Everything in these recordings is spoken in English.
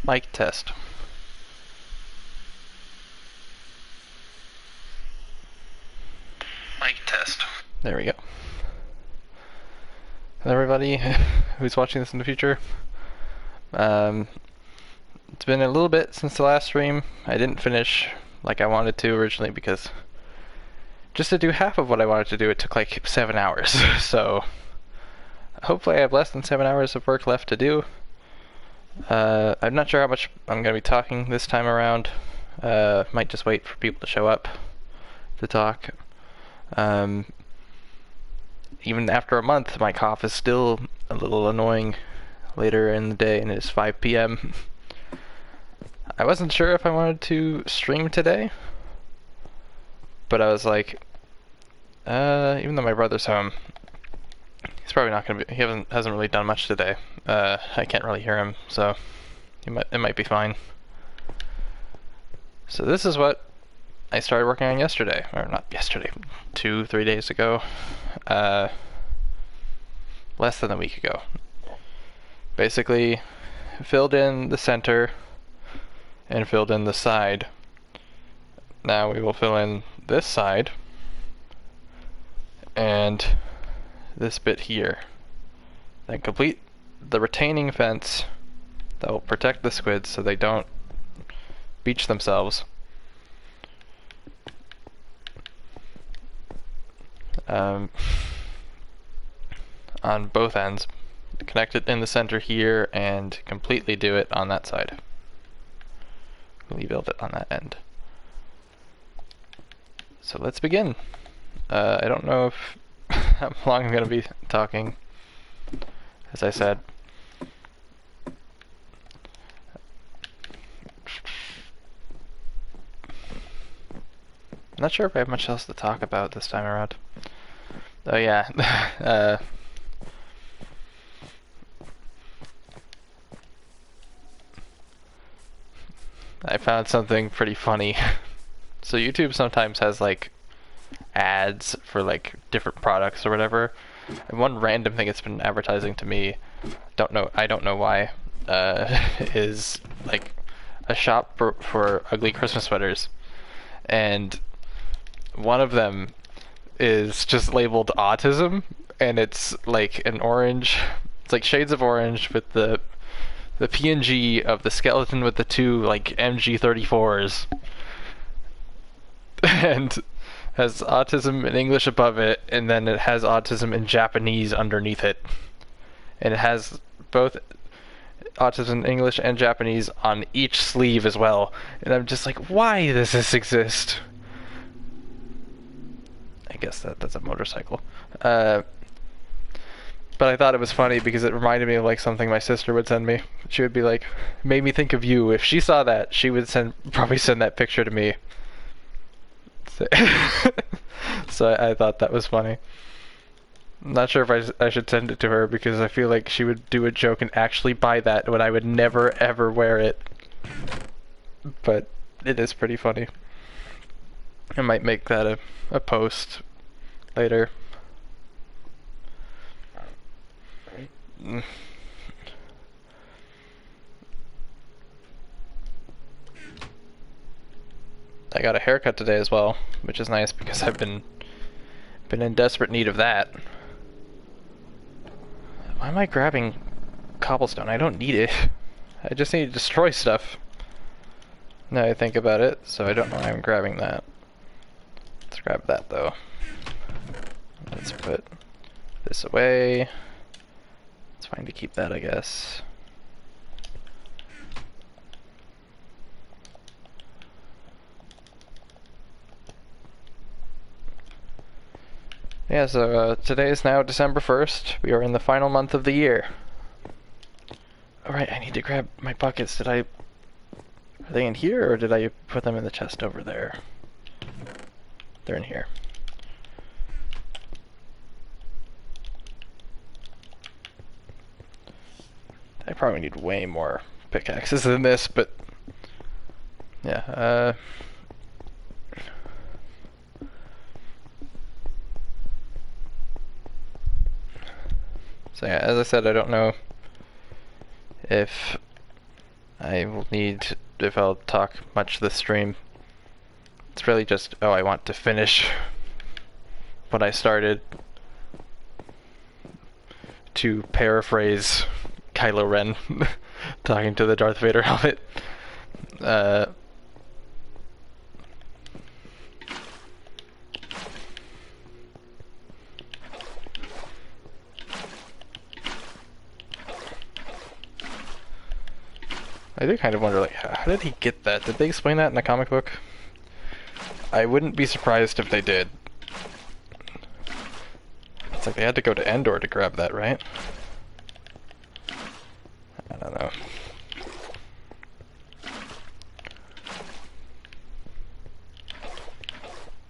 Mic test. Mic test. There we go. Hello everybody who's watching this in the future. It's been a little bit since the last stream. I didn't finish like I wanted to originally because just to do half of what I wanted to do, it took like 7 hours. So hopefully I have less than 7 hours of work left to do. I'm not sure how much I'm going to be talking this time around. Might just wait for people to show up to talk. Even after a month, my cough is still a little annoying later in the day, and it's 5 p.m. I wasn't sure if I wanted to stream today, but I was like, even though my brother's home, he's probably not gonna be. He hasn't really done much today. I can't really hear him, so it might be fine. So this is what I started working on yesterday, or not yesterday, 2-3 days ago. Less than a week ago. Basically, filled in the center and filled in the side. Now we will fill in this side and this bit here. Then complete the retaining fence that will protect the squids so they don't beach themselves. On both ends. Connect it in the center here and completely do it on that side. Rebuild it on that end. So let's begin. I don't know if how long I'm going to be talking, as I said. I'm not sure if I have much else to talk about this time around. Oh yeah, I found something pretty funny. So YouTube sometimes has like ads for like different products or whatever. And one random thing it's been advertising to me, I don't know why, is like a shop for ugly Christmas sweaters. And one of them is just labeled autism, and it's like an orange, it's like shades of orange with the PNG of the skeleton with the two like MG34s, and has autism in English above it, and then it has autism in Japanese underneath it, and it has both autism in English and Japanese on each sleeve as well. And I'm just like, why does this exist? I guess that's a motorcycle. But I thought it was funny because it reminded me of like something my sister would send me. She would be like, made me think of you. If she saw that, she would probably send that picture to me. So I thought that was funny. I'm not sure if I should send it to her because I feel like she would do a joke and actually buy that when I would never ever wear it. But it is pretty funny. I might make that a post later. I got a haircut today as well, which is nice because I've been in desperate need of that. Why am I grabbing cobblestone? I don't need it. I just need to destroy stuff. Now I think about it, so I don't know why I'm grabbing that. Let's grab that though. Let's put this away. It's fine to keep that, I guess. Yeah, so today is now December 1st. We are in the final month of the year. Alright, I need to grab my buckets. Are they in here, or did I put them in the chest over there? They're in here. I probably need way more pickaxes than this, but yeah, so yeah, as I said, I don't know if I will need, if I'll talk much this stream, it's really just, oh, I want to finish what I started. To paraphrase Kylo Ren talking to the Darth Vader helmet. I do kind of wonder, like, how did he get that? Did they explain that in the comic book? I wouldn't be surprised if they did. It's like they had to go to Endor to grab that, right? I don't know.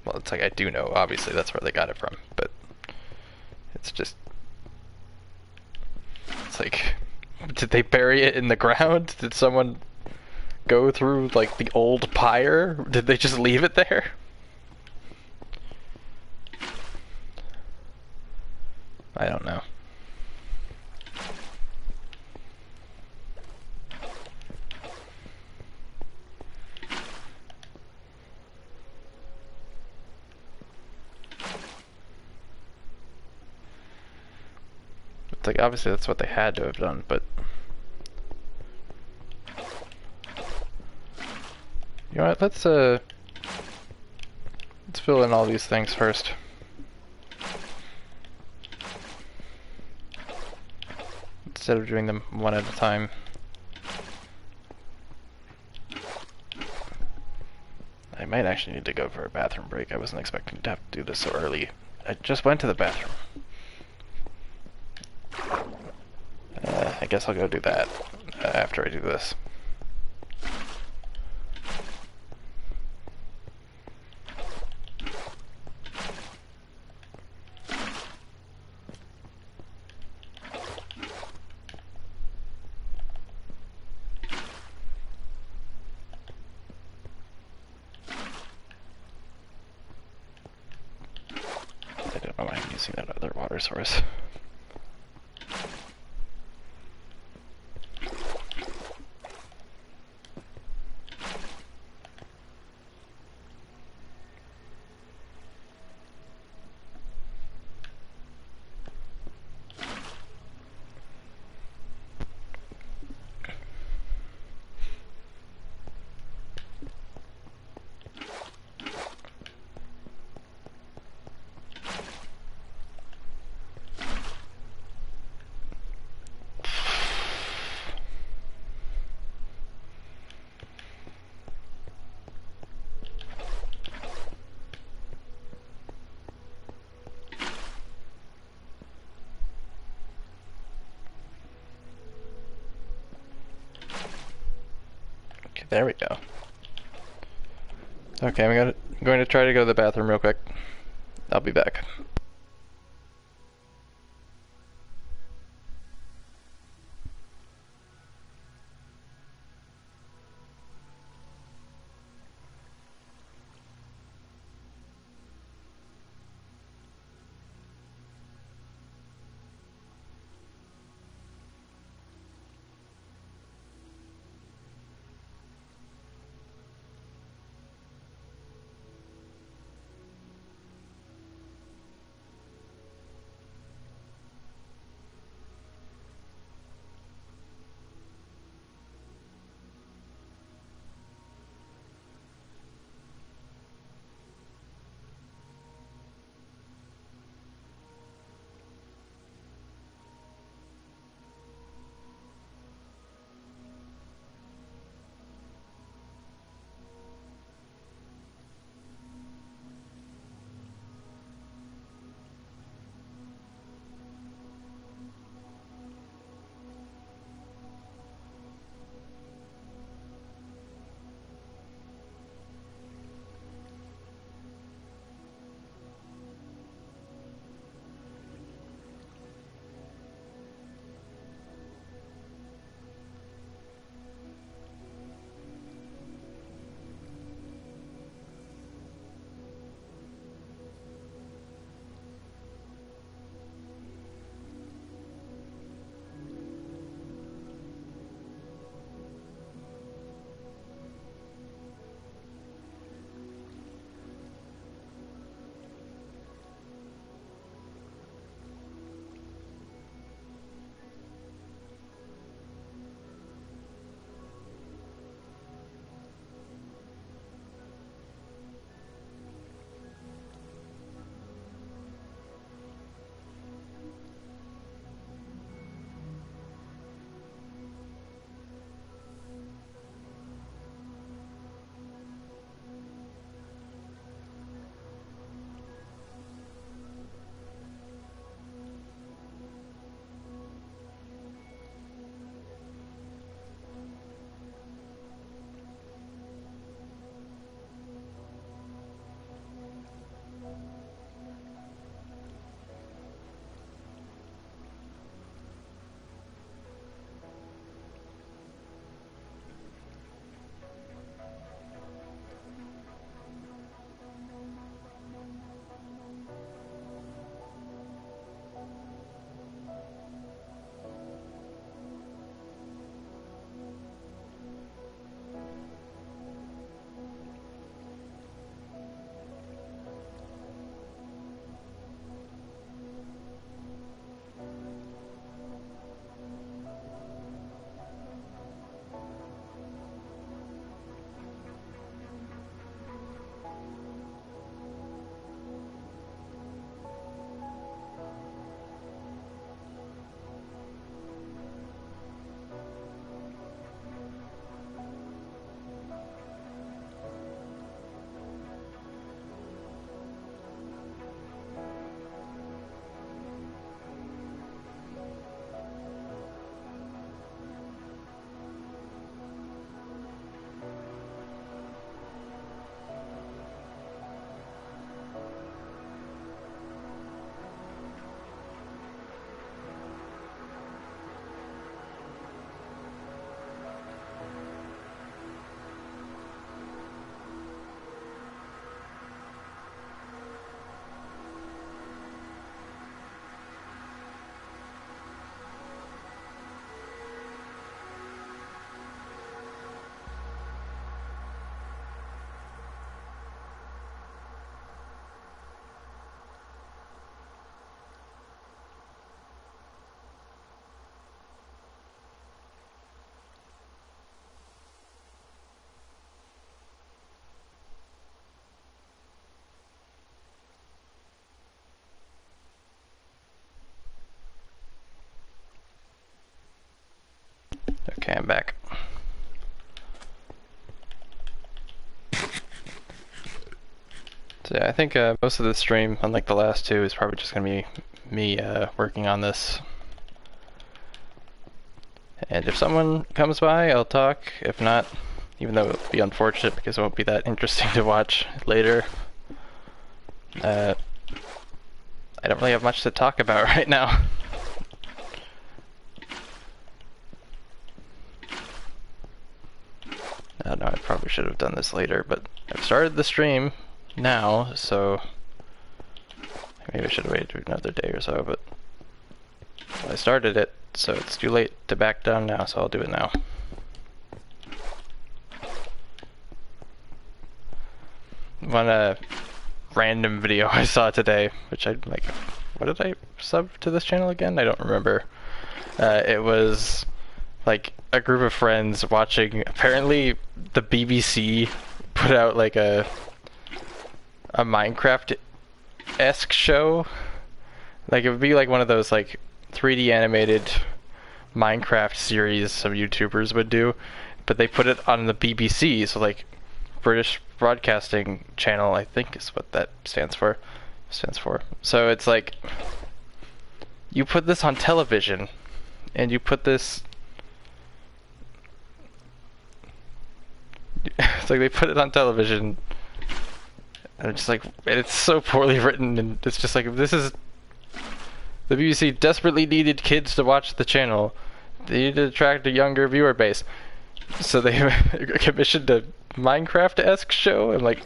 Well, it's like I do know, obviously that's where they got it from, but it's just... It's like, did they bury it in the ground? Did someone go through, like, the old pyre? Did they just leave it there? I don't know. It's like, obviously that's what they had to have done, but... You know what, let's fill in all these things first. Instead of doing them one at a time. I might actually need to go for a bathroom break. I wasn't expecting to have to do this so early. I just went to the bathroom. I guess I'll go do that after I do this. I don't know why I'm using that other water source. There we go. Okay, I'm going to try to go to the bathroom real quick. I'll be back. Okay, I'm back. So yeah, I think most of the stream, unlike the last two, is probably just gonna be me working on this. And if someone comes by, I'll talk. If not, even though it'll be unfortunate because it won't be that interesting to watch later, I don't really have much to talk about right now. No, I probably should have done this later, but I've started the stream now, so maybe I should have waited another day or so, but I started it, so it's too late to back down now, so I'll do it now. One random video I saw today, which I like, what did I sub to this channel again? I don't remember. It was like a group of friends watching, apparently the BBC put out like a Minecraft-esque show. Like it would be like one of those like 3D animated Minecraft series some YouTubers would do, but they put it on the BBC, so like British Broadcasting Channel, I think is what that stands for. So it's like you put this on television, and you put this. It's like they put it on television, and it's just like, and it's so poorly written, and it's just like, this is. The BBC desperately needed kids to watch the channel. They needed to attract a younger viewer base. So they commissioned a Minecraft-esque show, and like,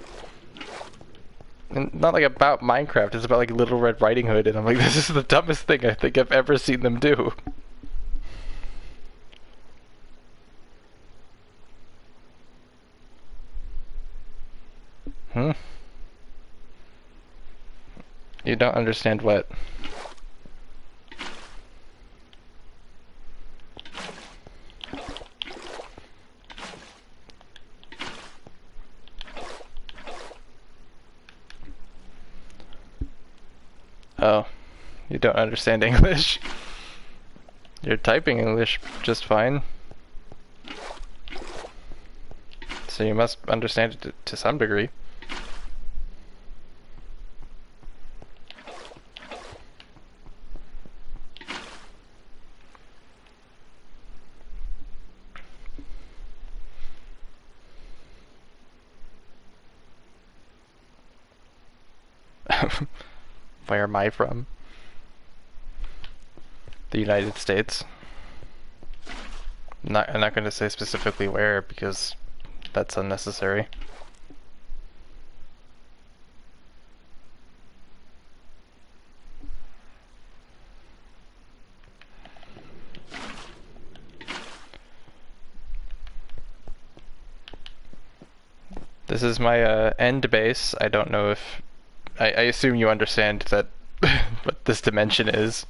and not like about Minecraft, it's about like Little Red Riding Hood, and I'm like, this is the dumbest thing I think I've ever seen them do. You don't understand what? Oh, you don't understand English? You're typing English just fine. So you must understand it to some degree. Where am I from? The United States. I'm not going to say specifically where because that's unnecessary. This is my end base. I don't know if... I assume you understand that what this dimension is.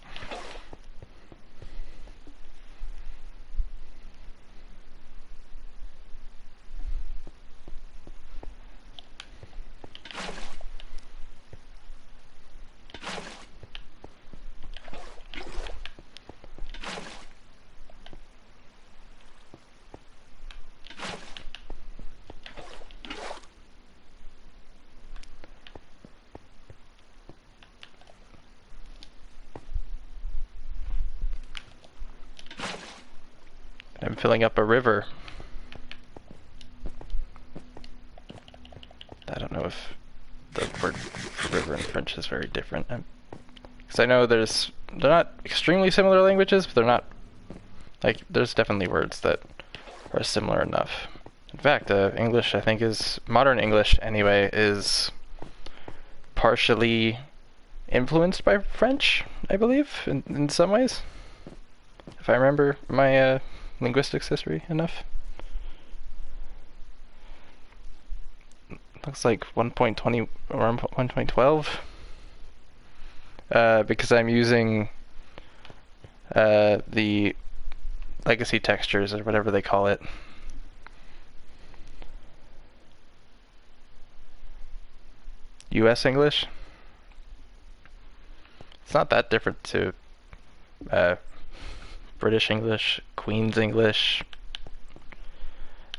I'm filling up a river. I don't know if the word for river in French is very different. Because I know they're not extremely similar languages, but they're not, like, there's definitely words that are similar enough. In fact, English, I think, modern English anyway, is partially influenced by French, I believe, in some ways. If I remember my linguistics history enough. Looks like 1.20 or 1.12. Because I'm using the legacy textures or whatever they call it. US English. It's not that different to British English, Queen's English.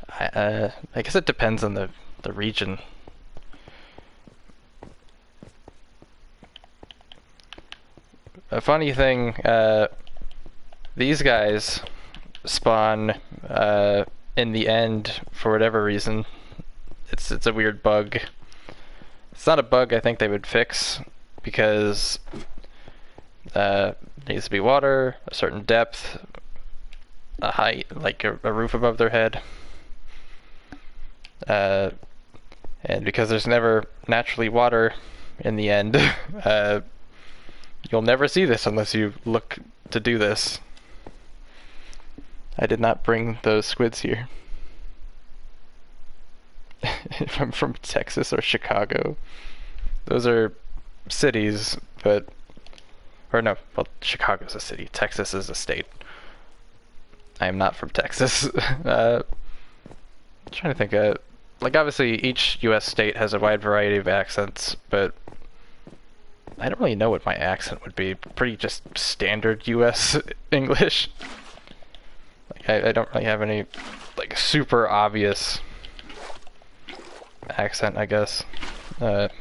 I guess it depends on the region. A funny thing, these guys spawn in the end for whatever reason. It's a weird bug. It's not a bug I think they would fix because it needs to be water, a certain depth, a height, like a roof above their head. And because there's never naturally water in the end, you'll never see this unless you look to do this. I did not bring those squids here. If I'm from Texas or Chicago. Those are cities, but... Or no, well, Chicago's a city. Texas is a state. I am not from Texas. I'm trying to think. Like, obviously, each U.S. state has a wide variety of accents, but I don't really know what my accent would be. Pretty just standard U.S. English. Like, I don't really have any, like, super obvious accent, I guess. What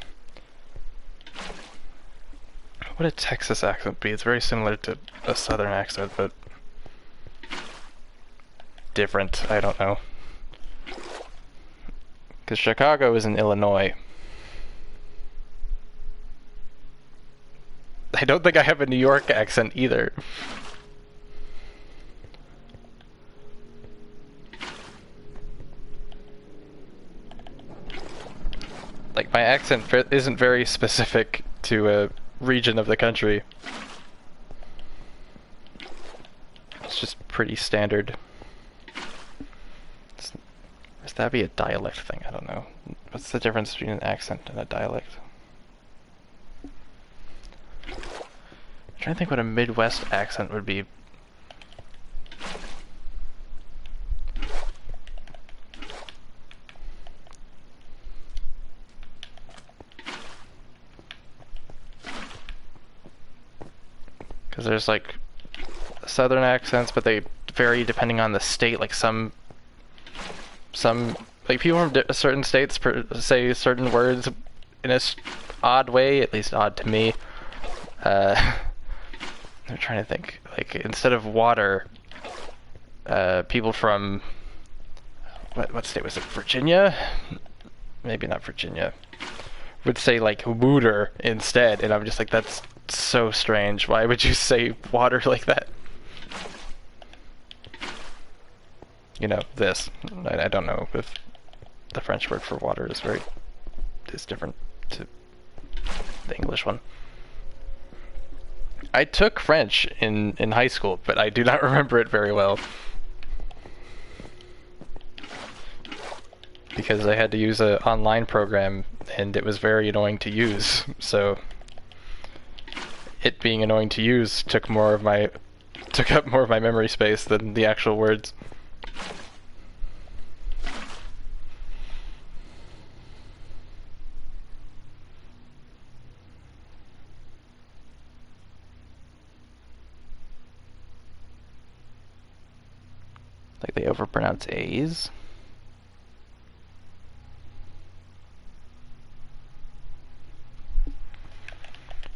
would a Texas accent be? It's very similar to a southern accent, but different. I don't know. Because Chicago is in Illinois. I don't think I have a New York accent either. Like, my accent isn't very specific to a region of the country. It's just pretty standard. Must that be a dialect thing? I don't know. What's the difference between an accent and a dialect? I'm trying to think what a Midwest accent would be. Because there's like southern accents, but they vary depending on the state. Like some like people from certain states say certain words in a odd way, at least odd to me. I'm trying to think. Like instead of water, people from what state was it? Virginia? Maybe not Virginia. Would say like wooter instead, and I'm just like, that's so strange. Why would you say water like that? You know, this. I don't know if the French word for water is different to the English one. I took French in high school, but I do not remember it very well. Because I had to use an online program, and it was very annoying to use, so it being annoying to use took up more of my memory space than the actual words. Like they overpronounce A's.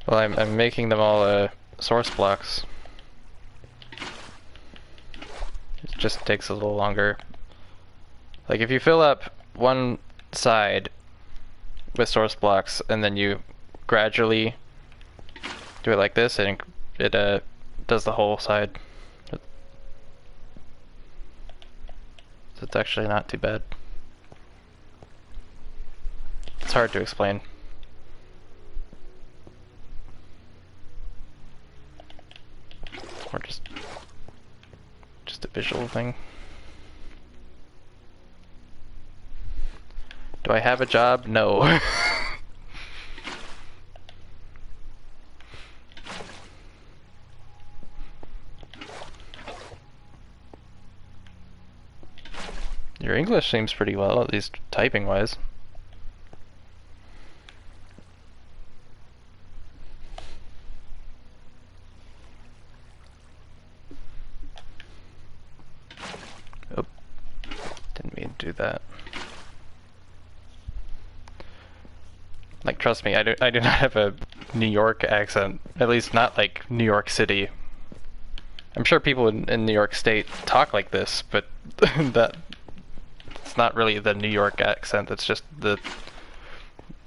Well, I'm making them all source blocks. It just takes a little longer. Like if you fill up one side with source blocks and then you gradually do it like this, and it does the whole side. So it's actually not too bad. It's hard to explain. Or just a visual thing. Do I have a job? No. Your English seems pretty well, at least typing wise. do that. Like, trust me, I do not have a New York accent. At least not like New York City. I'm sure people in New York State talk like this, but that it's not really the New York accent. It's just the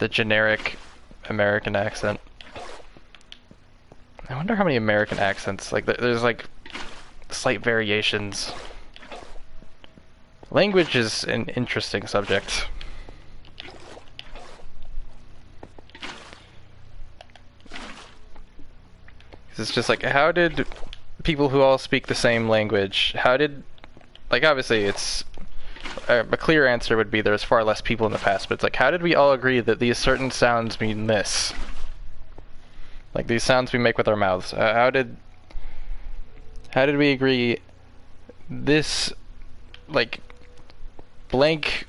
generic American accent. I wonder how many American accents, like there's like slight variations. Language is an interesting subject. It's just like, how did people who all speak the same language, like obviously it's, a clear answer would be there's far less people in the past, but it's like, how did we all agree that these certain sounds mean this? Like these sounds we make with our mouths. How did we agree this, like, blank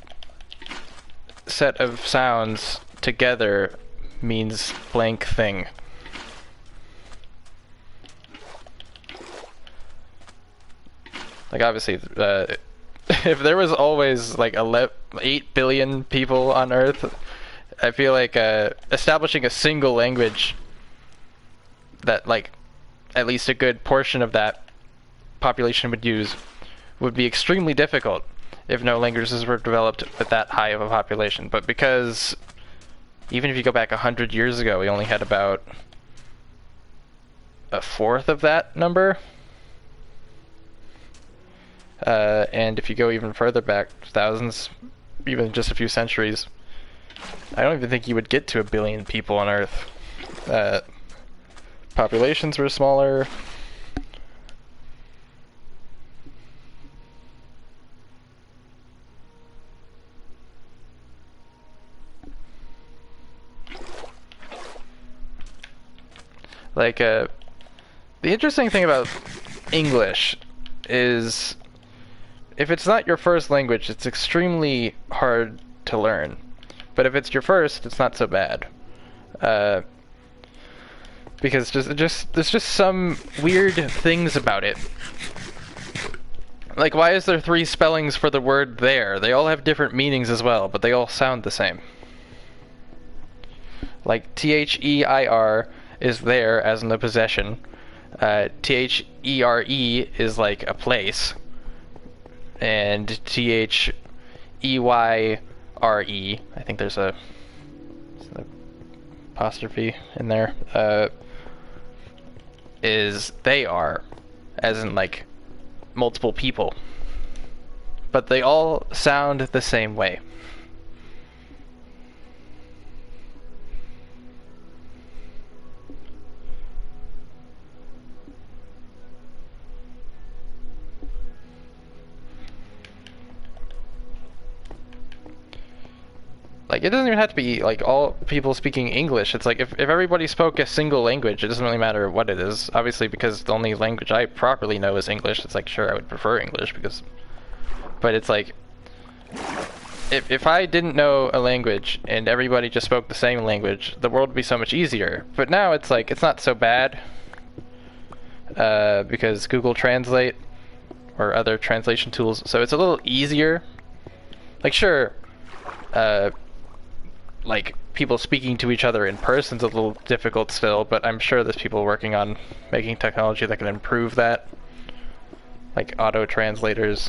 set of sounds together means blank thing? Like obviously, if there was always like 8 billion people on Earth, I feel like establishing a single language that like at least a good portion of that population would use would be extremely difficult if no languages were developed with that high of a population. But because even if you go back 100 years ago, we only had about a fourth of that number. And if you go even further back, thousands, even just a few centuries, I don't even think you would get to 1 billion people on Earth. Populations were smaller. Like, the interesting thing about English is, if it's not your first language, it's extremely hard to learn. But if it's your first, it's not so bad. Because there's just some weird things about it. Like, why is there 3 spellings for the word there? They all have different meanings as well, but they all sound the same. Like, T-H-E-I-R is there as in the possession. T-H-E-R-E is like a place. And T-H-E-Y-R-E, I think there's an apostrophe in there, is they are, as in like multiple people. But they all sound the same way. Like, it doesn't even have to be, like, all people speaking English. It's like, if everybody spoke a single language, it doesn't really matter what it is. Obviously, because the only language I properly know is English, it's like, sure, I would prefer English, because... But it's like, if I didn't know a language, and everybody just spoke the same language, the world would be so much easier. But now it's like, it's not so bad, because Google Translate, or other translation tools, so it's a little easier. Like, sure, like, people speaking to each other in person's a little difficult still, but I'm sure there's people working on making technology that can improve that. Like auto-translators.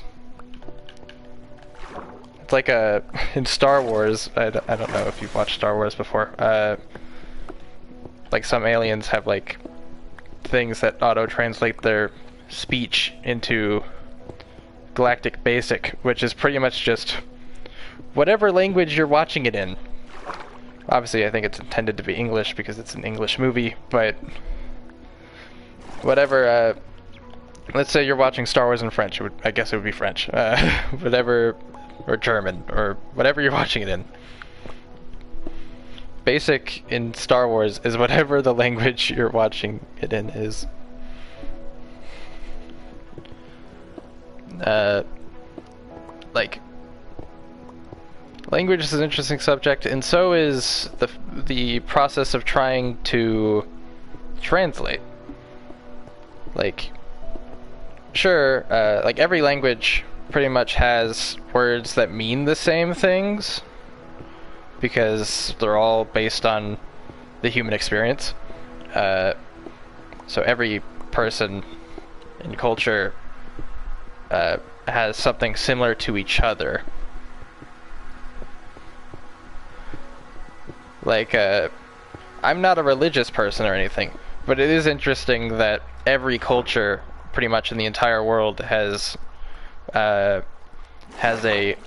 It's like in Star Wars, I don't know if you've watched Star Wars before, like some aliens have like things that auto-translate their speech into Galactic Basic, which is pretty much just whatever language you're watching it in. Obviously, I think it's intended to be English because it's an English movie, but whatever, let's say you're watching Star Wars in French, I guess it would be French, whatever, or German, or whatever you're watching it in. Basic in Star Wars is whatever the language you're watching it in is. Like, language is an interesting subject, and so is the process of trying to translate. Like, sure, like every language pretty much has words that mean the same things because they're all based on the human experience. So every person in culture has something similar to each other. Like, I'm not a religious person or anything, but it is interesting that every culture, pretty much in the entire world, has a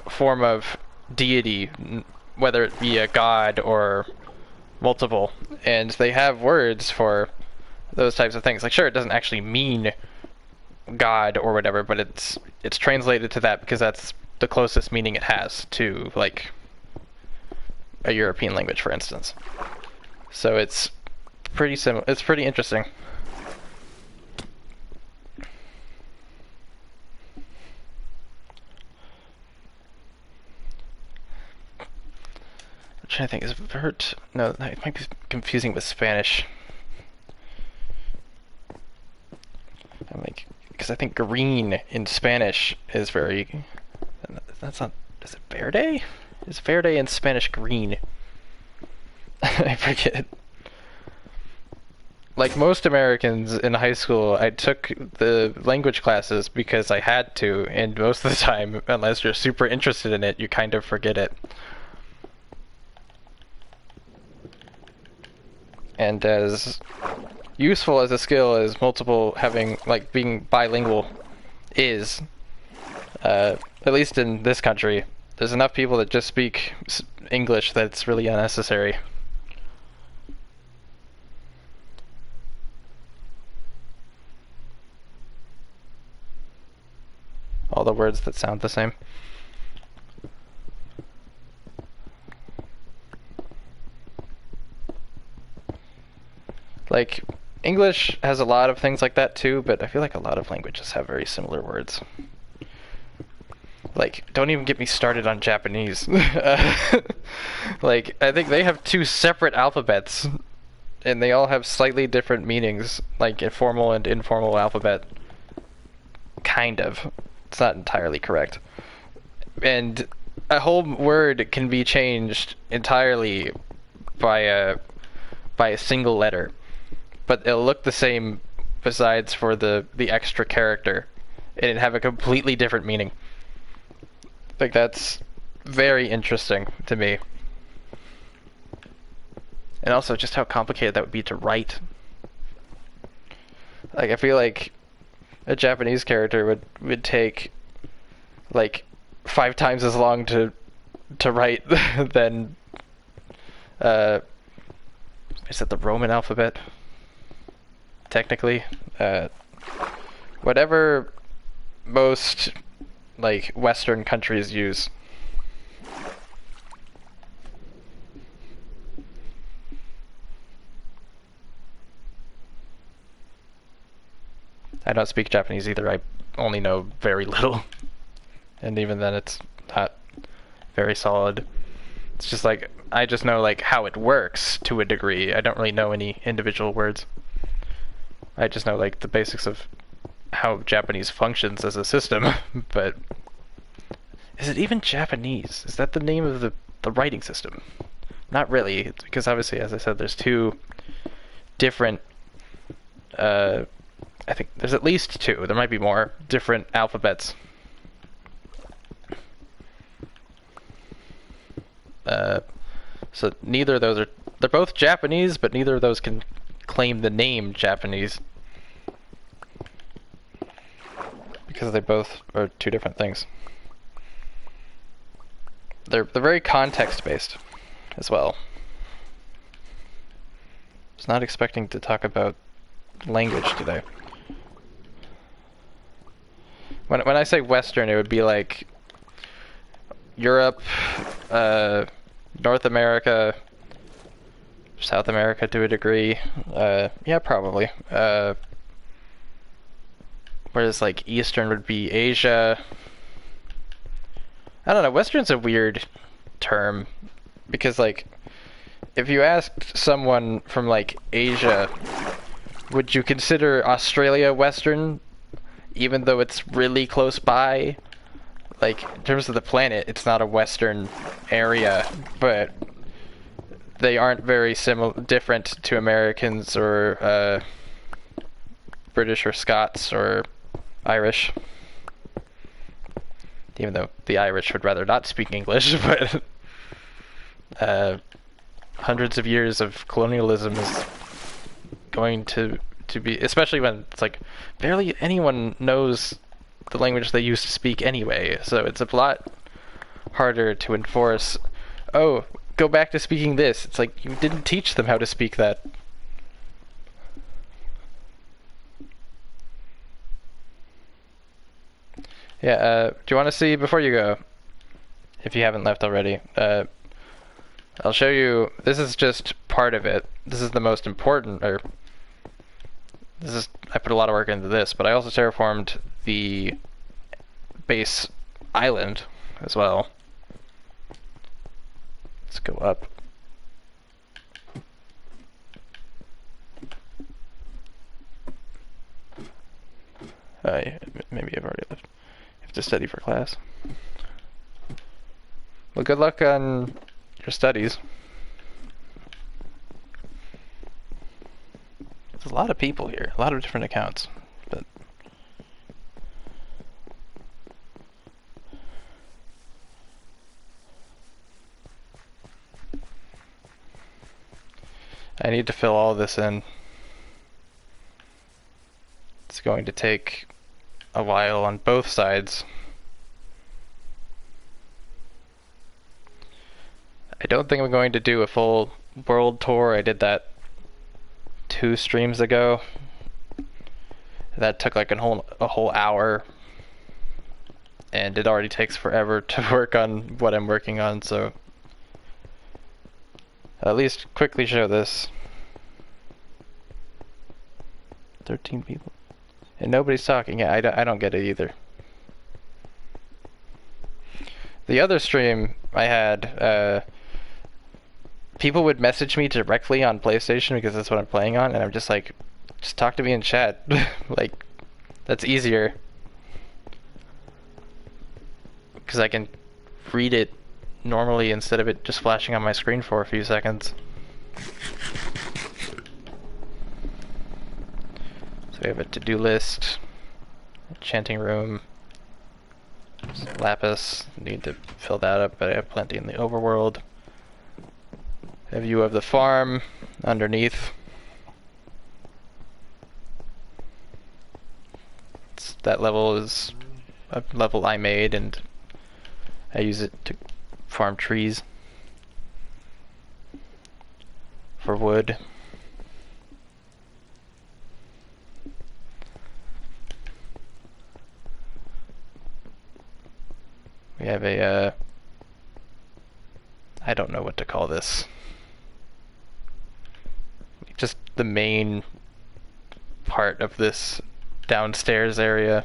form of deity, whether it be a god or multiple, and they have words for those types of things. Like, sure, it doesn't actually mean God or whatever, but it's translated to that because that's the closest meaning it has to, like, a European language, for instance. So it's pretty similar. It's pretty interesting. I'm trying to think. Is vert? No, it might be confusing with Spanish. I'm like, because I think green in Spanish is very. That's not. Is it verde? Is verde in Spanish green? I forget. Like most Americans in high school, I took the language classes because I had to, and most of the time, unless you're super interested in it, you kind of forget it. And as useful as a skill as being bilingual is, at least in this country, there's enough people that just speak English that it's really unnecessary. All the words that sound the same. Like, English has a lot of things like that too, but I feel like a lot of languages have very similar words. Like, don't even get me started on Japanese. Like, I think they have 2 separate alphabets, and they all have slightly different meanings, like a formal and informal alphabet. Kind of. It's not entirely correct. And a whole word can be changed entirely by a single letter, but it'll look the same besides for the extra character, and it'd have a completely different meaning. Like, that's very interesting to me. And also just how complicated that would be to write. Like, I feel like a Japanese character would take like 5 times as long to write than is it the Roman alphabet? Technically, whatever most like Western countries use. I don't speak Japanese either. I only know very little. And even then it's not very solid. It's just like, I just know like how it works to a degree. I don't really know any individual words. I just know like the basics of how Japanese functions as a system. But is it even Japanese? Is that the name of the writing system? Not really. It's because obviously, as I said, there's 2 different I think there's at least 2. There might be more different alphabets. So neither of those they're both Japanese, but neither of those can claim the name Japanese. Because they both are 2 different things. They're very context-based as well. I was not expecting to talk about language today. When I say Western, it would be like Europe, North America, South America to a degree. Yeah, probably. Whereas like Eastern would be Asia. I don't know, Western's a weird term because like if you asked someone from like Asia, would you consider Australia Western, even though it's really close by? like, in terms of the planet, it's not a Western area, but they aren't very different to Americans or British or Scots or Irish. Even though the Irish would rather not speak English, but hundreds of years of colonialism is going to be, especially when it's like barely anyone knows the language they used to speak anyway, so it's a lot harder to enforce, oh, go back to speaking this. It's like, you didn't teach them how to speak that. Yeah, do you want to see, before you go, if you haven't left already, I'll show you, this is just part of it. This is the most important, or I put a lot of work into this, but I also terraformed the base island as well. Let's go up. Yeah, maybe I've already left. You have to study for class. Well, good luck on your studies. There's a lot of people here, a lot of different accounts, but I need to fill all this in. It's going to take a while on both sides. I don't think I'm going to do a full world tour. I did that 2 streams ago. That took like a whole hour, and it already takes forever to work on what I'm working on, so at least quickly show this. 13 people. And nobody's talking. Yeah, I don't get it either. The other stream I had, people would message me directly on PlayStation because that's what I'm playing on, and I'm just like, just talk to me in chat. Like, that's easier. Because I can read it normally instead of it just flashing on my screen for a few seconds. So we have a to-do list, enchanting room, lapis, need to fill that up, but I have plenty in the overworld. A view of the farm underneath. That level is a level I made, and I use it to farm trees for wood. We have a, I don't know what to call this. Just the main part of this downstairs area.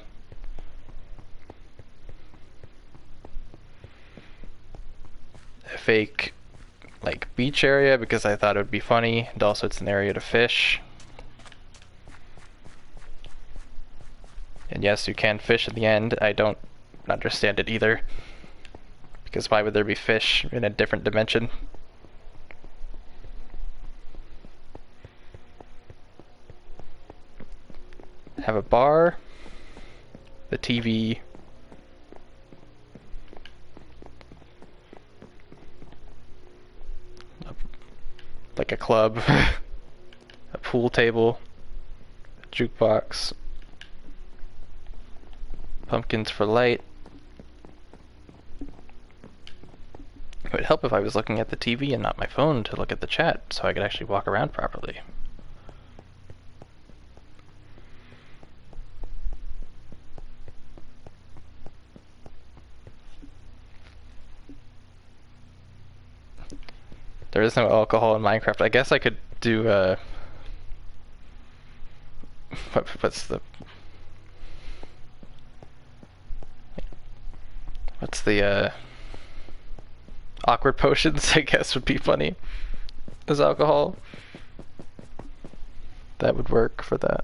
A fake, like, beach area because I thought it would be funny, and also it's an area to fish. And yes, you can fish at the end. I don't understand it either, because why would there be fish in a different dimension? Have a bar, the TV, like a club, a pool table, a jukebox, pumpkins for light. It would help if I was looking at the TV and not my phone to look at the chat, so I could actually walk around properly. There is no alcohol in Minecraft. I guess I could do, what's the, awkward potions, I guess, would be funny as alcohol. That would work for that.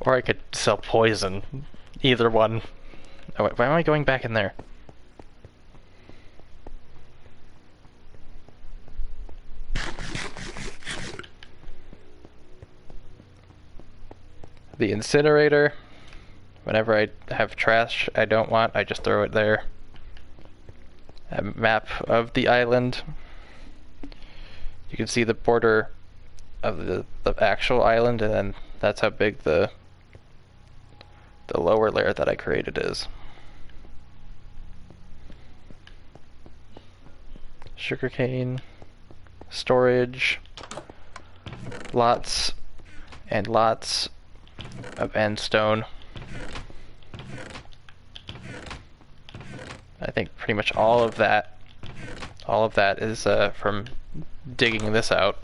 Or I could sell poison. Either one. Oh, wait, why am I going back in there? The incinerator. Whenever I have trash I don't want, I just throw it there. A map of the island. You can see the border of the actual island, and then that's how big the lower layer that I created is. Sugarcane, storage, lots and lots of end stone. I think pretty much all of that is from digging this out.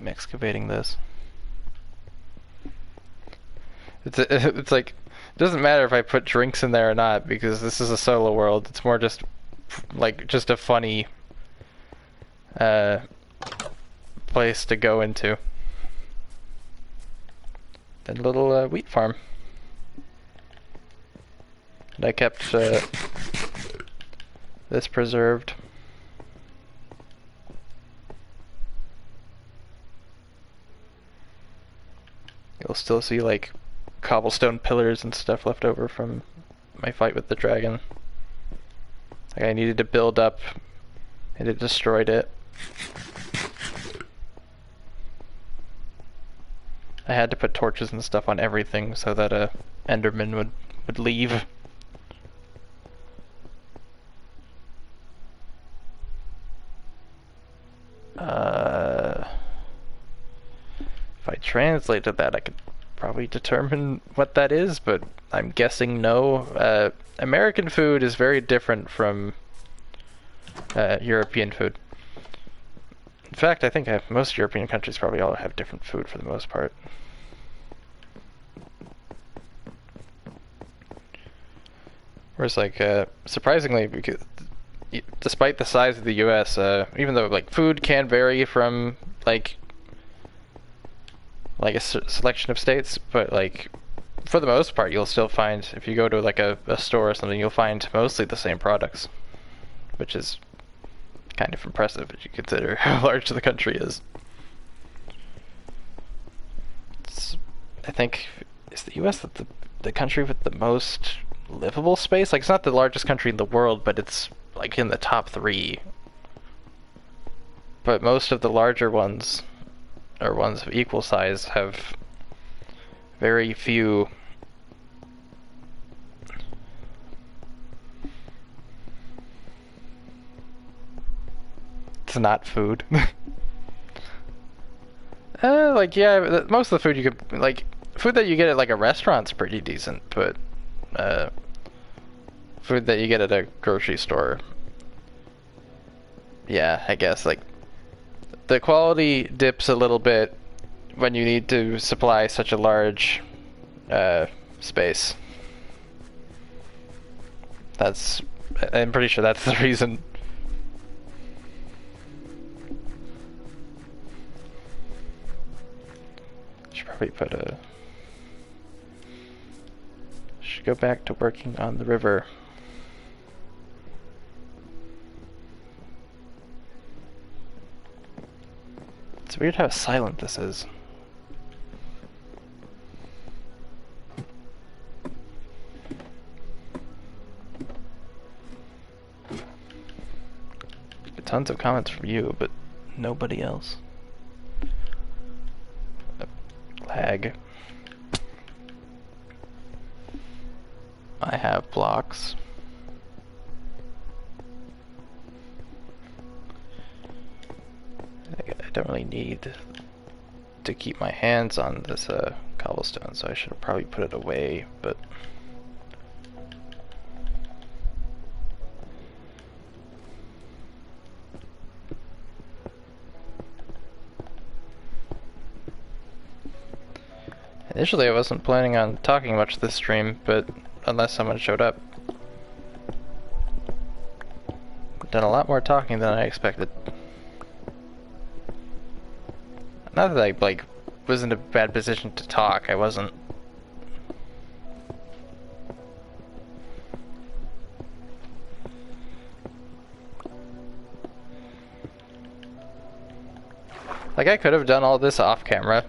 I'm excavating this. It's like, it doesn't matter if I put drinks in there or not, because this is a solo world. It's more just like just a funny place to go into. And a little wheat farm. And I kept this preserved. You'll still see like cobblestone pillars and stuff left over from my fight with the dragon. Like I needed to build up, and it destroyed it. I had to put torches and stuff on everything so that a Enderman would leave. If I translated that, I could probably determine what that is, but I'm guessing no. American food is very different from European food. In fact, I think most European countries probably all have different food for the most part. Whereas, like, surprisingly, because despite the size of the U.S., even though like food can vary from like a selection of states, but like for the most part, you'll still find, if you go to like a store or something, you'll find mostly the same products, which is kind of impressive if you consider how large the country is. I think, is the U.S. the country with the most livable space? Like, it's not the largest country in the world, but it's like in the top 3. But most of the larger ones, or ones of equal size, have very few it's not food. Like, yeah, most of the food you could, like, food that you get at like a restaurant's pretty decent, but food that you get at a grocery store, yeah, I guess, like, the quality dips a little bit when you need to supply such a large space. I'm pretty sure that's the reason. Should go back to working on the river. It's weird how silent this is. Get tons of comments from you, but nobody else. Lag. I have blocks. I don't really need to keep my hands on this cobblestone, so I should probably put it away, but initially I wasn't planning on talking much this stream, but unless someone showed up. I've done a lot more talking than I expected. Not that I, like, was in a bad position to talk. I wasn't. Like, I could have done all this off camera.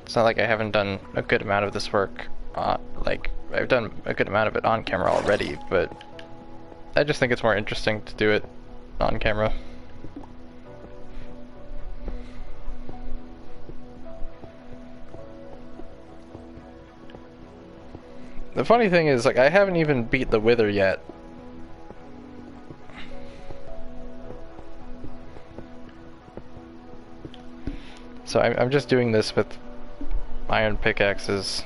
It's not like I haven't done a good amount of this work. Like, I've done a good amount of it on camera already, but I just think it's more interesting to do it on camera. The funny thing is, like, I haven't even beat the Wither yet. So I'm just doing this with iron pickaxes.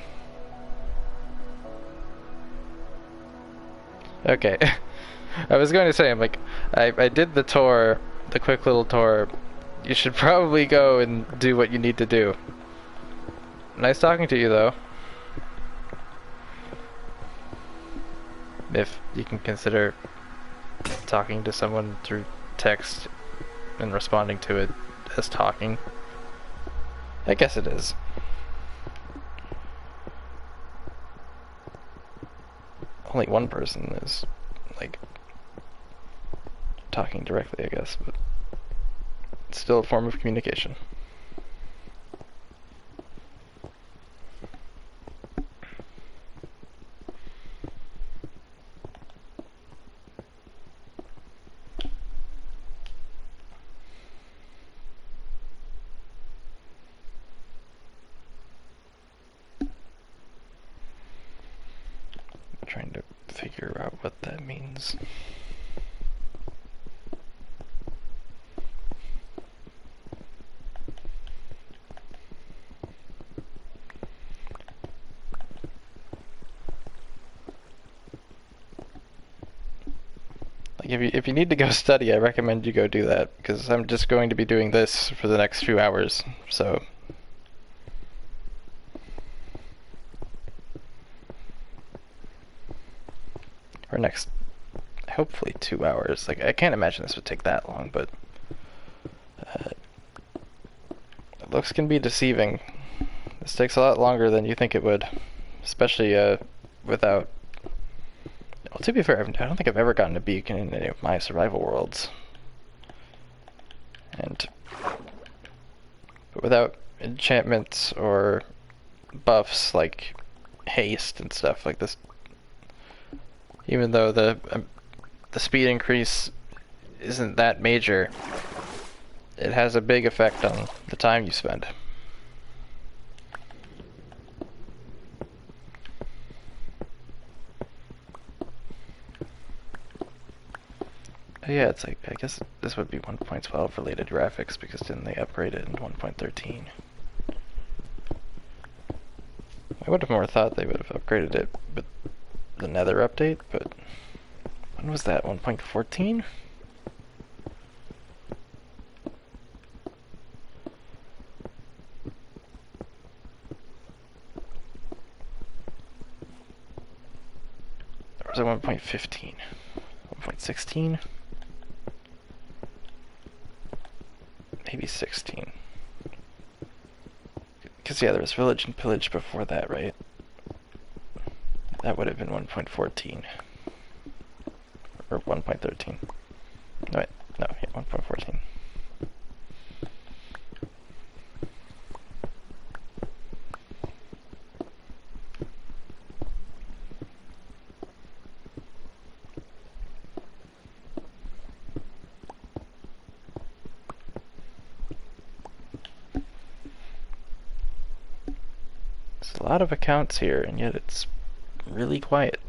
Okay. I was going to say, I did the tour, the quick little tour. You should probably go and do what you need to do. Nice talking to you, though. If you can consider talking to someone through text and responding to it as talking. I guess it is. Only one person is, like, talking directly, I guess, but it's still a form of communication. Trying to figure out what that means. Like, if you need to go study, I recommend you go do that, because I'm just going to be doing this for the next few hours, so. Or next, hopefully 2 hours. Like, I can't imagine this would take that long, but looks can be deceiving. This takes a lot longer than you think it would, especially without. Well, to be fair, I don't think I've ever gotten a beacon in any of my survival worlds, but without enchantments or buffs like haste and stuff like this. Even though the speed increase isn't that major, it has a big effect on the time you spend. Oh yeah, it's like, I guess this would be 1.12 related graphics, because didn't they upgrade it in 1.13? I would have more thought they would have upgraded it with the Nether update, but when was that? 1.14? Or was it 1.15? 1.16? Maybe 16. Because yeah, there was Village and Pillage before that, right? That would have been 1.14. Or 1.13. No, wait, no, yeah, 1.14. There's a lot of accounts here, and yet it's really quiet.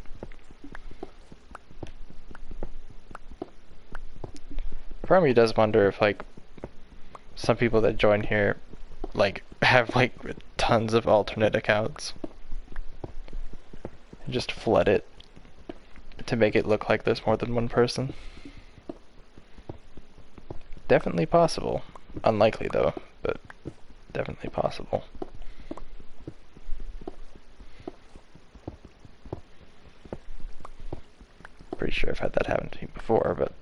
Part of me does wonder if, like, some people that join here, like, have, like, tons of alternate accounts and just flood it to make it look like there's more than one person. Definitely possible. Unlikely, though, but definitely possible. Pretty sure I've had that happen to me before, but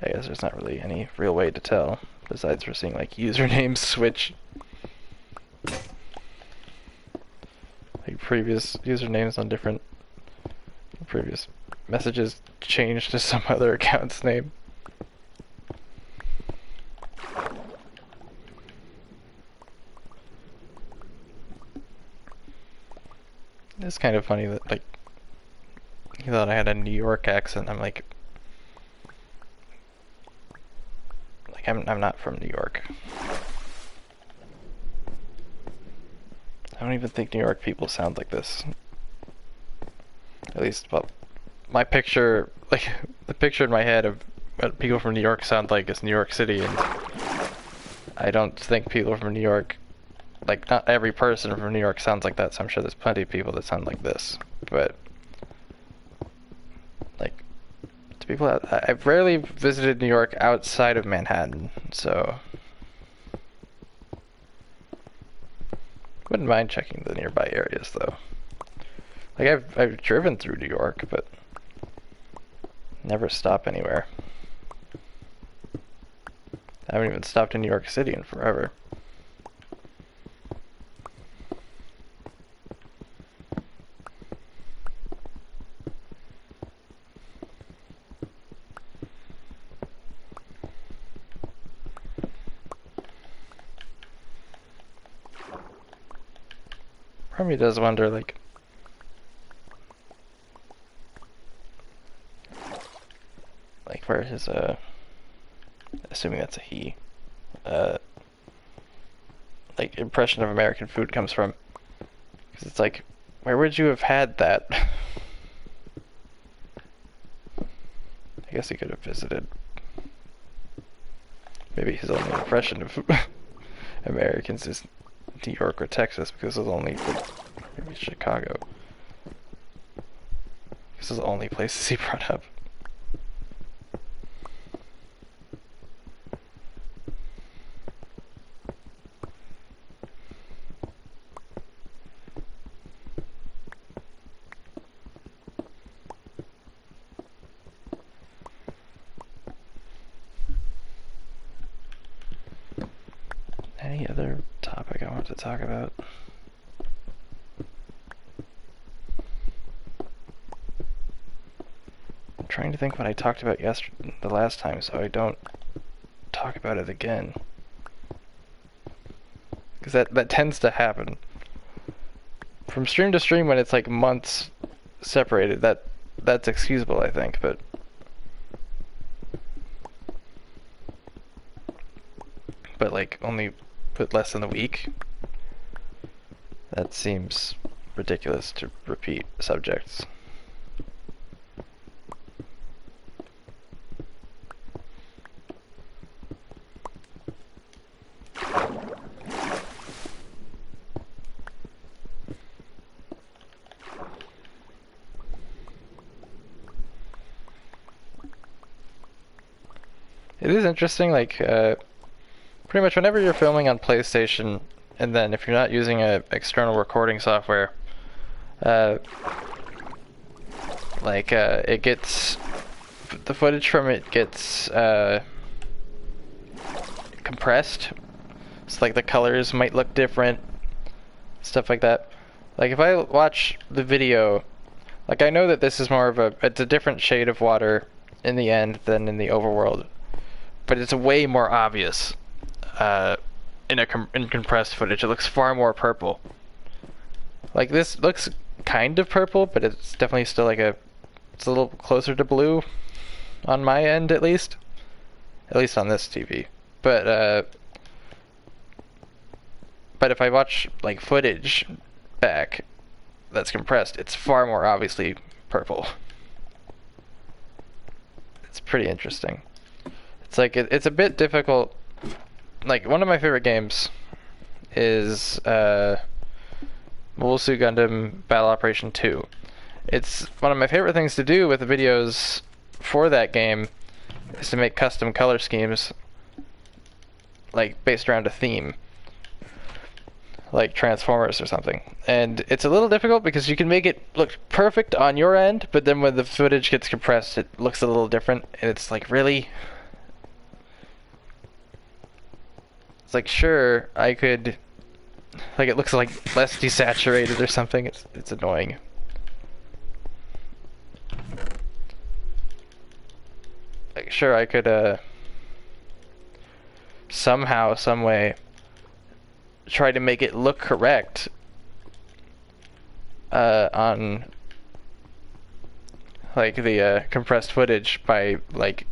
I guess there's not really any real way to tell. Besides we're seeing like usernames switch. Like previous usernames on different previous messages changed to some other account's name. It's kind of funny that like he thought I had a New York accent. I'm like I'm not from New York. I don't even think New York people sound like this. At least, well, my picture, like, the picture in my head of what people from New York sound like is New York City, and I don't think people from New York, like, not every person from New York sounds like that, so I'm sure there's plenty of people that sound like this, but, like, to people, I've rarely visited New York outside of Manhattan, so wouldn't mind checking the nearby areas, though. Like, I've driven through New York, but never stop anywhere. I haven't even stopped in New York City in forever. Part of me does wonder, like, where his, assuming that's a he, like, impression of American food comes from. Because it's like, where would you have had that? I guess he could have visited. Maybe his only impression of Americans is New York or Texas, because it's only, maybe Chicago. This is the only places he brought up. Any other topic I want to talk about? I'm trying to think what I talked about the last time, so I don't talk about it again. Because that tends to happen. From stream to stream, when it's like months separated, that's excusable, I think, but like only put less than a week, that seems ridiculous to repeat subjects. It is interesting, like, pretty much whenever you're filming on PlayStation, and then if you're not using a external recording software, it gets, the footage from it gets compressed. So like the colors might look different, stuff like that. Like if I watch the video, like I know that this is more of it's a different shade of water in the end than in the overworld, but it's way more obvious. In compressed footage, it looks far more purple. Like this looks kind of purple, but it's definitely still like it's a little closer to blue on my end, at least on this TV. But if I watch like footage back that's compressed, it's far more obviously purple. It's pretty interesting. It's like it's a bit difficult. Like, one of my favorite games is Mobile Suit Gundam Battle Operation 2. It's one of my favorite things to do with the videos for that game is to make custom color schemes, like, based around a theme. Like Transformers or something. And it's a little difficult because you can make it look perfect on your end, but then when the footage gets compressed, it looks a little different, and it's like, really? It's like, sure, I could, like, it looks like less desaturated or something. It's annoying. Like, sure, I could somehow, some way try to make it look correct on like the compressed footage by like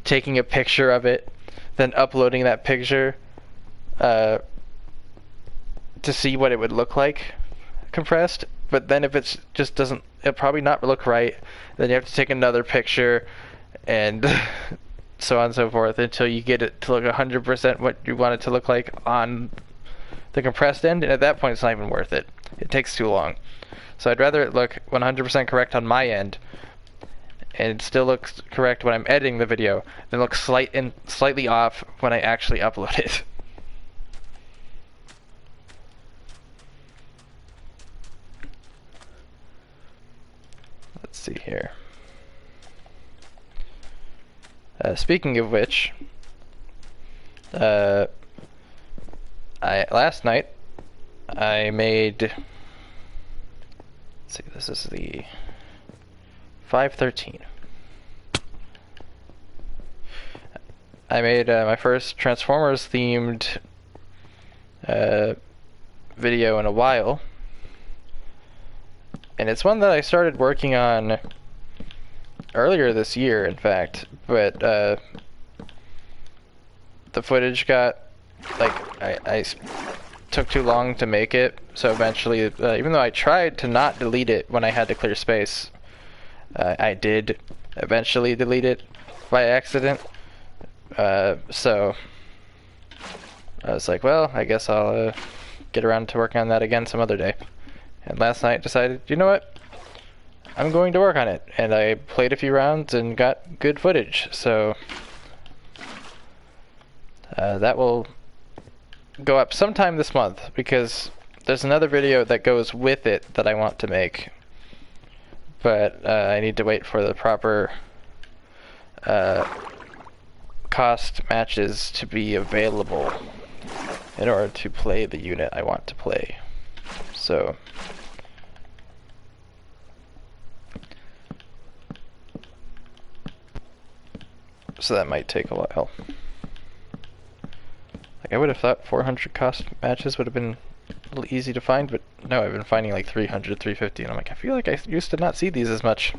taking a picture of it, then uploading that picture to see what it would look like compressed. But then if it's just doesn't, it'll probably not look right. Then you have to take another picture and so on and so forth until you get it to look 100% what you want it to look like on the compressed end. And at that point, it's not even worth it. It takes too long. So I'd rather it look 100% correct on my end, and it still looks correct when I'm editing the video, than look slightly off when I actually upload it. Let's see here. Speaking of which, last night I made. Let's see, this is the 513. I made my first Transformers themed video in a while, and it's one that I started working on earlier this year, in fact, but the footage got, like, I took too long to make it, so eventually, even though I tried to not delete it when I had to clear space, I did eventually delete it by accident. So I was like, well, I guess I'll get around to working on that again some other day. And last night decided, you know what? I'm going to work on it. And I played a few rounds and got good footage. So that will go up sometime this month, because there's another video that goes with it that I want to make. But I need to wait for the proper cost matches to be available in order to play the unit I want to play. So that might take a while. Like, I would have thought 400 cost matches would have been a little easy to find, but no, I've been finding like 300, 350, and I'm like, I feel like I used to not see these as much.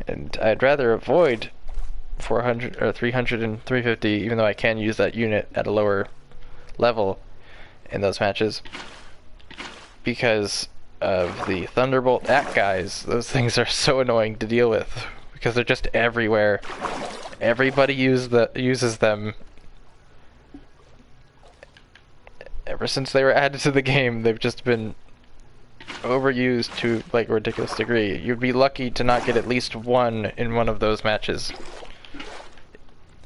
And I'd rather avoid 400 or 300 and 350, even though I can use that unit at a lower level in those matches, because of the Thunderbolt AT guys. Those things are so annoying to deal with because they're just everywhere. Everybody uses them. Ever since they were added to the game, they've just been overused to like a ridiculous degree. You'd be lucky to not get at least one in one of those matches.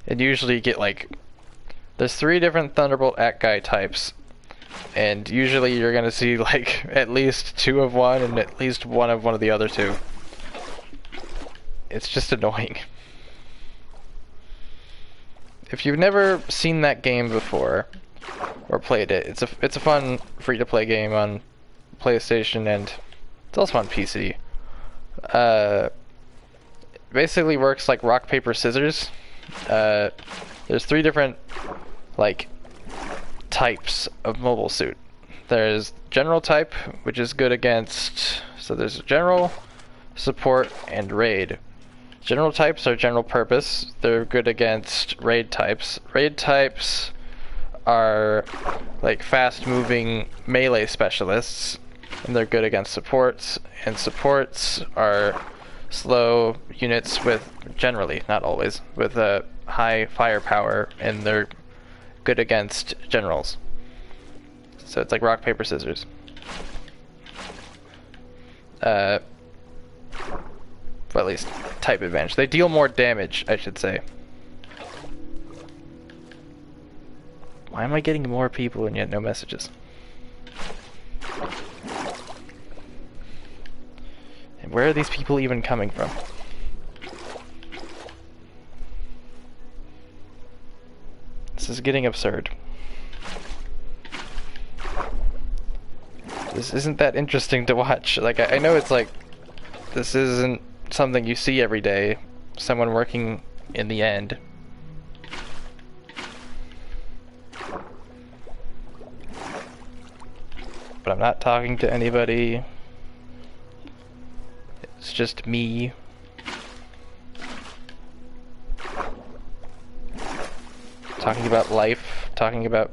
And usually you get like, there's 3 different Thunderbolt AT guy types, and usually you're gonna see like at least 2 of one and at least one of the other 2. It's just annoying. If you've never seen that game before or played it, it's a fun free-to-play game on PlayStation, and it's also on PC. Basically works like rock, paper, scissors. There's 3 different like types of mobile suit. There's general type, which is good against, so there's general, support, and raid. General types are general purpose. They're good against raid types. Raid types are like fast moving melee specialists, and they're good against supports. And supports are slow units with, generally, not always, with a high firepower, and they're good against generals. So it's like rock, paper, scissors. Well, at least type advantage. They deal more damage, I should say. Why am I getting more people and yet no messages? And where are these people even coming from? This is getting absurd. This isn't that interesting to watch. Like, I know it's like, this isn't something you see every day. Someone working in the end. But I'm not talking to anybody. It's just me. Talking about life, talking about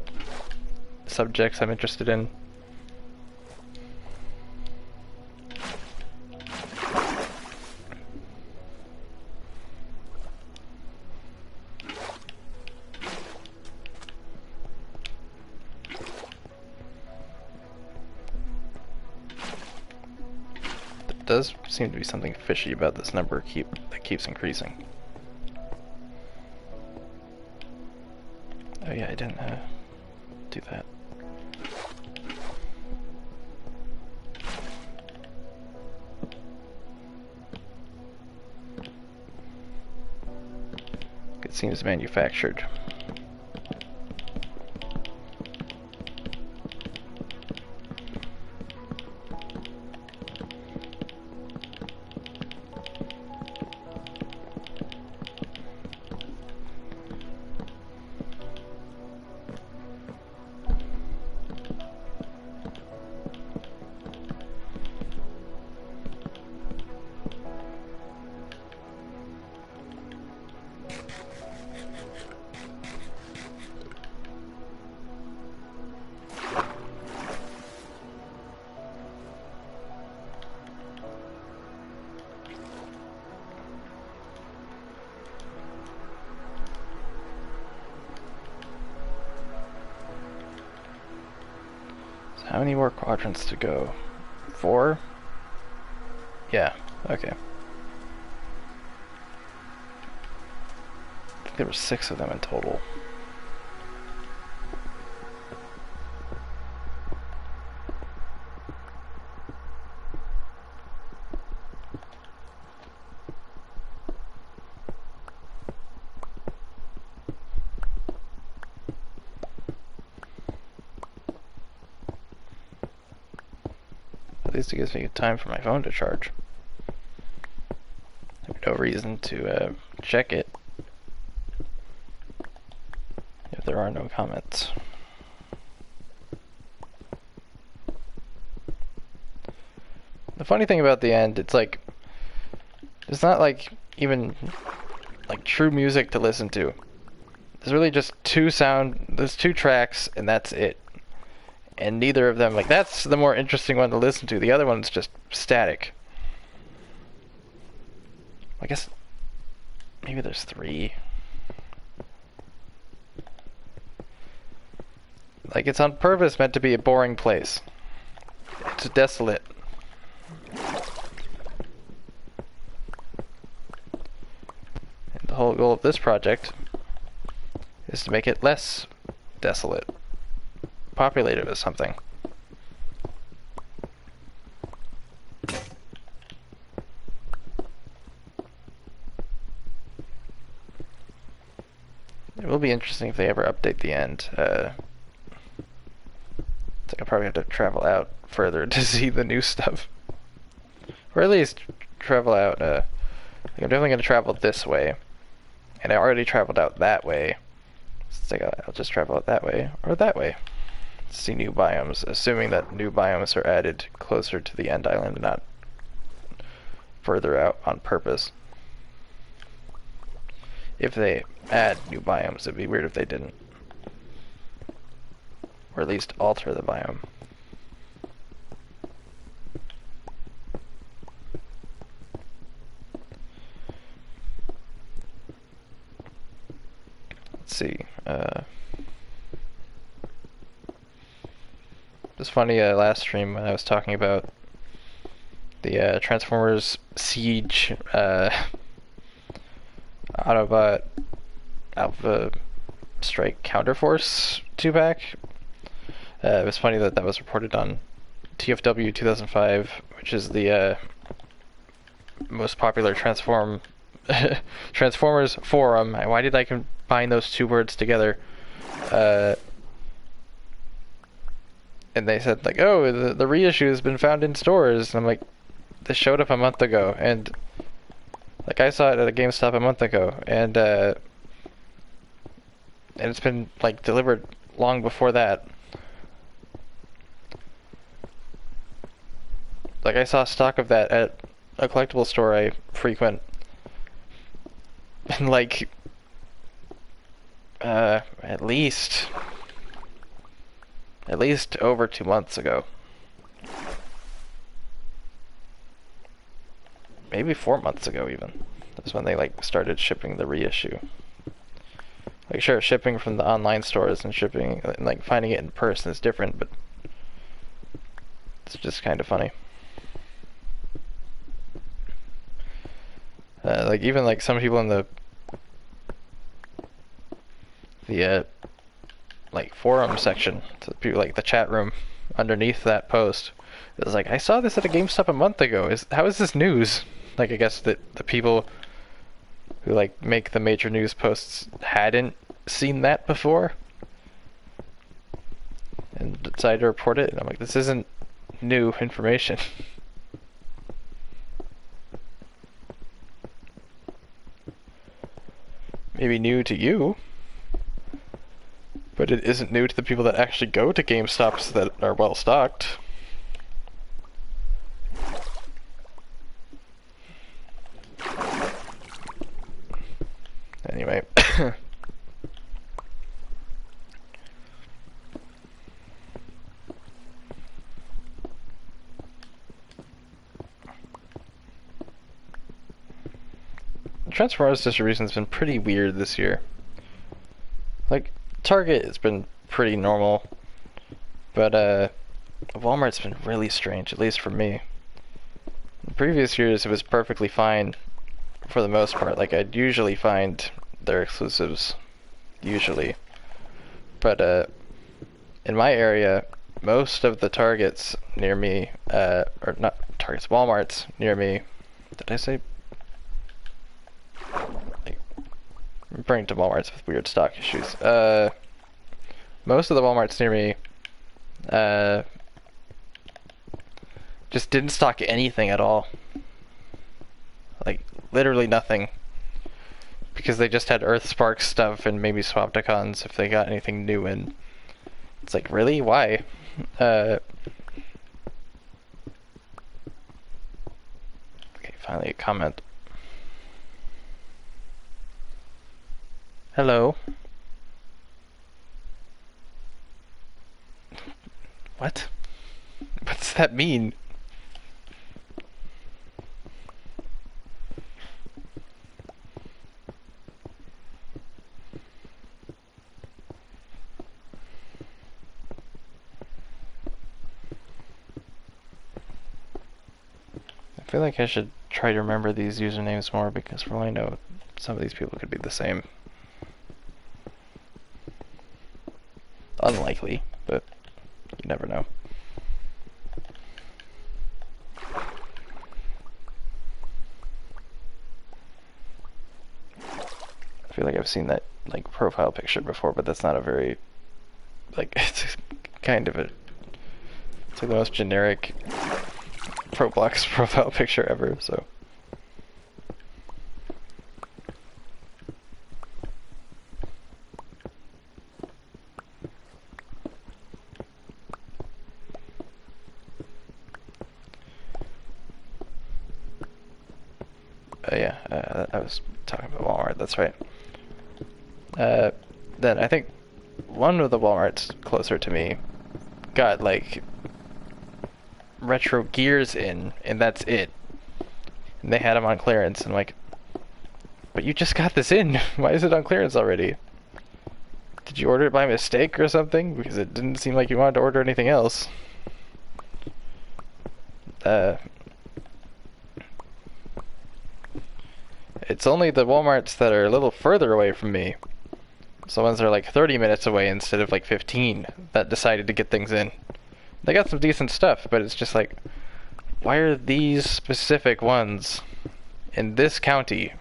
subjects I'm interested in. There does seem to be something fishy about this number that keeps increasing. Oh yeah, I didn't do that. It seems manufactured. How many more quadrants to go? 4? Yeah, okay. I think there were 6 of them in total. At least it gives me time for my phone to charge. There's no reason to check it if there are no comments. The funny thing about the end, it's like, it's not like even like true music to listen to. There's really just there's 2 tracks and that's it. And neither of them, like, that's the more interesting one to listen to. The other one's just static. I guess maybe there's 3. Like, it's on purpose meant to be a boring place. It's desolate. And the whole goal of this project is to make it less desolate. Populated with something. It will be interesting if they ever update the end. I think I'll probably have to travel out further to see the new stuff. Or at least travel out, I'm definitely going to travel this way. And I already traveled out that way. So I'll just travel out that way, or that way. See new biomes, assuming that new biomes are added closer to the end island, not further out on purpose. If they add new biomes, it'd be weird if they didn't. Or at least alter the biome. Let's see. It was funny last stream when I was talking about the Transformers Siege Autobot Alpha Strike Counterforce 2-pack. It was funny that that was reported on TFW 2005, which is the most popular Transformers forum. Why did I combine those 2 words together? Uh, and they said like, oh, the reissue has been found in stores. And I'm like, this showed up a month ago, and like I saw it at a GameStop a month ago, and it's been like delivered long before that. Like I saw stock of that at a collectible store I frequent, and like at least over 2 months ago. Maybe 4 months ago even. That's when they like started shipping the reissue. Like sure, shipping from the online stores and shipping and like finding it in person is different, but it's just kind of funny. Like even like some people in the like forum section, so people like the chat room underneath that post, it was like, I saw this at a GameStop a month ago. How is this news? Like I guess that the people who like make the major news posts hadn't seen that before and decided to report it. And I'm like, this isn't new information. Maybe new to you, but it isn't new to the people that actually go to GameStops that are well stocked. Anyway. Transformers distribution has been pretty weird this year. Like, Target has been pretty normal, but Walmart's been really strange, at least for me. In previous years, it was perfectly fine for the most part. Like, I'd usually find their exclusives, usually. But in my area, most of the Targets near me, or not Targets, Walmarts near me, did I say? Like, I'm bringing to Walmarts with weird stock issues. Most of the Walmarts near me, just didn't stock anything at all. Like, literally nothing. Because they just had Earthspark stuff and maybe Swapticons if they got anything new in. It's like, really? Why? Okay, finally a comment. Hello? What? What does that mean? I feel like I should try to remember these usernames more because for all I know, some of these people could be the same. Unlikely, but you never know. I feel like I've seen that like profile picture before, but that's not a very like it's kind of a it's like the most generic Roblox profile picture ever, so. Yeah, I was talking about Walmart, that's right. Then I think one of the Walmarts closer to me got like retro gears in, and that's it. And they had them on clearance, and I'm like, but you just got this in. Why is it on clearance already? Did you order it by mistake or something? Because it didn't seem like you wanted to order anything else. It's only the Walmarts that are a little further away from me, so ones that are like 30 minutes away instead of like 15, that decided to get things in. They got some decent stuff, but it's just like, why are these specific ones in this county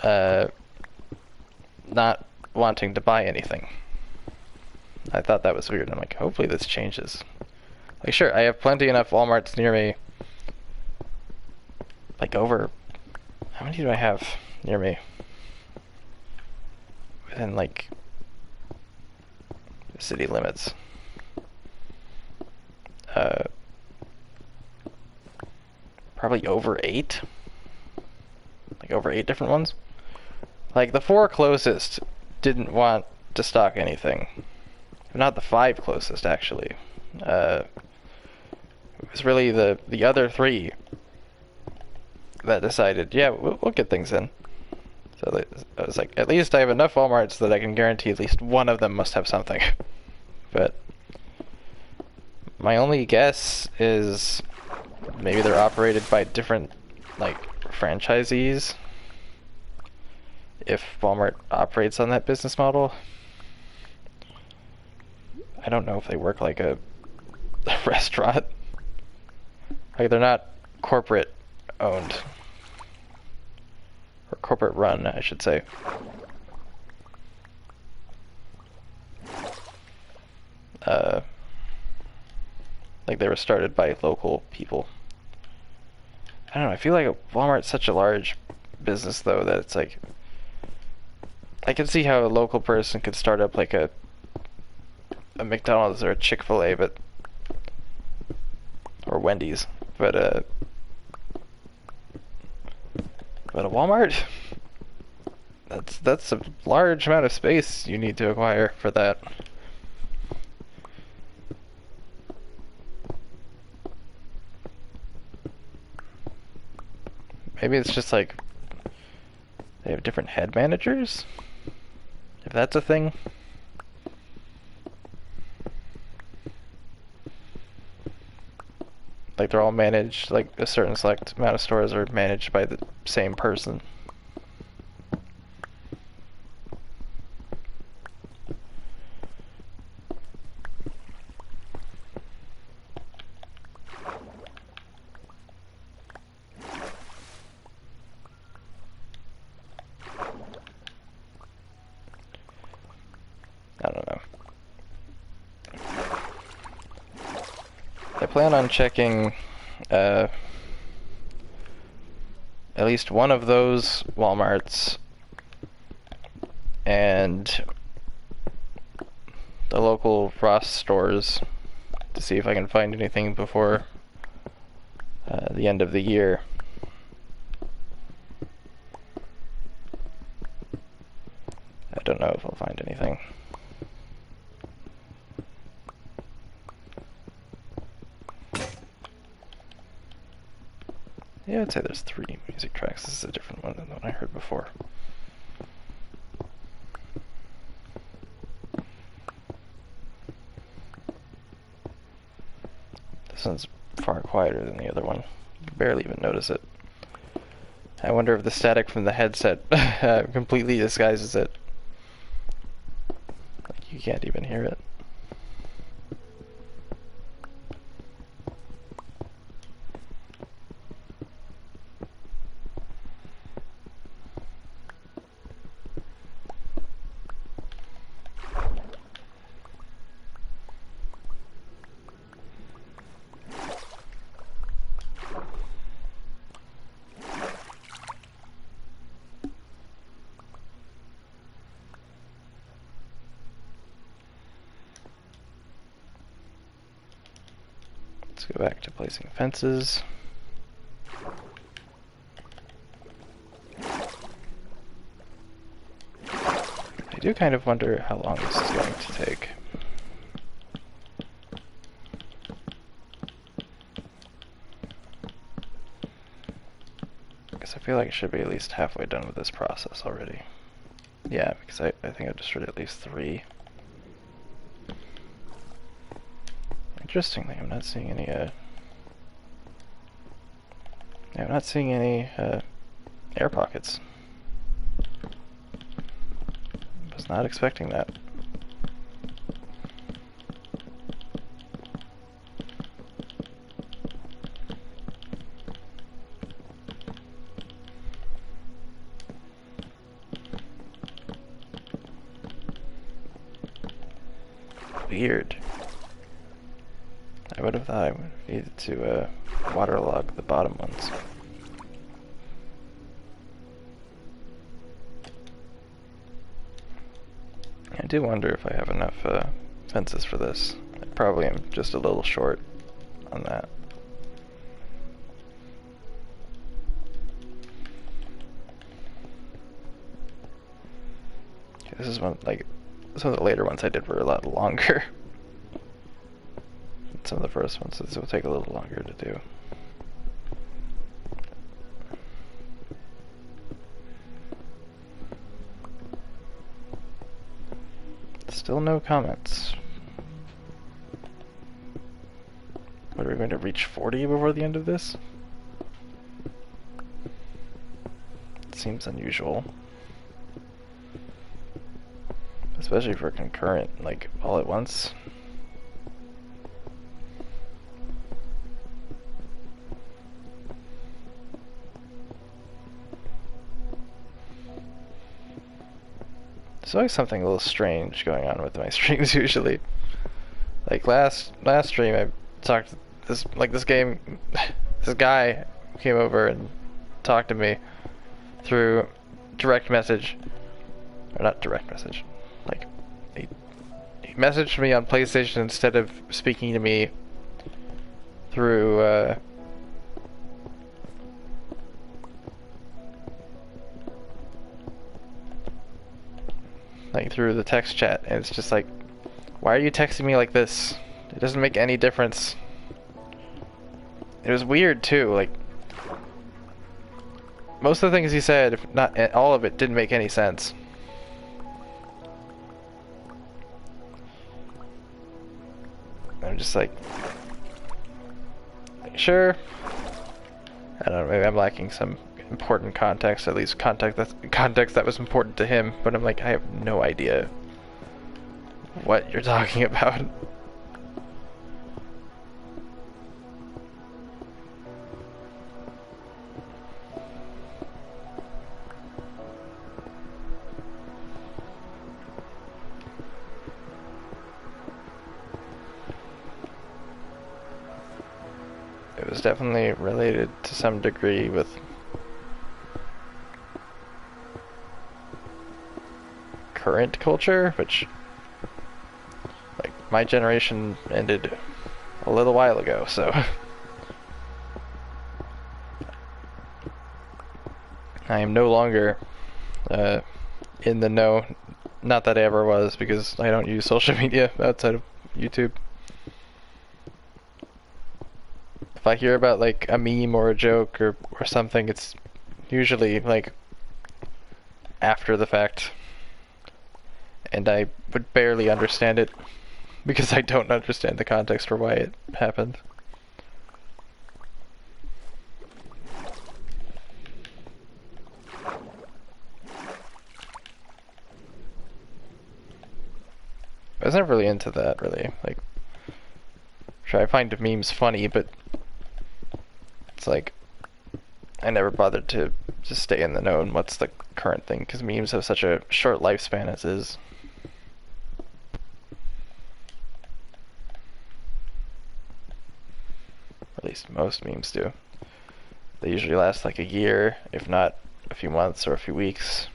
not wanting to buy anything. I thought that was weird. I'm like, hopefully this changes. Like, sure, I have plenty enough Walmarts near me. Like, over... How many do I have near me? Within, like, the city limits. Probably over 8. Like, over 8 different ones. Like, the 4 closest didn't want to stock anything. Not the 5 closest, actually. It was really the other 3 that decided, yeah, we'll get things in. So I was like, at least I have enough Walmarts that I can guarantee at least one of them must have something. But my only guess is maybe they're operated by different, like, franchisees. If Walmart operates on that business model. I don't know if they work like a restaurant. Like, they're not corporate owned. Or corporate run, I should say. Like, they were started by local people. I don't know, I feel like Walmart's such a large business, though, that it's like... I can see how a local person could start up, like, a McDonald's or a Chick-fil-A, but... Or Wendy's. But a Walmart? That's a large amount of space you need to acquire for that. Maybe it's just like they have different head managers? If that's a thing. Like, they're all managed, like a certain select amount of stores are managed by the same person. I don't know. I plan on checking at least one of those Walmarts and the local Ross stores to see if I can find anything before the end of the year. I don't know if I'll find anything. Yeah, I'd say there's 3 music tracks. This is a different one than the one I heard before. This one's far quieter than the other one. You can barely even notice it. I wonder if the static from the headset completely disguises it. Like, you can't even hear it. Let's go back to placing fences. I do kind of wonder how long this is going to take. Because I feel like I should be at least halfway done with this process already. Yeah, because I think I just read at least 3. Interestingly, I'm not seeing any, I'm not seeing any, air pockets. Was not expecting that. weird. I would have thought I would have needed to waterlog the bottom ones. I do wonder if I have enough fences for this. I probably am just a little short on that. Okay, this is one, like, some of the later ones I did were a lot longer. Some of the first ones, this will take a little longer to do. Still no comments. What, are we going to reach 40 before the end of this? It seems unusual. Especially for concurrent, like, all at once. There's always something a little strange going on with my streams usually. Like last stream I talked this guy came over and talked to me through direct message. Or not direct message. Like he messaged me on PlayStation instead of speaking to me through like through the text chat, and it's just like, why are you texting me like this? It doesn't make any difference. It was weird too, like most of the things he said, if not all of it, didn't make any sense. I'm just like, sure. I don't know, maybe I'm lacking some important context, at least context that was important to him, but I'm like, I have no idea what you're talking about. It was definitely related to some degree with current culture, which, like, my generation ended a little while ago, so I am no longer in the know. Not that I ever was, because I don't use social media outside of YouTube. If I hear about like a meme or a joke or something, it's usually like after the fact, and I would barely understand it because I don't understand the context for why it happened. I was never really into that, really. Like, sure, I find memes funny, but it's like I never bothered to just stay in the know on what's the current thing, because memes have such a short lifespan as is. At least most memes do. They usually last like a year, if not a few months or a few weeks.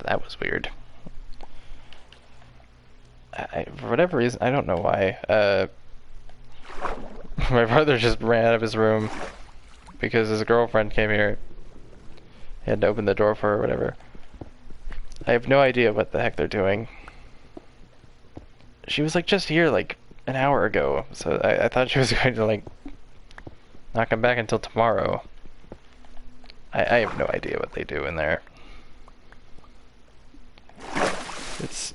That was weird. For whatever reason, I don't know why, my brother just ran out of his room because his girlfriend came here. He had to open the door for her or whatever. I have no idea what the heck they're doing. she was like just here like an hour ago, so I thought she was going to like not come back until tomorrow. I have no idea what they do in there. It's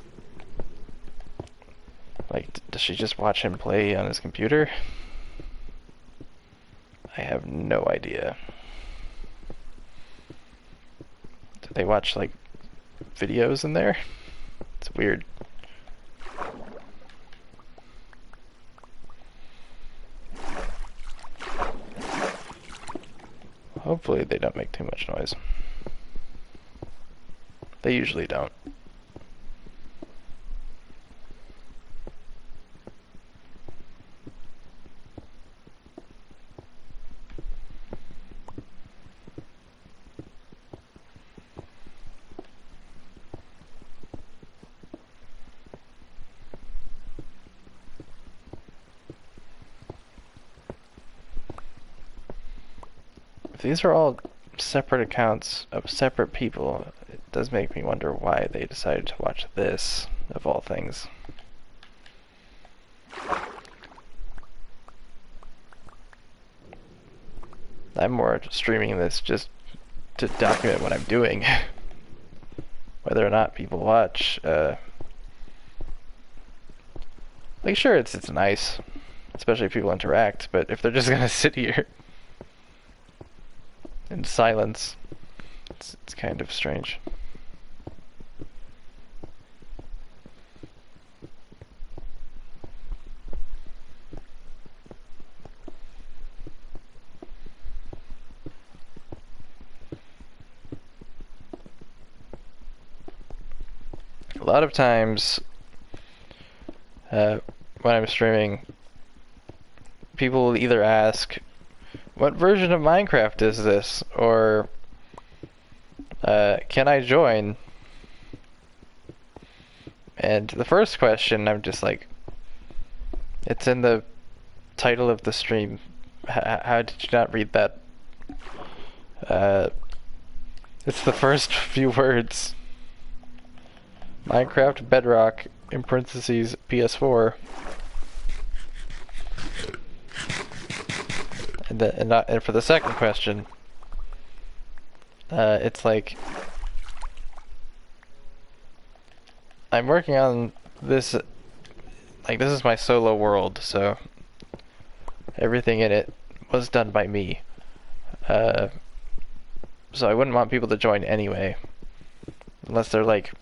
like, does she just watch him play on his computer? I have no idea. Do they watch like videos in there? It's weird. Hopefully they don't make too much noise. They usually don't. If these are all separate accounts of separate people, it does make me wonder why they decided to watch this, of all things. I'm more streaming this just to document what I'm doing. Whether or not people watch, like sure, it's nice, especially if people interact, but if they're just gonna sit here in silence, it's kind of strange. A lot of times, when I'm streaming, people will either ask, what version of Minecraft is this? Or, can I join? And the first question, I'm just like, it's in the title of the stream. How did you not read that? It's the first few words. Minecraft Bedrock, in parentheses, PS4. And for the second question, it's like, I'm working on this, like this is my solo world, so everything in it was done by me. So I wouldn't want people to join anyway, unless they're like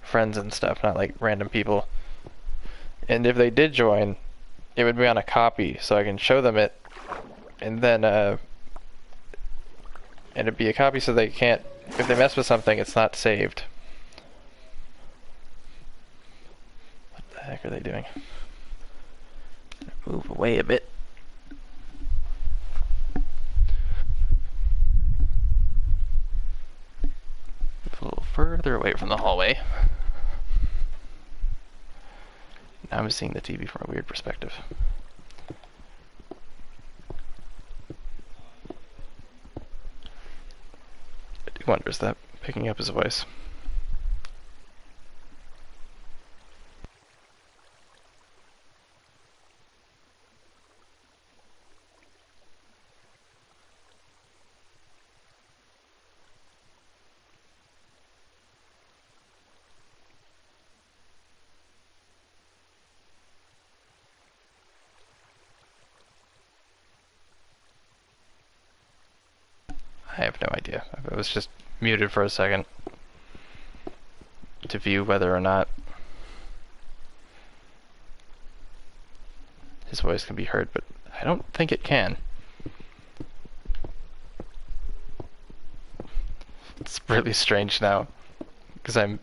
friends and stuff, not like random people. And if they did join, it would be on a copy, so I can show them it, and then and it'd be a copy so they can't, if they mess with something, it's not saved. What the heck are they doing? Move away a bit. Move a little further away from the hallway. Now I'm seeing the TV from a weird perspective. I do wonder, is that picking up his voice? I have no idea. I was just muted for a second to view whether or not his voice can be heard, but I don't think it can. It's really strange now, because I'm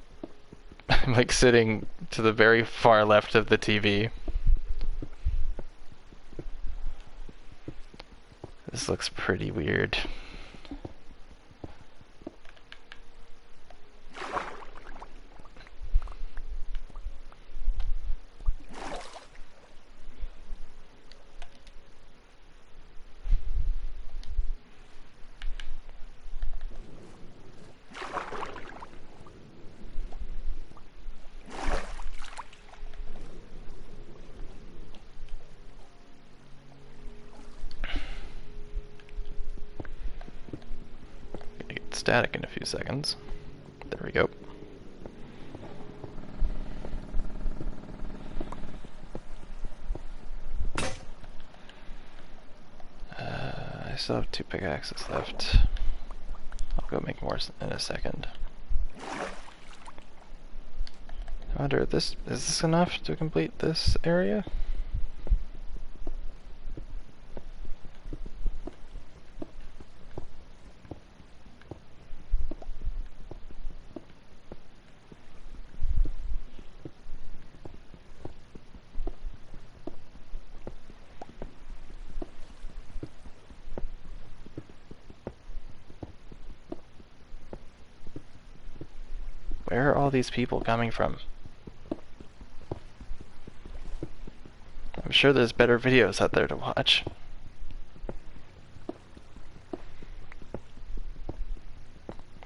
like sitting to the very far left of the TV. This looks pretty weird. get static in a few seconds. There we go. I still have 2 pickaxes left. I'll go make more in a second. I wonder, is this enough to complete this area? Where are all these people coming from? I'm sure there's better videos out there to watch.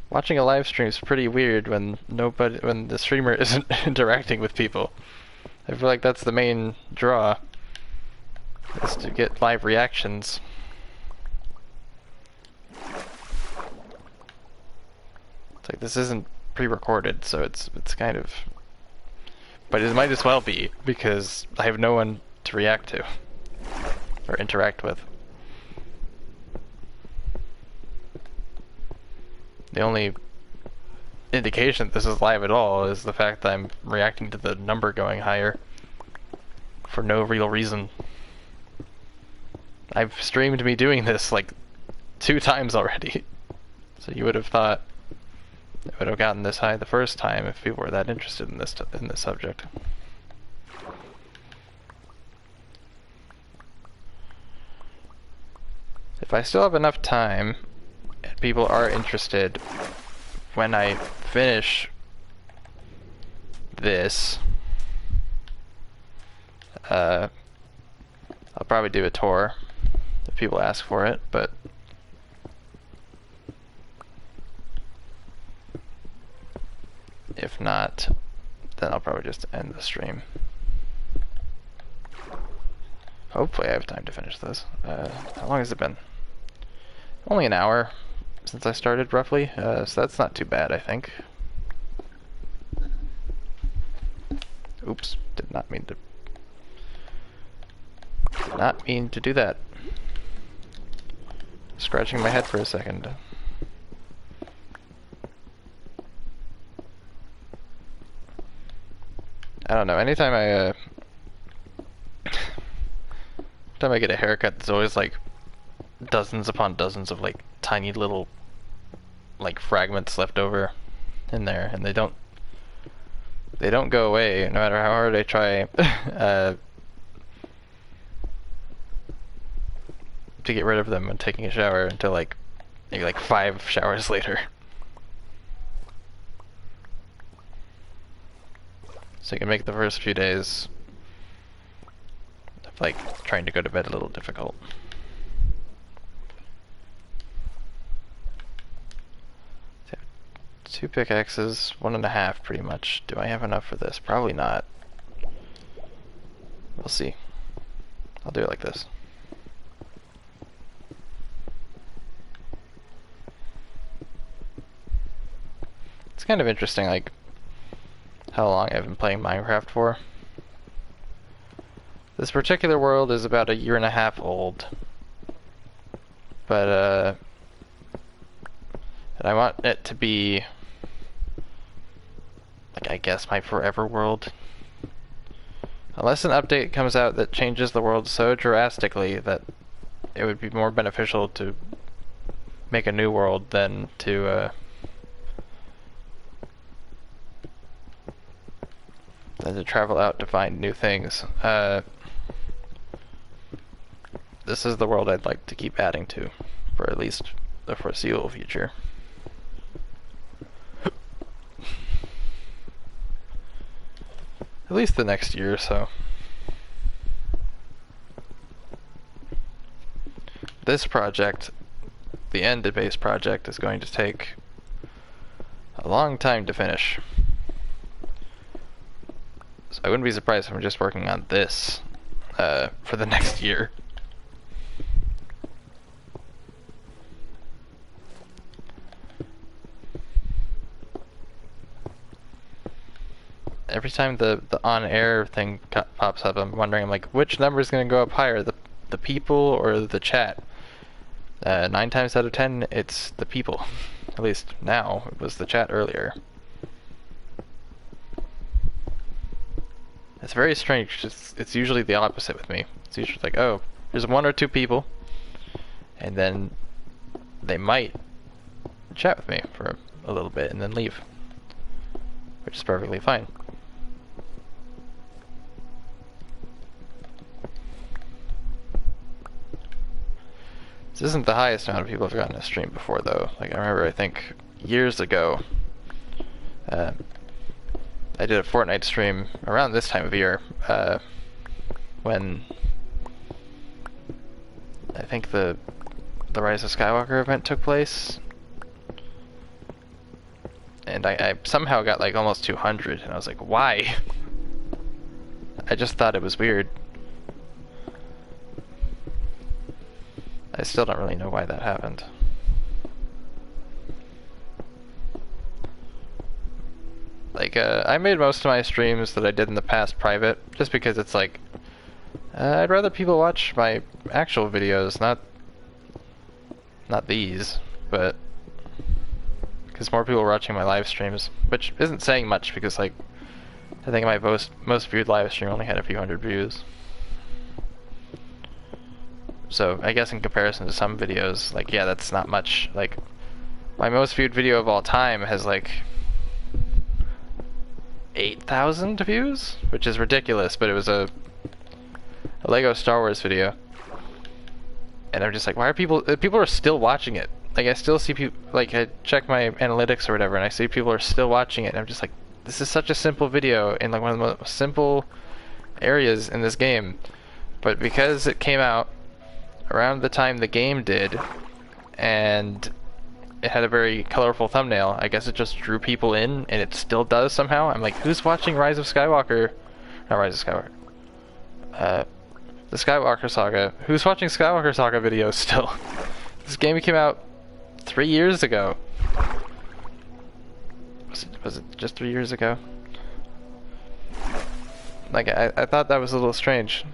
Watching a live stream is pretty weird when the streamer isn't interacting with people. I feel like that's the main draw, is to get live reactions. It's like, this isn't pre-recorded, so it's kind of, but it might as well be, because I have no one to react to or interact with. The only indication that this is live at all is the fact that I'm reacting to the number going higher for no real reason. I've streamed me doing this like 2 times already, so you would have thought it would have gotten this high the first time if people were that interested in this subject. If I still have enough time, and people are interested, when I finish this, I'll probably do a tour if people ask for it, but if not, then I'll probably just end the stream. Hopefully I have time to finish this. How long has it been? Only an hour since I started, roughly, so that's not too bad, I think. Oops, did not mean to do that. Scratching my head for a second. I don't know, anytime I get a haircut, there's always like dozens upon dozens of like tiny little like fragments left over in there, and they don't go away no matter how hard I try to get rid of them when taking a shower, until like maybe like 5 showers later. So you can make the first few days of like trying to go to bed a little difficult. So 2 pickaxes, 1.5 pretty much. Do I have enough for this? Probably not. We'll see. I'll do it like this. It's kind of interesting, like, how long I've been playing Minecraft for. This particular world is about 1.5 years old. But, and I want it to be, like, I guess my forever world. Unless an update comes out that changes the world so drastically that it would be more beneficial to make a new world than to, travel out to find new things. This is the world I'd like to keep adding to for at least the foreseeable future. At least the next year or so. This project, the end-based project, is going to take a long time to finish. So I wouldn't be surprised if I'm just working on this for the next year. every time the on-air thing pops up, I'm wondering, I'm like, which number is going to go up higher, the people or the chat? 9 times out of 10, it's the people. At least now. It was the chat earlier. It's very strange. It's usually the opposite with me. It's usually like, oh, there's 1 or 2 people, and then they might chat with me for a little bit and then leave, which is perfectly fine. This isn't the highest amount of people I've gotten to stream before, though. Like, I remember, I think, years ago, I did a Fortnite stream around this time of year, when I think the Rise of Skywalker event took place, and I somehow got like almost 200, and I was like, why? I just thought it was weird. I still don't really know why that happened. Like, I made most of my streams that I did in the past private, just because it's like, I'd rather people watch my actual videos, not these, but because more people are watching my live streams, which isn't saying much because, like, I think my most viewed live stream only had a few hundred views. So I guess in comparison to some videos, like, yeah, that's not much. Like, my most viewed video of all time has like 8,000 views, which is ridiculous, but it was a Lego Star Wars video. And I'm just like, why are people are still watching it? Like, I still see people, like, I check my analytics or whatever, and I see people are still watching it, and I'm just like, this is such a simple video in like one of the most simple areas in this game. But because it came out around the time the game did, and it had a very colorful thumbnail, I guess it just drew people in, and it still does somehow. I'm like, who's watching Rise of Skywalker? Not Rise of Skywalker. The Skywalker Saga. Who's watching Skywalker Saga videos still? This game came out 3 years ago. Was it just 3 years ago? Like, I thought that was a little strange.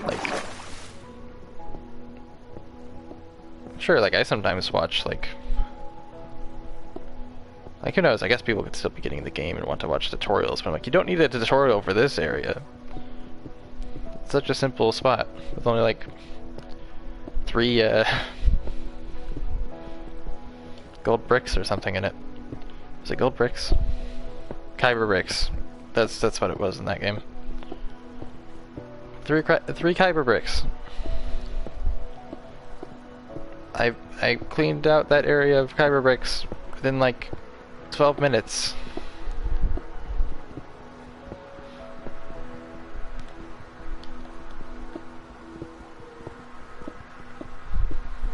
Like, sure, like, I sometimes watch, like, who knows, I guess people could still be getting the game and want to watch tutorials, but I'm like, you don't need a tutorial for this area. It's such a simple spot, with only, like, 3, gold bricks or something in it. Was it gold bricks? Kyber bricks. That's what it was in that game. 3 Kyber bricks. I cleaned out that area of Kyber bricks within like 12 minutes.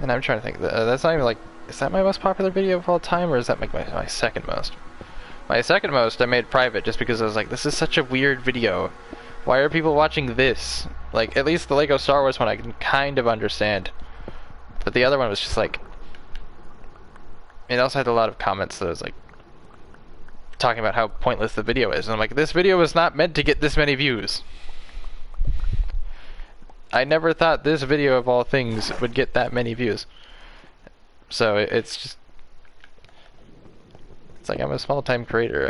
And I'm trying to think, that's not even like, is that my most popular video of all time, or is that like my second most? My second most I made private just because I was like, this is such a weird video. Why are people watching this? Like, at least the Lego Star Wars one I can kind of understand. But the other one was just like, it also had a lot of comments that was like, talking about how pointless the video is. And I'm like, this video was not meant to get this many views. I never thought this video of all things would get that many views. So it's just, it's like, I'm a small time creator.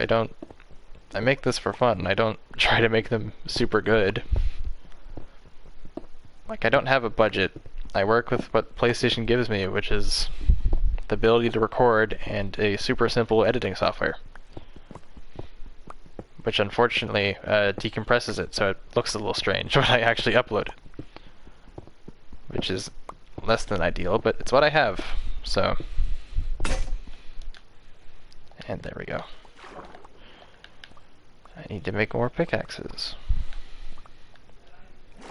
I make this for fun. I don't try to make them super good. Like, I don't have a budget. I work with what PlayStation gives me, which is the ability to record and a super simple editing software. Which unfortunately decompresses it, so it looks a little strange when I actually upload it. Which is less than ideal, but it's what I have, so. And there we go. I need to make more pickaxes.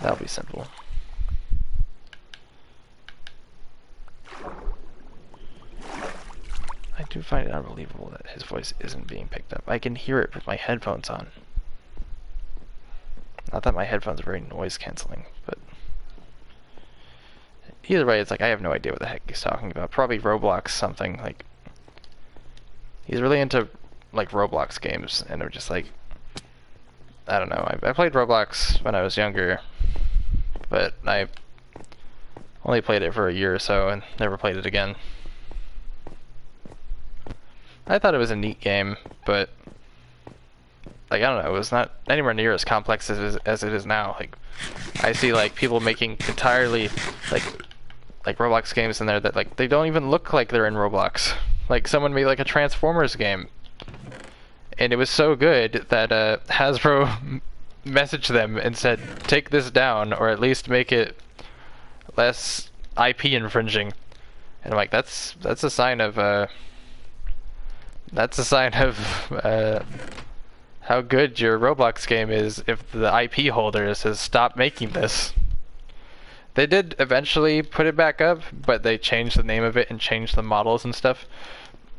That'll be simple. I do find it unbelievable that his voice isn't being picked up. I can hear it with my headphones on. Not that my headphones are very noise cancelling, but either way, it's like, I have no idea what the heck he's talking about. Probably Roblox something. Like, he's really into like Roblox games, and they're just like, I don't know. I played Roblox when I was younger, but I only played it for a year or so and never played it again. I thought it was a neat game, but like, I don't know, it was not anywhere near as complex as it is now. Like, I see like people making entirely like Roblox games in there that like they don't even look like they're in Roblox. Like, someone made like a Transformers game, and it was so good that Hasbro messaged them and said, take this down, or at least make it less IP infringing. And I'm like, that's a sign of how good your Roblox game is if the IP holder says stop making this. They did eventually put it back up, but they changed the name of it and changed the models and stuff.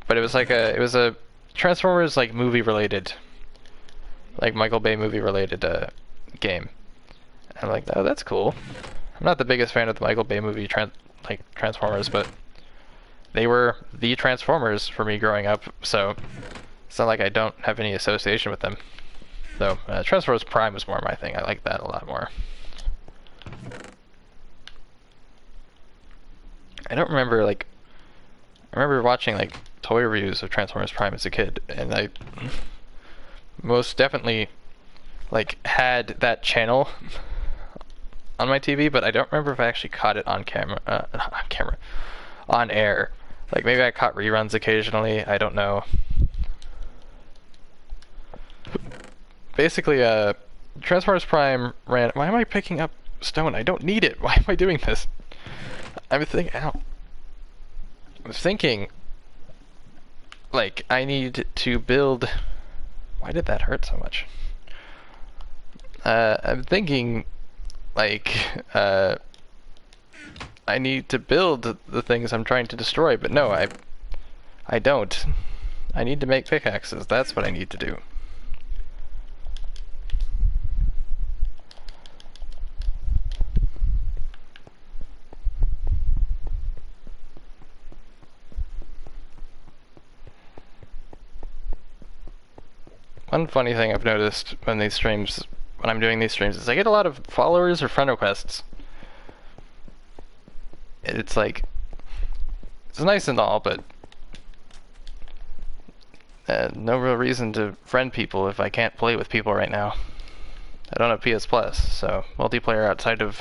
But it was like a Transformers like movie related, like Michael Bay movie related game. And I'm like, oh, that's cool. I'm not the biggest fan of the Michael Bay movie Transformers, but they were the Transformers for me growing up, so it's not like I don't have any association with them. So Transformers Prime was more my thing. I like that a lot more. I don't remember, like, I remember watching like toy reviews of Transformers Prime as a kid, and I most definitely like had that channel on my TV, but I don't remember if I actually caught it on on air. Like, maybe I caught reruns occasionally, I don't know. Basically, Transformers Prime ran... Why am I picking up stone? I don't need it. Why am I doing this? I'm thinking, like, I need to build... Why did that hurt so much? I'm thinking, like, I need to build the things I'm trying to destroy, but no, I don't. I need to make pickaxes. That's what I need to do. One funny thing I've noticed when I'm doing these streams, is I get a lot of followers or friend requests. It's like, it's nice and all, but no real reason to friend people if I can't play with people right now. I don't have PS Plus, so multiplayer outside of,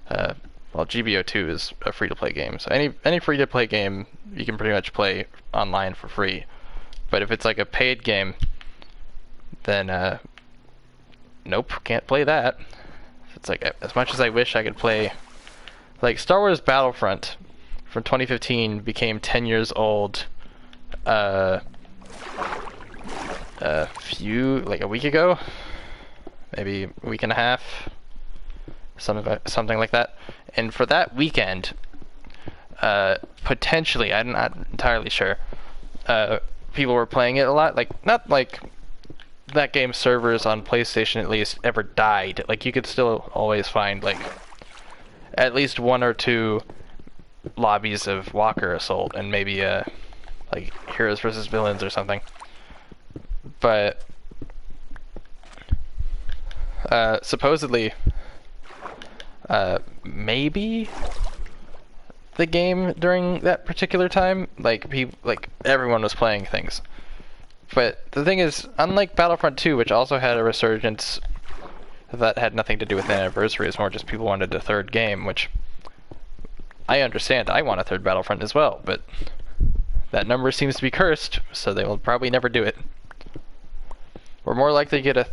well, GBO2 is a free-to-play game, so any free-to-play game you can pretty much play online for free. But if it's like a paid game, then nope, can't play that. It's like, as much as I wish I could play, like, Star Wars Battlefront from 2015 became 10 years old like a week ago, maybe a week and a half, something like that. And for that weekend, potentially, I'm not entirely sure, people were playing it a lot. Like, not like that game's servers on PlayStation at least ever died. Like, you could still always find like at least one or two lobbies of Walker Assault and maybe like Heroes versus Villains or something. But supposedly maybe the game during that particular time, like everyone was playing things. But the thing is, unlike Battlefront 2, which also had a resurgence that had nothing to do with the anniversary, it's more just people wanted a third game, which I understand. I want a third Battlefront as well, but that number seems to be cursed, so they will probably never do it. We're more likely to get a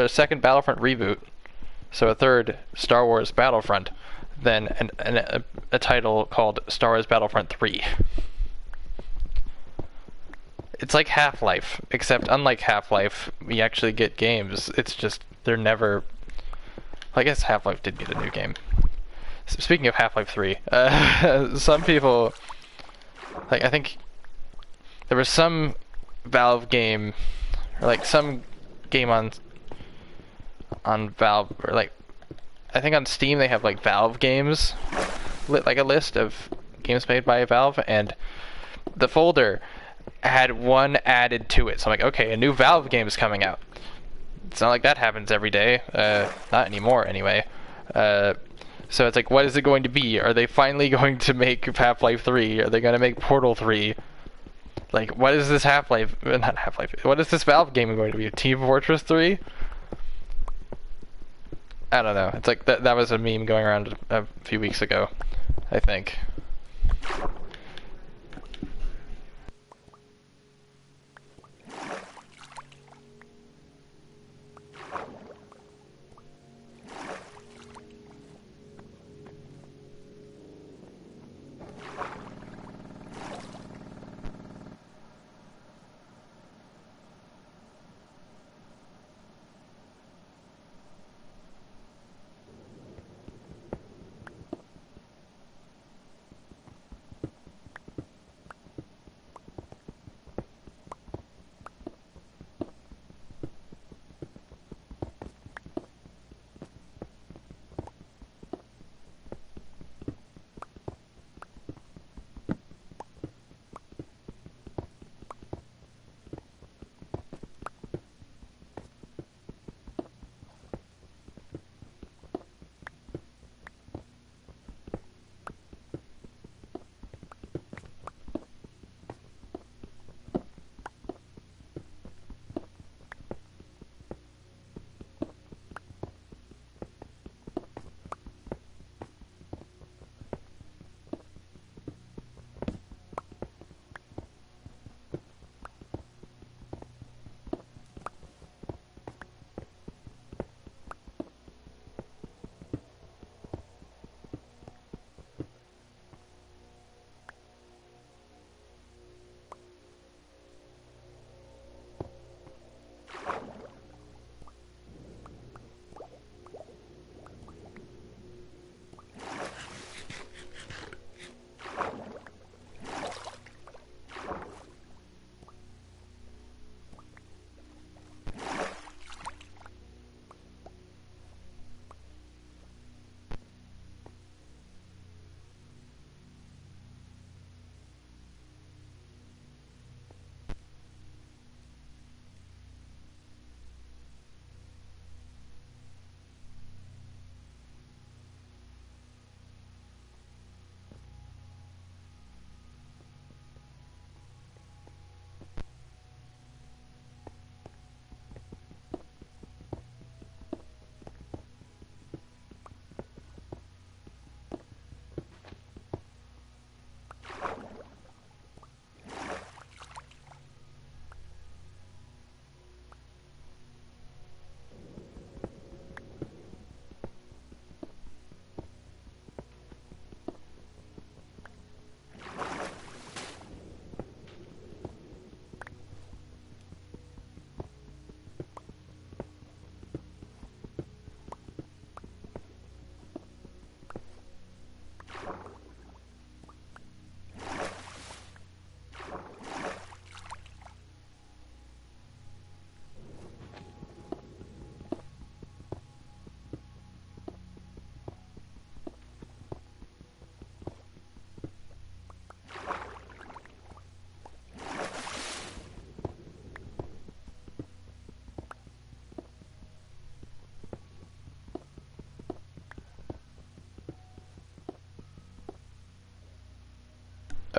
second Battlefront reboot, so a third Star Wars Battlefront, than a title called Star Wars Battlefront 3. It's like Half-Life, except unlike Half-Life, we actually get games. It's just, they're never... I guess Half-Life did get a new game. Speaking of Half-Life 3, some people... Like, I think there was some Valve game, or like some game on Valve, or like, I think on Steam they have like Valve games, like a list of games made by Valve, and the folder had one added to it. So I'm like, okay, a new Valve game is coming out. It's not like that happens every day. Not anymore, anyway. So it's like, what is it going to be? Are they finally going to make Half-Life 3? Are they going to make Portal 3? Like, what is this Half-Life... Not Half-Life. What is this Valve game going to be? Team Fortress 3? I don't know. It's like, that was a meme going around a few weeks ago, I think.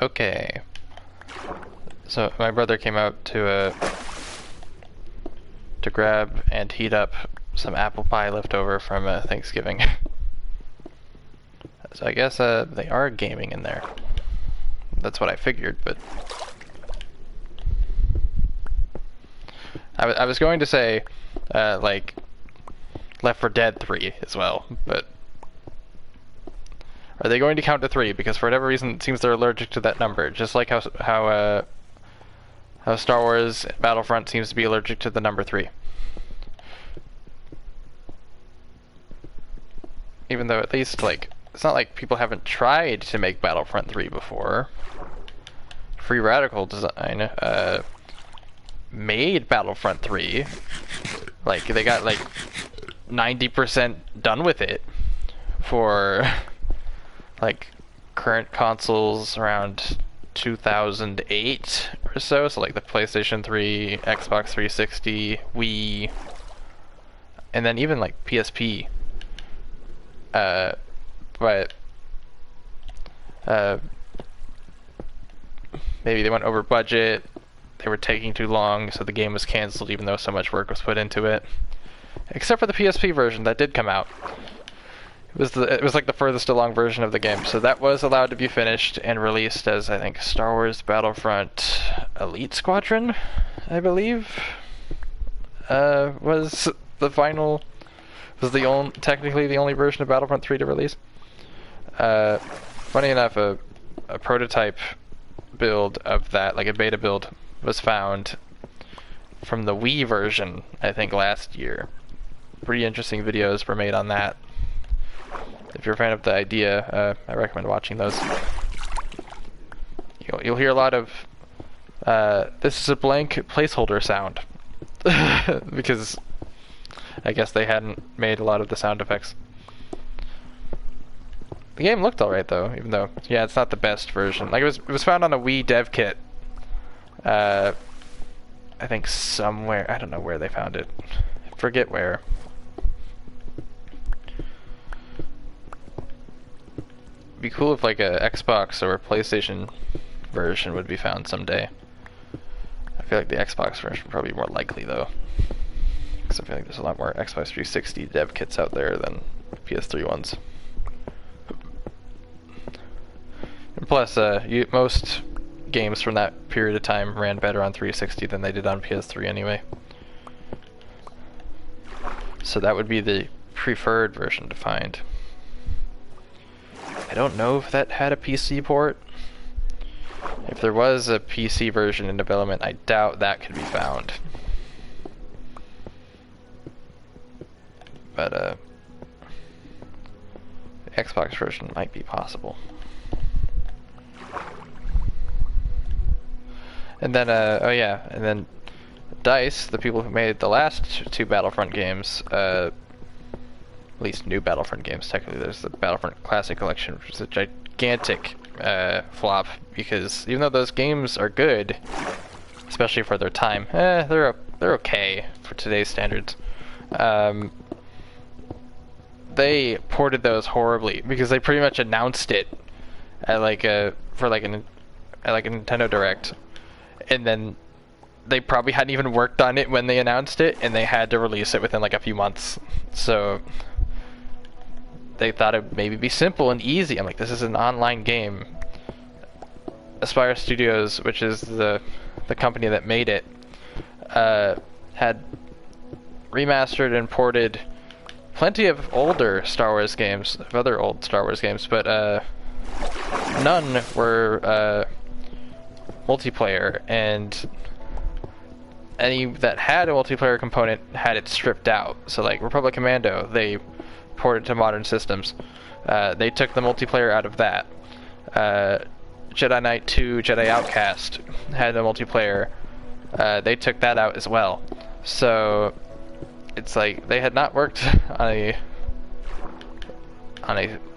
Okay. So my brother came out to grab and heat up some apple pie left over from Thanksgiving. So I guess they are gaming in there. That's what I figured, but I was going to say like Left 4 Dead 3 as well, but are they going to count to 3? Because for whatever reason, it seems they're allergic to that number. Just like how Star Wars Battlefront seems to be allergic to the number 3. Even though at least, like, it's not like people haven't tried to make Battlefront 3 before. Free Radical Design made Battlefront 3. Like, they got like 90% done with it for like current consoles around 2008 or or so. So like the PlayStation 3, Xbox 360, Wii, and then even like PSP. But maybe they went over budget. They were taking too long, so the game was canceled, even though so much work was put into it. Except for the PSP version that did come out. It was like the furthest along version of the game, so that was allowed to be finished and released as, I think, Star Wars Battlefront Elite Squadron, I believe, was technically the only version of Battlefront 3 to release. Funny enough, a prototype build of that, like a beta build, was found from the Wii version, I think, last year. Pretty interesting videos were made on that. If you're a fan of the idea, I recommend watching those. You'll hear a lot of this is a blank placeholder sound because I guess they hadn't made a lot of the sound effects. The game looked alright though, even though, yeah, it's not the best version. Like it was found on a Wii dev kit. I think somewhere, I don't know where they found it. I forget where. Be cool if like a Xbox or a PlayStation version would be found someday. I feel like the Xbox version would probably be more likely though, because I feel like there's a lot more Xbox 360 dev kits out there than PS3 ones. And plus, most games from that period of time ran better on 360 than they did on PS3 anyway. So that would be the preferred version to find. I don't know if that had a PC port. If there was a PC version in development, I doubt that could be found. But the Xbox version might be possible. And then, oh yeah, and then DICE, the people who made the last two Battlefront games, at least new Battlefront games, technically there's the Battlefront Classic Collection, which is a gigantic flop, because even though those games are good, especially for their time, they're okay for today's standards. They ported those horribly, because they pretty much announced it at at a Nintendo Direct, and then they probably hadn't even worked on it when they announced it, and they had to release it within like a few months. So they thought it'd maybe be simple and easy. I'm like, this is an online game. Aspyr Studios, which is the company that made it, had remastered and ported plenty of older Star Wars games, of other old Star Wars games, but none were multiplayer, and any that had a multiplayer component had it stripped out. So like Republic Commando, they ported to modern systems. They took the multiplayer out of that. Jedi Knight 2, Jedi Outcast had the multiplayer. They took that out as well. So it's like they had not worked on a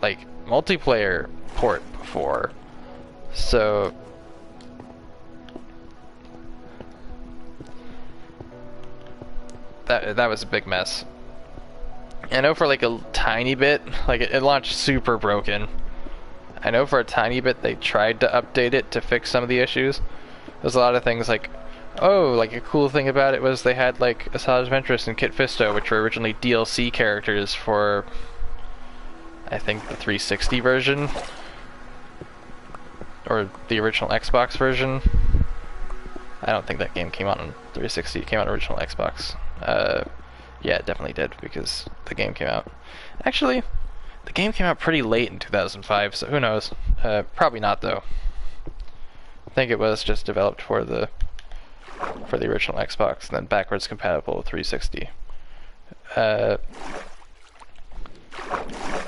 like multiplayer port before. So that was a big mess. I know for like a tiny bit, like it launched super broken. I know for a tiny bit they tried to update it to fix some of the issues. There's a lot of things like, oh, like a cool thing about it was they had like Asajj Ventress and Kit Fisto, which were originally DLC characters for, I think, the 360 version, or the original Xbox version. I don't think that game came out on 360, it came out on original Xbox. Yeah, it definitely did, because the game came out. Actually, the game came out pretty late in 2005, so who knows? Probably not, though. I think it was just developed for the original Xbox, and then backwards compatible with 360. Yeah,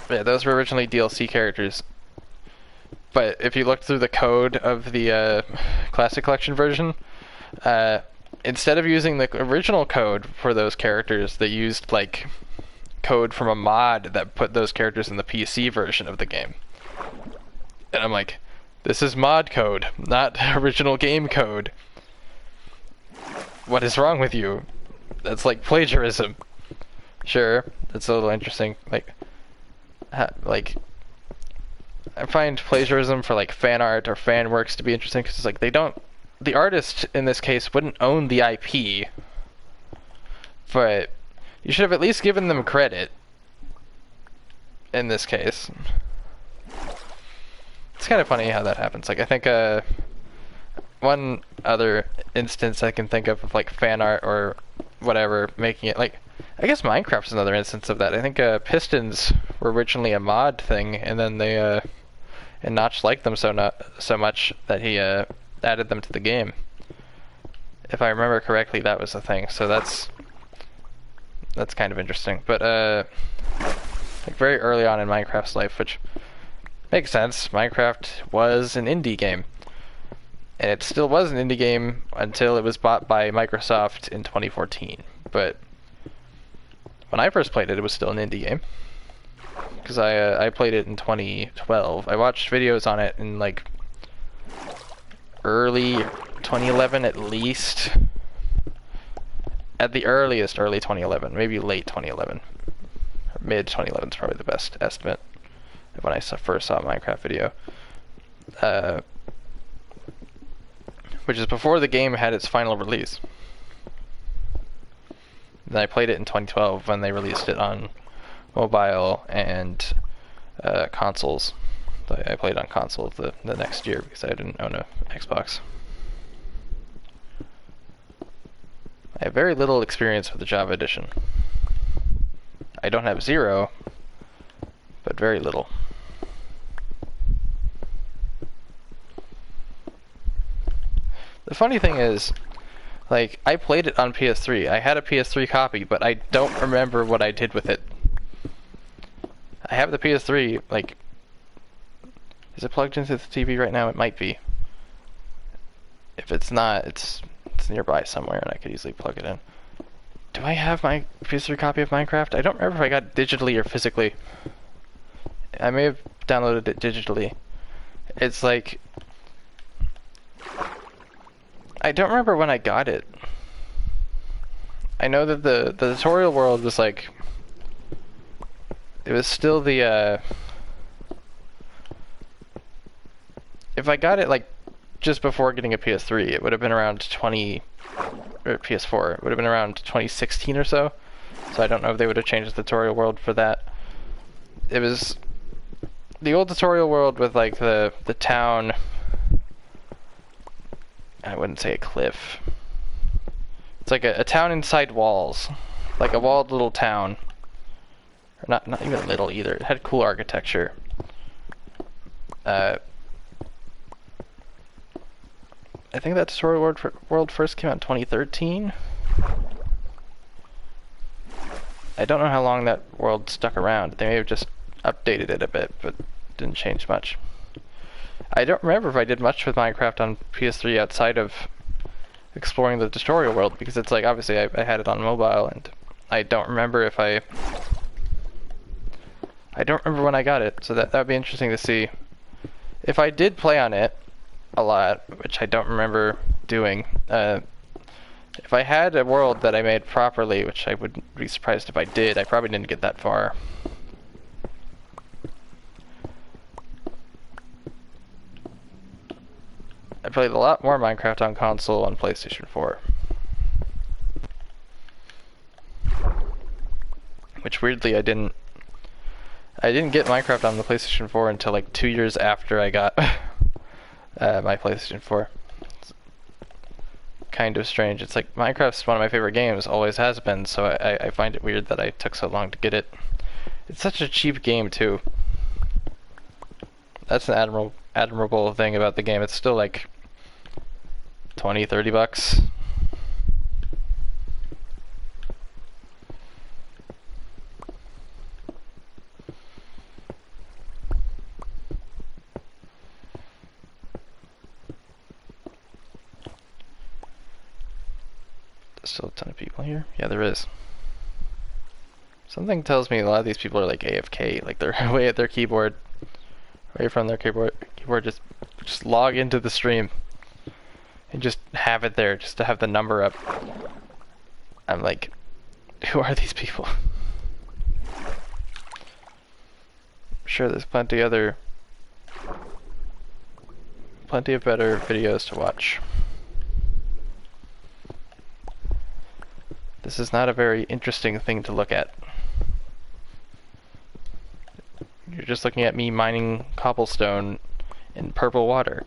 those were originally DLC characters. But if you look through the code of the Classic Collection version, instead of using the original code for those characters, they used like code from a mod that put those characters in the PC version of the game. And I'm like, this is mod code, not original game code. what is wrong with you? That's like plagiarism. Sure, that's a little interesting. Like, I find plagiarism for like fan art or fan works to be interesting because it's like the artist in this case wouldn't own the IP, but you should have at least given them credit in this case. It's kind of funny how that happens. Like, I think one other instance I can think of like fan art or whatever making it, like, I guess Minecraft's another instance of that. I think pistons were originally a mod thing, and then they and Notch liked them so much that he added them to the game. If I remember correctly, that was the thing. So that's kind of interesting. But like very early on in Minecraft's life, which makes sense. Minecraft was an indie game, and it still was an indie game until it was bought by Microsoft in 2014. But when I first played it, it was still an indie game. Because I played it in 2012. I watched videos on it in like early 2011 at least. At the earliest, early 2011. Maybe late 2011. Mid 2011 is probably the best estimate of when I first saw a Minecraft video. Which is before the game had its final release. Then I played it in 2012 when they released it on mobile and consoles. I played on console the next year because I didn't own a Xbox. I have very little experience with the Java edition. I don't have zero, but very little. The funny thing is, like, I played it on PS3. I had a PS3 copy, but I don't remember what I did with it. I have the PS3, like, is it plugged into the TV right now? It might be. If it's not, it's nearby somewhere and I could easily plug it in. Do I have my PS3 copy of Minecraft? I don't remember if I got it digitally or physically. I may have downloaded it digitally. It's like, I don't remember when I got it. I know that the tutorial world was like, it was still the, if I got it like just before getting a PS3, it would have been around or PS4, it would have been around 2016 or so. So I don't know if they would have changed the tutorial world for that. It was the old tutorial world with like the town, I wouldn't say a cliff. It's like a town inside walls, like a walled little town. Or not even little either. It had cool architecture. I think that tutorial world first came out in 2013. I don't know how long that world stuck around. They may have just updated it a bit, but didn't change much. I don't remember if I did much with Minecraft on PS3 outside of exploring the tutorial world, because it's like, obviously I had it on mobile, and I don't remember if I don't remember when I got it, so that would be interesting to see. If I did play on it a lot, which I don't remember doing, if I had a world that I made properly, which I wouldn't be surprised if I did, I probably didn't get that far. I played a lot more Minecraft on console on PlayStation 4. Which weirdly I didn't get Minecraft on the PlayStation 4 until like 2 years after I got my PlayStation 4. It's kind of strange. It's like Minecraft's one of my favorite games, always has been, so I find it weird that I took so long to get it. It's such a cheap game too. That's an admirable thing about the game. It's still like $20-30. There's still a ton of people here. Yeah, there is. Something tells me a lot of these people are like AFK, like they're away at their keyboard, away from their keyboard. Just log into the stream. and just have it there, just to have the number up. I'm like, who are these people? I'm sure there's plenty of better videos to watch. This is not a very interesting thing to look at. You're just looking at me mining cobblestone in purple water.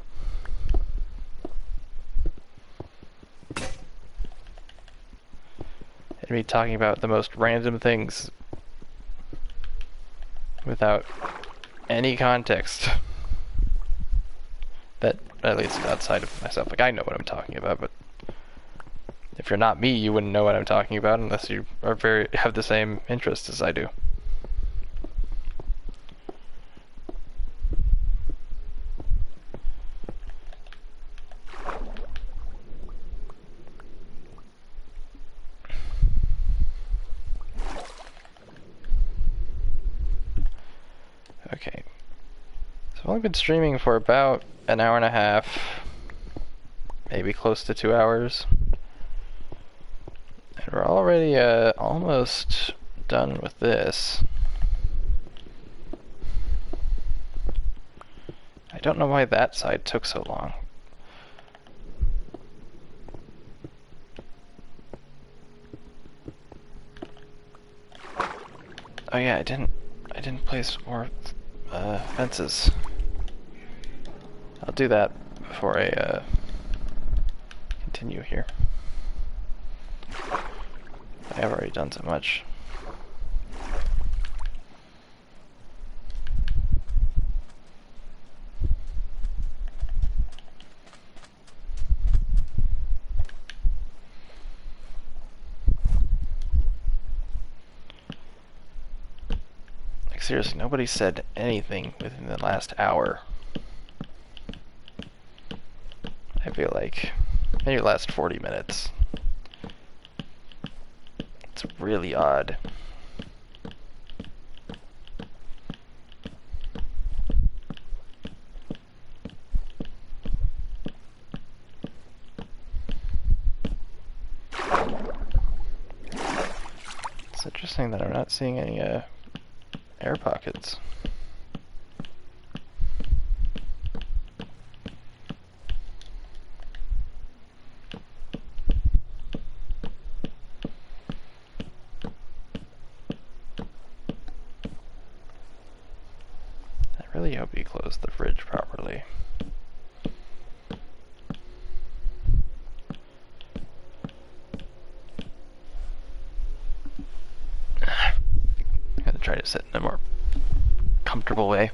And me talking about the most random things without any context. That, at least outside of myself, like I know what I'm talking about, but if you're not me, you wouldn't know what I'm talking about unless you are have the same interests as I do. Okay. So I've only been streaming for about an hour and a half, maybe close to 2 hours. And we're already almost done with this. I don't know why that side took so long. Oh yeah, I didn't place more fences. I'll do that before I continue here. I have already done so much. Like seriously, nobody said anything within the last hour. I feel like maybe the last 40 minutes. It's really odd. It's interesting that I'm not seeing any air pockets. I really hope you closed the fridge properly. I'm gonna try to sit in a more comfortable way.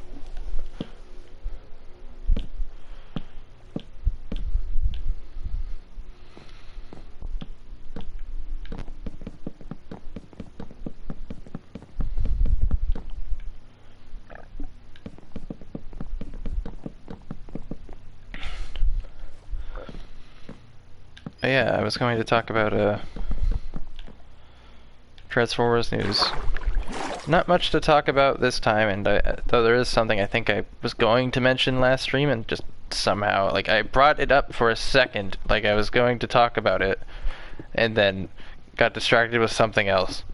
Yeah, I was going to talk about Transformers news. Not much to talk about this time, and though there is something I think I was going to mention last stream, and just somehow, like, I brought it up for a second, like I was going to talk about it, and then got distracted with something else.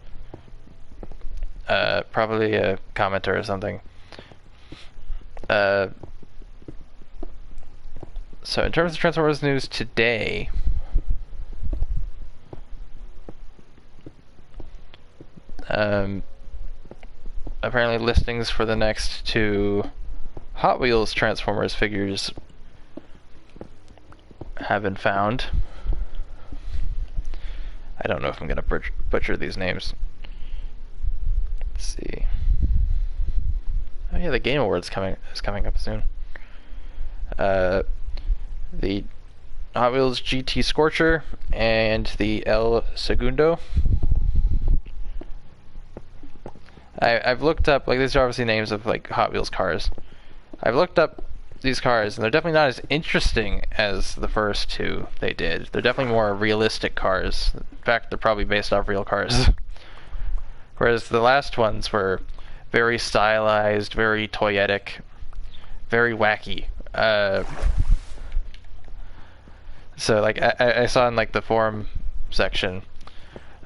Probably a commenter or something. So in terms of Transformers news today, apparently listings for the next 2 Hot Wheels Transformers figures have been found. I don't know if I'm gonna butcher these names. Let's see. Oh yeah, the Game Awards is coming up soon. The Hot Wheels GT Scorcher and the El Segundo. I've looked up, like, these are obviously names of, like, Hot Wheels cars. I've looked up these cars, and they're definitely not as interesting as the first 2 they did. They're definitely more realistic cars. In fact, they're probably based off real cars. Whereas the last ones were very stylized, very toyetic, very wacky. So like I saw in like the forum section,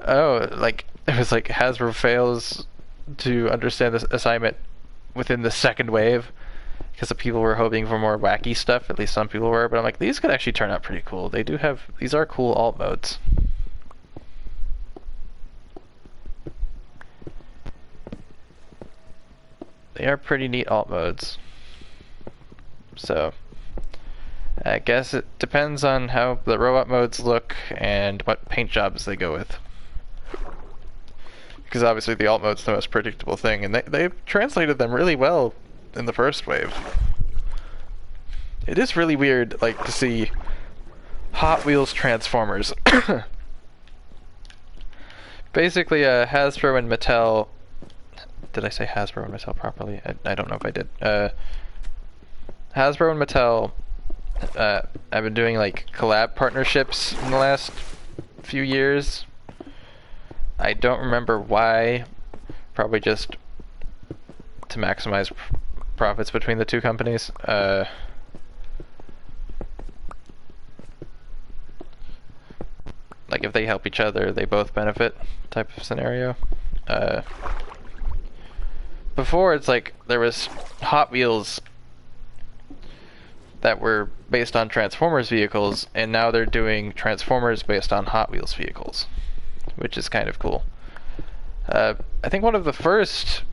oh, like it was like Hasbro fails to understand this assignment within the second wave because the people were hoping for more wacky stuff. At least some people were, but I'm like, these could actually turn out pretty cool. They do have, these are cool alt modes. They are pretty neat alt modes. So I guess it depends on how the robot modes look and what paint jobs they go with. Because obviously the alt mode's the most predictable thing, and they've translated them really well in the first wave. It is really weird, like, to see Hot Wheels Transformers. Basically, Hasbro and Mattel... Did I say Hasbro and Mattel properly? I don't know if I did. Hasbro and Mattel have been doing, like, collab partnerships in the last few years. I don't remember why. Probably just to maximize profits between the two companies. Like if they help each other, they both benefit type of scenario. Before it's like there was Hot Wheels that were based on Transformers vehicles, and now they're doing Transformers based on Hot Wheels vehicles, which is kind of cool. I think one of the first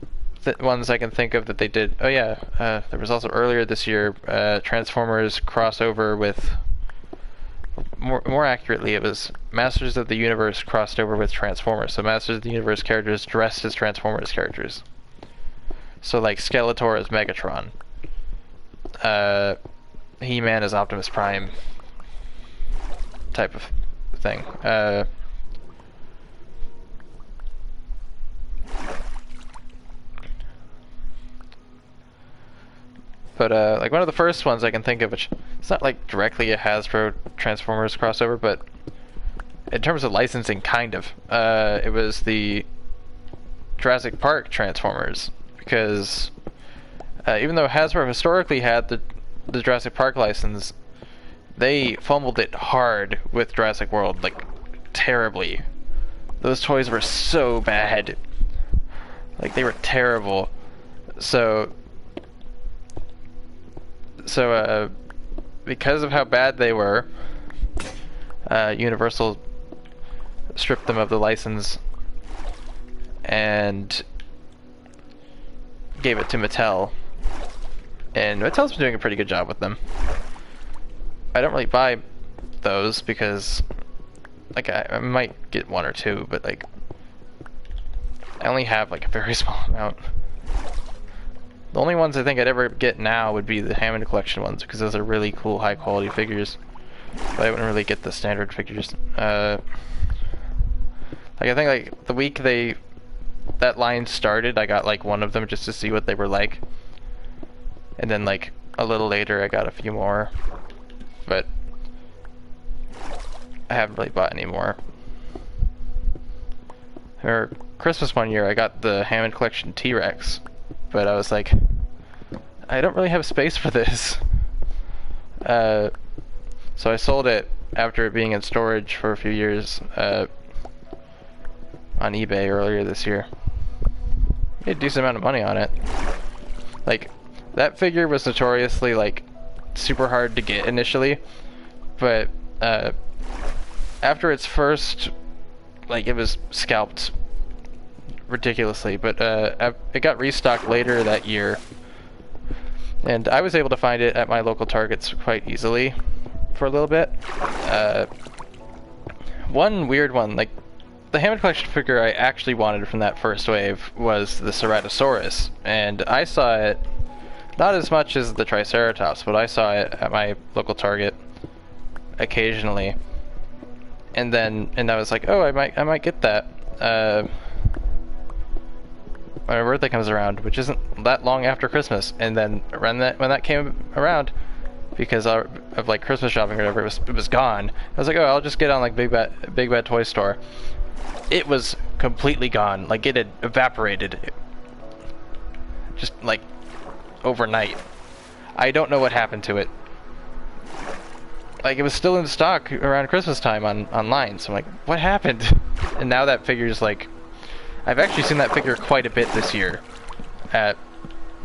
ones I can think of that they did, oh yeah, there was also earlier this year, Transformers crossover with, more accurately, it was Masters of the Universe crossed over with Transformers. So Masters of the Universe characters dressed as Transformers characters. So like Skeletor as Megatron. He-Man as Optimus Prime. Type of thing. But like one of the first ones I can think of, which it's not like directly a Hasbro Transformers crossover, but in terms of licensing, kind of. It was the Jurassic Park Transformers, because even though Hasbro historically had the Jurassic Park license, they fumbled it hard with Jurassic World, like terribly. Those toys were so bad, like they were terrible. So because of how bad they were, Universal stripped them of the license and gave it to Mattel. And Mattel's been doing a pretty good job with them. I don't really buy those because, like, I might get one or two, but like, I only have like a very small amount. The only ones I think I'd ever get now would be the Hammond Collection ones, because those are really cool, high-quality figures. But I wouldn't really get the standard figures. Like, I think, like, the week that line started, I got, like, one of them just to see what they were like. And then, like, a little later, I got a few more. But I haven't really bought any more. For Christmas one year, I got the Hammond Collection T-Rex. But I was like, I don't really have space for this. So I sold it after it being in storage for a few years on eBay earlier this year. Made a decent amount of money on it. Like, that figure was notoriously, like, super hard to get initially. But after its first, like, it was scalped ridiculously, but it got restocked later that year, and I was able to find it at my local Targets quite easily for a little bit. One weird one, like the Hammond Collection figure I actually wanted from that first wave was the Ceratosaurus, and I saw it not as much as the Triceratops, but I saw it at my local Target occasionally, and I was like, oh, I might get that when my birthday comes around, which isn't that long after Christmas. And then when that came around, because of like Christmas shopping or whatever, it was gone. I was like, oh, I'll just get on like Big Bad Toy Store. It was completely gone. Like, it had evaporated, just like overnight. I don't know what happened to it. like it was still in stock around Christmas time online. So I'm like, what happened? And now that figure's like, I've actually seen that figure quite a bit this year at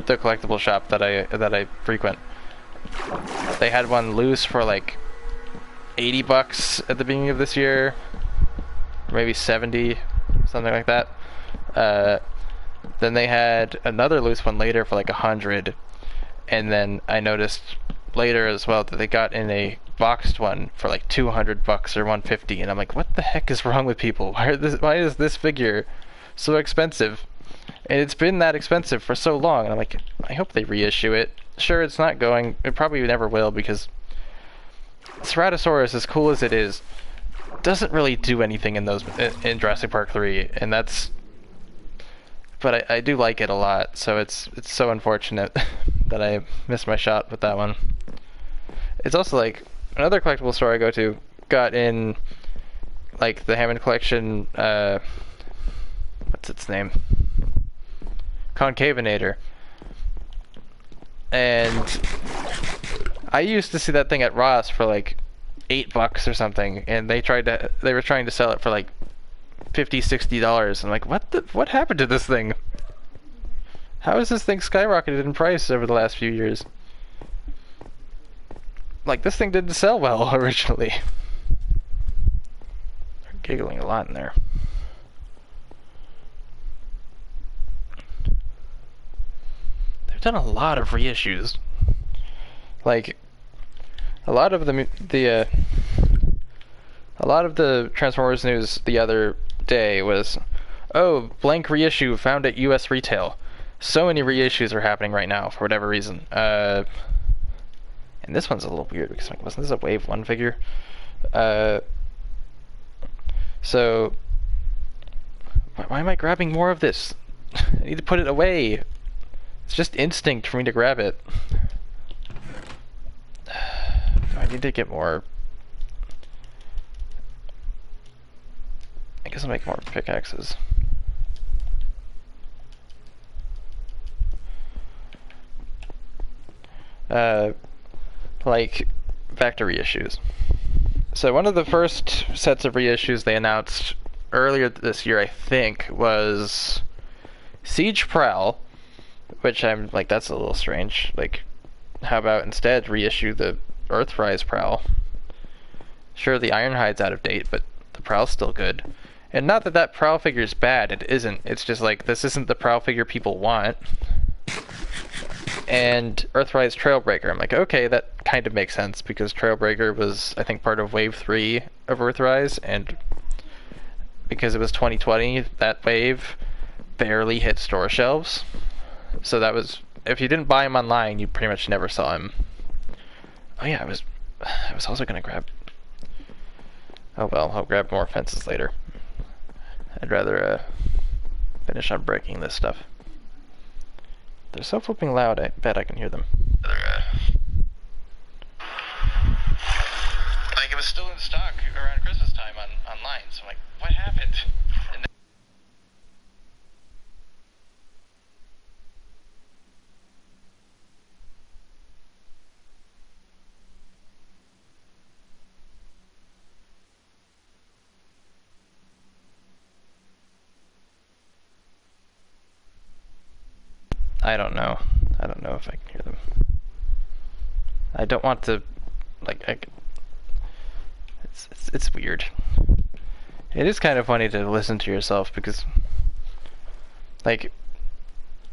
the collectible shop that I frequent. They had one loose for like $80 at the beginning of this year, maybe 70, something like that. Then they had another loose one later for like 100, and then I noticed later as well that they got in a boxed one for like $200 or 150, and I'm like, what the heck is wrong with people? Why is this figure so expensive? And it's been that expensive for so long, and I'm like, I hope they reissue it. Sure, it's not going, it probably never will, because Ceratosaurus, as cool as it is, doesn't really do anything in in Jurassic Park 3, and that's, but I do like it a lot, so it's so unfortunate that I missed my shot with that one. It's also like another collectible store I go to got in like the Hammond collection, what's its name? Concavinator. And I used to see that thing at Ross for like $8 or something, and they were trying to sell it for like $50-$60. I'm like, what happened to this thing? How has this thing skyrocketed in price over the last few years? Like, this thing didn't sell well originally. They're giggling a lot in there. They've done a lot of reissues. Like, a lot of the Transformers news the other day was, oh, blank reissue found at US retail. So many reissues are happening right now for whatever reason. And this one's a little weird because, like, wasn't this a Wave 1 figure? So why am I grabbing more of this? I need to put it away. It's just instinct for me to grab it. I need to get more. I guess I'll make more pickaxes. Like, back to reissues. So one of the first sets of reissues they announced earlier this year, I think, was Siege Prowl, which I'm like, that's a little strange. Like, how about instead reissue the Earthrise Prowl? Sure, the Ironhide's out of date, but the Prowl's still good. And not that that Prowl figure's bad, it isn't. It's just like, this isn't the Prowl figure people want. And Earthrise Trailbreaker, I'm like, okay, that kind of makes sense, because Trailbreaker was, I think, part of Wave 3 of Earthrise, and because it was 2020, that wave barely hit store shelves. So that was, if you didn't buy him online, you pretty much never saw him. Oh yeah, I was also gonna grab, oh well, I'll grab more fences later. I'd rather finish on breaking this stuff. They're so flipping loud, I bet I can hear them. Like, it was still in stock around Christmas time online, so I'm like, what happened? And I don't know. I don't know if I can hear them. I don't want to, like, it's weird. It is kind of funny to listen to yourself because, like,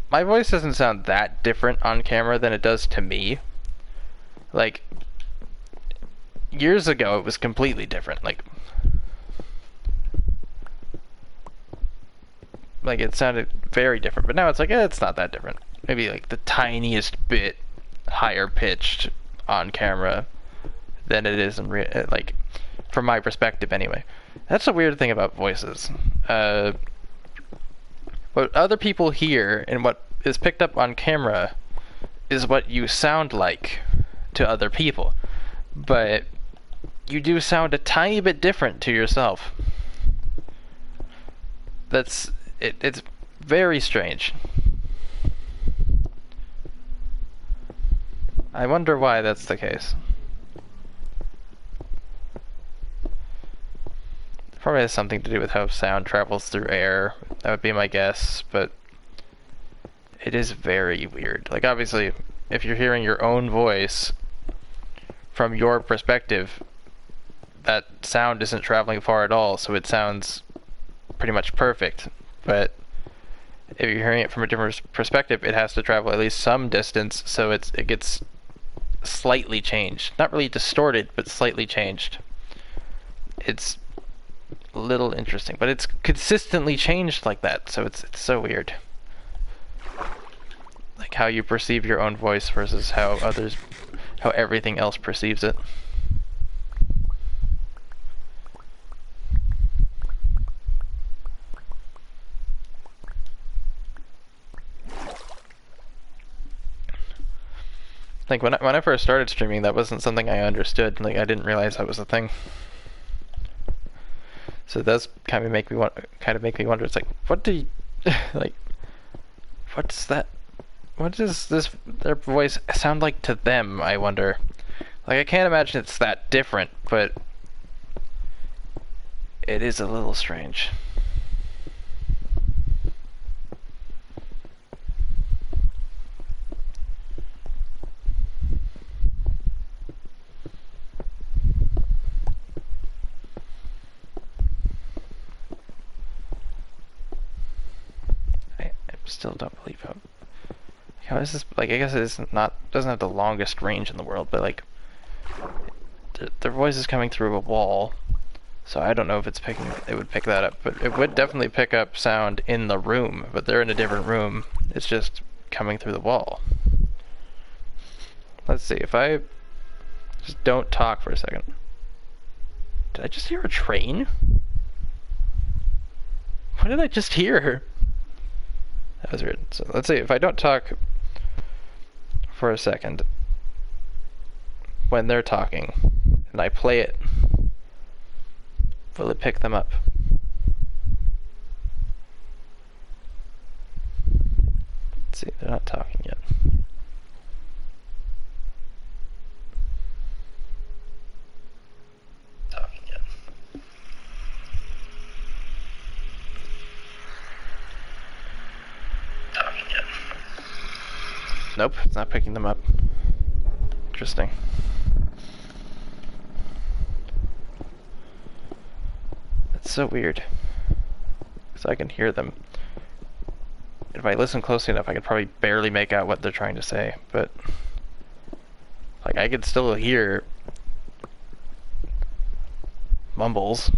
my voice doesn't sound that different on camera than it does to me. Like, years ago it was completely different. Like it sounded very different, but now it's like, it's not that different. Maybe like the tiniest bit higher pitched on camera than it is in like, from my perspective anyway. That's a weird thing about voices. What other people hear and what is picked up on camera is what you sound like to other people, but you do sound a tiny bit different to yourself. That's it's very strange. I wonder why that's the case. Probably has something to do with how sound travels through air. That would be my guess, but it is very weird. Like, obviously, if you're hearing your own voice from your perspective, that sound isn't traveling far at all, so it sounds pretty much perfect. But if you're hearing it from a different perspective, it has to travel at least some distance, so it gets slightly changed. Not really distorted, but slightly changed. It's a little interesting, but it's consistently changed like that, so it's so weird. Like how you perceive your own voice versus how everything else perceives it. Like when I first started streaming, that wasn't something I understood. Like I didn't realize that was a thing. So it does kind of make me wonder. It's like, what do you like? What's that? What does their voice sound like to them? I wonder. Like I can't imagine it's that different, but it is a little strange. Still don't believe how is this, like, I guess it is not, doesn't have the longest range in the world, but like their voice is coming through a wall, so I don't know if it would pick that up, but it would definitely pick up sound in the room, but they're in a different room. It's just coming through the wall. Let's see, if I just don't talk for a second. Did I just hear a train? What did I just hear? That was weird. So let's see, if I don't talk for a second when they're talking and I play it, will it pick them up? Let's see, they're not talking yet. Nope, it's not picking them up. Interesting. It's so weird. Because I can hear them. If I listen closely enough, I could probably barely make out what they're trying to say, but like I could still hear mumbles.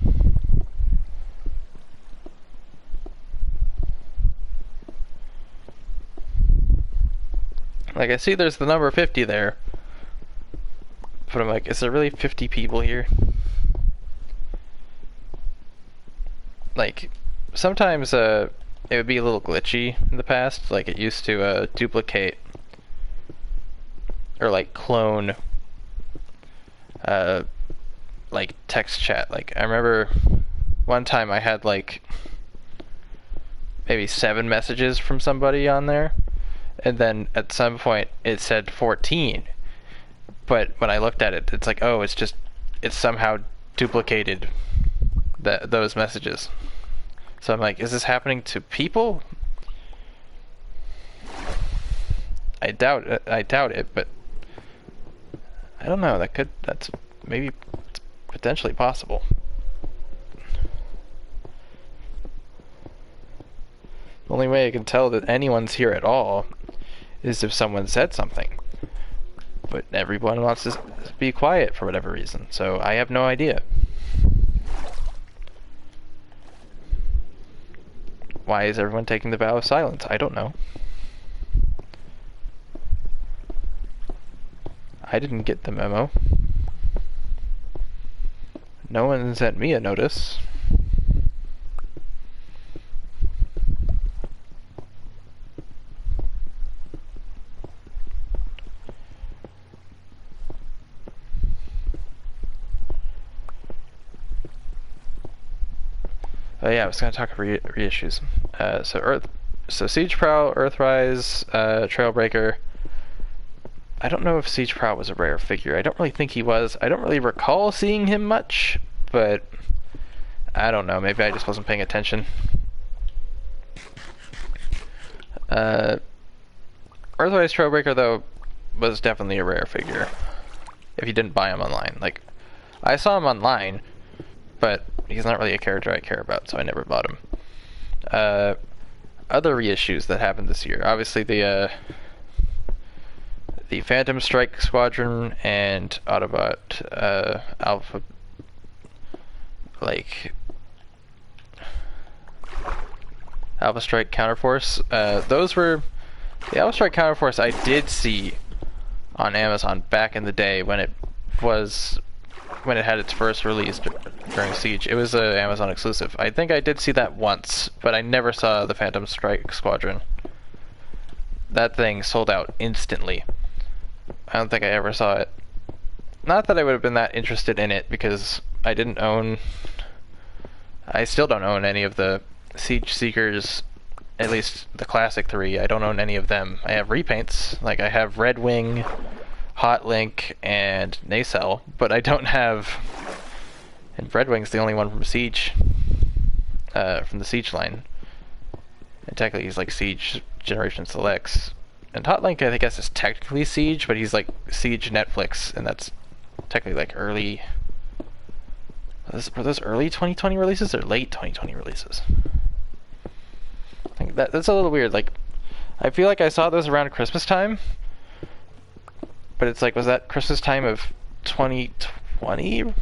Like, I see there's the number 50 there. But I'm like, is there really 50 people here? Like, sometimes it would be a little glitchy in the past. Like, it used to duplicate or like clone like text chat. Like, I remember one time I had like maybe 7 messages from somebody on there. And then at some point it said 14, but when I looked at it, it's like, oh, it's somehow duplicated those messages. So I'm like, is this happening to people? I doubt it, but I don't know. That's maybe potentially possible. The only way I can tell that anyone's here at all is if someone said something. But everyone wants to be quiet for whatever reason, so I have no idea. Why is everyone taking the vow of silence? I don't know. I didn't get the memo. No one sent me a notice. Oh yeah, I was gonna talk about reissues. So Siege Prowl, Earthrise, Trailbreaker. I don't know if Siege Prowl was a rare figure. I don't really think he was. I don't really recall seeing him much, but I don't know, maybe I just wasn't paying attention. Earthrise Trailbreaker, though, was definitely a rare figure. If you didn't buy him online. Like, I saw him online, but he's not really a character I care about, so I never bought him. Other reissues that happened this year. Obviously, the Phantom Strike Squadron and Autobot Alpha, like Alpha Strike Counterforce. Those were the Alpha Strike Counterforce I did see on Amazon back in the day when it had its first release during Siege. It was an Amazon exclusive. I think I did see that once, but I never saw the Phantom Strike Squadron. That thing sold out instantly. I don't think I ever saw it. Not that I would have been that interested in it, because I still don't own any of the Siege Seekers, at least the classic 3. I don't own any of them. I have repaints, like I have Red Wing, Hot Link, and Nacelle, but I don't have... And Red Wing's the only one from Siege, from the Siege line. And technically he's like Siege Generation Selects. And Hot Link, I guess, is technically Siege, but he's like Siege Netflix, and that's technically like early... Were those early 2020 releases or late 2020 releases? I think that's a little weird. Like, I feel like I saw those around Christmas time, but it's like, was that Christmas time of 2020?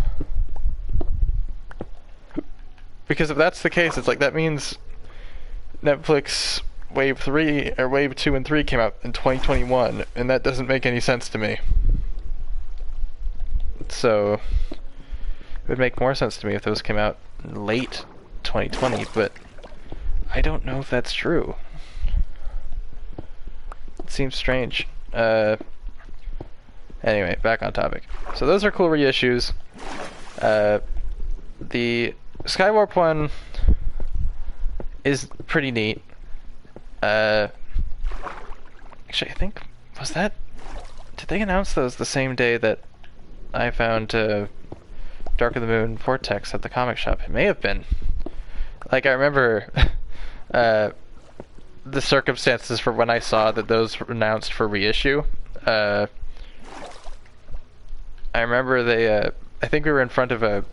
Because if that's the case, it's like that means Netflix Wave 3 or Wave 2 and 3 came out in 2021, and that doesn't make any sense to me. So it would make more sense to me if those came out in late 2020, but I don't know if that's true. It seems strange. Anyway, back on topic. So those are cool reissues. The Skywarp one is pretty neat. Actually, I think, did they announce those the same day that I found Dark of the Moon Vortex at the comic shop? It may have been. Like, I remember the circumstances for when I saw that those were announced for reissue. I remember they, I think we were in front of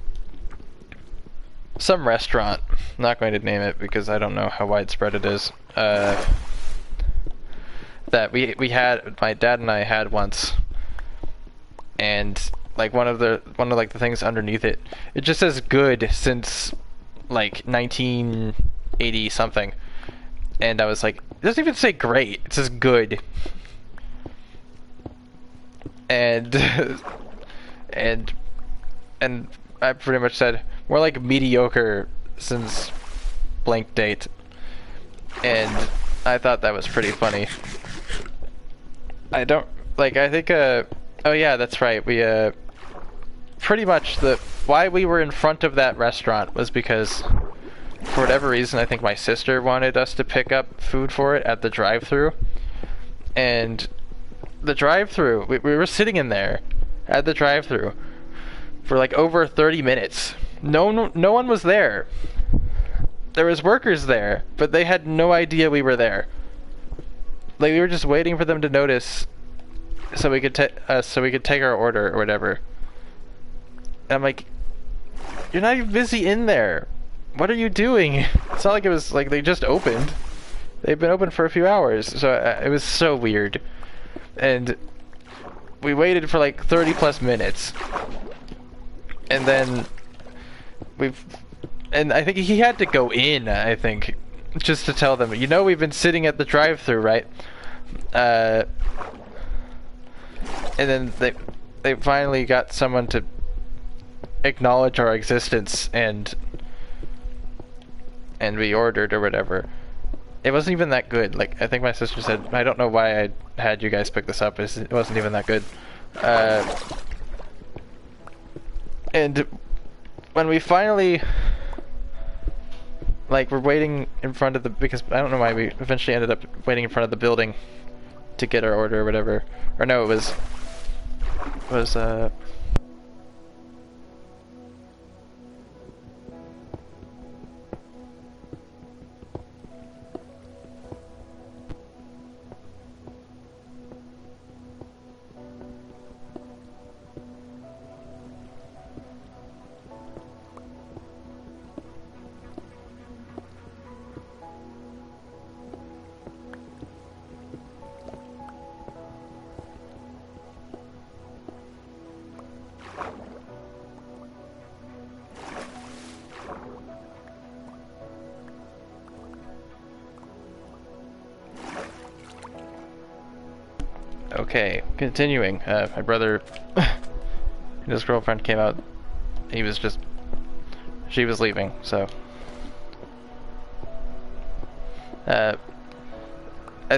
some restaurant. I'm not going to name it because I don't know how widespread it is. That we had, my dad and I had once, and like one of the things underneath it, it just says good since like 1980 something, and I was like, it doesn't even say great, it says good. And and I pretty much said more like mediocre since blank date, and I thought that was pretty funny. I think oh yeah, that's right, we pretty much why we were in front of that restaurant was because for whatever reason I think my sister wanted us to pick up food for it at the drive-thru, and the drive-thru, we were sitting in there at the drive-thru for like over 30 minutes. No one was there. There was workers there, but they had no idea we were there. Like, we were just waiting for them to notice so we could take our order or whatever. And I'm like, you're not even busy in there. What are you doing? It's not like it was like they just opened. They've been open for a few hours, so it was so weird. And we waited for like 30 plus minutes, and then and I think he had to go in, I think, just to tell them, you know, we've been sitting at the drive-thru, right? And then they finally got someone to acknowledge our existence, and we ordered or whatever. It wasn't even that good. Like, I think my sister said, I don't know why I had you guys pick this up. It wasn't even that good. And when we finally, like, we're waiting in front of because I don't know why we eventually ended up waiting in front of the building to get our order or whatever. Or no, it was Okay, continuing. My brother and his girlfriend came out. She was leaving, so. I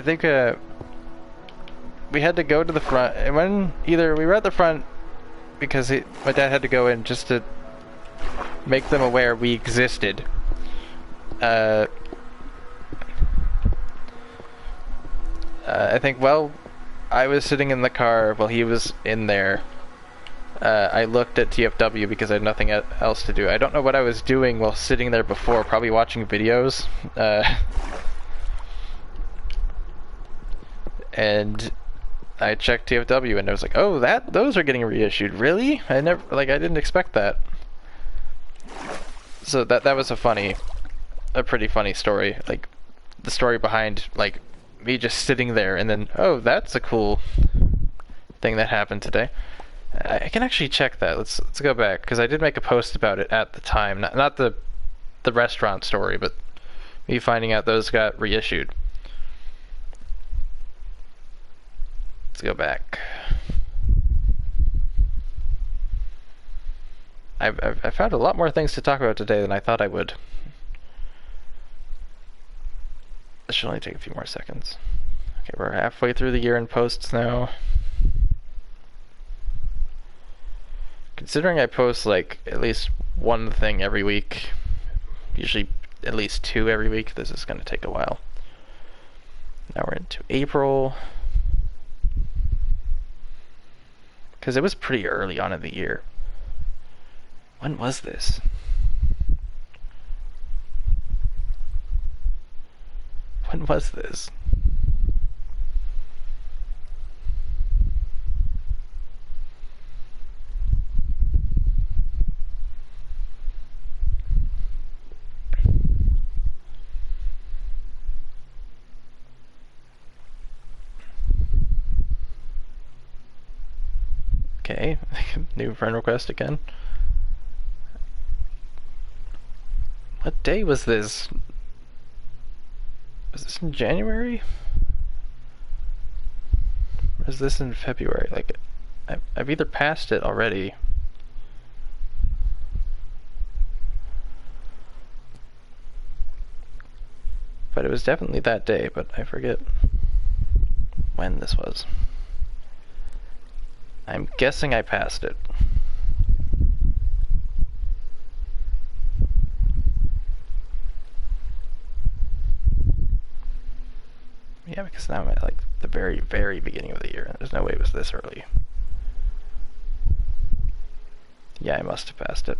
think, we had to go to the front, and when either we were at the front because my dad had to go in just to make them aware we existed. I think, well, I was sitting in the car while he was in there. I looked at TFW because I had nothing else to do. I don't know what I was doing while sitting there before, probably watching videos. And I checked TFW and I was like, oh, those are getting reissued. Really? I didn't expect that. So that was a pretty funny story. Like, the story behind, like, me just sitting there and then, oh, that's a cool thing that happened today. I can actually check that. Let's go back, because I did make a post about it at the time. Not the restaurant story, but me finding out those got reissued. Let's go back. I found a lot more things to talk about today than I thought I would. This should only take a few more seconds. Okay, we're halfway through the year in posts now. Considering I post like at least one thing every week, usually at least 2 every week, this is going to take a while. Now we're into April. Because it was pretty early on in the year. When was this? When was this? Okay, new friend request again. What day was this? Was this in January? Or is this in February? Like, I've either passed it already. But it was definitely that day, but I forget when this was. I'm guessing I passed it. Yeah, because now I'm at like the very, very beginning of the year. There's no way it was this early. Yeah, I must have passed it.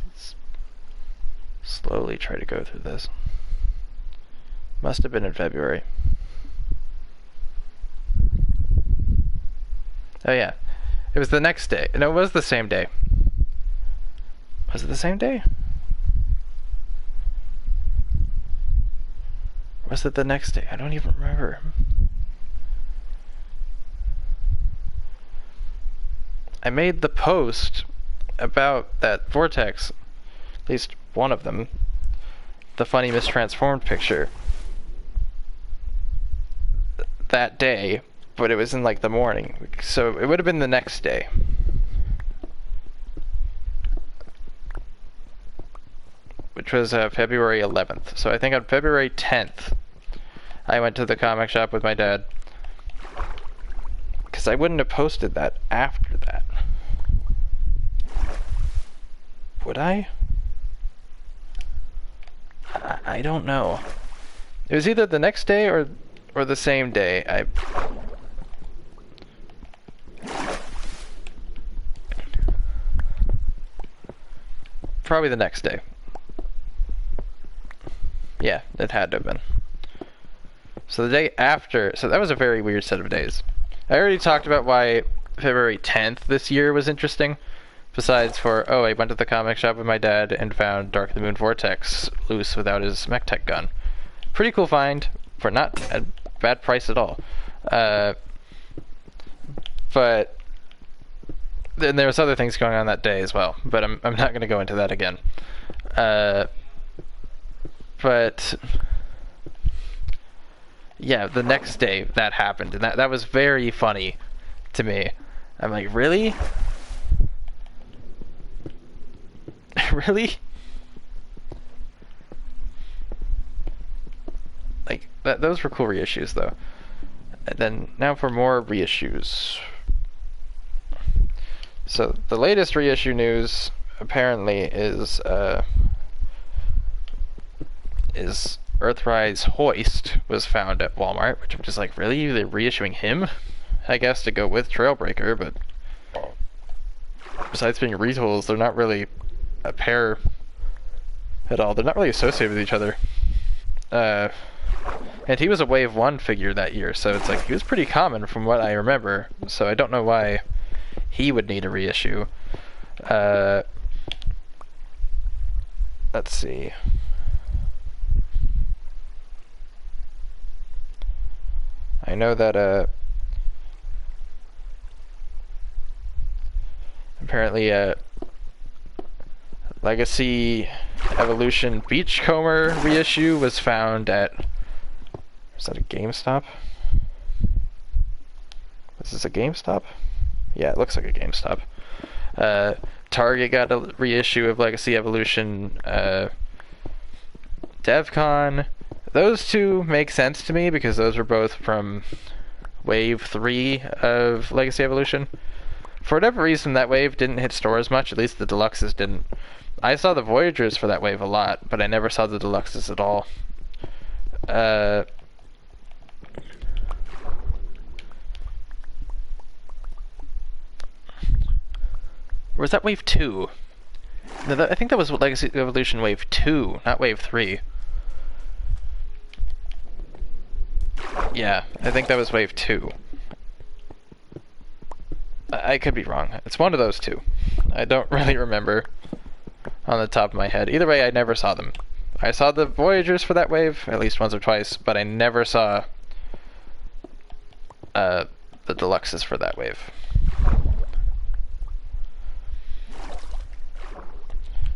Let's slowly try to go through this. Must have been in February. Oh yeah, it was the next day. No, it was the same day. Was it the same day? Or was it the next day? I don't even remember. I made the post about that vortex, at least one of them, the funny mistransformed picture, that day, but it was in like the morning, so it would have been the next day. Which was February 11th. So I think on February 10th, I went to the comic shop with my dad. Because I wouldn't have posted that after that. Would I? I don't know. It was either the next day or the same day. Probably the next day. Yeah, it had to have been. So the day after, so that was a very weird set of days. I already talked about why February 10th this year was interesting. Besides for, oh, I went to the comic shop with my dad and found Dark of the Moon Vortex loose without his mech tech gun. Pretty cool find for not a bad price at all. But then there was other things going on that day as well, but I'm not going to go into that again. But Yeah, the next day that happened, and that was very funny to me. I'm like, really? Really? Like, those were cool reissues, though. And then, now for more reissues. So, the latest reissue news, apparently, is Earthrise Hoist was found at Walmart, which I'm just like, really? They're reissuing him? I guess to go with Trailbreaker, but besides being retools, they're not really a pair at all. They're not really associated with each other. And he was a Wave 1 figure that year, so it's like, he was pretty common from what I remember, so I don't know why he would need a reissue. Let's see. I know that, apparently, Legacy Evolution Beachcomber reissue was found at... Is that a GameStop? Is this a GameStop? Yeah, it looks like a GameStop. Target got a reissue of Legacy Evolution DevCon. Those two make sense to me because those were both from Wave 3 of Legacy Evolution. For whatever reason, that wave didn't hit stores much, at least the deluxes didn't. I saw the Voyagers for that wave a lot, but I never saw the deluxes at all. Or was that Wave 2? No, I think that was Legacy Evolution Wave 2, not Wave 3. Yeah, I think that was Wave 2. I could be wrong. It's one of those two. I don't really remember on the top of my head. Either way, I never saw them. I saw the Voyagers for that wave, at least once or twice, but I never saw the deluxes for that wave.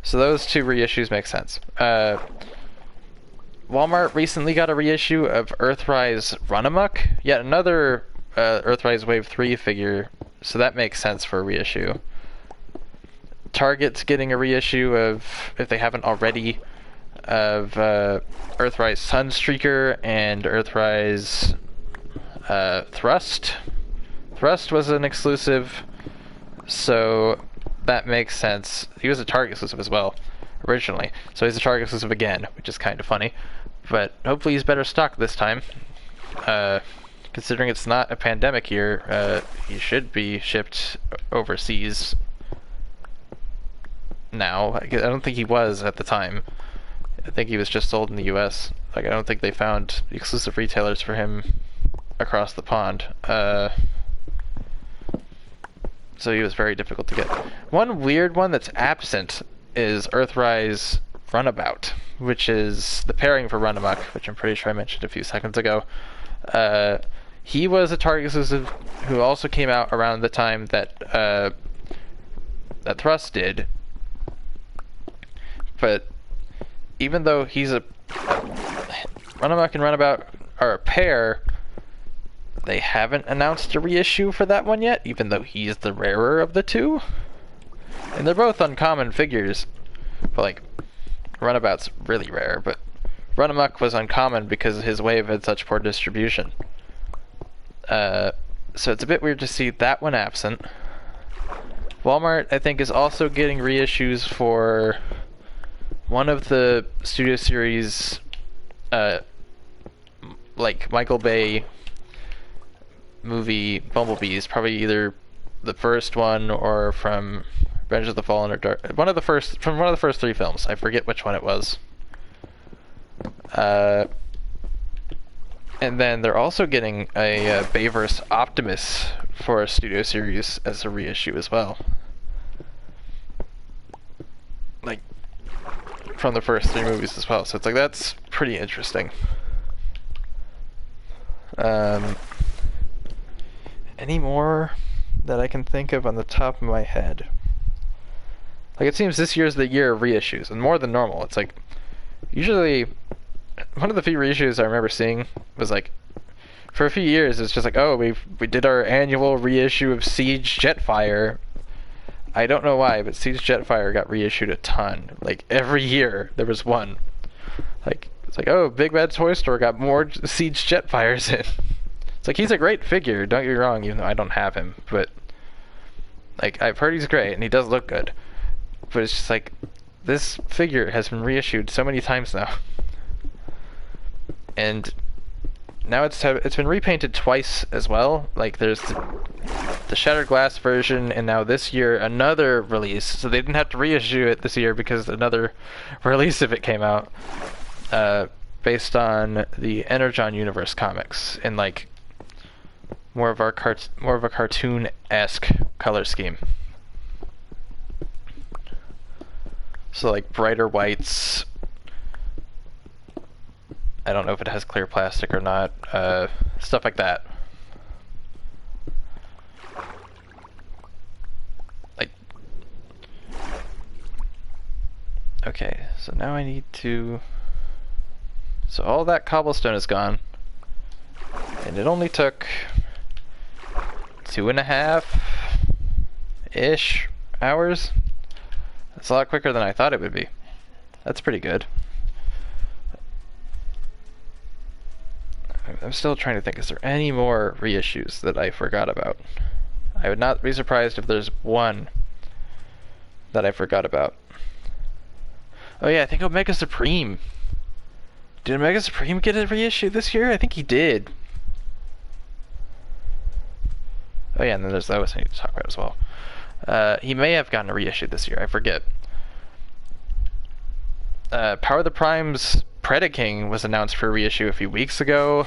So those two reissues make sense. Walmart recently got a reissue of Earthrise Runamuck, yet another Earthrise Wave 3 figure, so that makes sense for a reissue. Target's getting a reissue of, if they haven't already, of Earthrise Sunstreaker and Earthrise Thrust. Thrust was an exclusive, so that makes sense. He was a Target exclusive as well, originally. So he's a Target exclusive again, which is kind of funny. But hopefully he's better stocked this time. Considering it's not a pandemic year, he should be shipped overseas now. I don't think he was at the time. I think he was just sold in the US. Like, I don't think they found exclusive retailers for him across the pond. So he was very difficult to get. One weird one that's absent is Earthrise Runabout, which is the pairing for Runamuck, which I'm pretty sure I mentioned a few seconds ago. He was a Target exclusive who also came out around the time that that Thrust did. But even though he's a Runamuck and Runabout are a pair, they haven't announced a reissue for that one yet, even though he's the rarer of the two. And they're both uncommon figures. But, like, Runabout's really rare, but Runamuck was uncommon because his wave had such poor distribution. So it's a bit weird to see that one absent. Walmart, I think, is also getting reissues for one of the Studio Series, like, Michael Bay movie Bumblebees, probably either the first one or from Revenge of the Fallen or from one of the first three films. I forget which one it was. And then they're also getting a Bayverse Optimus for a Studio Series as a reissue as well. Like, from the first three movies as well. So it's like, that's pretty interesting. Any more that I can think of on the top of my head? Like, it seems this year's the year of reissues, and more than normal. It's like, usually, one of the few reissues I remember seeing was like for a few years it's just like, oh, we did our annual reissue of Siege Jetfire. I don't know why, but Siege Jetfire got reissued a ton. Like every year there was one. Like it's like, oh, Big Bad Toy Store got more Siege Jetfires in. It's like, he's a great figure, don't get me wrong, even though I don't have him, but like I've heard he's great and he does look good. But it's just like, this figure has been reissued so many times now. And now it's been repainted twice as well. Like there's the Shattered Glass version, and now this year another release. So they didn't have to reissue it this year because another release of it came out, based on the Energon Universe comics in like more of a cartoon-esque color scheme. So like brighter whites. I don't know if it has clear plastic or not. Stuff like that. Like, okay, so now I need to. So all that cobblestone is gone, and it only took 2.5-ish hours. That's a lot quicker than I thought it would be. That's pretty good. I'm still trying to think, is there any more reissues that I forgot about? I would not be surprised if there's one that I forgot about. Oh yeah, I think Omega Supreme. Did Omega Supreme get a reissue this year? I think he did. Oh yeah, and then there's those I need to talk about as well. He may have gotten a reissue this year, I forget. Power of the Prime's Predaking was announced for a reissue a few weeks ago.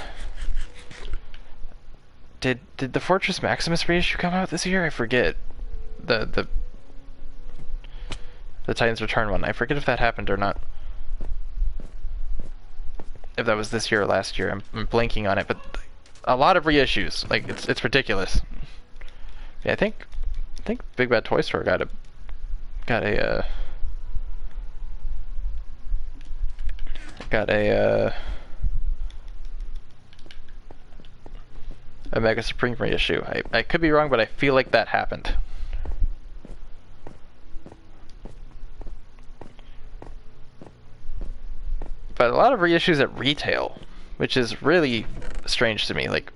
Did the Fortress Maximus reissue come out this year? I forget. The Titans Return one. I forget if that happened or not. If that was this year or last year. I'm blanking on it, but a lot of reissues. Like it's ridiculous. Yeah, I think Big Bad Toy Store got a Mega Supreme reissue. I could be wrong, but I feel like that happened. But a lot of reissues at retail, which is really strange to me. Like,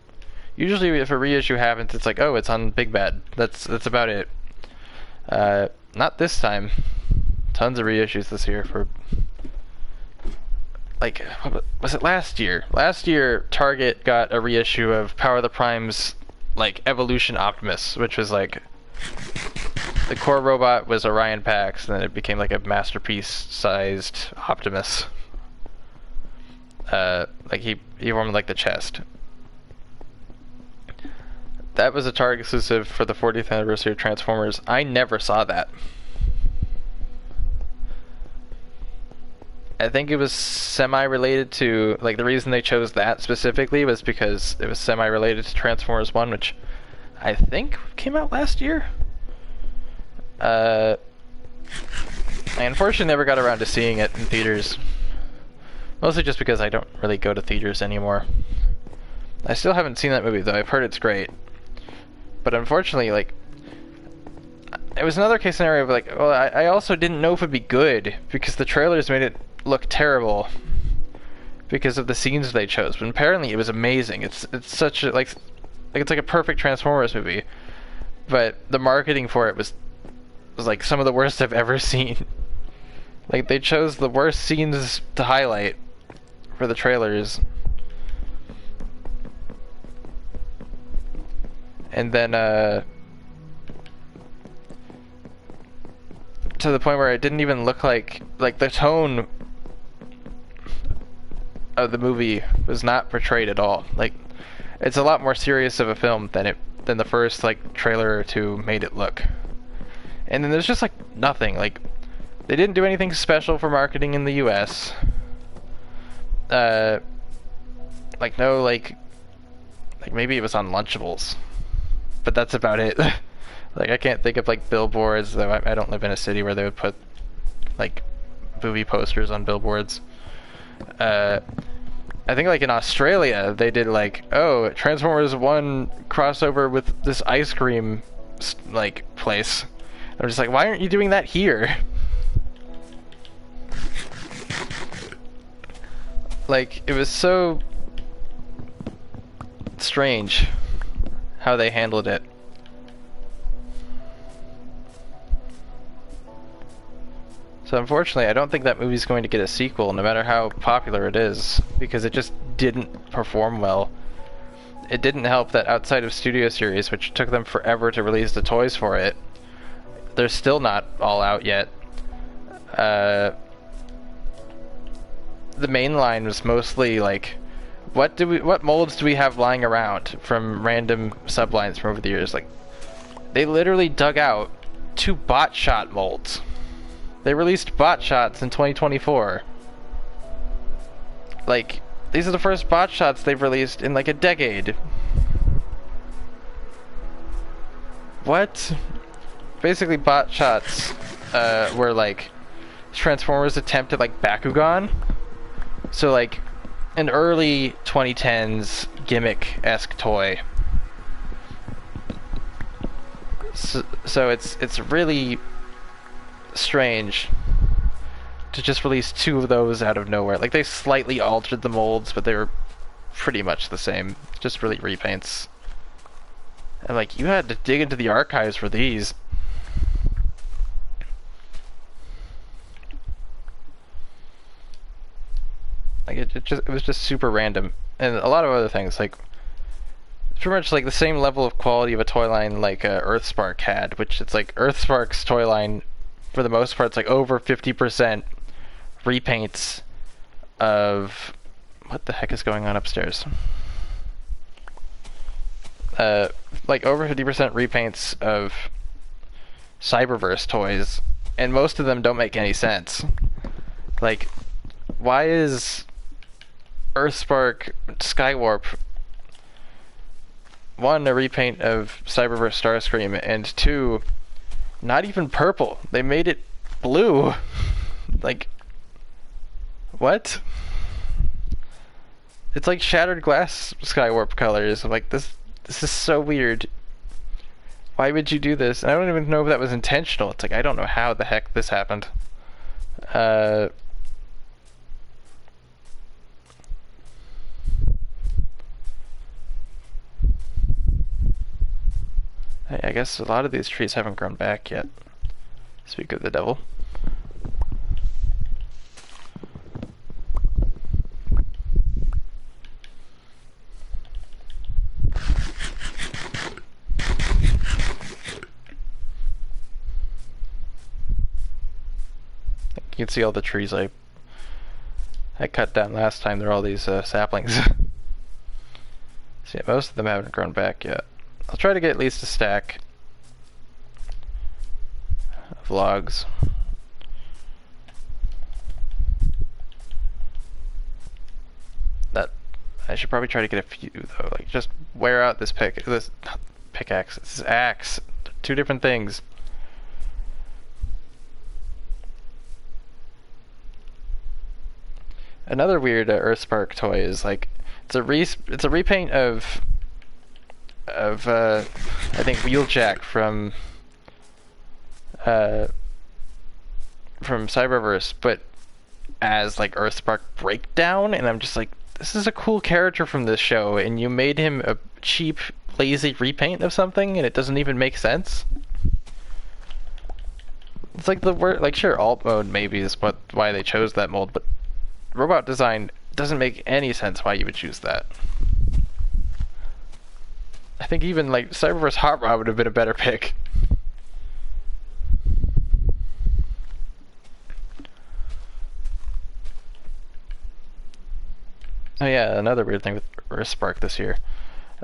usually if a reissue happens, it's like, oh, it's on Big Bad. That's about it. Not this time. Tons of reissues this year for, like, what was it last year? Last year, Target got a reissue of Power of the Prime's, like, Evolution Optimus, which was like, the core robot was Orion Pax, and then it became like a masterpiece-sized Optimus. Like he formed like the chest. That was a Target exclusive for the 40th anniversary of Transformers. I never saw that. I think it was semi-related to, like, the reason they chose that specifically was because it was semi-related to Transformers 1, which I think came out last year. I unfortunately never got around to seeing it in theaters. Mostly just because I don't really go to theaters anymore. I still haven't seen that movie, though. I've heard it's great. But unfortunately, like, it was another case scenario of, like, well, I also didn't know if it'd be good, because the trailers made it look terrible because of the scenes they chose. But apparently it was amazing. It's such a, like it's like a perfect Transformers movie. But the marketing for it was like some of the worst I've ever seen. Like, they chose the worst scenes to highlight for the trailers. And then, to the point where it didn't even look like the tone of the movie was not portrayed at all. Like, it's a lot more serious of a film than the first, like, trailer or two made it look. And then there's just, like, nothing. Like, they didn't do anything special for marketing in the US. Like, no, like maybe it was on Lunchables. But that's about it. Like, I can't think of, like, billboards, though I don't live in a city where they would put, like, movie posters on billboards. I I think like in Australia they did like, oh, Transformers 1 crossover with this ice cream like place. I'm just like, why aren't you doing that here? Like, it was so strange how they handled it. So unfortunately, I don't think that movie's going to get a sequel, no matter how popular it is, because it just didn't perform well. It didn't help that outside of Studio Series, which took them forever to release the toys for it, they're still not all out yet. The main line was mostly like, what molds do we have lying around from random sublines from over the years? Like, they literally dug out 2 bot shot molds. They released bot shots in 2024. Like, these are the first bot shots they've released in like a decade. What? Basically, bot shots were like Transformers' attempt at like Bakugan. So like an early 2010s gimmick-esque toy. So it's really strange to just release 2 of those out of nowhere. Like, they slightly altered the molds, but they were pretty much the same. Just really repaints. And like, you had to dig into the archives for these. Like, it was just super random. And a lot of other things, like, it's pretty much like the same level of quality of a toy line like Earthspark had, which it's like Earthspark's toy line, for the most part, it's like over 50% repaints of... What the heck is going on upstairs? Like over 50% repaints of Cyberverse toys, and most of them don't make any sense. Like, why is Earthspark Skywarp 1 a repaint of Cyberverse Starscream, and 2 not even purple? They made it blue. Like, what? It's like Shattered Glass Skywarp colors. I'm like, this is so weird. Why would you do this? And I don't even know if that was intentional. It's like, I don't know how the heck this happened. I guess a lot of these trees haven't grown back yet. Speak of the devil. You can see all the trees I cut down last time. They're all these saplings. So yeah, most of them haven't grown back yet. I'll try to get at least a stack of logs. That I should probably try to get a few though. Like, just wear out this pickaxe. This is axe. 2 different things. Another weird Earthspark toy is like, it's a repaint of I think Wheeljack from Cyberverse, but as like Earthspark Breakdown, and I'm just like, this is a cool character from this show, and you made him a cheap, lazy repaint of something, and it doesn't even make sense. It's like the word, like, sure, alt mode maybe is why they chose that mold, but robot design doesn't make any sense why you would choose that. I think even like Cyberverse Hot Rod would have been a better pick. Oh yeah, another weird thing with Earthspark this year.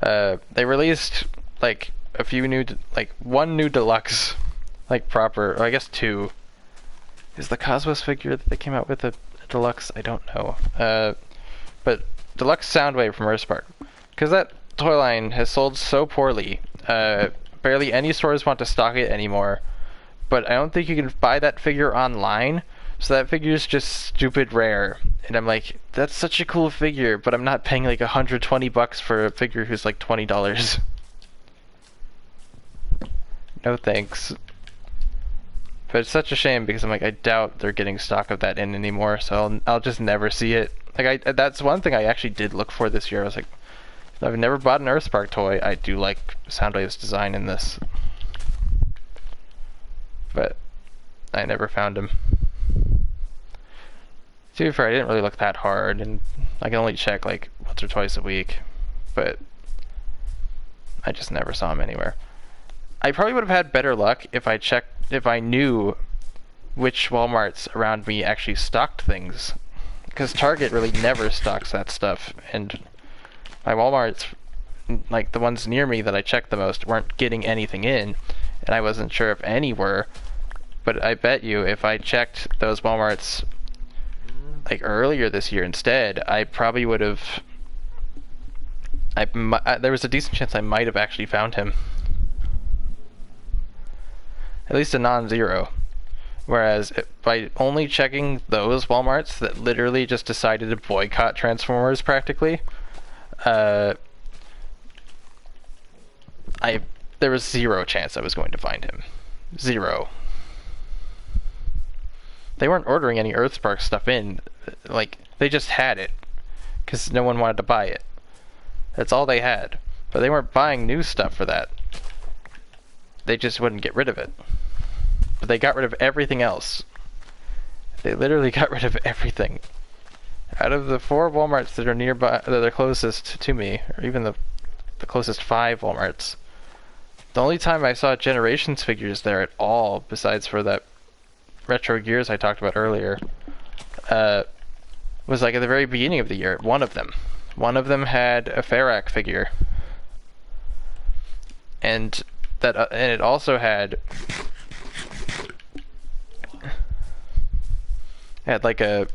They released like a few new, like 1 new deluxe, like proper, or I guess 2. Is the Cosmos figure that they came out with a deluxe? I don't know. But deluxe Soundwave from Earthspark, because that toy line has sold so poorly. Barely any stores want to stock it anymore. But I don't think you can buy that figure online. So that figure's just stupid rare. And I'm like, that's such a cool figure, but I'm not paying like $120 for a figure who's like $20. No thanks. But it's such a shame because I'm like, I doubt they're getting stock of that in anymore, so I'll just never see it. Like, that's one thing I actually did look for this year. I was like, I've never bought an Earthspark toy. I do like Soundwave's design in this. But I never found him. To be fair, I didn't really look that hard, and I can only check like once or twice a week, but I just never saw him anywhere. I probably would have had better luck if I knew which Walmarts around me actually stocked things, because Target really never stocks that stuff, and my Walmarts, like the ones near me that I checked the most, weren't getting anything in, and I wasn't sure if any were. But I bet you if I checked those Walmarts like earlier this year instead, I probably would have. There was a decent chance I might have actually found him. At least a non-zero. Whereas by only checking those Walmarts that literally just decided to boycott Transformers practically, there was zero chance I was going to find him. Zero. They weren't ordering any Earthspark stuff in. Like, they just had it because no one wanted to buy it. That's all they had. But they weren't buying new stuff for that. They just wouldn't get rid of it. But they got rid of everything else. They literally got rid of everything. Out of the 4 Walmarts that are nearby, that are closest to me, or even the closest 5 Walmarts, the only time I saw Generations figures there at all, besides for that Retro Gears I talked about earlier, was like at the very beginning of the year. One of them had a Ferrac figure, and it also had like a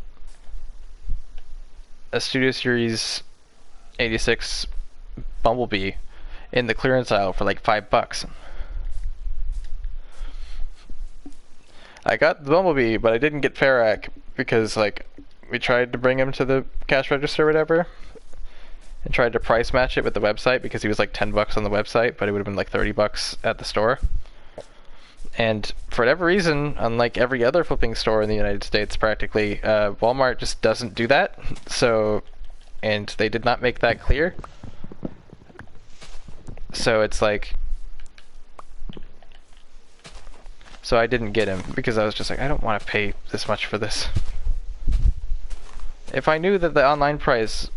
Studio Series 86 Bumblebee in the clearance aisle for like $5. I got the Bumblebee, but I didn't get Ferrac because like we tried to bring him to the cash register or whatever and tried to price match it with the website because he was like $10 on the website, but it would have been like $30 at the store. And for whatever reason, unlike every other flipping store in the United States practically, Walmart just doesn't do that. So, and they did not make that clear. So it's like, so I didn't get him because I was just like, I don't want to pay this much for this. If I knew that the online price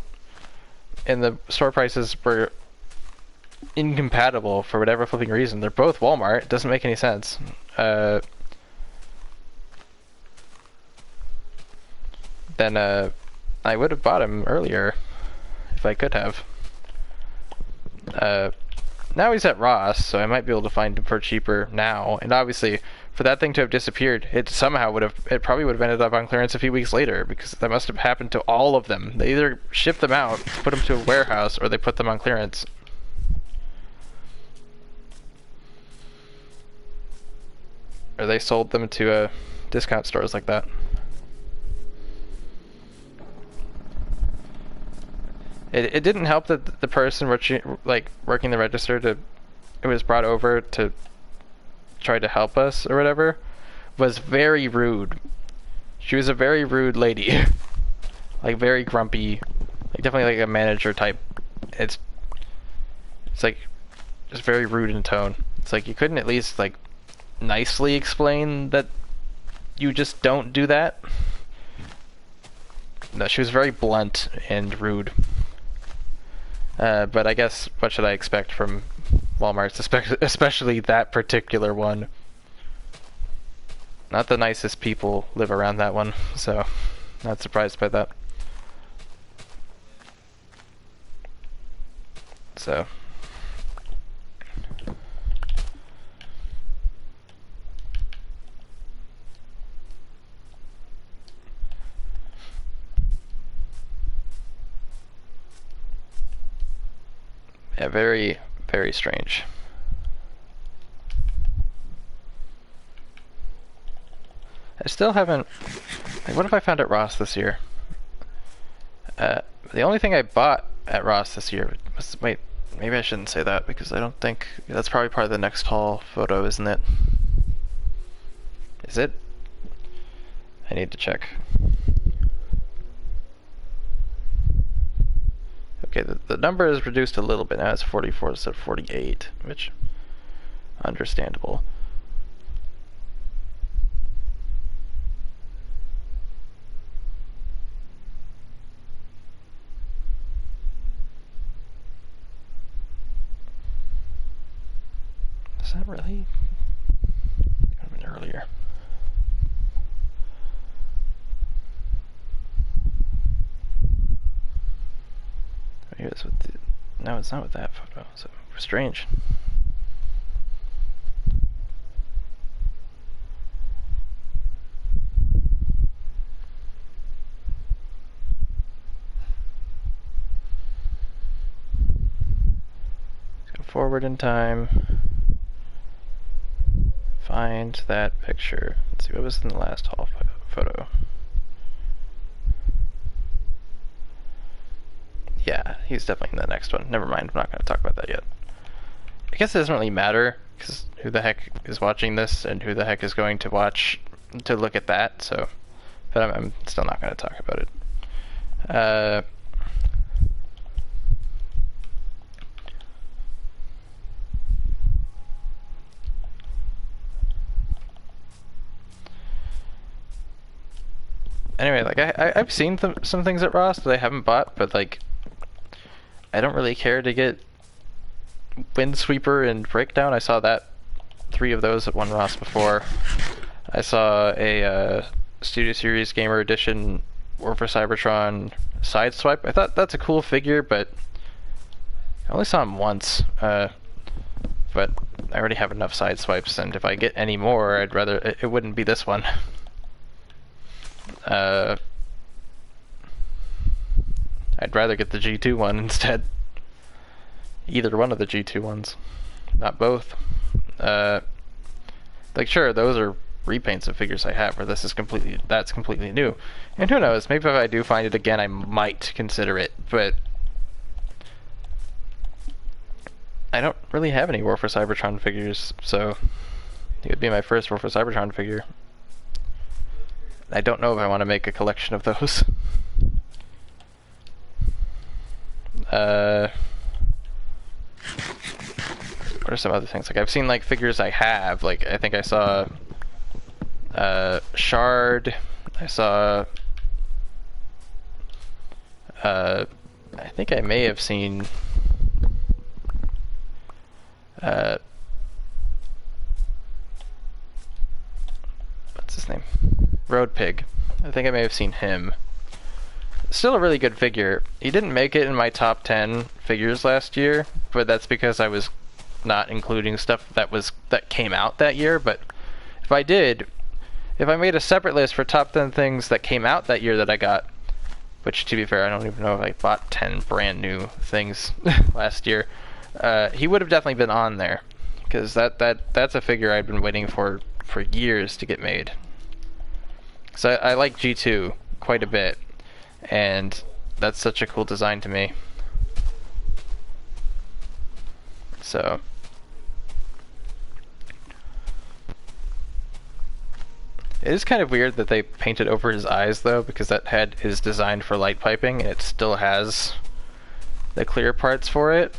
and the store prices were incompatible for whatever flipping reason, they're both Walmart, it doesn't make any sense. Then I would have bought him earlier if I could have. Now he's at Ross, so I might be able to find him for cheaper now. And obviously, for that thing to have disappeared, it probably would have ended up on clearance a few weeks later, because that must have happened to all of them. They either shipped them out, put them to a warehouse, or they put them on clearance. Or they sold them to discount stores like that. It didn't help that the person working the register it was brought over to try to help us or whatever was very rude. She was a very rude lady. Like very grumpy, like definitely like a manager type. It's like just very rude in tone. It's like you couldn't at least like nicely explain that you just don't do that. No, she was very blunt and rude. But I guess what should I expect from Walmart, especially that particular one? Not the nicest people live around that one, so not surprised by that. So yeah, very, very strange. I still haven't Like, what have I found at Ross this year? The only thing I bought at Ross this year was, wait, maybe I shouldn't say that because I don't think, that's probably part of the next haul photo, isn't it? Is it? I need to check. Okay, the number is reduced a little bit now. It's 44 instead of 48, which, understandable. Is that really? I mean, earlier. Maybe it's with the. No, it's not with that photo. So strange. Let's go forward in time. Find that picture. Let's see what was in the last haul photo. Yeah, he's definitely in the next one. Never mind, I'm not going to talk about that yet. I guess it doesn't really matter, because who the heck is watching this, and who the heck is going to look at that, so... But I'm still not going to talk about it. Anyway, like, I've seen some things at Ross that I haven't bought, but, like... I don't really care to get Windsweeper and Breakdown. I saw that 3 of those at one Ross before. I saw a Studio Series Gamer Edition War for Cybertron Sideswipe. I thought that's a cool figure, but I only saw him once. But I already have enough Sideswipes, and if I get any more, I'd rather it wouldn't be this one. I'd rather get the G2 one instead. Either one of the G2 ones. Not both. Like, sure, those are repaints of figures I have, where that's completely new. And who knows, maybe if I do find it again, I might consider it, but... I don't really have any War for Cybertron figures, so... It would be my first War for Cybertron figure. I don't know if I want to make a collection of those. What are some other things? Like, I've seen, like, figures I have. Like, I think I saw Shard. I saw I think I may have seen what's his name? Road Pig. I think I may have seen him. Still a really good figure. He didn't make it in my top 10 figures last year, but that's because I was not including stuff that came out that year. But if I made a separate list for top 10 things that came out that year that I got, which, to be fair, I don't even know if I bought 10 brand new things last year, he would have definitely been on there, because that's a figure I've been waiting for years to get made. So I like G2 quite a bit. And that's such a cool design to me. So it is kind of weird that they painted over his eyes, though, because that head is designed for light piping and it still has the clear parts for it.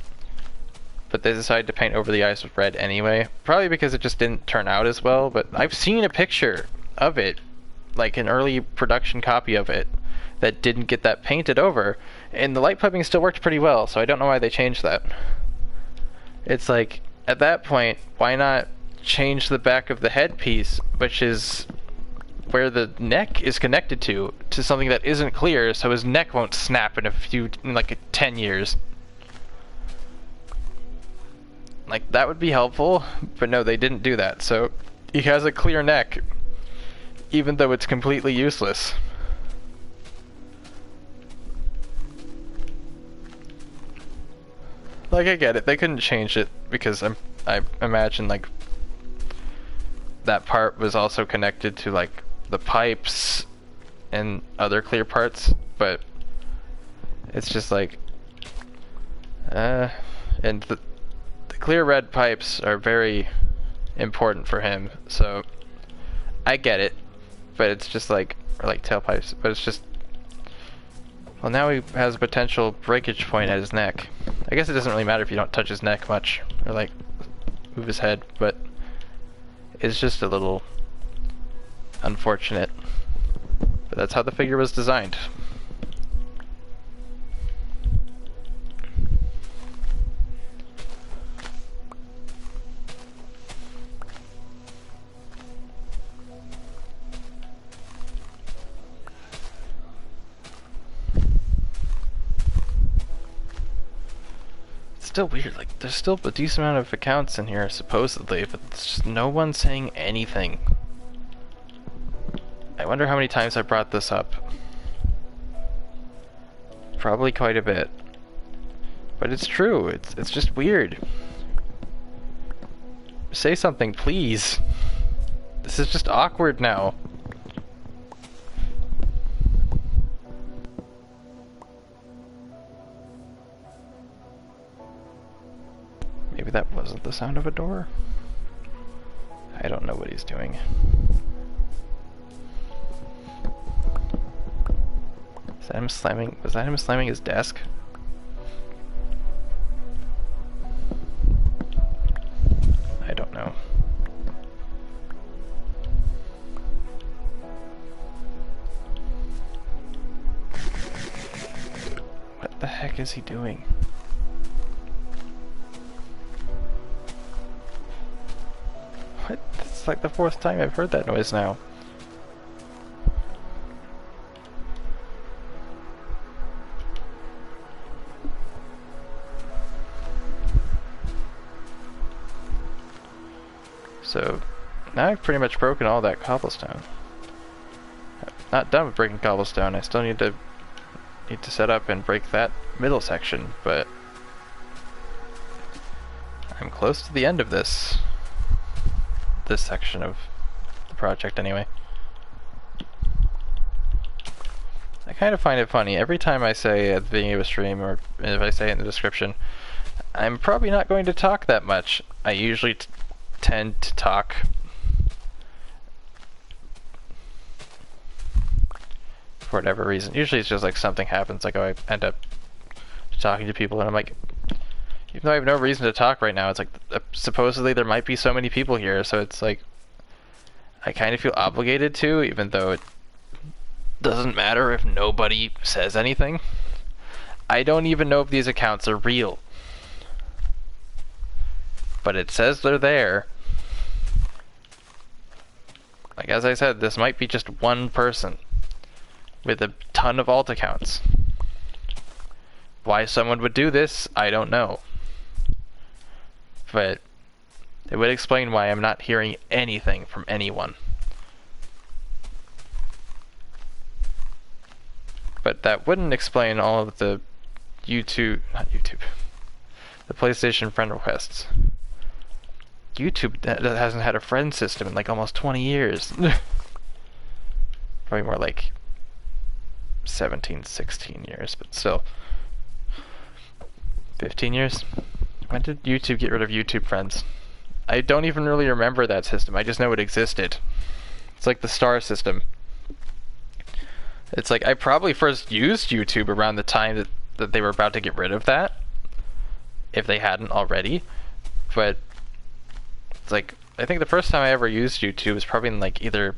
But they decided to paint over the eyes with red anyway. Probably because it just didn't turn out as well, but I've seen a picture of it, like an early production copy of it, that didn't get that painted over, and the light piping still worked pretty well, so I don't know why they changed that. It's like, at that point, why not change the back of the headpiece, which is where the neck is connected to something that isn't clear, so his neck won't snap in like 10 years. Like, that would be helpful, but no, they didn't do that, so he has a clear neck, even though it's completely useless. Like, I get it, they couldn't change it because I imagine, like, that part was also connected to, like, the pipes and other clear parts, but it's just like, and the clear red pipes are very important for him, so I get it, but it's just like, or like tailpipes, but it's just, well, now he has a potential breakage point at his neck. I guess it doesn't really matter if you don't touch his neck much, or like move his head, but it's just a little unfortunate. But that's how the figure was designed. Still weird, like there's still a decent amount of accounts in here supposedly, but there's just no one saying anything. I wonder how many times I brought this up. Probably quite a bit. But it's true, it's just weird. Say something, please. This is just awkward now. Maybe that wasn't the sound of a door? I don't know what he's doing. Is that him slamming? Was that him slamming his desk? I don't know. What the heck is he doing? What? It's like the fourth time I've heard that noise now. So, now I've pretty much broken all that cobblestone. Not done with breaking cobblestone, I still need to set up and break that middle section, but I'm close to the end of this section of the project anyway. I kind of find it funny, every time I say at the beginning of a stream, or if I say it in the description, I'm probably not going to talk that much. I usually tend to talk for whatever reason. Usually it's just like something happens, like I end up talking to people and I'm like, even though I have no reason to talk right now, it's like supposedly there might be so many people here, so it's like I kind of feel obligated to, even though it doesn't matter if nobody says anything. I don't even know if these accounts are real, but it says they're there. Like, as I said, this might be just one person with a ton of alt accounts. Why someone would do this, I don't know. But it would explain why I'm not hearing anything from anyone. But that wouldn't explain all of the the PlayStation friend requests. YouTube hasn't had a friend system in like almost 20 years. Probably more like 17, 16 years, but still. 15 years? When did YouTube get rid of YouTube friends? I don't even really remember that system, I just know it existed. It's like the star system. It's like I probably first used YouTube around the time that they were about to get rid of that, if they hadn't already. But it's like, I think the first time I ever used YouTube was probably in like either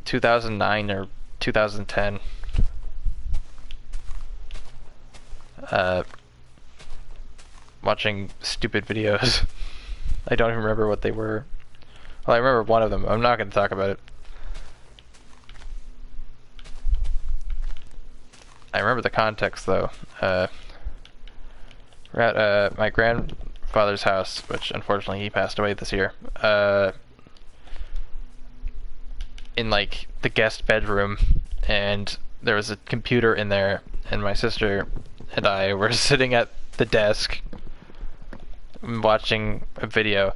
2009 or 2010. Watching stupid videos. I don't even remember what they were. Well, I remember one of them. I'm not going to talk about it. I remember the context though. We're at my grandfather's house, which unfortunately he passed away this year. In like the guest bedroom, and there was a computer in there, and my sister and I were sitting at the desk watching a video,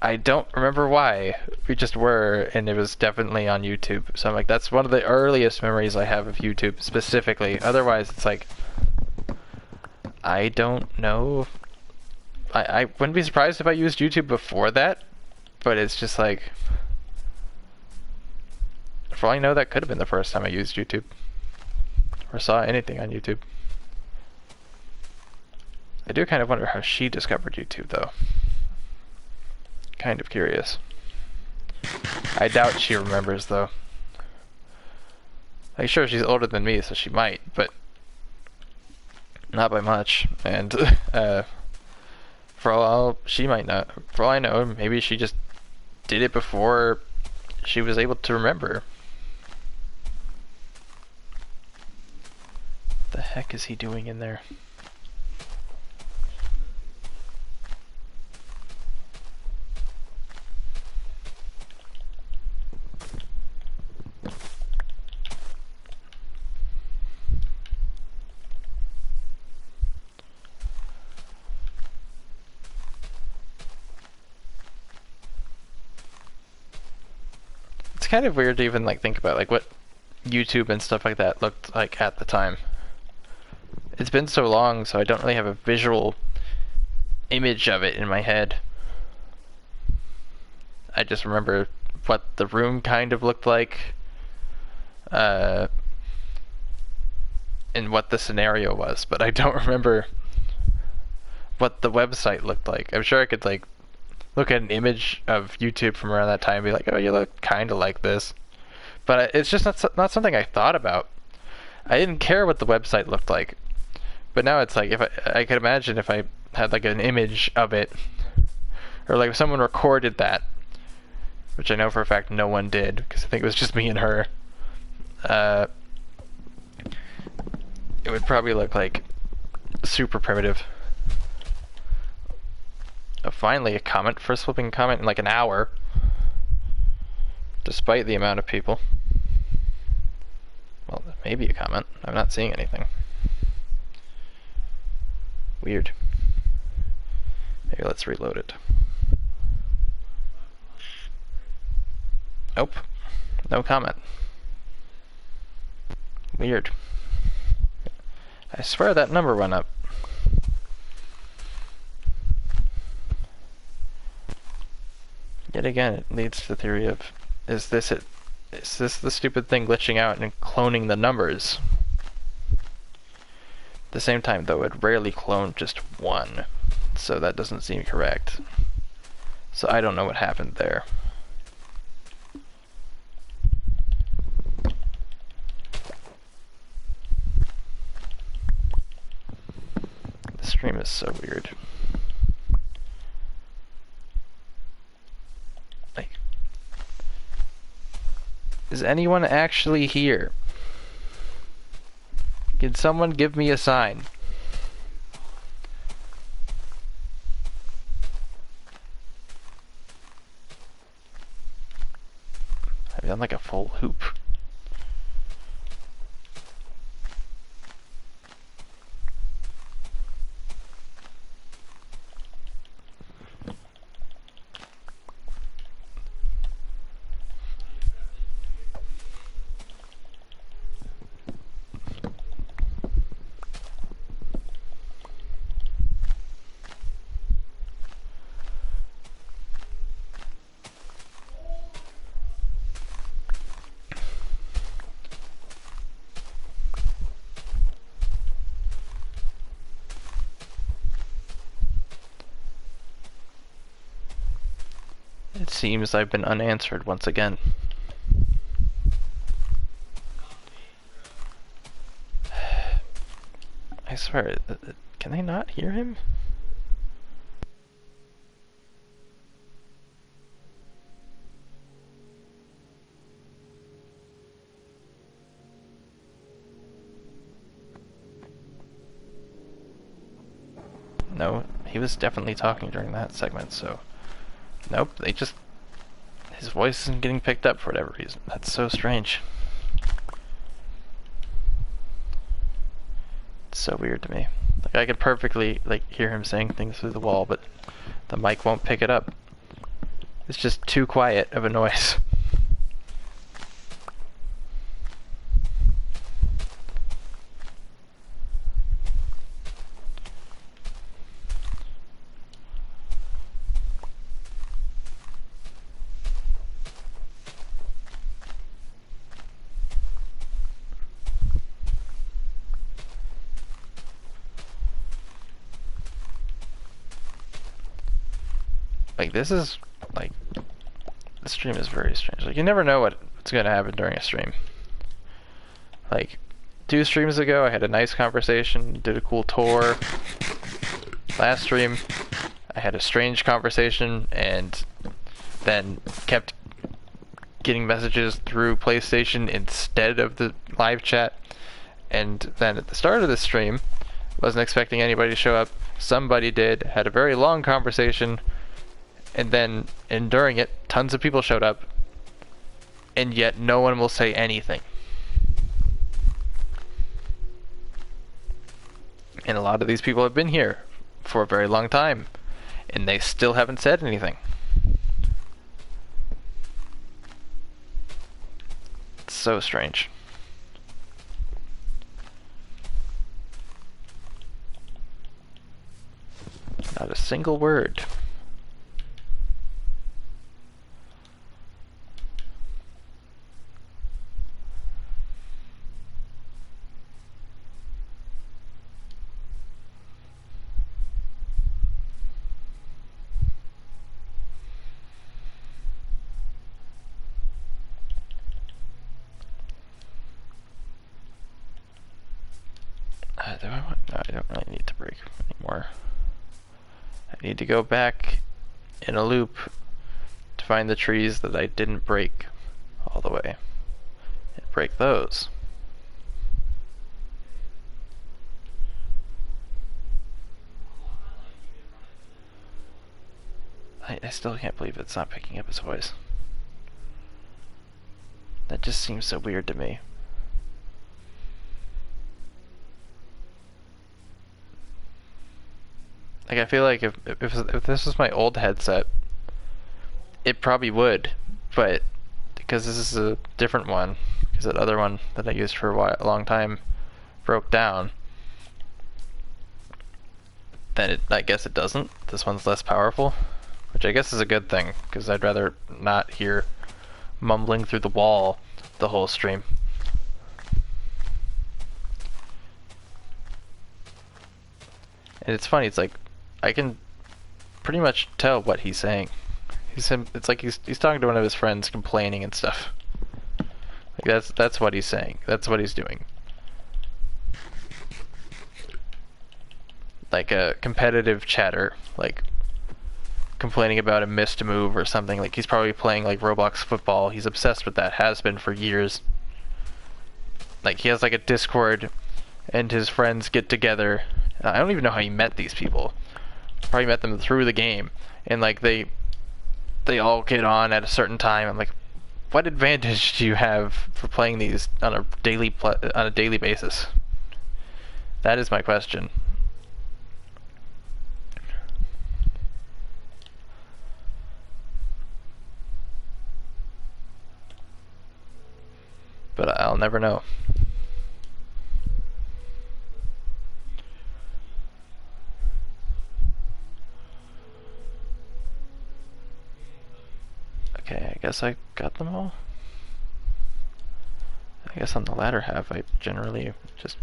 I don't remember why. We just were, and it was definitely on YouTube. So I'm like, that's one of the earliest memories I have of YouTube specifically. Otherwise, it's like, I don't know. I wouldn't be surprised if I used YouTube before that, but it's just like, for all I know, that could have been the first time I used YouTube or saw anything on YouTube. I do kind of wonder how she discovered YouTube, though. Kind of curious. I doubt she remembers, though. Like, sure, she's older than me, so she might, but not by much. And for all she might not, for all I know, maybe she just did it before she was able to remember. What the heck is he doing in there? It's kind of weird to even like think about like what YouTube and stuff like that looked like at the time. It's been so long, so I don't really have a visual image of it in my head. I just remember what the room kind of looked like, and what the scenario was, but I don't remember what the website looked like. I'm sure I could like look at an image of YouTube from around that time and be like, oh, you look kind of like this. But it's just not something I thought about. I didn't care what the website looked like. But now it's like, if I could imagine if I had like an image of it, or like if someone recorded that, which I know for a fact no one did, because I think it was just me and her, it would probably look like super primitive. Oh, finally a comment. First flipping comment in like an hour, despite the amount of people. Well, maybe a comment. I'm not seeing anything. Weird. Maybe let's reload it. Nope. No comment. Weird. I swear that number went up. Yet again, it leads to the theory of, is this the stupid thing glitching out and cloning the numbers? At the same time, though, it rarely cloned just one, so that doesn't seem correct. So I don't know what happened there. The stream is so weird. Like, is anyone actually here? Can someone give me a sign? I've done like a full hoop. It seems I've been unanswered once again. I swear, can they not hear him? No, he was definitely talking during that segment, so... Nope, they just... His voice isn't getting picked up for whatever reason. That's so strange. It's so weird to me. Like, I could perfectly, like, hear him saying things through the wall, but the mic won't pick it up. It's just too quiet of a noise. Like, this is, like, the stream is very strange. Like, you never know what's gonna happen during a stream. Like, 2 streams ago, I had a nice conversation, did a cool tour. Last stream, I had a strange conversation, and then kept getting messages through PlayStation instead of the live chat. And then at the start of the stream, wasn't expecting anybody to show up. Somebody did, had a very long conversation, and then, and during it, tons of people showed up, and yet no one will say anything. And a lot of these people have been here for a very long time, and they still haven't said anything. It's so strange. Not a single word. Do I want? No, I don't really need to break anymore. I need to go back in a loop to find the trees that I didn't break all the way and break those. I still can't believe it's not picking up his voice. That just seems so weird to me. Like, I feel like if this was my old headset, it probably would, but because this is a different one, because that other one that I used for a long time broke down, then I guess it doesn't. This one's less powerful, which I guess is a good thing, because I'd rather not hear mumbling through the wall the whole stream. And it's funny, it's like, I can pretty much tell what he's saying. It's like he's talking to one of his friends complaining and stuff. Like, that's what he's saying. That's what he's doing. Like a competitive chatter, like complaining about a missed move or something. Like, he's probably playing like Roblox football. He's obsessed with that, has been for years. Like, he has like a Discord and his friends get together. I don't even know how he met these people. Probably met them through the game, and like they all get on at a certain time. I'm like, what advantage do you have for playing these on a daily basis? That is my question. But I'll never know. Okay, I guess I got them all. I guess on the latter half I generally just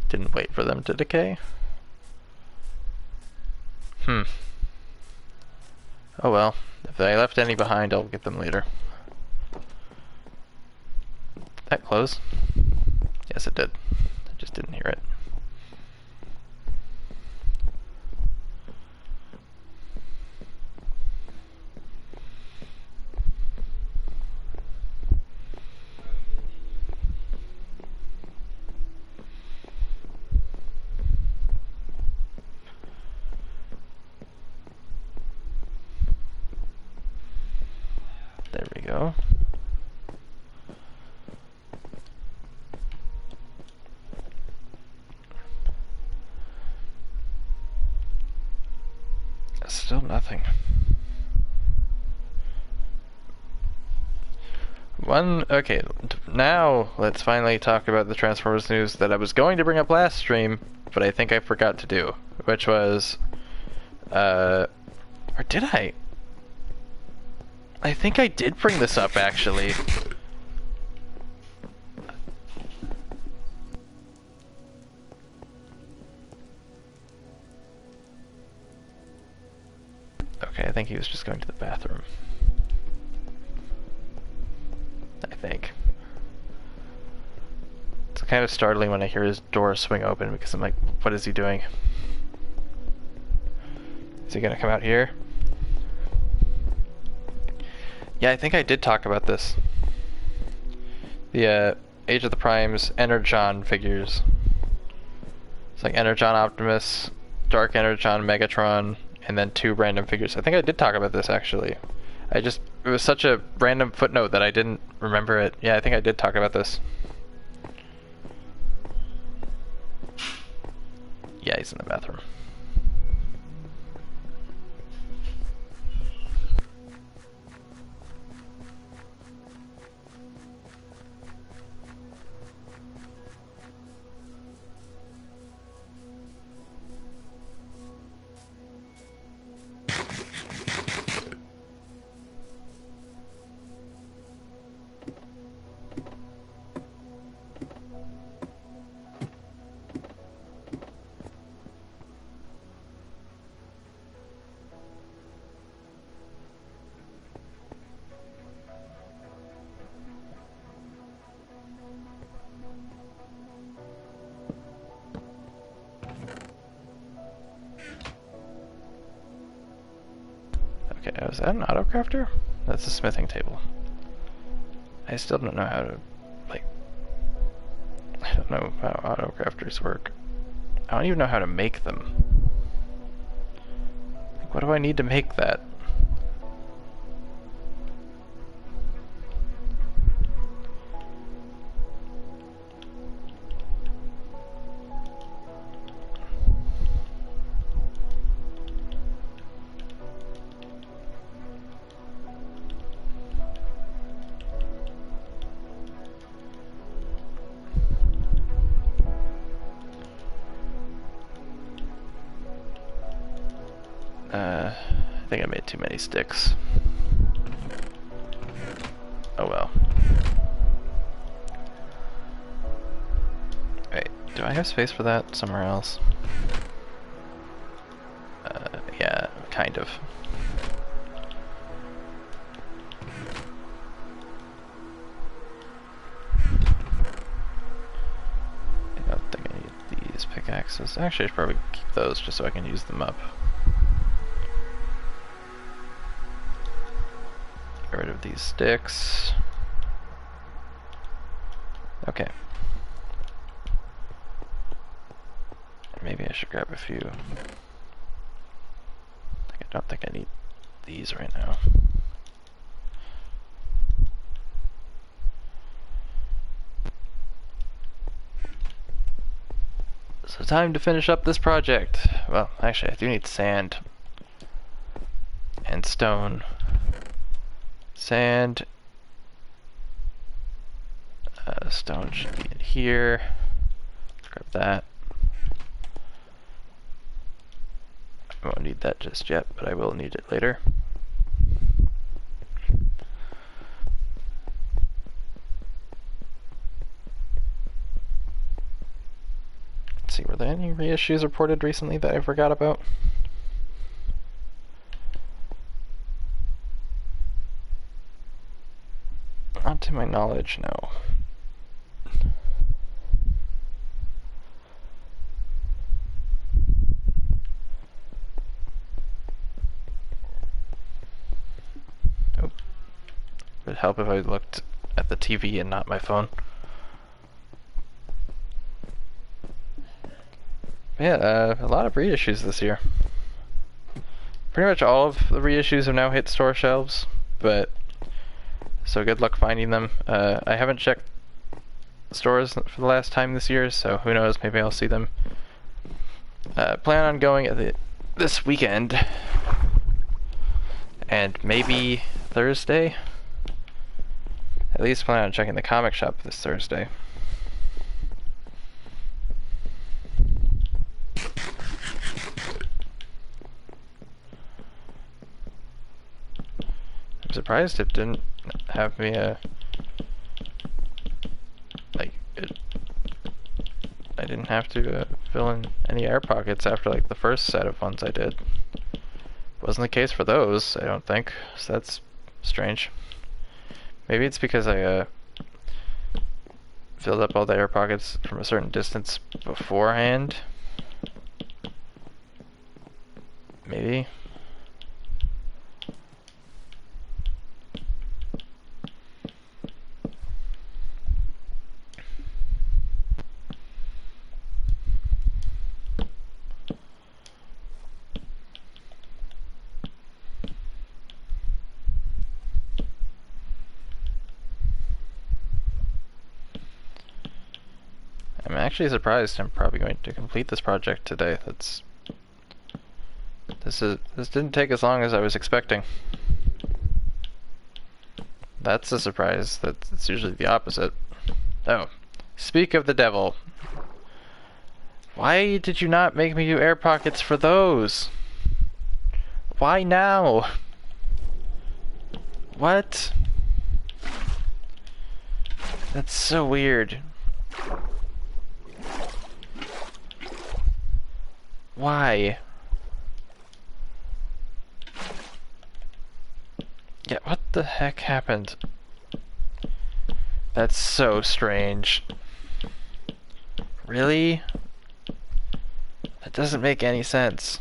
didn't wait for them to decay. Oh well, if I left any behind, I'll get them later. Did that close? Yes, it did. I just didn't hear it. There we go. Still nothing. Okay, now let's finally talk about the Transformers news that I was going to bring up last stream, but I think I forgot to do, which was, or did I? I think I did bring this up, actually. Okay, I think he was just going to the bathroom. I think. It's kind of startling when I hear his door swing open because I'm like, what is he doing? Is he gonna come out here? Yeah, I think I did talk about this. The Age of the Primes Energon figures. It's like Energon Optimus, Dark Energon Megatron, and then 2 random figures. I think I did talk about this actually. It was such a random footnote that I didn't remember it. Yeah, I think I did talk about this. Yeah, he's in the bathroom. Okay, is that an autocrafter? That's a smithing table. I still don't know how to, like, I don't know how autocrafters work. I don't even know how to make them. Like, what do I need to make that? I think I made too many sticks. Oh well. Wait, do I have space for that somewhere else? Yeah, kind of. I don't think I need these pickaxes. Actually, I should probably keep those just so I can use them up. Get rid of these sticks. Okay. Maybe I should grab a few. I don't think I need these right now. So time to finish up this project. Well, actually I do need sand and stone. Sand. Stone should be in here. Let's grab that. I won't need that just yet, but I will need it later. Let's see, were there any reissues reported recently that I forgot about? Not to my knowledge, no. Oh. Would help if I looked at the TV and not my phone. Yeah, a lot of reissues this year. Pretty much all of the reissues have now hit store shelves, but so good luck finding them. I haven't checked stores for the last time this year, so who knows, maybe I'll see them. Plan on going this weekend, and maybe Thursday at least plan on checking the comic shop this Thursday. I'm surprised it didn't have me I didn't have to fill in any air pockets after like the first set of ones I did. Wasn't the case for those, I don't think, so that's strange. Maybe it's because I filled up all the air pockets from a certain distance beforehand. Maybe. I'm actually surprised I'm probably going to complete this project today. This didn't take as long as I was expecting. That's a surprise. That's usually the opposite. Oh, speak of the devil. Why did you not make me do air pockets for those? Why now? What? That's so weird. Why? Yeah, what the heck happened? That's so strange. Really? That doesn't make any sense.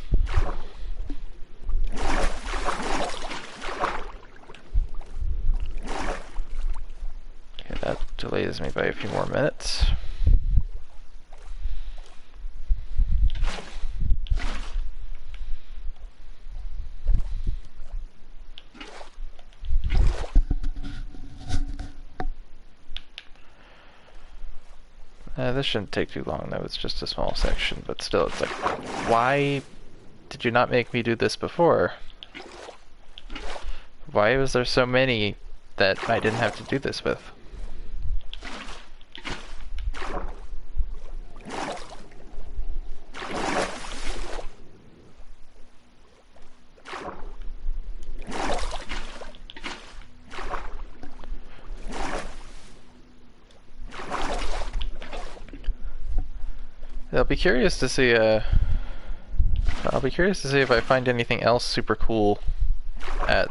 Okay, that delays me by a few more minutes. This shouldn't take too long though, it's just a small section, but still it's like, why did you not make me do this before? Why was there so many that I didn't have to do this with? I'll be curious to see if I find anything else super cool at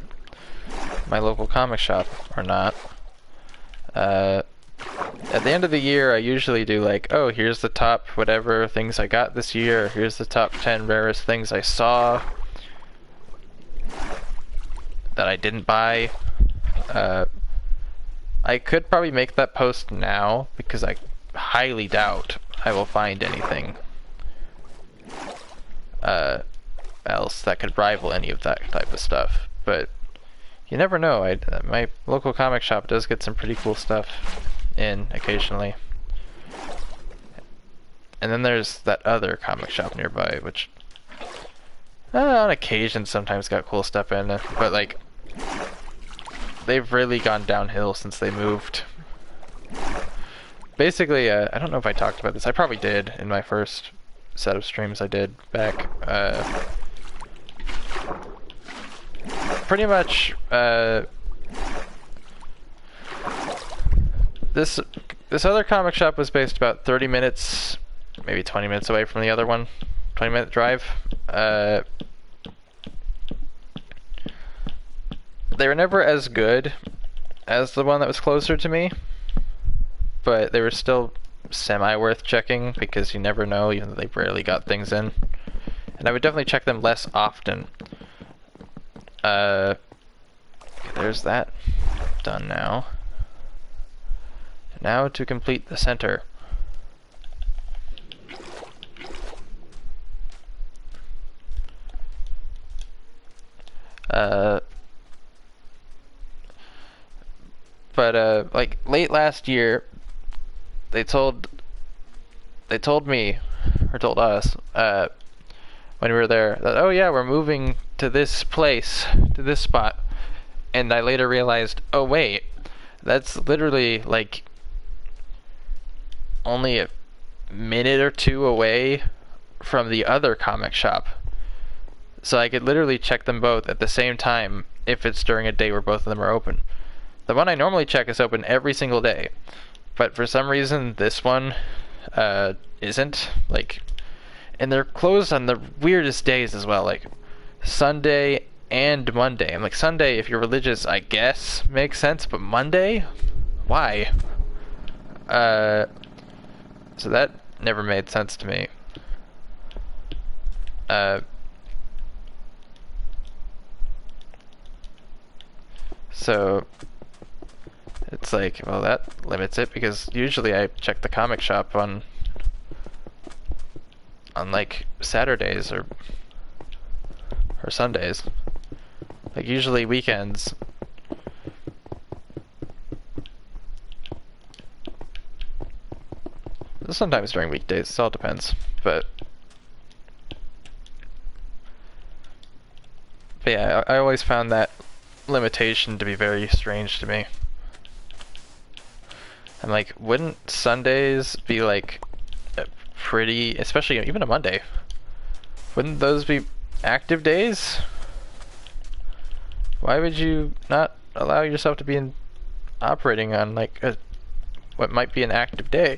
my local comic shop or not. At the end of the year I usually do like, oh, here's the top whatever things I got this year, here's the top 10 rarest things I saw that I didn't buy. I could probably make that post now because I highly doubt I will find anything else that could rival any of that type of stuff, but you never know. My local comic shop does get some pretty cool stuff in occasionally. And then there's that other comic shop nearby, which on occasion sometimes got cool stuff in it, but like they've really gone downhill since they moved. Basically, I don't know if I talked about this. I probably did in my first set of streams I did back. Pretty much, this other comic shop was based about 30 minutes, maybe 20 minutes away from the other one. 20-minute drive. They were never as good as the one that was closer to me, but they were still semi-worth checking because you never know, even though they rarely got things in. And I would definitely check them less often. There's that done now. Now to complete the center. But like late last year, they told me, or told us, when we were there, that, oh yeah, we're moving to this place, to this spot. And I later realized, oh wait, That's literally like only a minute or two away from the other comic shop. So I could literally check them both at the same time if it's during a day where both of them are open. The one I normally check is open every single day, but for some reason this one isn't. Like, and they're closed on the weirdest days as well, like Sunday and Monday. I'm like, Sunday, if you're religious, I guess makes sense, but Monday? Why? So that never made sense to me. So it's like, well, that limits it, because usually I check the comic shop on like Saturdays or Sundays. Like usually weekends. Sometimes during weekdays, it all depends. But yeah, I always found that limitation to be very strange to me. I'm like, wouldn't Sundays be like pretty, especially even a Monday, wouldn't those be active days? Why would you not allow yourself to be operating on like what might be an active day?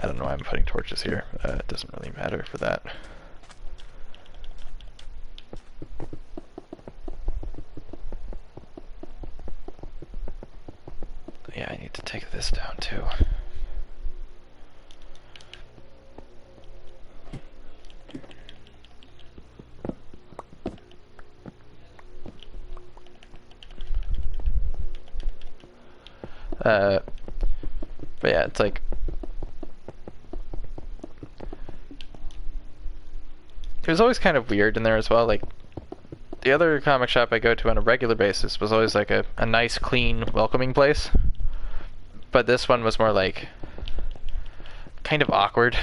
I don't know why I'm putting torches here. It doesn't really matter for that. Yeah, I need to take this down too. But yeah, it's like, it was always kind of weird in there as well. Like, the other comic shop I go to on a regular basis was always like a nice, clean, welcoming place. But this one was more like kind of awkward.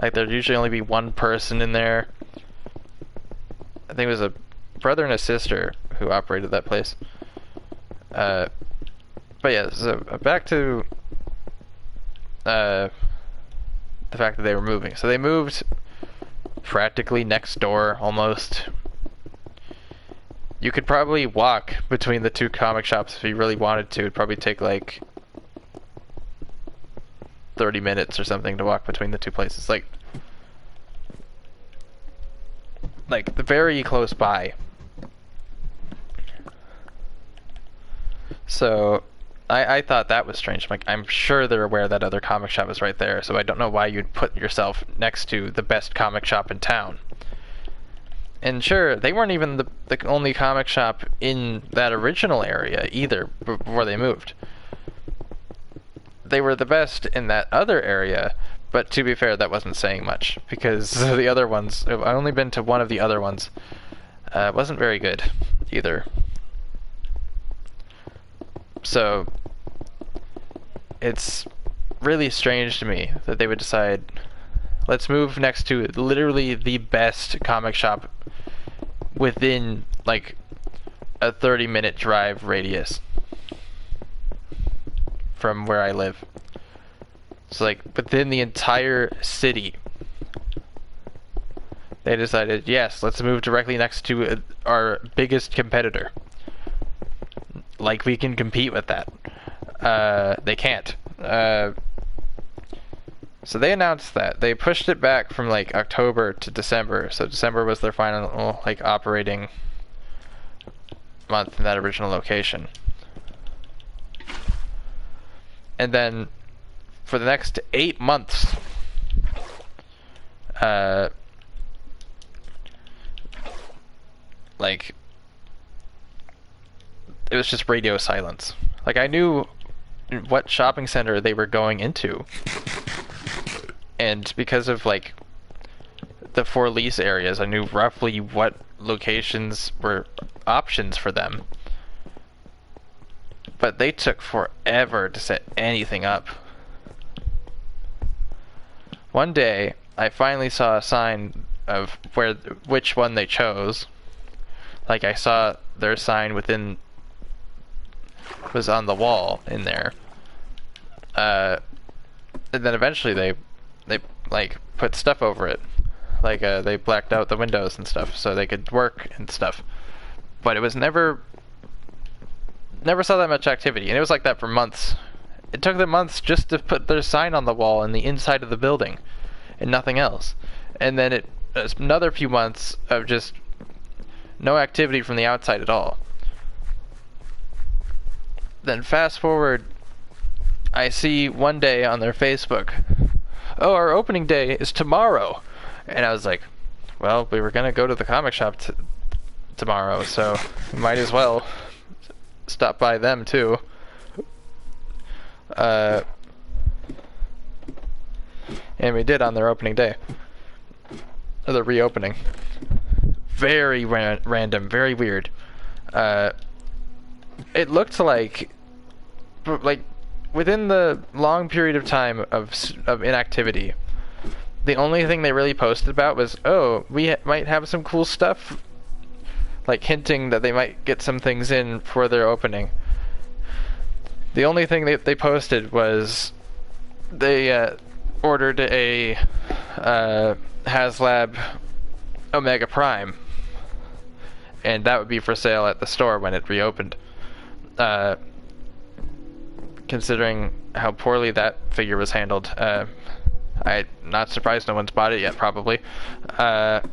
Like, there'd usually only be one person in there. I think it was a brother and a sister who operated that place. But yeah, so back to the fact that they were moving. So they moved practically next door, almost. You could probably walk between the two comic shops if you really wanted to. It'd probably take like 30 minutes or something to walk between the two places. Like very close by. So I thought that was strange. I'm sure they're aware that other comic shop is right there, so I don't know why you'd put yourself next to the best comic shop in town. And sure, they weren't even the only comic shop in that original area either before they moved. They were the best in that other area, but to be fair, that wasn't saying much, because the other ones, I've only been to one of the other ones, wasn't very good either. So it's really strange to me that they would decide, let's move next to literally the best comic shop within like a 30-minute drive radius from where I live. So like within the entire city, they decided, yes, let's move directly next to our biggest competitor. Like we can compete with that. They can't. So they announced that. They pushed it back from like October to December. So December was their final like operating month in that original location. And then for the next 8 months, like it was just radio silence. Like I knew what shopping center they were going into, and because of like the 4 lease areas, I knew roughly what locations were options for them. But they took forever to set anything up. One day, I finally saw a sign of which one they chose. Like I saw their sign within was on the wall in there. And then eventually they like put stuff over it. Like they blacked out the windows and stuff so they could work and stuff. But it was never saw that much activity, and it was like that for months. It took them months just to put their sign on the wall in the inside of the building and nothing else. And then it was another few months of just no activity from the outside at all. Then fast forward, I see one day on their Facebook, oh, our opening day is tomorrow. And I was like, well, we were going to go to the comic shop tomorrow, so we might as well stop by them too. And we did on their opening day. Or the reopening. Very random, very weird. It looked like within the long period of time of inactivity, the only thing they really posted about was, oh, we might have some cool stuff, like hinting that they might get some things in for their opening. The only thing they posted was they ordered a HasLab Omega Prime, and that would be for sale at the store when it reopened. Considering how poorly that figure was handled, I'm not surprised no one's bought it yet, probably. Because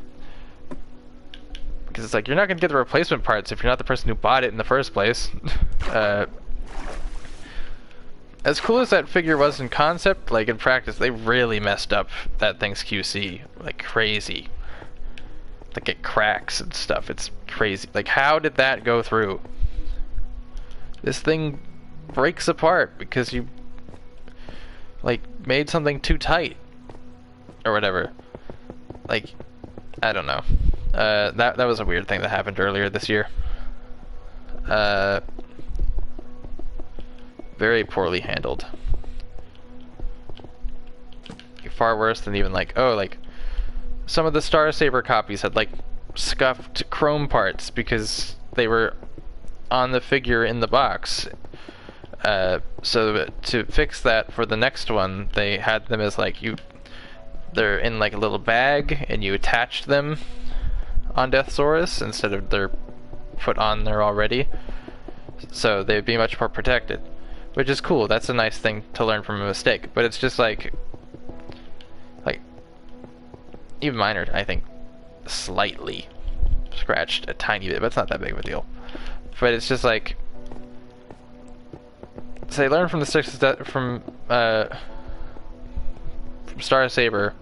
it's like, you're not going to get the replacement parts if you're not the person who bought it in the first place. As cool as that figure was in concept, like in practice, they really messed up that thing's QC like crazy. Like it cracks and stuff. It's crazy. Like, how did that go through? This thing breaks apart because you like made something too tight or whatever. Like, I don't know. That was a weird thing that happened earlier this year. Very poorly handled. Far worse than even like, oh, like some of the Star Saber copies had like scuffed chrome parts because they were on the figure in the box. So to fix that for the next one, they had them as like they're in like a little bag and you attached them on Deathsaurus instead of they're put on there already. So they'd be much more protected, which is cool. That's a nice thing to learn from a mistake. But it's just like even minor, I think, slightly scratched a tiny bit, but it's not that big of a deal. But it's just like, so they learned from the from Star Saber,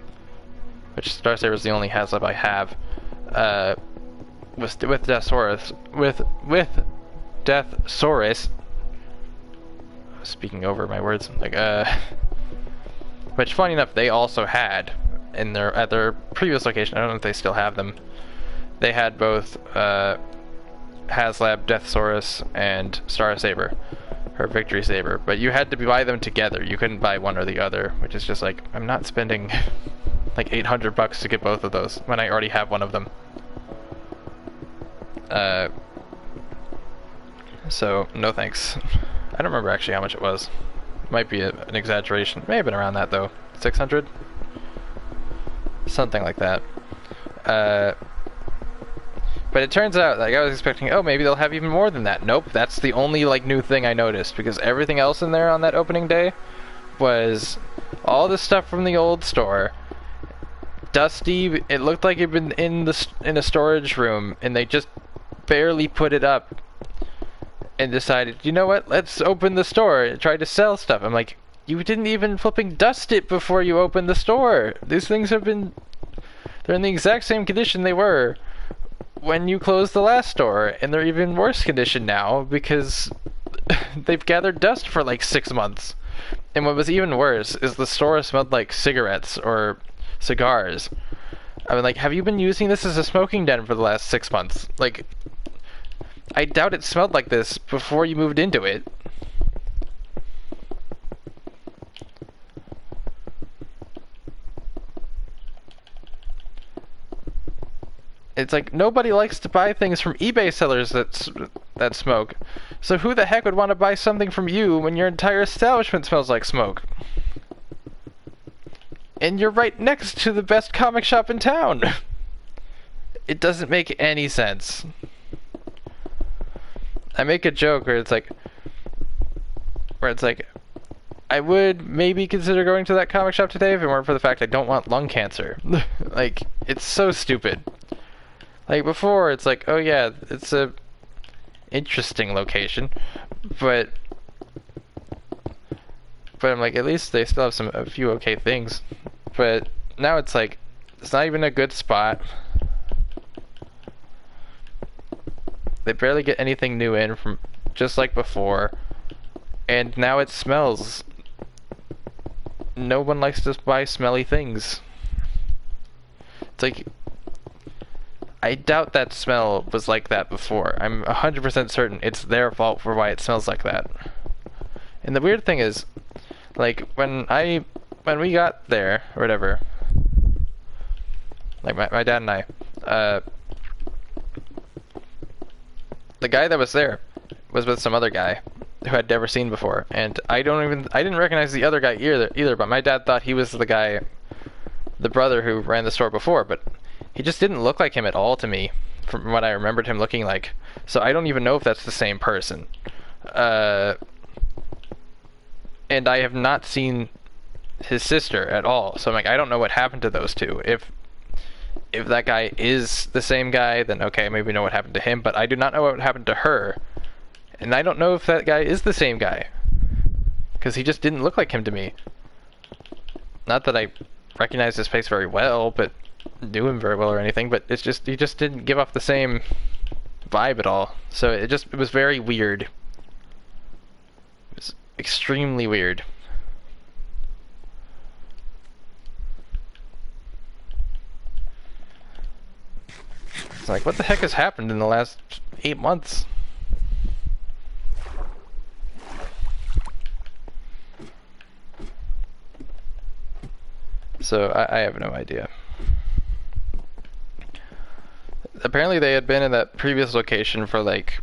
which Star Saber is the only HasLab I have, with Deathsaurus, with Deathsaurus. Speaking over my words, like which funny enough they also had in at their previous location. I don't know if they still have them. They had both HasLab Deathsaurus and Star Saber, or Victory Saber, but you had to buy them together. You couldn't buy one or the other, which is just like, I'm not spending like $800 to get both of those when I already have one of them. So no thanks. I don't remember actually how much it was. Might be an exaggeration. May have been around that though. 600? Something like that. But it turns out, like, I was expecting, oh, maybe they'll have even more than that. Nope, that's the only, like, new thing I noticed, because everything else in there on that opening day was all the stuff from the old store. Dusty, it looked like it'd been in a storage room, and they just barely put it up and decided, you know what, let's open the store and try to sell stuff. I'm like, you didn't even flipping dust it before you opened the store. These things have been, they're in the exact same condition they were when you closed the last store, and they're even worse condition now because they've gathered dust for like 6 months. And what was even worse is the store smelled like cigarettes or cigars. I mean, like, have you been using this as a smoking den for the last 6 months? Like, I doubt it smelled like this before you moved into it. It's like nobody likes to buy things from eBay sellers that smoke. So who the heck would want to buy something from you when your entire establishment smells like smoke? And you're right next to the best comic shop in town. It doesn't make any sense. I make a joke where it's like, I would maybe consider going to that comic shop today if it weren't for the fact I don't want lung cancer. Like, it's so stupid. Like, before, it's like, oh yeah, it's a interesting location, but I'm like, at least they still have a few okay things. But now it's like, it's not even a good spot. They barely get anything new in from just like before. And now it smells. No one likes to buy smelly things. It's like, I doubt that smell was like that before. I'm 100% certain it's their fault for why it smells like that. And the weird thing is, like, when we got there, or whatever, like my dad and I, the guy that was there was with some other guy who I'd never seen before, and I didn't recognize the other guy either, but my dad thought he was the guy, the brother who ran the store before, but he just didn't look like him at all to me, from what I remembered him looking like, so I don't even know if that's the same person. And I have not seen his sister at all, so I'm like, I don't know what happened to those two. If that guy is the same guy, then okay, maybe we know what happened to him, but I do not know what happened to her. And I don't know if that guy is the same guy, because he just didn't look like him to me. Not that I recognize his face very well, but knew him very well or anything, but it's just, he just didn't give off the same vibe at all. So it was very weird. It was extremely weird. It's like, what the heck has happened in the last 8 months? So I have no idea. Apparently they had been in that previous location for like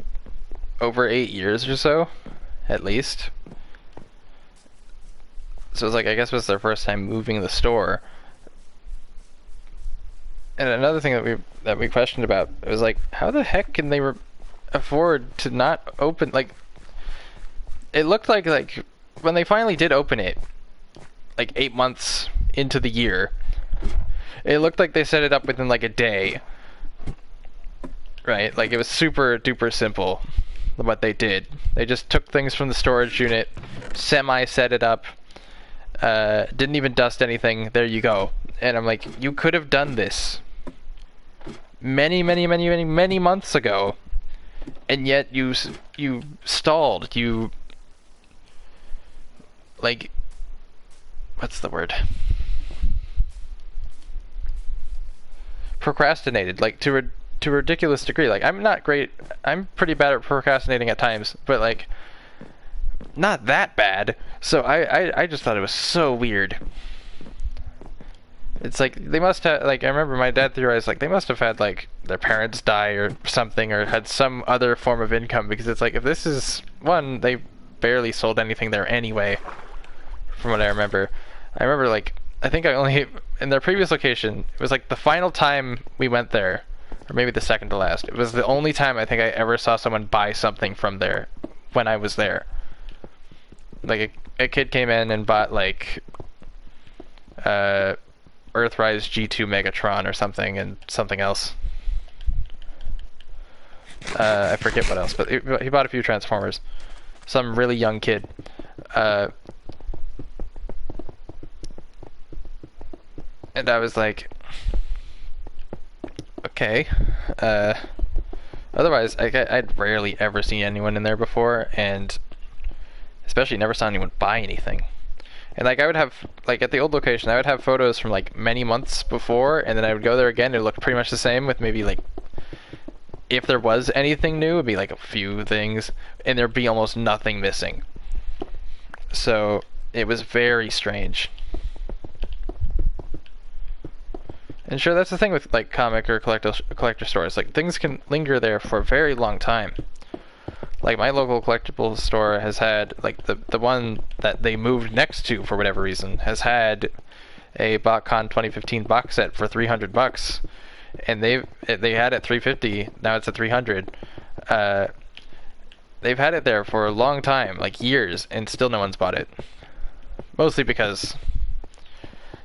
over 8 years or so, at least. So it's like, I guess it was their first time moving the store. And another thing that we questioned about, it was like, how the heck can they afford to not open, like, it looked like when they finally did open it, like 8 months into the year, it looked like they set it up within like a day. Right? Like, it was super duper simple what they did. They just took things from the storage unit, set it up, didn't even dust anything, there you go. And I'm like, you could have done this many months ago, and yet you stalled. You, like, what's the word? Procrastinated, like, to a ridiculous degree. Like, I'm pretty bad at procrastinating at times, but like, not that bad. So I just thought it was so weird. It's like, they must have, like, I remember my dad theorized, like, they must have had, like, their parents die or something, or had some other form of income, because it's like, if this is, one, they barely sold anything there anyway, from what I remember. I remember, like, I think I only, in their previous location, it was like the final time we went there, or maybe the second to last, it was the only time I think I ever saw someone buy something from there when I was there. Like, a kid came in and bought, like, Earthrise G2 Megatron or something, and something else. I forget what else, but he bought a few Transformers. Some really young kid. And I was like, okay. Otherwise, I'd rarely ever seen anyone in there before, and especially never saw anyone buy anything. And like, I would have, like, at the old location, I would have photos from like many months before, and then I would go there again, it looked pretty much the same, with maybe like, if there was anything new, it'd be like a few things, and there'd be almost nothing missing. So it was very strange. And sure, that's the thing with like comic or collector stores. Like things can linger there for a very long time. Like my local collectible store has had like the one that they moved next to for whatever reason has had a BotCon 2015 box set for $300, and they had it 350. Now it's at 300. They've had it there for a long time, like years, and still no one's bought it. Mostly because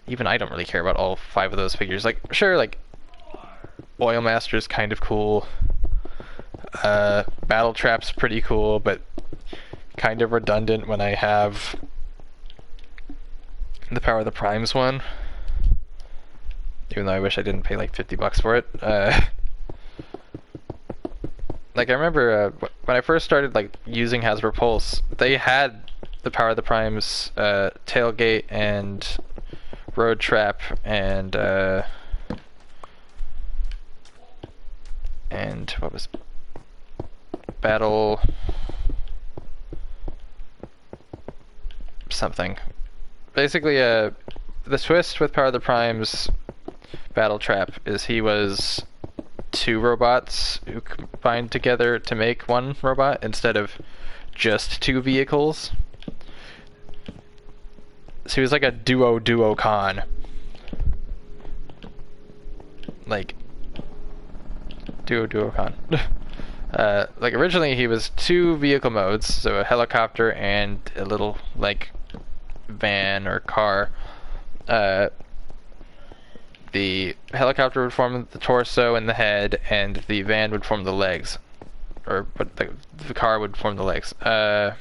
even I don't really care about all 5 of those figures. Like, sure, like Oil Master's kind of cool. Battle Trap's pretty cool, but kind of redundant when I have the Power of the Primes one. Even though I wish I didn't pay like $50 for it. Like I remember when I first started like using Hasbro Pulse, they had the Power of the Primes tailgate and road trap and what was battle something. Basically, the twist with Power of the Primes Battle Trap is he was 2 robots who combined together to make 1 robot instead of just 2 vehicles. So he was like a duo con. Like duo con. Like originally he was 2 vehicle modes, so a helicopter and a little like van or car. The helicopter would form the torso and the head, and the van would form the legs, but the car would form the legs. Power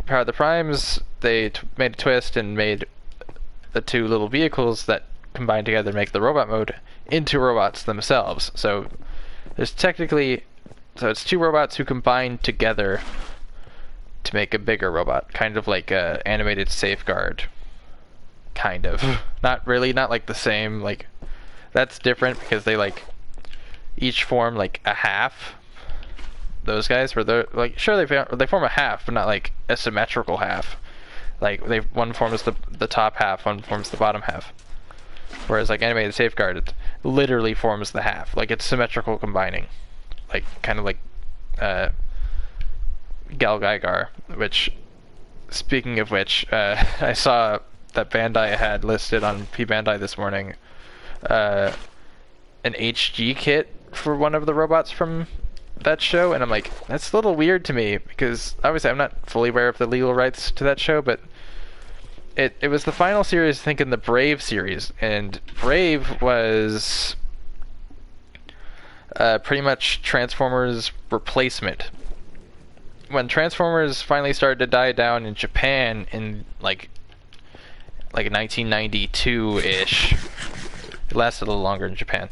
of the Primes, they made a twist and made the 2 little vehicles that combined together to make the robot mode into robots themselves. So there's technically, so it's 2 robots who combine together to make a bigger robot, kind of like a animated Safeguard. Kind of. Not really, not like the same, like that's different because they like each form like a half. Those guys where they're like, sure they form a half, but not like a symmetrical half. Like one forms the top half, one forms the bottom half. Whereas like animated Safeguard, it literally forms the half. Like it's symmetrical combining. Like kind of like Gal Gaigar, which, speaking of which, I saw that Bandai had listed on P Bandai this morning an HG kit for one of the robots from that show, and I'm like, that's a little weird to me, because obviously I'm not fully aware of the legal rights to that show, but it was the final series, I think, in the Brave series, and Brave was pretty much Transformers replacement. When Transformers finally started to die down in Japan in like 1992-ish, it lasted a little longer in Japan.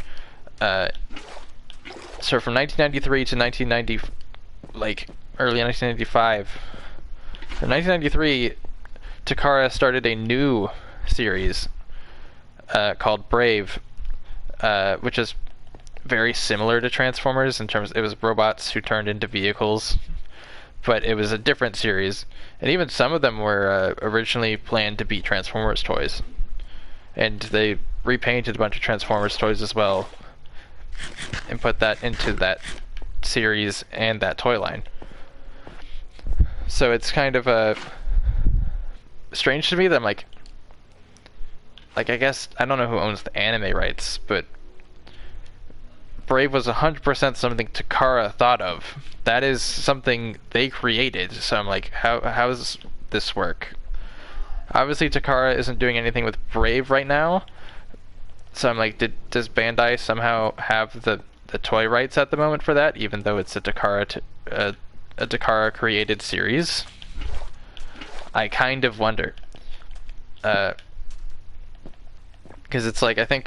So from 1993 to 1990, like early 1995, from 1993, Takara started a new series called Brave, which is very similar to Transformers in terms it was robots who turned into vehicles. But it was a different series, and even some of them were originally planned to be Transformers toys, and they repainted a bunch of Transformers toys as well, and put that into that series and that toy line. So it's kind of strange to me that I'm like I guess I don't know who owns the anime rights, but Brave was 100% something Takara thought of. That is something they created. So I'm like, how does this work? Obviously Takara isn't doing anything with Brave right now. So I'm like, does Bandai somehow have the toy rights at the moment for that, even though it's a Takara created series? I kind of wonder. Because it's like, I think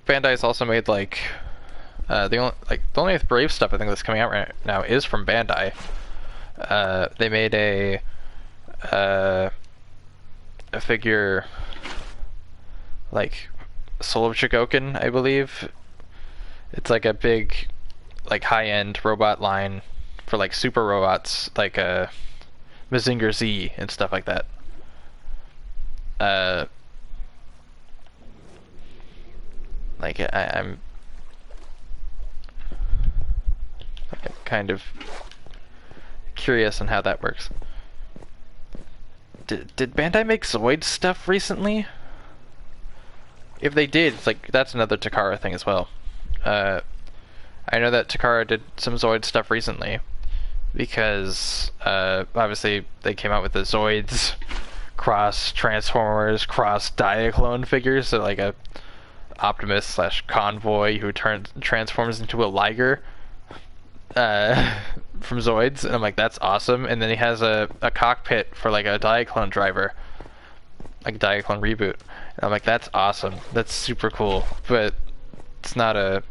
Bandai's also made like the only Brave stuff I think that's coming out right now is from Bandai. They made a figure like Soul of Chogokin, I believe. It's like a big, like high-end robot line for like super robots, like Mazinger Z and stuff like that. Uh, like I'm kind of curious on how that works. Did Bandai make Zoid stuff recently? If they did, it's like that's another Takara thing as well. I know that Takara did some Zoid stuff recently because obviously they came out with the Zoids cross Transformers cross Diaclone figures, so like a Optimus slash Convoy who transforms into a Liger from Zoids, and I'm like, that's awesome. And then he has a cockpit for like a Diaclone driver, like a Diaclone reboot. And I'm like, that's awesome. That's super cool. But it's not a...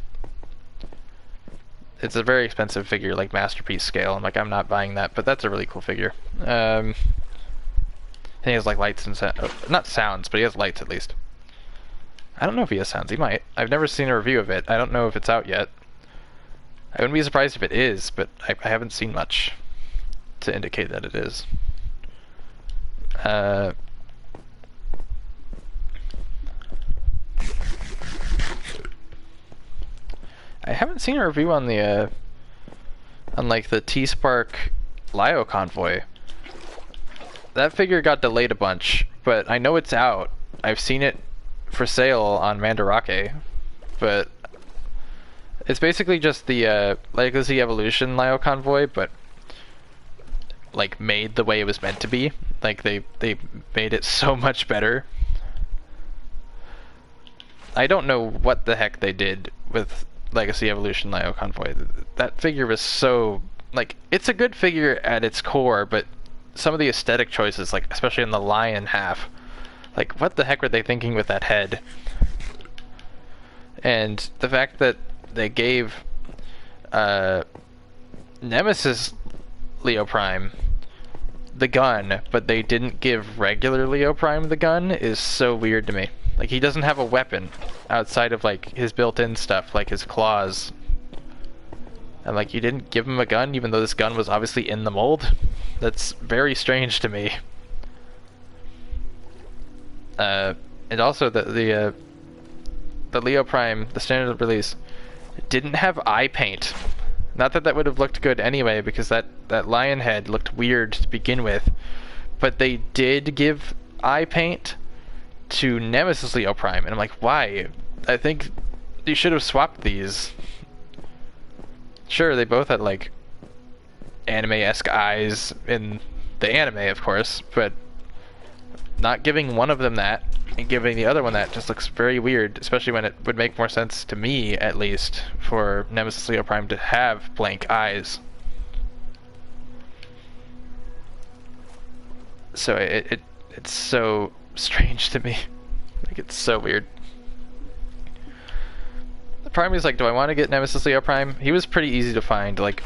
It's a very expensive figure, like Masterpiece scale. I'm like, I'm not buying that, but that's a really cool figure. I think he has like lights and not sounds, but he has lights at least. I don't know if he has sounds. He might. I've never seen a review of it. I don't know if it's out yet. I wouldn't be surprised if it is, but I haven't seen much to indicate that it is. I haven't seen a review on the on like the T-Spark Lio Convoy. That figure got delayed a bunch, but I know it's out. I've seen it for sale on Mandarake, but it's basically just the Legacy Evolution Lio Convoy, but like made the way it was meant to be. Like they made it so much better. I don't know what the heck they did with Legacy Evolution Lio Convoy. That figure was so, like, it's a good figure at its core, but some of the aesthetic choices, like especially in the lion half, like what the heck were they thinking with that head? And the fact that they gave Nemesis Leo Prime the gun, but they didn't give regular Leo Prime the gun is so weird to me. Like, he doesn't have a weapon outside of like his built-in stuff, like his claws. And like, you didn't give him a gun even though this gun was obviously in the mold? That's very strange to me. And also the Leo Prime, the standard release, didn't have eye paint. Not that that would have looked good anyway, because that lion head looked weird to begin with. But they did give eye paint to Nemesis Leo Prime, and I'm like, why? I think you should have swapped these. Sure, they both had like anime-esque eyes in the anime, of course, but not giving one of them that and giving the other one that just looks very weird, especially when it would make more sense to me, at least, for Nemesis Leo Prime to have blank eyes. So it's so strange to me. Like, it's so weird. The problem is, like, do I want to get Nemesis Leo Prime? He was pretty easy to find, like,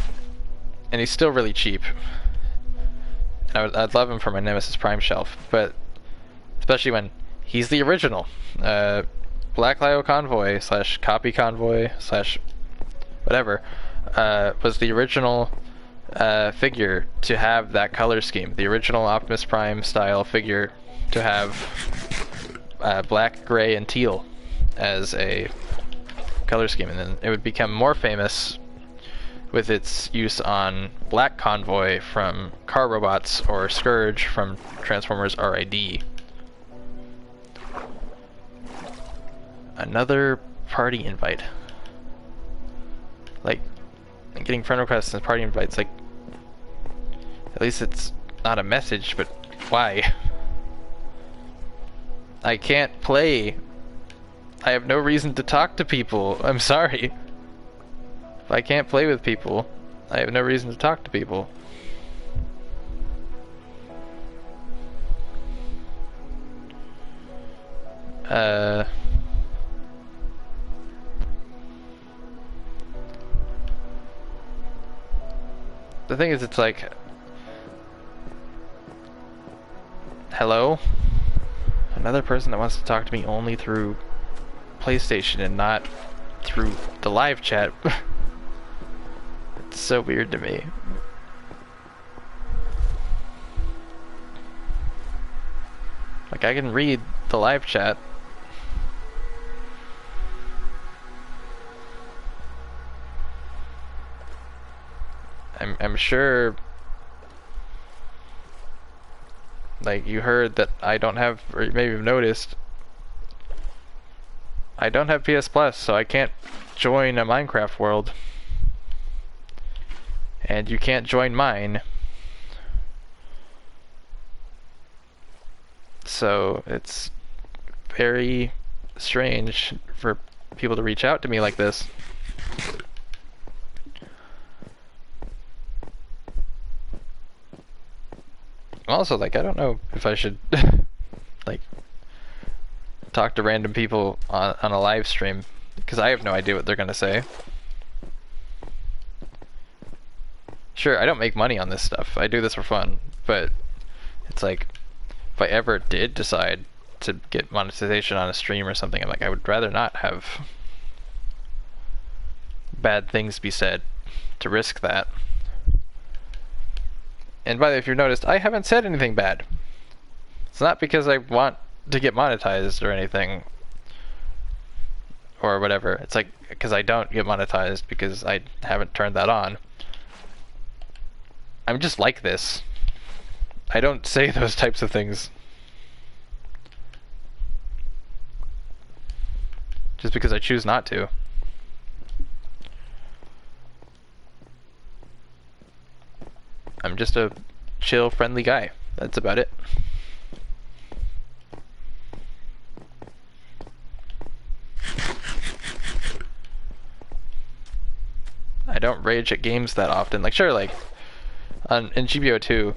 and he's still really cheap. And I'd love him for my Nemesis Prime shelf, but especially when he's the original. Black Lio Convoy / Copy Convoy / whatever was the original figure to have that color scheme. The original Optimus Prime style figure to have black, gray, and teal as a color scheme. And then it would become more famous with its use on Black Convoy from Car Robots or Scourge from Transformers RID. Another party invite. Like, getting friend requests and party invites, like, at least it's not a message, but why? I can't play. I have no reason to talk to people. I'm sorry. If I can't play with people, I have no reason to talk to people. The thing is, it's like, hello? Another person that wants to talk to me only through PlayStation and not through the live chat. It's so weird to me. Like, I can read the live chat. I'm sure, like, you heard that I don't have, or maybe you've noticed, I don't have PS Plus, so I can't join a Minecraft world. And you can't join mine. So it's very strange for people to reach out to me like this. Also, like, I don't know if I should like talk to random people on a live stream, because I have no idea what they're gonna say. Sure, I don't make money on this stuff. I do this for fun, but it's like, if I ever did decide to get monetization on a stream or something, I'm like, I would rather not have bad things be said to risk that. And by the way, if you've noticed, I haven't said anything bad. It's not because I want to get monetized or anything, or whatever. It's like, because I don't get monetized because I haven't turned that on. I'm just like this. I don't say those types of things just because I choose not to. I'm just a chill, friendly guy. That's about it. I don't rage at games that often. Like, sure, like, in GBO 2,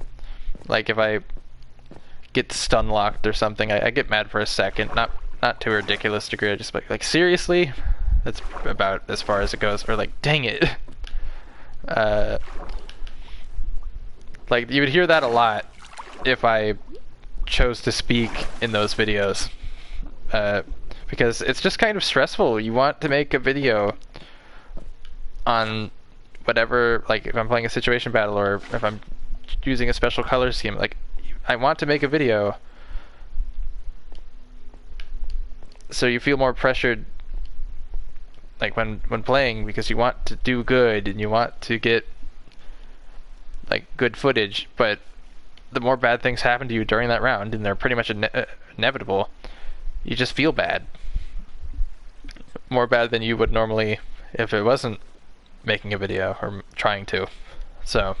like, if I get stun locked or something, I get mad for a second. Not to a ridiculous degree. I just like, seriously? That's about as far as it goes. Or like, dang it. Like, you would hear that a lot if I chose to speak in those videos. Because it's just kind of stressful. You want to make a video on whatever, like, if I'm playing a situation battle or if I'm using a special color scheme, like, I want to make a video so you feel more pressured, like, when playing, because you want to do good and you want to get, like, good footage, but the more bad things happen to you during that round, and they're pretty much inevitable, you just feel bad. More bad than you would normally if it wasn't making a video or trying to. So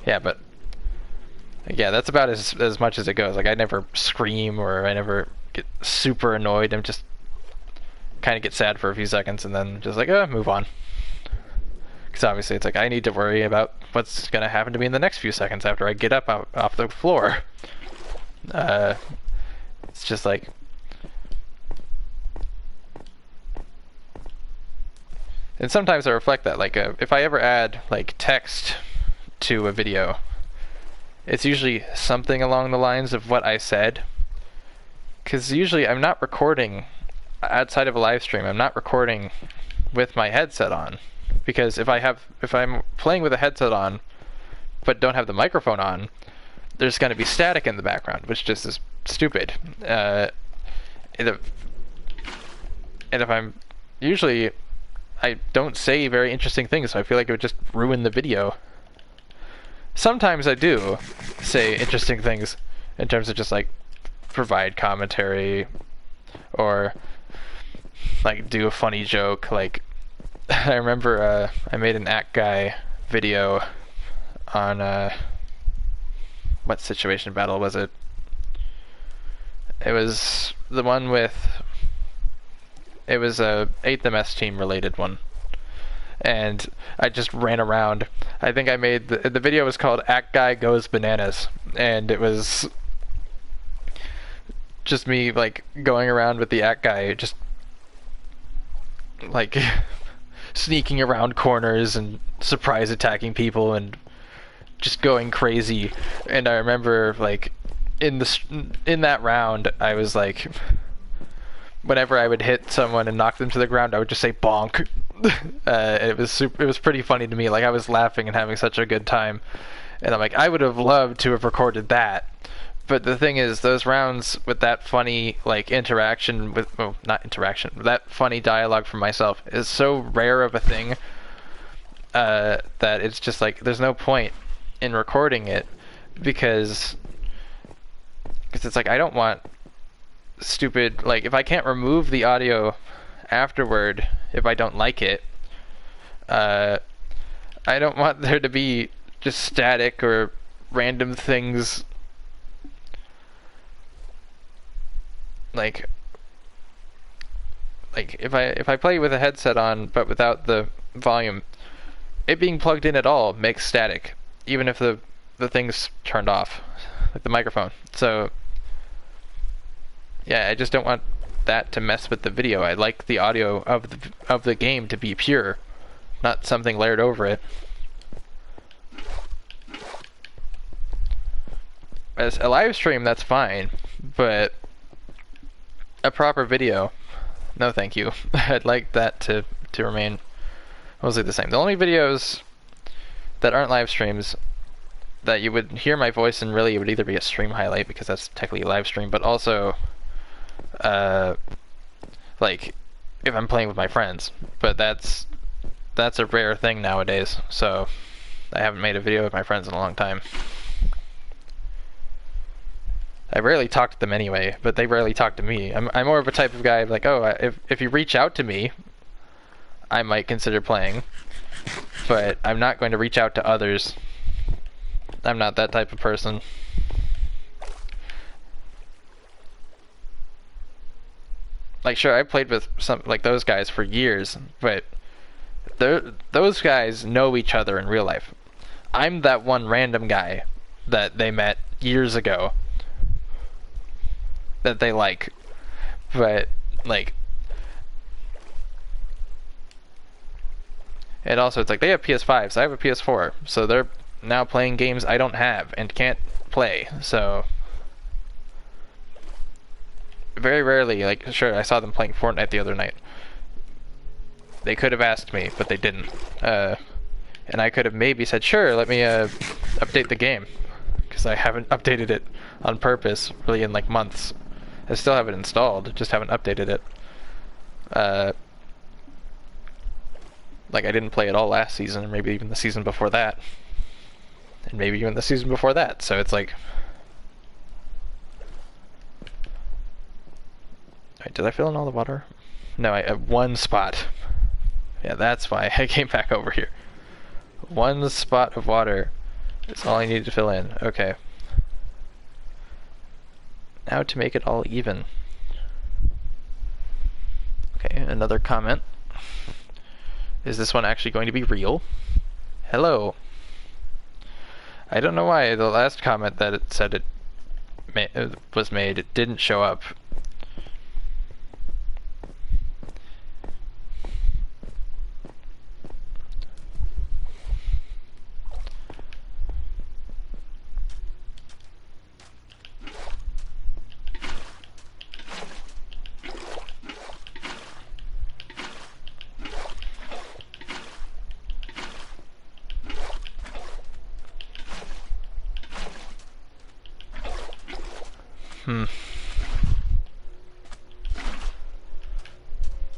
yeah, but yeah, that's about as much as it goes. Like, I never scream or I never get super annoyed. I'm just kind of get sad for a few seconds and then just like, move on. Because obviously it's like, I need to worry about what's going to happen to me in the next few seconds after I get up off the floor. It's just like, and sometimes I reflect that, like, if I ever add, like, text to a video, it's usually something along the lines of what I said. Because usually I'm not recording outside of a live stream. I'm not recording with my headset on. Because if I'm playing with a headset on, but don't have the microphone on, there's going to be static in the background, which just is stupid. And if I'm usually, I don't say very interesting things, so I feel like it would just ruin the video. Sometimes I do say interesting things in terms of just, like, provide commentary or, like, do a funny joke. Like, I remember I made an Act Guy video on what situation battle was it? It was the one with, it was a 8th MS team related one, and I just ran around. I think I made the video was called Act Guy Goes Bananas, and it was just me, like, going around with the Act Guy, just, like, sneaking around corners and surprise attacking people and just going crazy. And I remember, like, in that round, I was like, whenever I would hit someone and knock them to the ground, I would just say bonk. It was pretty funny to me. Like, I was laughing and having such a good time, and I'm like, I would have loved to have recorded that, But the thing is, those rounds with that funny, like, interaction with, well, not interaction, that funny dialogue from myself is so rare of a thing that it's just like, there's no point in recording it because it's like, I don't want stupid, like, if I can't remove the audio afterward if I don't like it, I don't want there to be just static or random things like if I play with a headset on but without the volume, it being plugged in at all makes static, even if the thing's turned off, like the microphone. So yeah, I just don't want that to mess with the video. I like the audio of the game to be pure, not something layered over it. As a live stream, that's fine, but a proper video, no thank you. I'd like that to remain mostly the same. The only videos that aren't live streams that you would hear my voice in, really, it would either be a stream highlight, because that's technically a live stream, but also like if I'm playing with my friends, but that's a rare thing nowadays, so I haven't made a video with my friends in a long time. I rarely talk to them anyway, but they rarely talk to me. I'm more of a type of guy like, oh, if you reach out to me, I might consider playing, but I'm not going to reach out to others. I'm not that type of person. Like, sure, I played with some, like, those guys for years, but those guys know each other in real life. I'm that one random guy that they met years ago that they like, but, like, and also it's like they have PS5s, I have a PS4, so they're now playing games I don't have and can't play, so very rarely, like, sure, I saw them playing Fortnite the other night. They could have asked me, but they didn't. And I could have maybe said, sure, let me update the game, because I haven't updated it on purpose, really, in like months. I still have it installed, just haven't updated it. Like, I didn't play it all last season, or maybe even the season before that. And maybe even the season before that, so it's like... Alright, did I fill in all the water? No, I have one spot. Yeah, that's why I came back over here. One spot of water is all I need to fill in. Okay. Now to make it all even. Okay, another comment. Is this one actually going to be real? Hello. I don't know why the last comment that it said it was made, it didn't show up.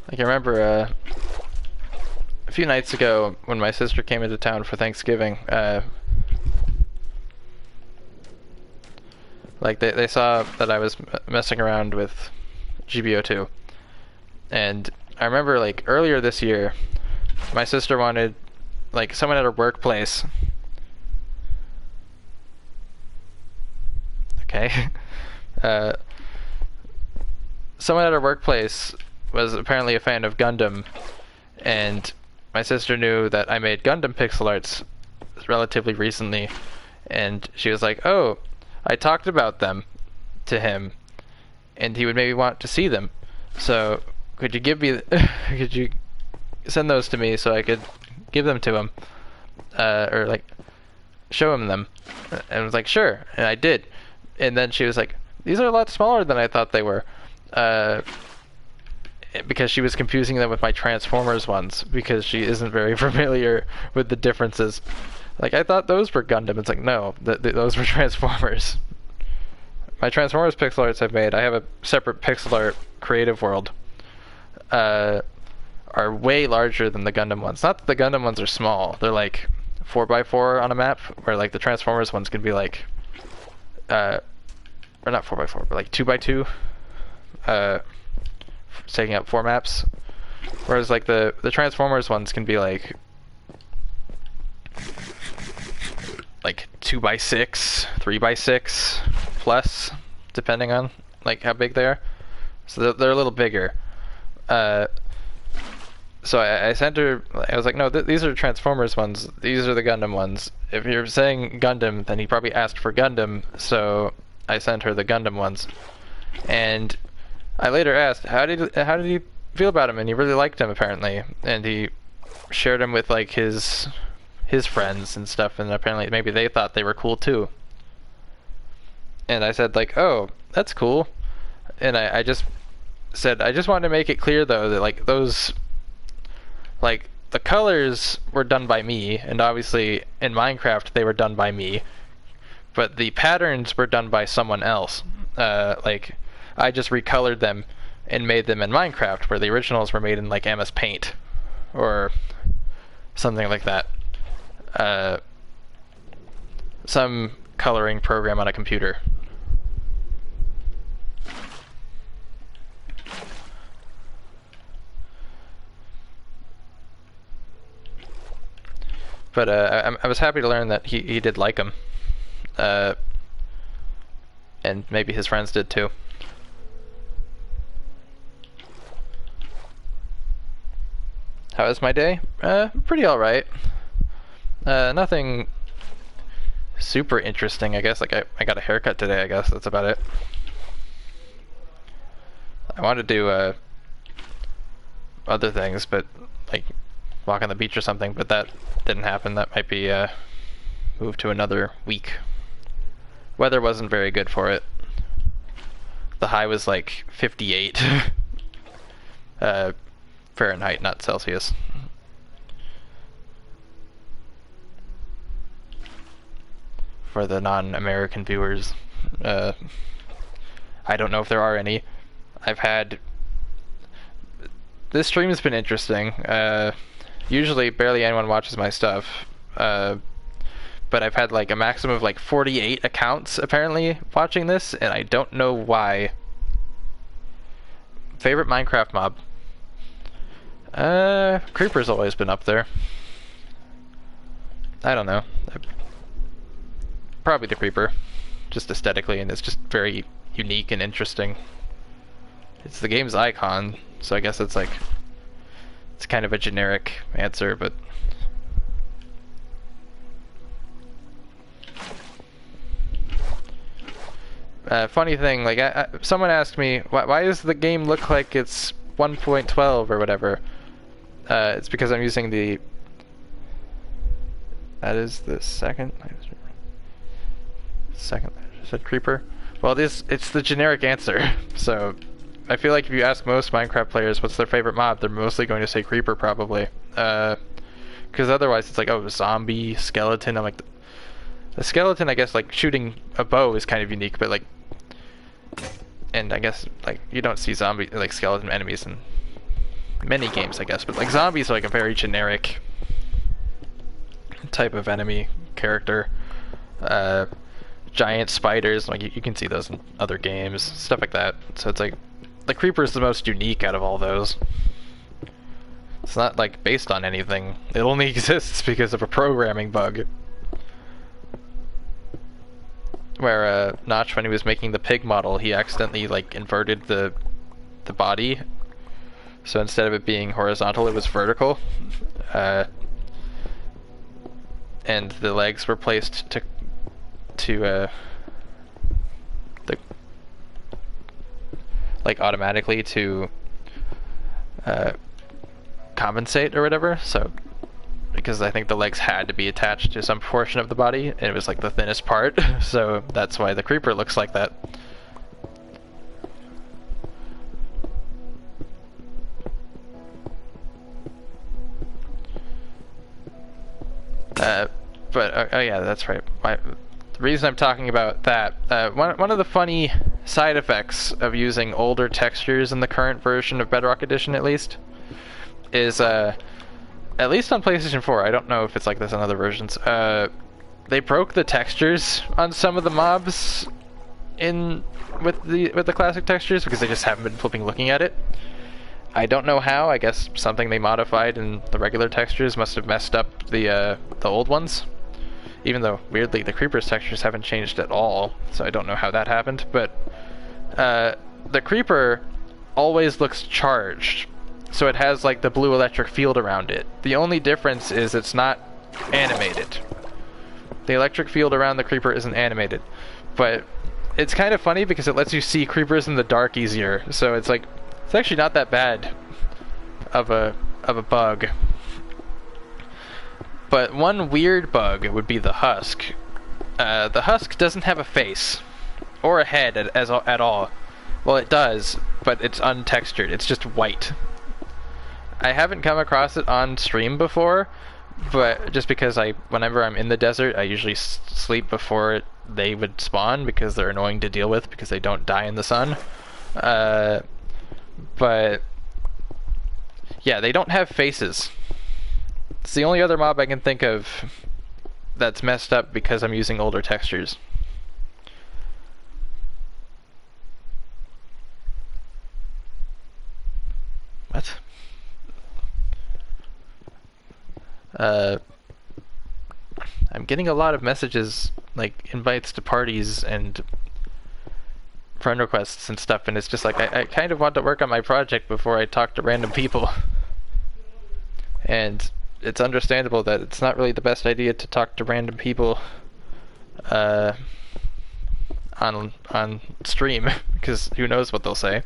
Like, I remember a few nights ago when my sister came into town for Thanksgiving, like they saw that I was messing around with GBO2, and I remember, like, earlier this year, my sister wanted, like, someone at her workplace. Okay. Someone at her workplace was apparently a fan of Gundam, and my sister knew that I made Gundam pixel arts relatively recently, and she was like, oh, I talked about them to him, and he would maybe want to see them, so could you give me, could you send those to me so I could give them to him, or, like, show him them? And I was like, sure, and I did. And then she was like, these are a lot smaller than I thought they were, because she was confusing them with my Transformers ones, because she isn't very familiar with the differences. Like, I thought those were Gundam. It's like, no, those were Transformers. my Transformers pixel arts I've made, I have a separate pixel art creative world, are way larger than the Gundam ones. Not that the Gundam ones are small. They're like 4x4 on a map, where like the Transformers ones can be like, or not 4x4, but like 2x2, taking up 4 maps. Whereas like the Transformers ones can be like 2x6, 3x6 plus, depending on like how big they are. So they're a little bigger. So I sent her, I was like, no, these are Transformers ones, these are the Gundam ones. If you're saying Gundam, then he probably asked for Gundam, so I sent her the Gundam ones. And I later asked, how did he feel about him? And he really liked him, apparently. And he shared him with like his friends and stuff, and apparently maybe they thought they were cool too. And I said like, oh, that's cool. And I just said, I just wanted to make it clear though that like those, like the colors were done by me, and obviously in Minecraft they were done by me, but the patterns were done by someone else. Like I just recolored them and made them in Minecraft, where the originals were made in like MS Paint or something like that. Some coloring program on a computer. But I was happy to learn that he did like him. And maybe his friends did too. How was my day? Pretty alright. Nothing super interesting, I guess. Like I got a haircut today, I guess. That's about it. I wanted to do other things, but like walk on the beach or something, but that didn't happen. That might be moved to another week. Weather wasn't very good for it. The high was like 58 Fahrenheit, not Celsius. For the non-American viewers, I don't know if there are any. I've had, this stream has been interesting. Usually barely anyone watches my stuff, but I've had like a maximum of like 48 accounts apparently watching this, and I don't know why. Favorite Minecraft mob? Creeper's always been up there. I don't know. Probably the Creeper, just aesthetically, and it's just very unique and interesting. It's the game's icon, so I guess it's like, it's kind of a generic answer, but funny thing, like someone asked me, why does the game look like it's 1.12 or whatever? It's because I'm using the, that is the second said Creeper. Well, it's the generic answer. So I feel like if you ask most Minecraft players what's their favorite mob, they're mostly going to say Creeper probably. Because otherwise it's like, oh, zombie, skeleton. I'm like, the skeleton, I guess, like shooting a bow is kind of unique, but like, and I guess like you don't see zombie, like skeleton enemies in many games, I guess, but like zombies are like a very generic type of enemy character. Giant spiders, like you can see those in other games, stuff like that. So it's like the Creeper is the most unique out of all those. It's not like based on anything. It only exists because of a programming bug. Where Notch, when he was making the pig model, he accidentally like inverted the body. So instead of it being horizontal, it was vertical. And the legs were placed to like automatically to compensate or whatever. So because I think the legs had to be attached to some portion of the body, and it was like the thinnest part. So that's why the Creeper looks like that. But oh yeah, that's right. reason I'm talking about that, one of the funny side effects of using older textures in the current version of Bedrock Edition, at least, is at least on PlayStation 4. I don't know if it's like this on other versions. They broke the textures on some of the mobs with the classic textures because they just haven't been flipping looking at it. I don't know how. I guess something they modified in the regular textures must have messed up the old ones. Even though, weirdly, the Creeper's textures haven't changed at all, so I don't know how that happened. But the Creeper always looks charged, so it has like the blue electric field around it. The only difference is it's not animated. The electric field around the Creeper isn't animated, but it's kind of funny because it lets you see creepers in the dark easier. So it's like, it's actually not that bad of a bug. But one weird bug would be the husk. The husk doesn't have a face or a head at all. Well, it does, but it's untextured. It's just white. I haven't come across it on stream before, but just because whenever I'm in the desert, I usually sleep before they would spawn because they're annoying to deal with because they don't die in the sun. But yeah, they don't have faces. It's the only other mob I can think of that's messed up because I'm using older textures. What? I'm getting a lot of messages, like invites to parties and friend requests and stuff, and it's just like, I kind of want to work on my project before I talk to random people. And it's understandable that it's not really the best idea to talk to random people on stream, because who knows what they'll say.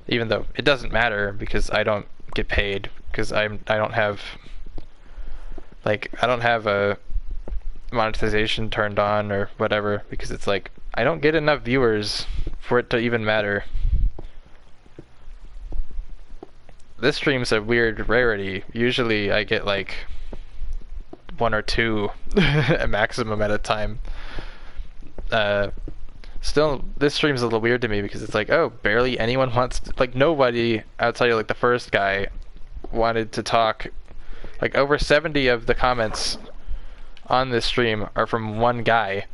Even though it doesn't matter because I don't get paid, because I don't have a monetization turned on or whatever, because it's like I don't get enough viewers for it to even matter. This stream's a weird rarity. Usually I get like 1 or 2 a maximum at a time. Still, this stream's a little weird to me because it's like, oh, barely anyone wants to, like, nobody outside of like the first guy wanted to talk. Like, over 70 of the comments on this stream are from one guy.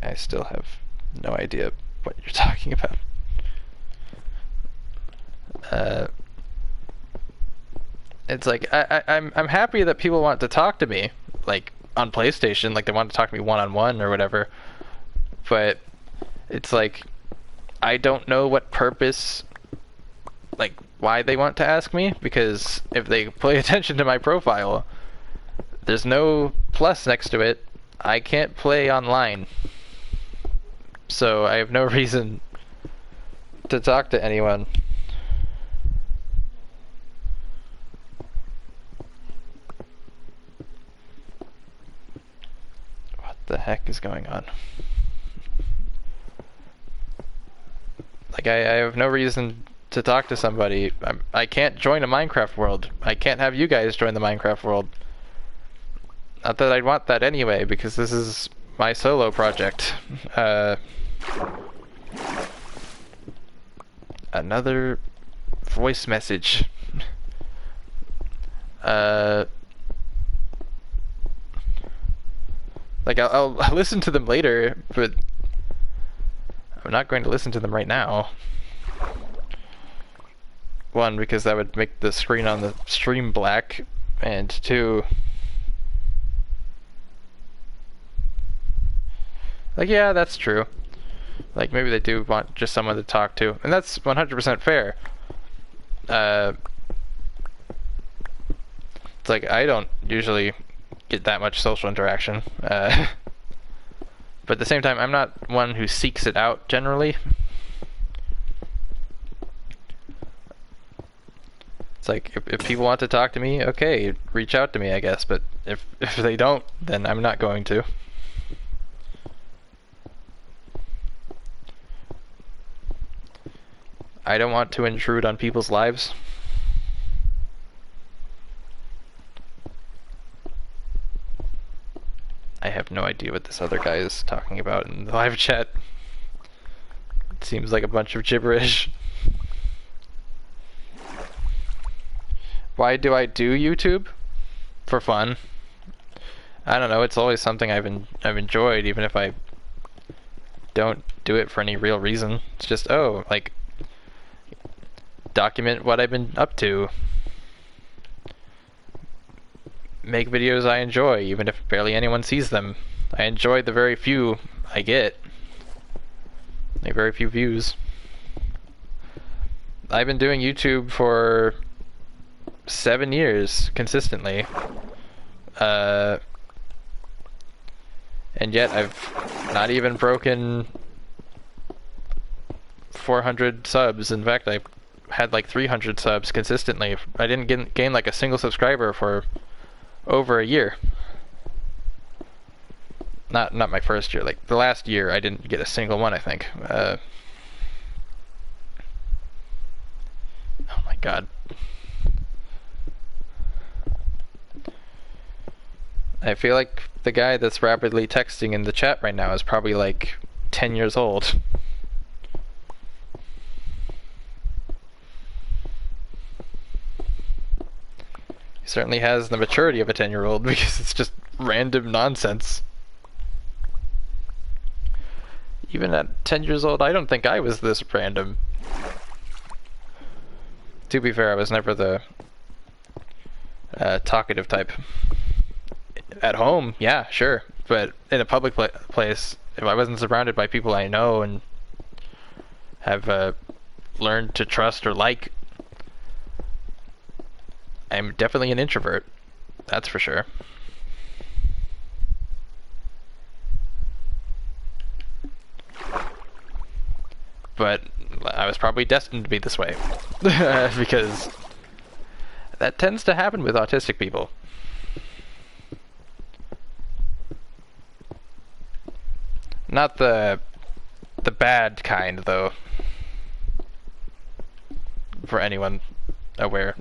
I still have no idea what you're talking about. It's like I'm happy that people want to talk to me, like on PlayStation, like they want to talk to me one-on-one or whatever. But it's like I don't know what purpose, like why they want to ask me, because if they pay attention to my profile, there's no plus next to it. I can't play online. So I have no reason to talk to anyone. What the heck is going on? Like, I have no reason to talk to somebody. I can't join a Minecraft world. I can't have you guys join the Minecraft world. Not that I'd want that anyway, because this is my solo project. Another voice message. Like, I'll listen to them later, but I'm not going to listen to them right now. One, because that would make the screen on the stream black, and 2, like, yeah, that's true. Like, maybe they do want just someone to talk to, and that's 100% fair. It's like, I don't usually get that much social interaction, but at the same time, I'm not one who seeks it out generally. It's like, if people want to talk to me, okay, reach out to me, I guess, but if they don't, then I'm not going to. I don't want to intrude on people's lives. I have no idea what this other guy is talking about in the live chat. It seems like a bunch of gibberish. Why do I do YouTube? For fun. I don't know, it's always something I've enjoyed, even if I don't do it for any real reason. It's just, oh, like, document what I've been up to. Make videos I enjoy, even if barely anyone sees them. I enjoy the very few I get. Like, very few views. I've been doing YouTube for 7 years, consistently. And yet I've not even broken 400 subs. In fact, I had like 300 subs consistently. I didn't gain like a single subscriber for over a year. Not my first year, like the last year I didn't get a single one, I think. Oh my god. I feel like the guy that's rapidly texting in the chat right now is probably like 10 years old. He certainly has the maturity of a 10-year-old because it's just random nonsense. Even at 10 years old, I don't think I was this random. To be fair, I was never the talkative type. At home, yeah, sure. But in a public place, if I wasn't surrounded by people I know and have learned to trust or like, I'm definitely an introvert. That's for sure. But I was probably destined to be this way. Because that tends to happen with autistic people. Not the bad kind, though. For anyone aware.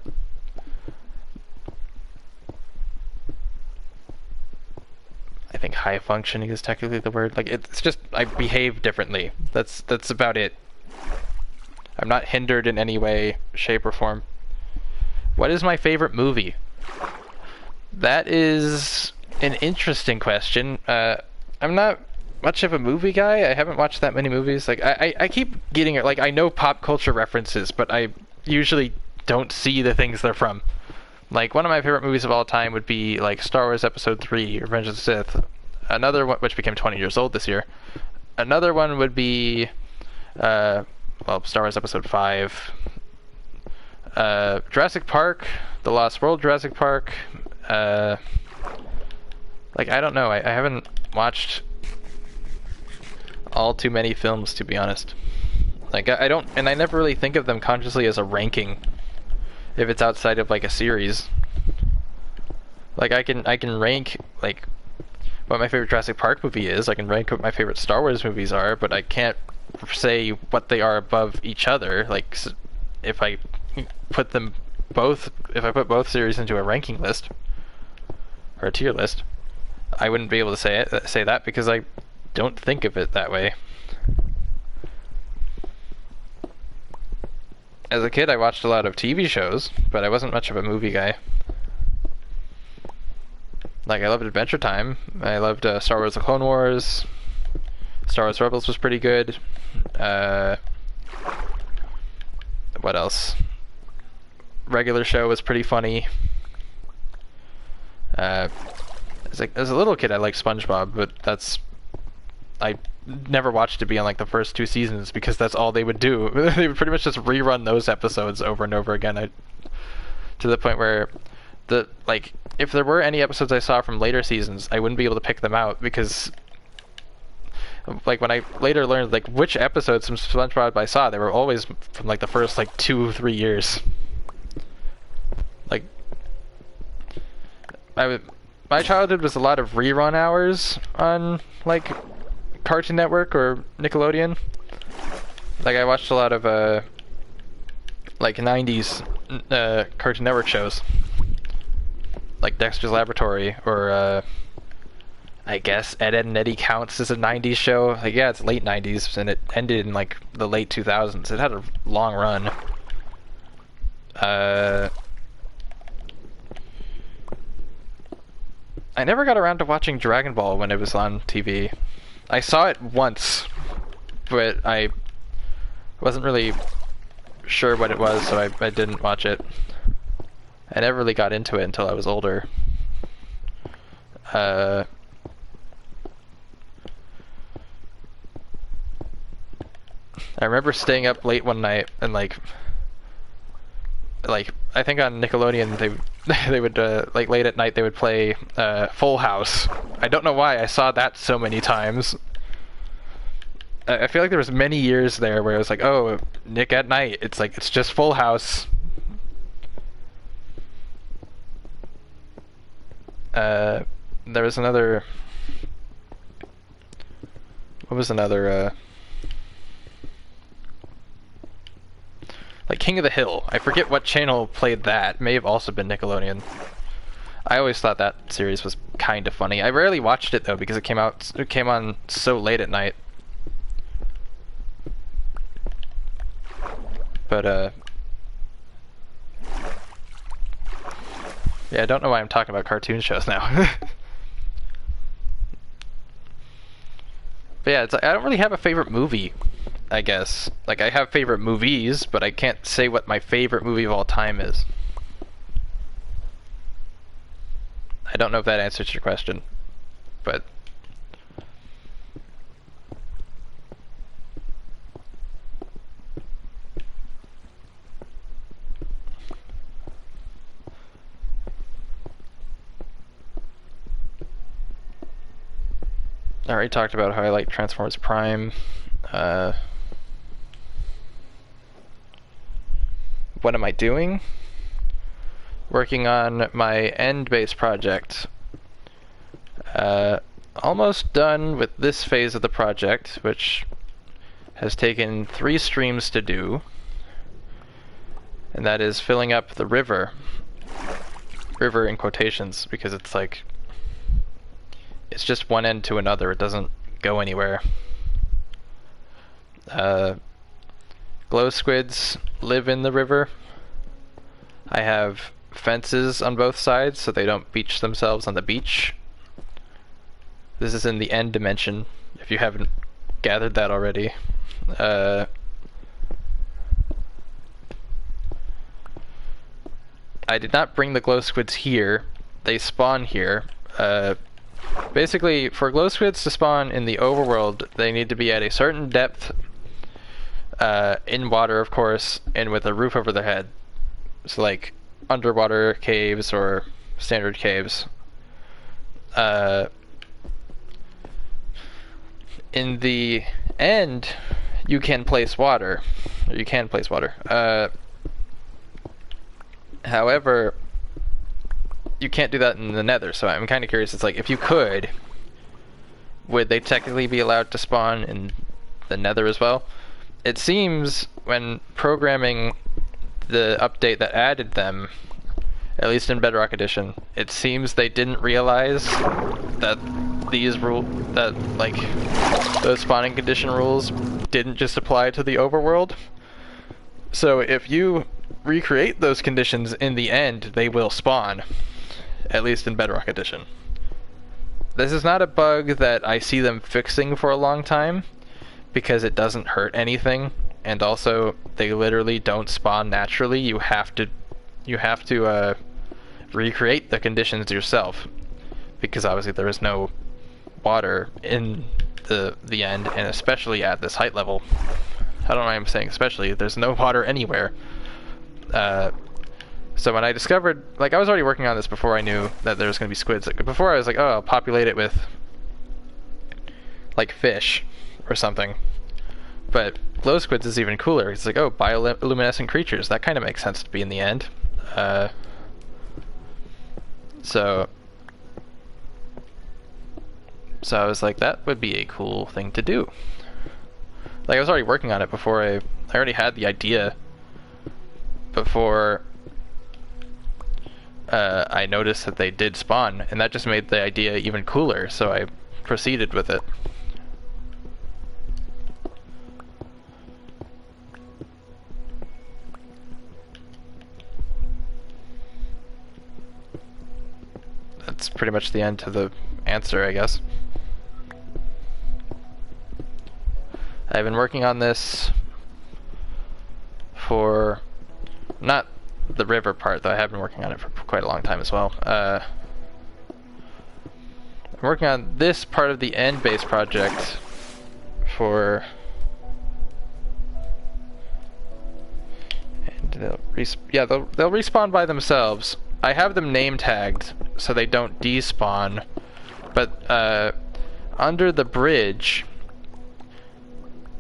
I think high functioning is technically the word. Like, it's just I behave differently. That's about it. I'm not hindered in any way, shape, or form. What is my favorite movie? That is an interesting question. I'm not much of a movie guy. I haven't watched that many movies. Like, I keep getting it. Like, I know pop culture references, but I usually don't see the things they're from. Like, one of my favorite movies of all time would be, like, Star Wars Episode 3, Revenge of the Sith. Another one, which became 20 years old this year. Another one would be, well, Star Wars Episode 5. Jurassic Park, The Lost World Jurassic Park. Like, I don't know. I haven't watched all too many films, to be honest. Like, I don't, and I never really think of them consciously as a ranking if it's outside of like a series. Like, I can rank like what my favorite Jurassic Park movie is. I can rank what my favorite Star Wars movies are, but I can't say what they are above each other. Like, if I put them both, if I put both series into a ranking list or a tier list, I wouldn't be able to say that because I don't think of it that way. As a kid, I watched a lot of TV shows, but I wasn't much of a movie guy. Like, I loved Adventure Time. I loved Star Wars The Clone Wars. Star Wars Rebels was pretty good. What else? Regular Show was pretty funny. As a little kid, I liked SpongeBob, but I never watched it beyond like the first 2 seasons because that's all they would do. They would pretty much just rerun those episodes over and over again. To the point where if there were any episodes I saw from later seasons, I wouldn't be able to pick them out because like when I later learned like which episodes from SpongeBob I saw, they were always from like the first like 2-3 years. Like my childhood was a lot of rerun hours on like Cartoon Network or Nickelodeon. Like, I watched a lot of like 90s Cartoon Network shows, like Dexter's Laboratory or I guess Ed, Edd and Eddie counts as a 90s show. Like, yeah, it's late 90s, and it ended in, like, the late 2000s. It had a long run. I never got around to watching Dragon Ball when it was on TV. I saw it once, but I wasn't really sure what it was, so I didn't watch it. I never really got into it until I was older. I remember staying up late one night and like I think on Nickelodeon they would like late at night they would play Full House. I don't know why I saw that so many times. I feel like there was many years there where it was like, oh, Nick at night. It's like it's just Full House. There was another. What was another? Like King of the Hill. I forget what channel played that. It may have also been Nickelodeon. I always thought that series was kind of funny. I rarely watched it though because it came on so late at night. But yeah, I don't know why I'm talking about cartoon shows now. But yeah, it's, I don't really have a favorite movie, I guess. Like, I have favorite movies, but I can't say what my favorite movie of all time is. I don't know if that answers your question, but... I already talked about how I like Transformers Prime. What am I doing? Working on my end-based project. Almost done with this phase of the project, which has taken 3 streams to do. And that is filling up the river. River in quotations, because it's like... it's just one end to another, it doesn't go anywhere. Glow squids live in the river. I have fences on both sides so they don't beach themselves on the beach. This is in the end dimension, if you haven't gathered that already. I did not bring the glow squids here. They spawn here. Basically, for glow squids to spawn in the overworld, they need to be at a certain depth, in water, of course, and with a roof over their head. So, like, underwater caves or standard caves. In the end, you can place water. Or you can place water. However, you can't do that in the nether, so I'm kind of curious. It's like, if you could, would they technically be allowed to spawn in the nether as well? It seems when programming the update that added them, at least in Bedrock Edition, it seems they didn't realize that those spawning condition rules didn't just apply to the overworld. So if you recreate those conditions in the end, they will spawn. At least in Bedrock Edition. This is not a bug that I see them fixing for a long time, because it doesn't hurt anything, and also they literally don't spawn naturally. You have to recreate the conditions yourself, because obviously there is no water in the end, and especially at this height level. I don't know why I'm saying especially. There's no water anywhere. So when I discovered, like, I was already working on this before I knew that there was going to be squids. Like, before I was like, oh, I'll populate it with, like, fish or something. But glow squids is even cooler. It's like, oh, bioluminescent creatures. That kind of makes sense to be in the end. So I was like, that would be a cool thing to do. Like, I was already working on it before I already had the idea before I noticed that they did spawn, and that just made the idea even cooler, so I proceeded with it. That's pretty much the end to the answer, I guess. I've been working on this for, not the river part, though I have been working on it for quite a long time as well. I'm working on this part of the end base project for, and they'll respawn by themselves. I have them name tagged so they don't despawn, but under the bridge,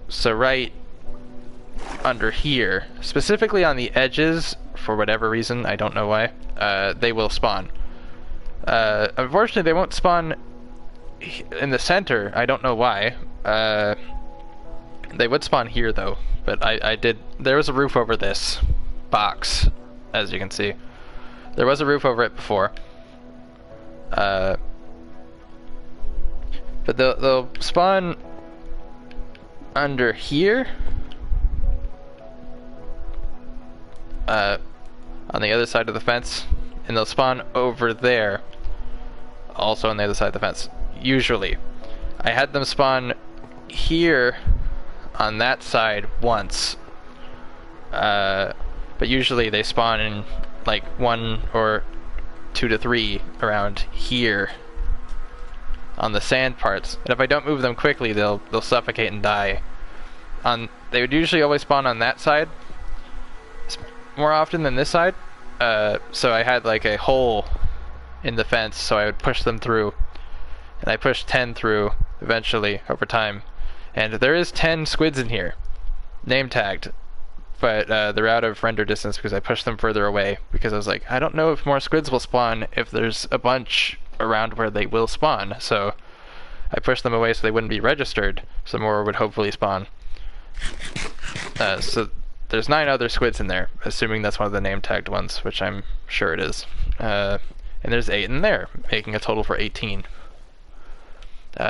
so right under here, specifically on the edges, for whatever reason, I don't know why, they will spawn. Unfortunately, they won't spawn in the center. I don't know why. They would spawn here though, but there was a roof over this box, as you can see. There was a roof over it before. But they'll spawn under here. On the other side of the fence, and they'll spawn over there, also on the other side of the fence. Usually, I had them spawn here on that side once, but usually they spawn in like 1 or 2 to 3 around here on the sand parts, and if I don't move them quickly, they'll suffocate and die. They would usually always spawn on that side more often than this side, so I had like a hole in the fence, so I would push them through, and I pushed 10 through eventually over time, and there is 10 squids in here, name tagged, but they're out of render distance because I pushed them further away, because I was like, I don't know if more squids will spawn if there's a bunch around where they will spawn, so I pushed them away so they wouldn't be registered, so more would hopefully spawn. So there's 9 other squids in there, assuming that's one of the name tagged ones, which I'm sure it is. And there's 8 in there, making a total for 18.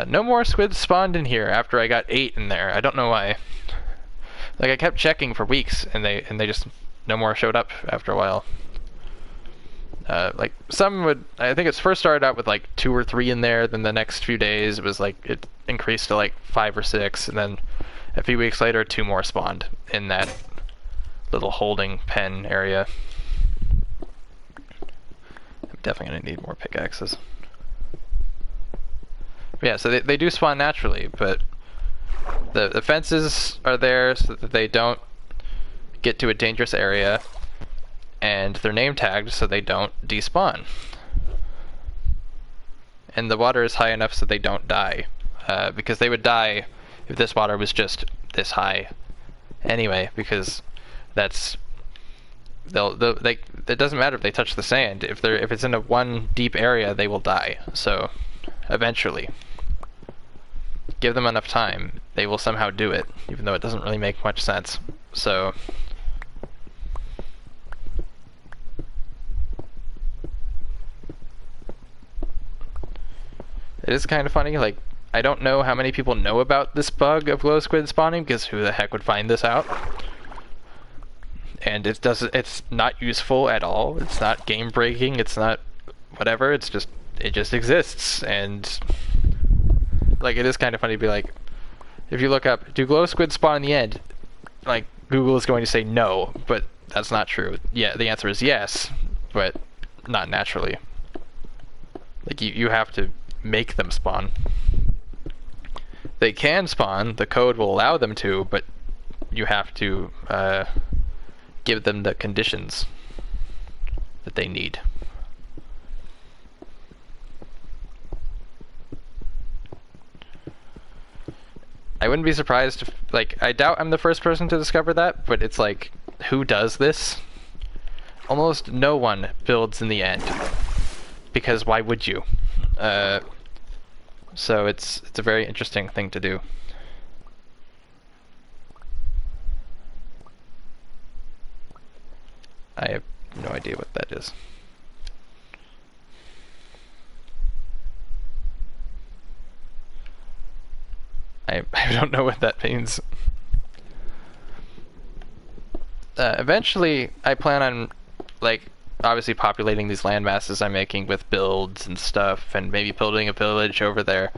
No more squids spawned in here after I got 8 in there. I don't know why. Like, I kept checking for weeks, and they just, no more showed up after a while. Like, some would, I think it's first started out with like 2 or 3 in there, then the next few days it was like, it increased to like 5 or 6, and then a few weeks later 2 more spawned in that little holding pen area. I'm definitely gonna need more pickaxes. But yeah, so they do spawn naturally, but the fences are there so that they don't get to a dangerous area, and they're name tagged so they don't despawn. And the water is high enough so they don't die, because they would die if this water was just this high anyway, because that's it doesn't matter if they touch the sand. If it's in a 1 deep area, they will die. So eventually, give them enough time, they will somehow do it, even though it doesn't really make much sense. So it is kind of funny. Like, I don't know how many people know about this bug of glow squid spawning, because who the heck would find this out? And it's not useful at all. It's not game breaking. It's not whatever. It just exists. And like, it is kind of funny to be like, if you look up, do glow squid spawn in the end? Like, Google is going to say no, but that's not true. Yeah, the answer is yes, but not naturally. Like, you have to make them spawn. They can spawn, the code will allow them to, but you have to give them the conditions that they need. I wouldn't be surprised if, like, I doubt I'm the first person to discover that, but it's like, who does this? Almost no one builds in the end, because why would you? So it's a very interesting thing to do. I have no idea what that is. I don't know what that means. Eventually, I plan on, like, obviously populating these land masses I'm making with builds and stuff, and maybe building a village over there.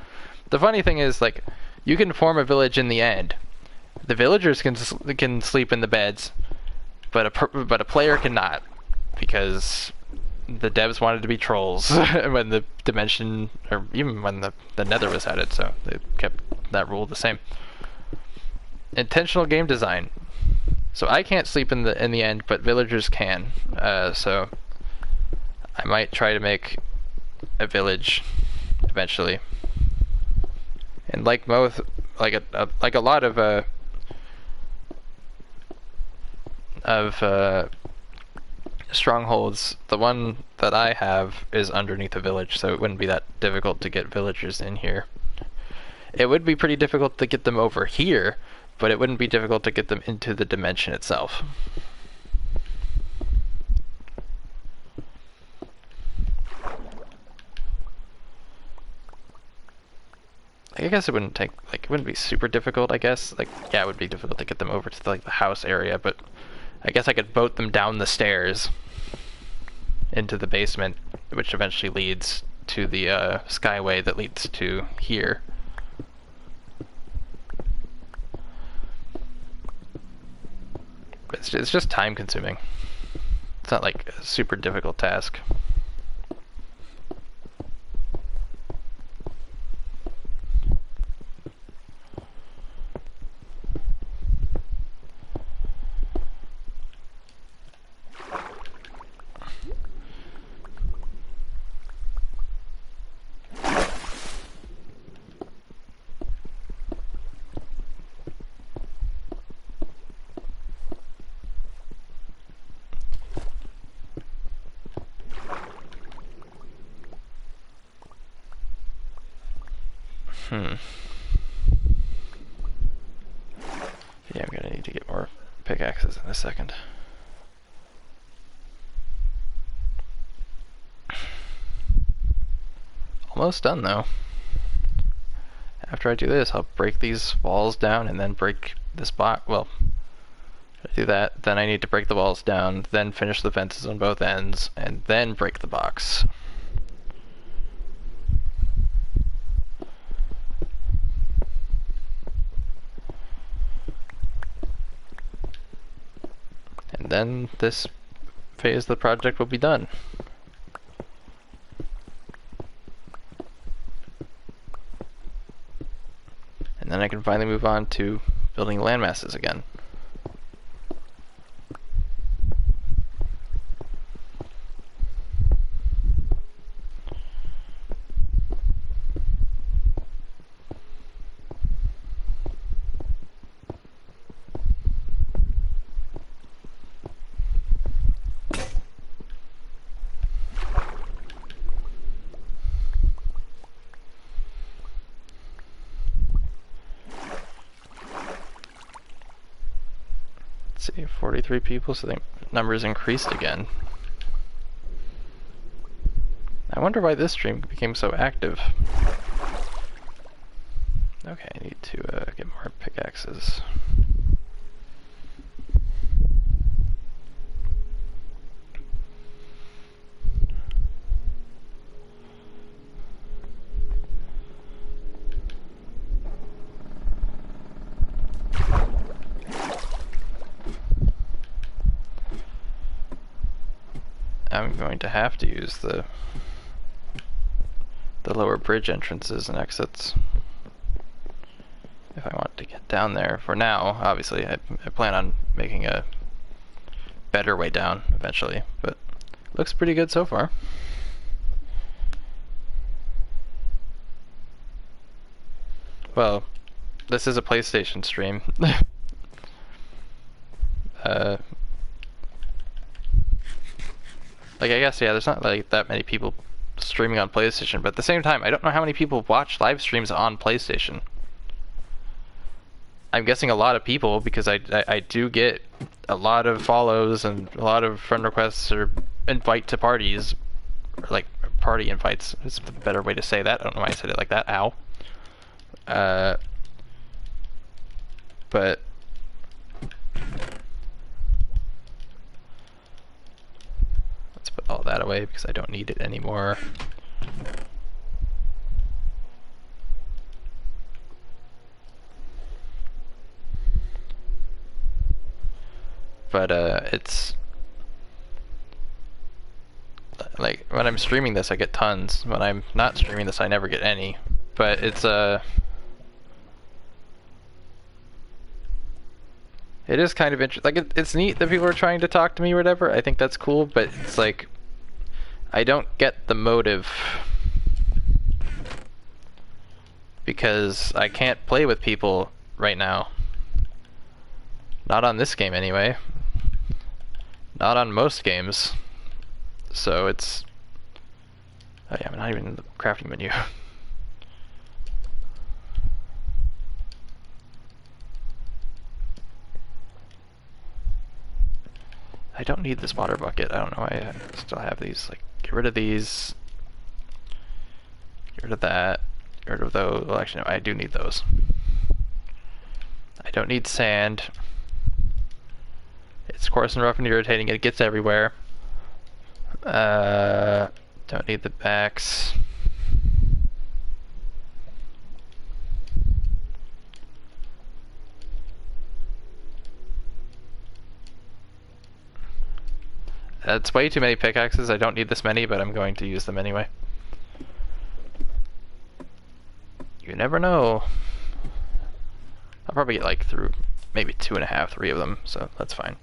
The funny thing is, like, you can form a village in the end. The villagers can sleep in the beds, but a player cannot, because the devs wanted to be trolls when the dimension, or even when the Nether was added, so they kept that rule the same. Intentional game design. So I can't sleep in the end, but villagers can. So I might try to make a village eventually. And like like a lot of strongholds, the one that I have is underneath a village, so it wouldn't be that difficult to get villagers in here. It would be pretty difficult to get them over here, but it wouldn't be difficult to get them into the dimension itself. I guess it wouldn't take, like, it wouldn't be super difficult, I guess. Like, yeah, it would be difficult to get them over to the house area, but I guess I could boat them down the stairs into the basement, which eventually leads to the skyway that leads to here. It's just time consuming. It's not like a super difficult task. Yeah, I'm gonna need to get more pickaxes in a second. Almost done though. After I do this, I'll break these walls down and then break this box. Well, I do that, then I need to break the walls down, then finish the fences on both ends, and then break the box. And then this phase of the project will be done. And then I can finally move on to building landmasses again. See, 43 people, so the numbers increased again. I wonder why this stream became so active. Okay, I need to get more pickaxes. I'm going to have to use the lower bridge entrances and exits if I want to get down there. For now, obviously, I plan on making a better way down eventually, but looks pretty good so far. Well, this is a PlayStation stream. Like, I guess, yeah, there's not like that many people streaming on PlayStation, but at the same time, I don't know how many people watch live streams on PlayStation. I'm guessing a lot of people, because I do get a lot of follows and a lot of friend requests or invite to parties, or like party invites is the better way to say that. I don't know why I said it like that. Ow. but let's put all that away because I don't need it anymore. But it's like when I'm streaming this I get tons. When I'm not streaming this I never get any. But it's it is kind of interesting. Like it's neat that people are trying to talk to me or whatever. I think that's cool, but it's like I don't get the motive because I can't play with people right now. Not on this game anyway. Not on most games. So it's... Oh yeah, I'm not even in the crafting menu. I don't need this water bucket. I don't know why I still have these. Like, get rid of these. Get rid of that. Get rid of those. Well, actually, no, I do need those. I don't need sand. It's coarse and rough and irritating. It gets everywhere. Don't need the backs. That's way too many pickaxes. I don't need this many, but I'm going to use them anyway. You never know. I'll probably get like through maybe 2.5, 3 of them, so that's fine.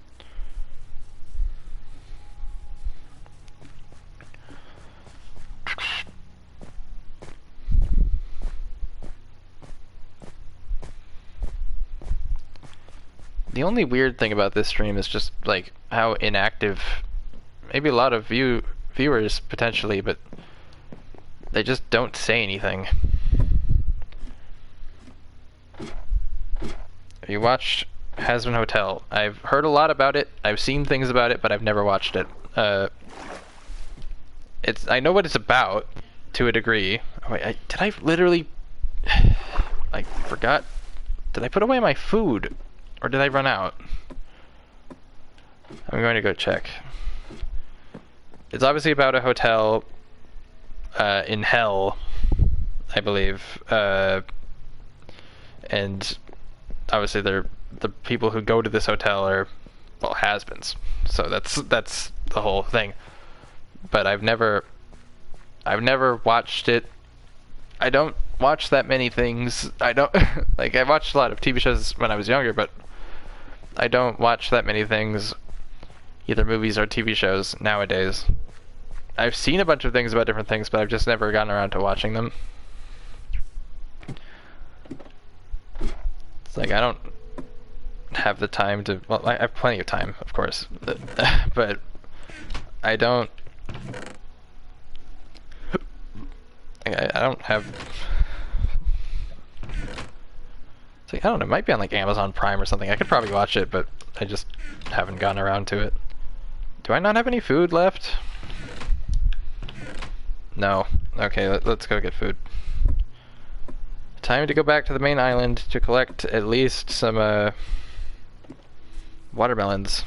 The only weird thing about this stream is just like how inactive, maybe a lot of viewers potentially, but they just don't say anything. You watched Hazbin Hotel. I've heard a lot about it. I've seen things about it, but I've never watched it. I know what it's about to a degree. Oh, wait, did I literally? I forgot. Did I put away my food, or did I run out? I'm going to go check. It's obviously about a hotel in hell, I believe, and obviously the people who go to this hotel are, well, has-beens. So that's the whole thing. But I've never watched it. I don't watch that many things. I don't like. I watched a lot of TV shows when I was younger, but I don't watch that many things, either movies or TV shows nowadays. I've seen a bunch of things about different things, but I've just never gotten around to watching them. It's like I don't have the time to, well, I have plenty of time, of course, but I don't, I don't have, it's like, I don't know, it might be on like Amazon Prime or something. I could probably watch it, but I just haven't gotten around to it. Do I not have any food left? No. Okay, let's go get food. Time to go back to the main island to collect at least some watermelons.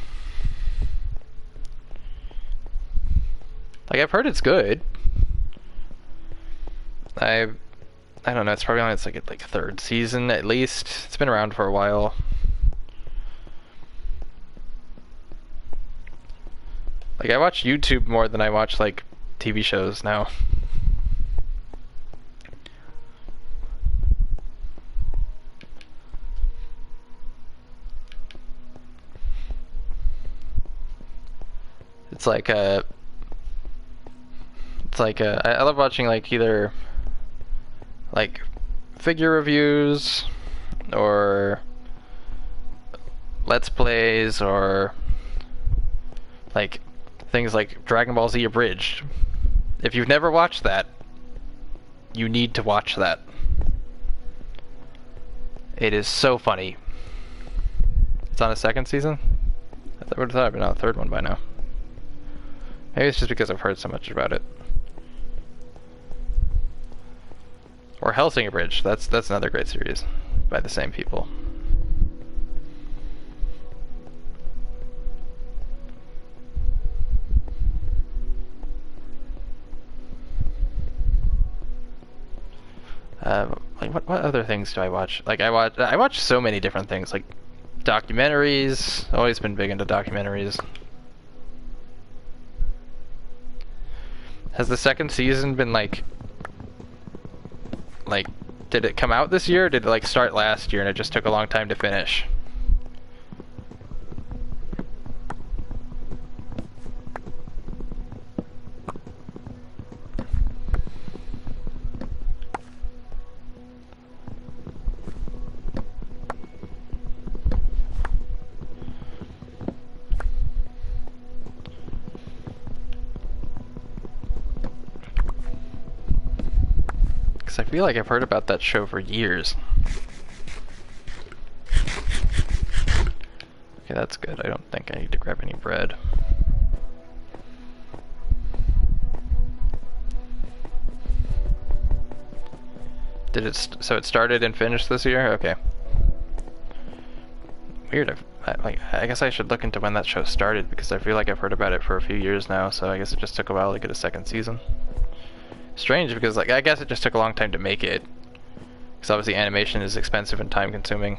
Like, I've heard it's good. I don't know, it's probably on its like 3rd season at least. It's been around for a while. Like, I watch YouTube more than I watch like TV shows now. It's like I love watching like either like figure reviews or let's plays or like things like Dragon Ball Z Abridged. If you've never watched that, you need to watch that. It is so funny. It's on a 2nd season? I would have thought I'd been on a 3rd one by now. Maybe it's just because I've heard so much about it. Or Hellsinger Bridge. That's another great series by the same people. Like what other things do I watch? Like I watch so many different things, like documentaries. Always been big into documentaries. Has the second season been like did it come out this year, or did it like start last year and it just took a long time to finish? I feel like I've heard about that show for years. Okay, that's good. I don't think I need to grab any bread. Did it? So it started and finished this year? Okay. Weird. I guess I should look into when that show started, because I feel like I've heard about it for a few years now. So I guess it just took a while to get a second season. Strange, because like I guess it just took a long time to make it, because obviously animation is expensive and time consuming.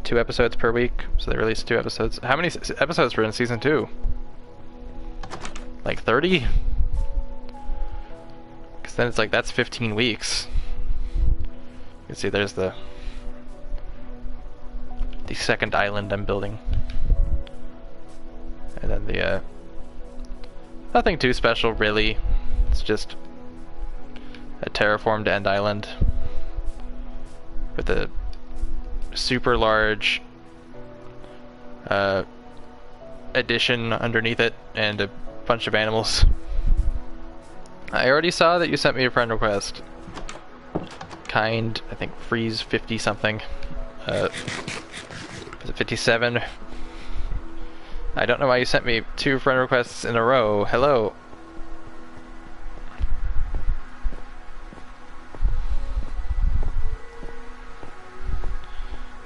2 episodes per week, so they released 2 episodes. How many episodes were in season 2? Like 30? Because then it's like that's 15 weeks. You can see there's the second island I'm building, and then the nothing too special, really. It's just a terraformed end island with a super large addition underneath it and a bunch of animals. I already saw that you sent me a friend request. Kind, I think Freeze 50 something. Was it 57? I don't know why you sent me 2 friend requests in a row. Hello.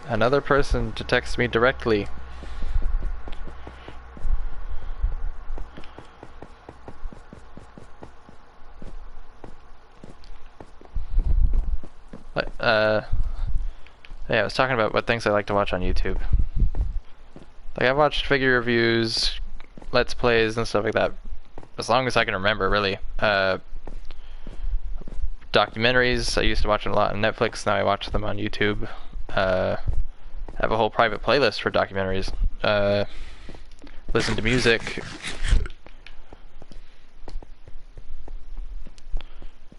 Another person to text me directly. Yeah, I was talking about what things I like to watch on YouTube. Like, I've watched figure reviews, let's plays, and stuff like that, as long as I can remember, really. Documentaries, I used to watch them a lot on Netflix, now I watch them on YouTube. I have a whole private playlist for documentaries. Listen to music.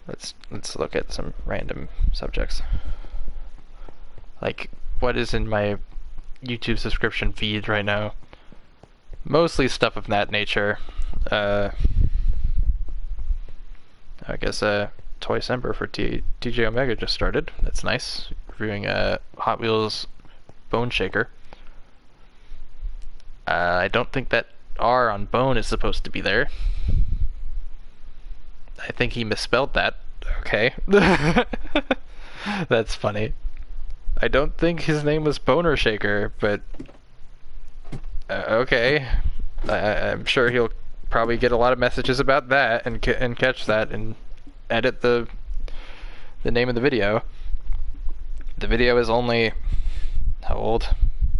Let's look at some random subjects. Like, what is in my YouTube subscription feed right now? Mostly stuff of that nature. I guess Toy Sember for TJ Omega just started. That's nice. Reviewing Hot Wheels Bone Shaker. I don't think that R on bone is supposed to be there. I think he misspelled that. Okay. That's funny. I don't think his name was Boner Shaker, but okay. I'm sure he'll probably get a lot of messages about that and catch that and edit the name of the video. The video is only how old?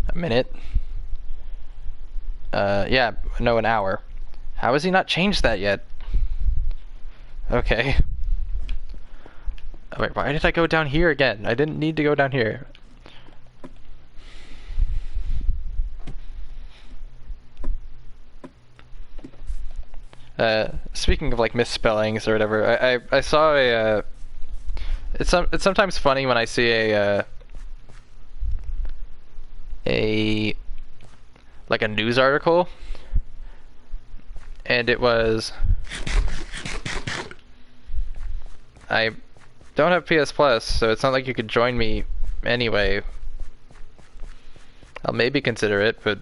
A minute? Yeah, no, an hour. How has he not changed that yet? Okay. Oh, wait, why did I go down here again? I didn't need to go down here. Speaking of like misspellings or whatever, I saw a it's sometimes funny when I see a like a news article, and it was, I don't have PS Plus, so it's not like you could join me anyway. I'll maybe consider it, but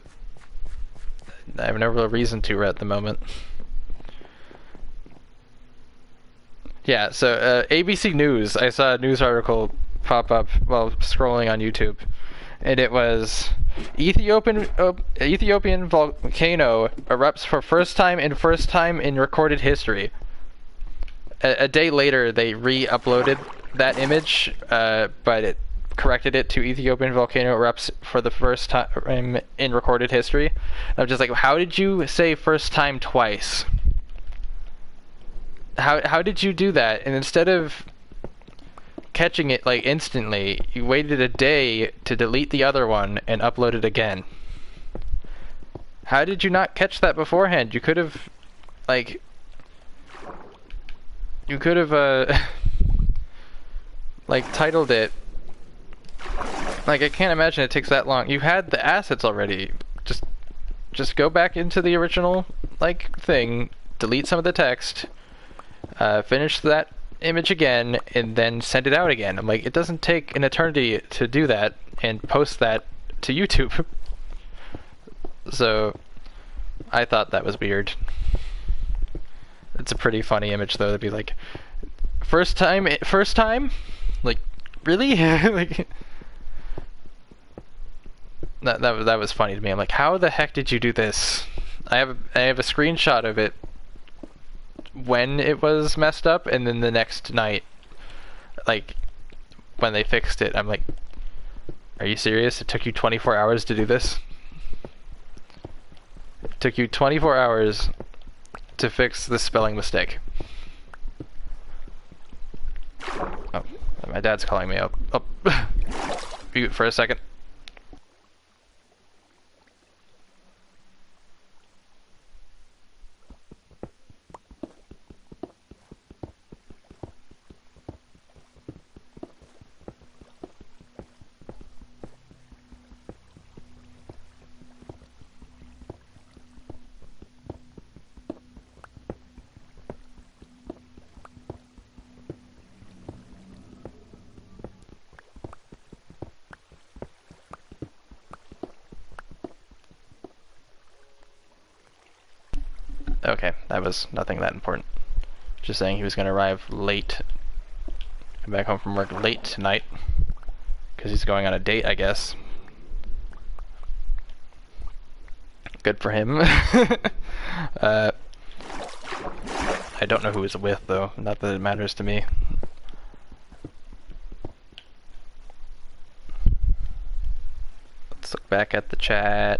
I have no real reason to right at the moment. Yeah, so ABC News, I saw a news article pop up while scrolling on YouTube, and it was Ethiopian volcano erupts for first time in recorded history. a day later they re-uploaded that image, but it corrected it to Ethiopian volcano erupts for the first time in recorded history. And I'm just like, how did you say first time twice? How did you do that? And instead of catching it like instantly, you waited a day to delete the other one and upload it again. How did you not catch that beforehand? You could have, like, like, titled it. Like, I can't imagine it takes that long. You had the assets already. Just go back into the original, like, thing, delete some of the text, finish that image again, and then send it out again. I'm like, it doesn't take an eternity to do that and post that to YouTube. So, I thought that was weird. It's a pretty funny image, though, to be like, first time? Like, really? Like, that was funny to me. I'm like, how the heck did you do this? I have a screenshot of it when it was messed up, and then the next night, like, when they fixed it, I'm like, are you serious? It took you 24 hours to do this? It took you 24 hours to fix the spelling mistake. Oh, my dad's calling me up. Oh. Mute for a second. Okay, that was nothing that important. Just saying he was gonna arrive late. Come back home from work late tonight. Because he's going on a date, I guess. Good for him. I don't know who he's with, though. Not that it matters to me. Let's look back at the chat.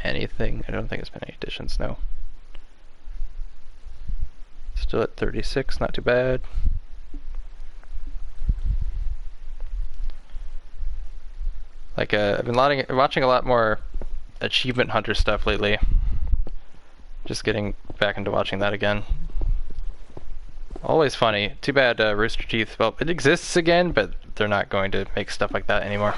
Anything? I don't think there's been any additions, no. Still at 36, not too bad. Like, I've been watching a lot more Achievement Hunter stuff lately. Just getting back into watching that again. Always funny. Too bad Rooster Teeth, well, it exists again, but they're not going to make stuff like that anymore.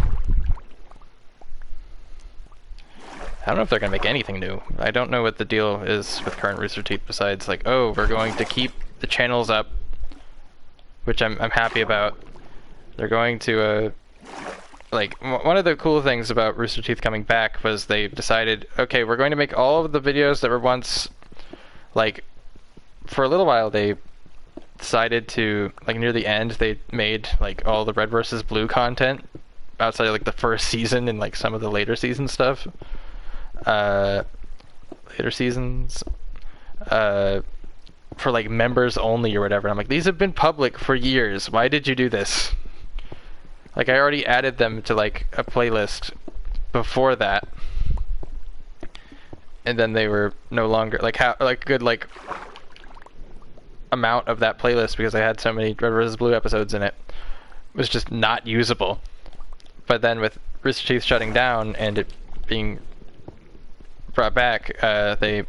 I don't know if they're going to make anything new. I don't know what the deal is with current Rooster Teeth besides, like, oh, we're going to keep the channels up, which I'm happy about. They're going to, like, one of the cool things about Rooster Teeth coming back was they decided, okay, we're going to make all of the videos that were once, like, for a little while they decided to, like, near the end, they made, like, all the Red vs. Blue content outside of, like, the first season and, like, some of the later season stuff. Later seasons, for, like, members only or whatever. I'm like, these have been public for years. Why did you do this? Like, I already added them to, like, a playlist before that. And then they were no longer, like, like, good, like, amount of that playlist, because I had so many Red vs. Blue episodes in it, was just not usable. But then with Rooster Teeth shutting down and it being brought back, they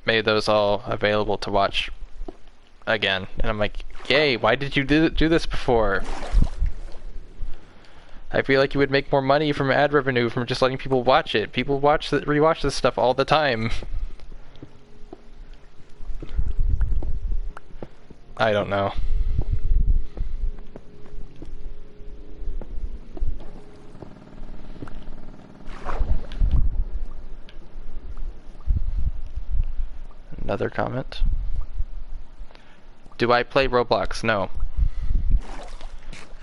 made those all available to watch again, and I'm like, yay, why did you do this before? I feel like you would make more money from ad revenue from just letting people watch it. People rewatch this stuff all the time. I don't know. Another comment. Do I play Roblox? No.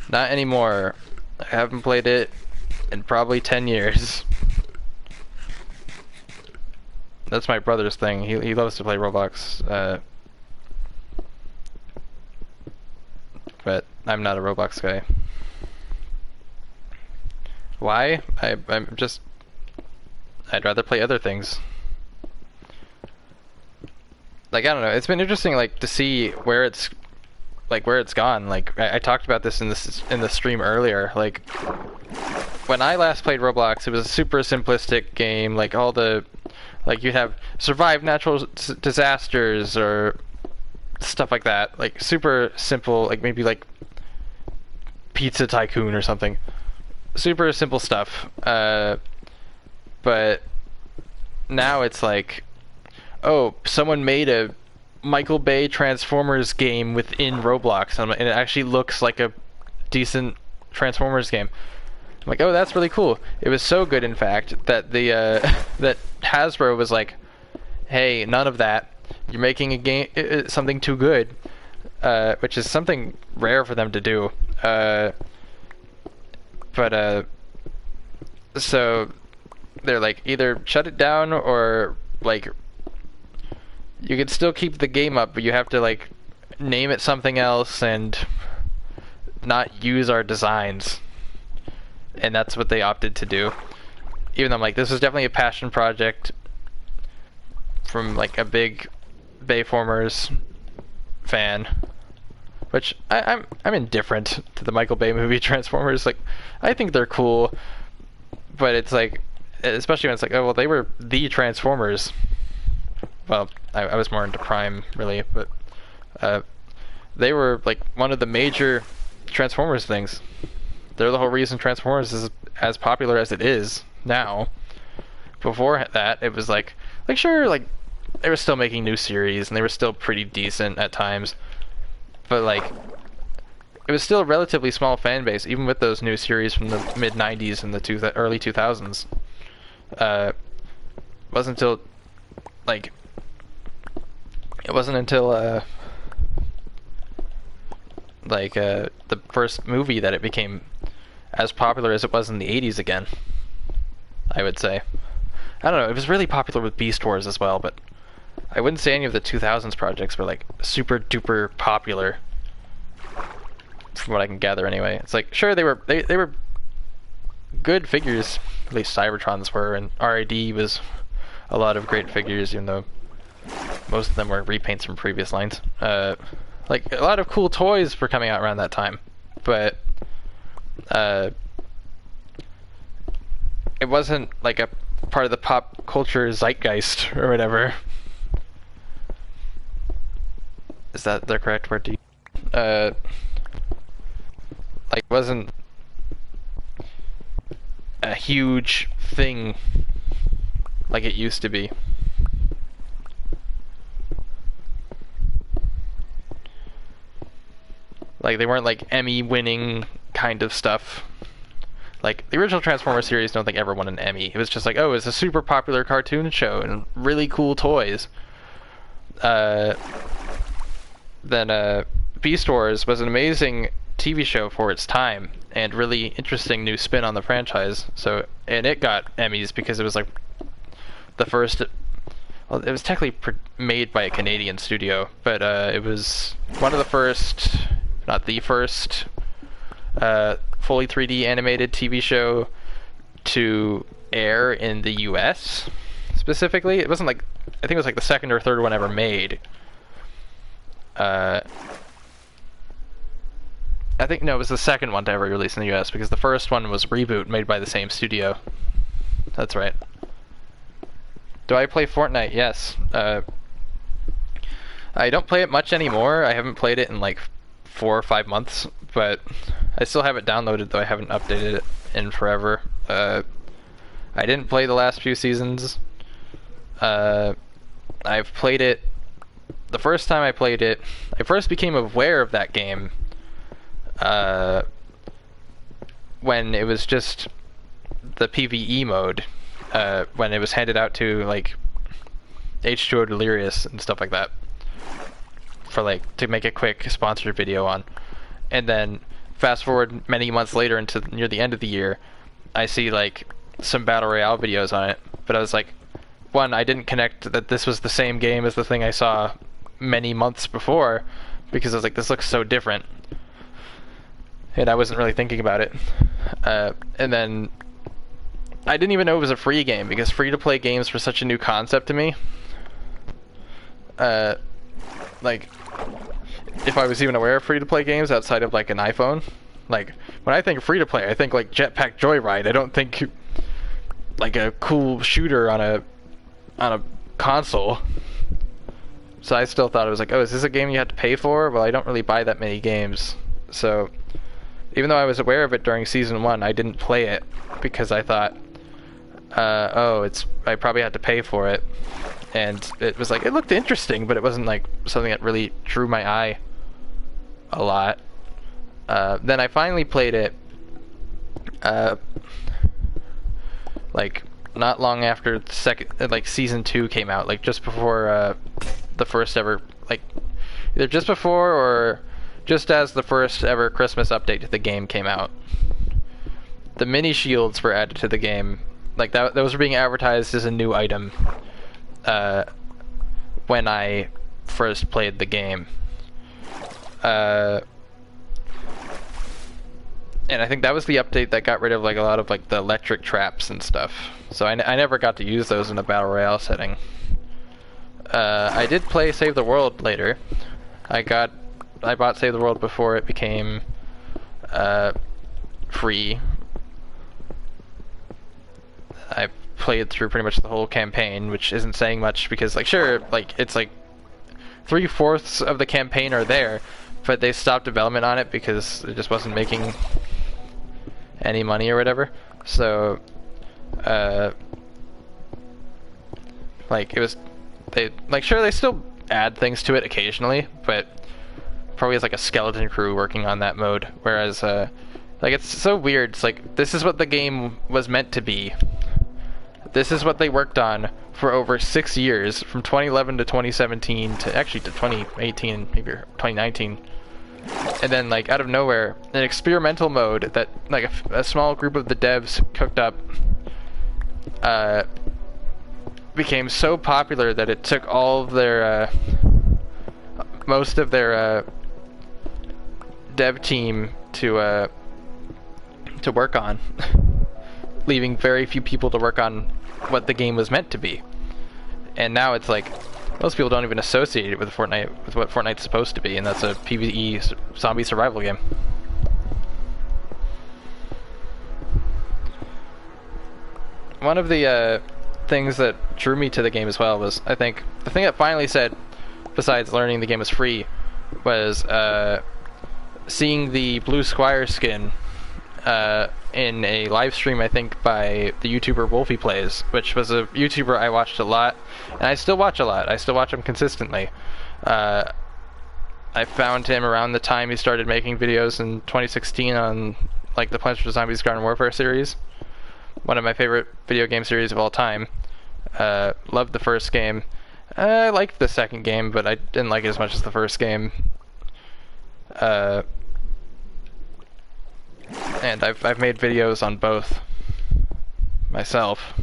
Not anymore. I haven't played it in probably 10 years. That's my brother's thing. He loves to play Roblox. But I'm not a Roblox guy. Why? I'd rather play other things. Like, I don't know, it's been interesting, like, to see where it's gone. Like, I talked about this in the stream earlier. Like, when I last played Roblox, it was a super simplistic game. Like, like, you'd have survive natural disasters or stuff like that. Like, super simple, like, maybe, like, Pizza Tycoon or something. Super simple stuff. But now it's like, oh, someone made a Michael Bay Transformers game within Roblox, and it actually looks like a decent Transformers game. I'm like, oh, that's really cool. It was so good, in fact, that that Hasbro was like, hey, none of that. You're making a game something too good, which is something rare for them to do. So they're like, either shut it down or like you could still keep the game up, but you have to like name it something else and not use our designs. And that's what they opted to do. Even though I'm like, this was definitely a passion project from like a big Bayformers fan. Which I'm indifferent to the Michael Bay movie Transformers. Like, I think they're cool, but it's like, especially when it's like, oh well, they were the Transformers. Well, I was more into Prime really, but they were like one of the major Transformers things. They're the whole reason Transformers is as popular as it is now. Before that, it was like sure, like they were still making new series and they were still pretty decent at times. But like, it was still a relatively small fan base, even with those new series from the mid '90s and the early 2000s. Wasn't until like, it wasn't until the first movie that it became as popular as it was in the '80s again. I would say. I don't know. It was really popular with Beast Wars as well, but I wouldn't say any of the 2000s projects were like super duper popular, from what I can gather anyway. It's like, sure, they were good figures, at least Cybertron's were, and RID was a lot of great figures, even though most of them were repaints from previous lines. Like, a lot of cool toys were coming out around that time, but it wasn't like a part of the pop culture zeitgeist or whatever. Is that the correct word to use? Like, it wasn't a huge thing like it used to be. Like, they weren't like Emmy winning kind of stuff. Like, the original Transformers series, I don't think ever won an Emmy. It was just like, oh, it's a super popular cartoon show and really cool toys. Then Beast Wars was an amazing TV show for its time and really interesting new spin on the franchise. So, and it got Emmys because it was like the first. Well, it was technically made by a Canadian studio, but it was one of the first, not the first, fully 3D animated TV show to air in the US specifically. It wasn't like, I think it was like the second or third one ever made. I think, no, it was the second one to ever release in the US, because the first one was Reboot, made by the same studio. That's right. Do I play Fortnite? Yes. I don't play it much anymore. I haven't played it in like 4 or 5 months, but I still have it downloaded, though I haven't updated it in forever. I didn't play the last few seasons. I've played it. The first time I played it, I first became aware of that game when it was just the PvE mode, when it was handed out to like H2O Delirious and stuff like that, for like to make a quick sponsored video on. And then fast forward many months later into near the end of the year, I see like some battle royale videos on it, but I was like, one, I didn't connect that this was the same game as the thing I saw many months before, because I was like, this looks so different, and I wasn't really thinking about it. And then I didn't even know it was a free game, because free-to-play games were such a new concept to me. Like, if I was even aware of free-to-play games outside of like an iPhone, like when I think free-to-play, I think like Jetpack Joyride. I don't think like a cool shooter on a console. So I still thought it was like, oh, is this a game you have to pay for? Well, I don't really buy that many games, so even though I was aware of it during Season 1, I didn't play it because I thought, oh, I probably had to pay for it. And it was like, it looked interesting, but it wasn't like something that really drew my eye a lot. Then I finally played it, like not long after Season 2 came out, like just before the first ever, like either just before or just as the first ever Christmas update to the game came out. The mini shields were added to the game, like those were being advertised as a new item when I first played the game. And I think that was the update that got rid of like a lot of like the electric traps and stuff. So I never got to use those in a battle royale setting. I did play Save the World later. I bought Save the World before it became free. I played through pretty much the whole campaign, which isn't saying much because, like, sure, like it's like 3/4 of the campaign are there, but they stopped development on it because it just wasn't making any money or whatever. So, like it was, sure they still add things to it occasionally, but probably as like a skeleton crew working on that mode. Whereas, like it's so weird. It's like this is what the game was meant to be. This is what they worked on for over 6 years, from 2011 to 2017 to actually to 2018, maybe 2019. And then, like, out of nowhere, an experimental mode that, like, a small group of the devs cooked up became so popular that it took all of their, most of their dev team to work on, leaving very few people to work on what the game was meant to be. And now it's like, most people don't even associate it with Fortnite, with what Fortnite's supposed to be, and that's a PvE zombie survival game. One of the things that drew me to the game as well was, I think, the thing that finally said, besides learning the game was free, was seeing the Blue Squire skin in a live stream, I think, by the YouTuber Wolfie Plays, which was a YouTuber I watched a lot, and I still watch a lot. I still watch him consistently. I found him around the time he started making videos in 2016 on like the Plants vs. Zombies Garden Warfare series. One of my favorite video game series of all time. Loved the first game. I liked the second game, but I didn't like it as much as the first game. And I've made videos on both myself.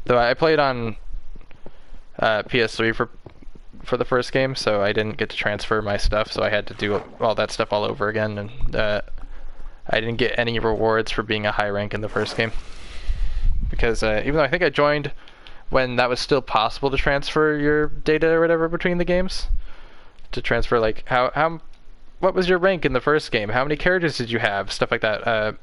Though I played on PS3 for the first game, so I didn't get to transfer my stuff, so I had to do all that stuff all over again, and I didn't get any rewards for being a high rank in the first game. Because even though I think I joined when that was still possible to transfer your data or whatever between the games, to transfer like what was your rank in the first game? How many characters did you have? Stuff like that.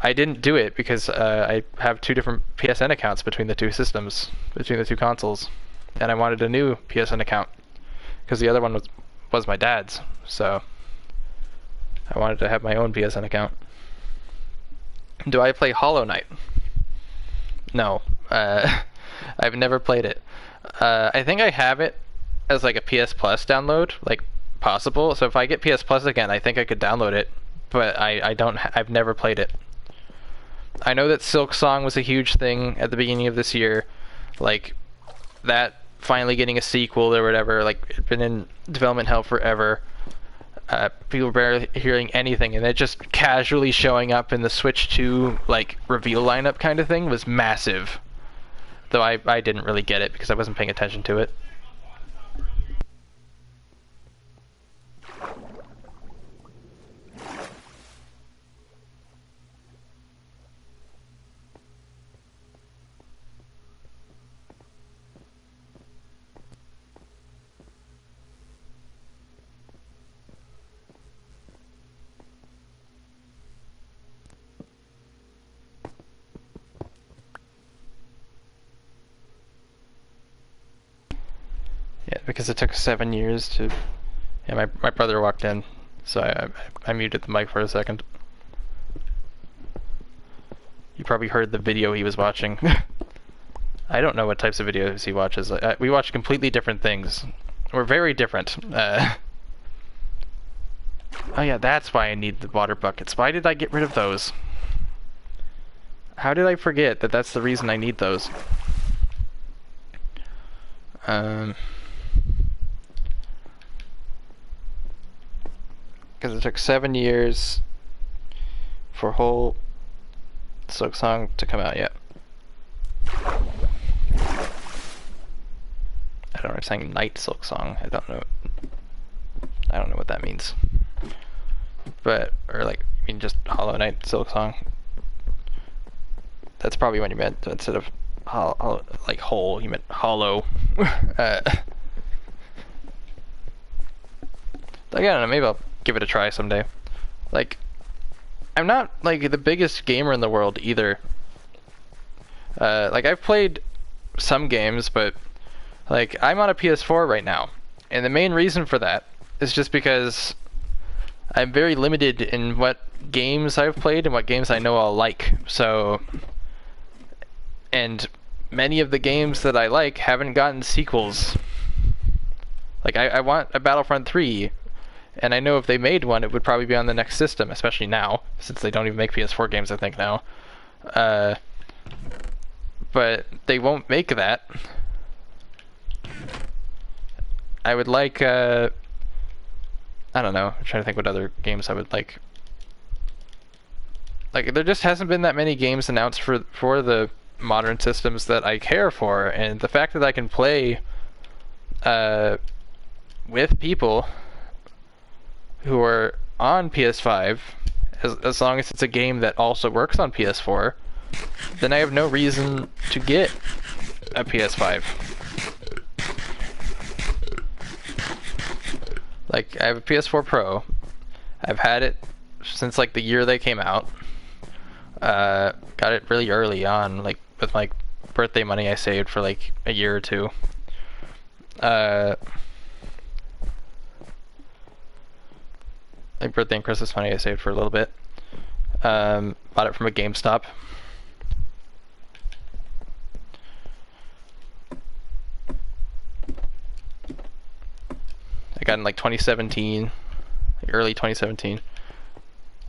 I didn't do it because I have 2 different PSN accounts between the 2 systems, between the 2 consoles. And I wanted a new PSN account because the other one was my dad's. So I wanted to have my own PSN account. Do I play Hollow Knight? No. I've never played it. I think I have it as like a PS Plus download, like possible. So if I get PS Plus again, I think I could download it, but I've never played it. I know that Silk Song was a huge thing at the beginning of this year, like that finally getting a sequel or whatever. Like it's been in development hell forever. People were barely hearing anything, and it just casually showing up in the Switch 2 like reveal lineup kind of thing was massive. though I didn't really get it because I wasn't paying attention to it. Yeah, because it took 7 years to... Yeah, my brother walked in, so I muted the mic for a second. You probably heard the video he was watching. I don't know what types of videos he watches. We watch completely different things. We're very different. Oh yeah, that's why I need the water buckets. Why did I get rid of those? How did I forget that that's the reason I need those? Because it took 7 years for whole Silk Song to come out yet. I don't know, I'm saying Night Silk Song. I don't know what that means. But, or like, I mean just Hollow Knight Silk Song. That's probably what you meant, instead of like whole, you meant hollow. Like, I don't know, maybe I'll give it a try someday. Like, I'm not like the biggest gamer in the world either. Like, I've played some games, but like, I'm on a PS4 right now, and the main reason for that is just because I'm very limited in what games I've played and what games I know I'll like. So, and many of the games that I like haven't gotten sequels. Like, I want a Battlefront 3, and I know if they made one, it would probably be on the next system, especially now, since they don't even make PS4 games, I think, now. But they won't make that. I would like, I don't know, I'm trying to think what other games I would like. Like, there just hasn't been that many games announced for the modern systems that I care for, and the fact that I can play with people who are on PS5, as long as it's a game that also works on PS4, then I have no reason to get a PS5. Like, I have a PS4 Pro. I've had it since like the year they came out. Got it really early on, like with my birthday money I saved for like a year or two. Like birthday and Christmas money I saved for a little bit. Bought it from a GameStop. I got in like 2017, like early 2017.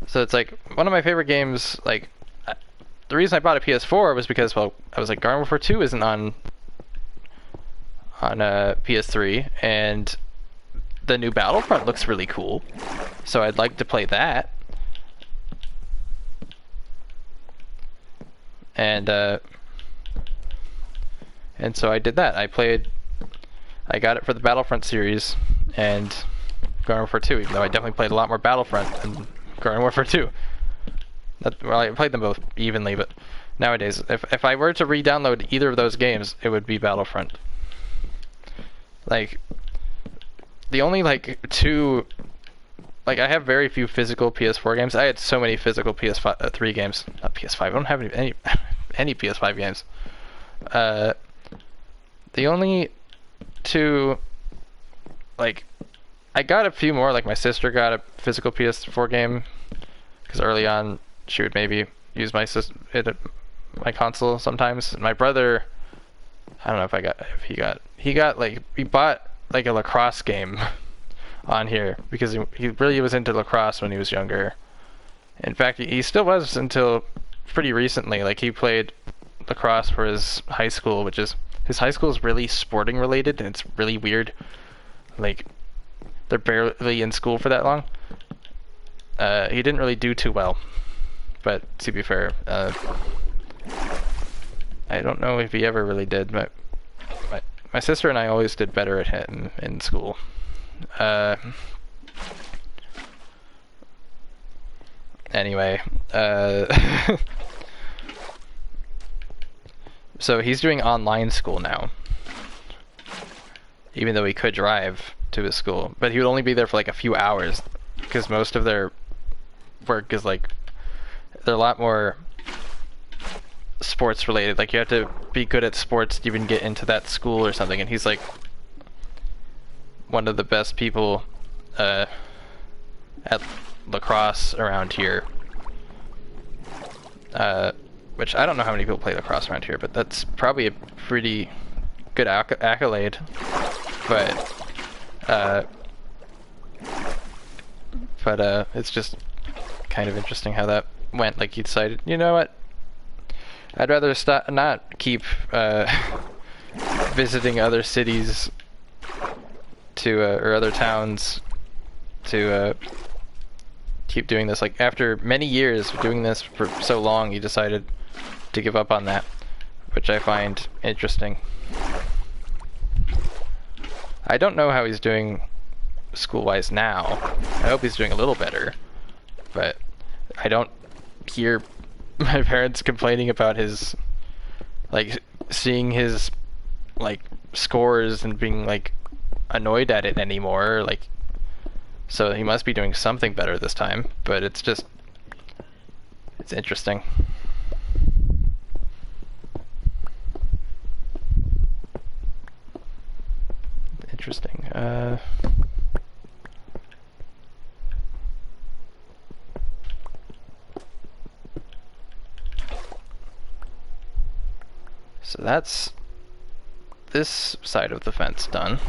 So it's like one of my favorite games. Like, the reason I bought a PS4 was because, well, I was like, Garden Warfare 2 isn't on PS3, and the new Battlefront looks really cool, so I'd like to play that. And so I did that. I got it for the Battlefront series and Garden Warfare 2, even though I definitely played a lot more Battlefront than Garden Warfare 2. Well, I played them both evenly, but nowadays, if I were to re-download either of those games, it would be Battlefront. Like, the only, like, two... Like, I have very few physical PS4 games. I had so many physical PS5, 3 games. Not PS5, I don't have any PS5 games. The only two... Like, I got a few more. Like, my sister got a physical PS4 game, because early on, she would maybe use my console sometimes. My brother, I don't know if he bought like a lacrosse game on here because he really was into lacrosse when he was younger. In fact, he still was until pretty recently. Like, he played lacrosse for his high school, his high school is really sporting related, and it's really weird. Like, they're barely in school for that long. He didn't really do too well. But to be fair, I I don't know if he ever really did, but my sister and I always did better at him in school. Anyway, so he's doing online school now, even though he could drive to his school, but he would only be there for like a few hours because most of their work is like, they're a lot more sports related. Like you have to be good at sports to even get into that school or something, and he's like one of the best people at lacrosse around here, which I don't know how many people play lacrosse around here, but that's probably a pretty good accolade. But it's just kind of interesting how that went. Like he decided, you know what, I'd rather not keep visiting other cities to or other towns to keep doing this. Like after many years of doing this for so long, he decided to give up on that, which I find interesting. I don't know how he's doing school-wise now. I hope he's doing a little better, but I don't hear my parents complaining about his, like, seeing his, like, scores and being, like, annoyed at it anymore. Like, so he must be doing something better this time, but it's just, it's interesting. Interesting. So that's this side of the fence done.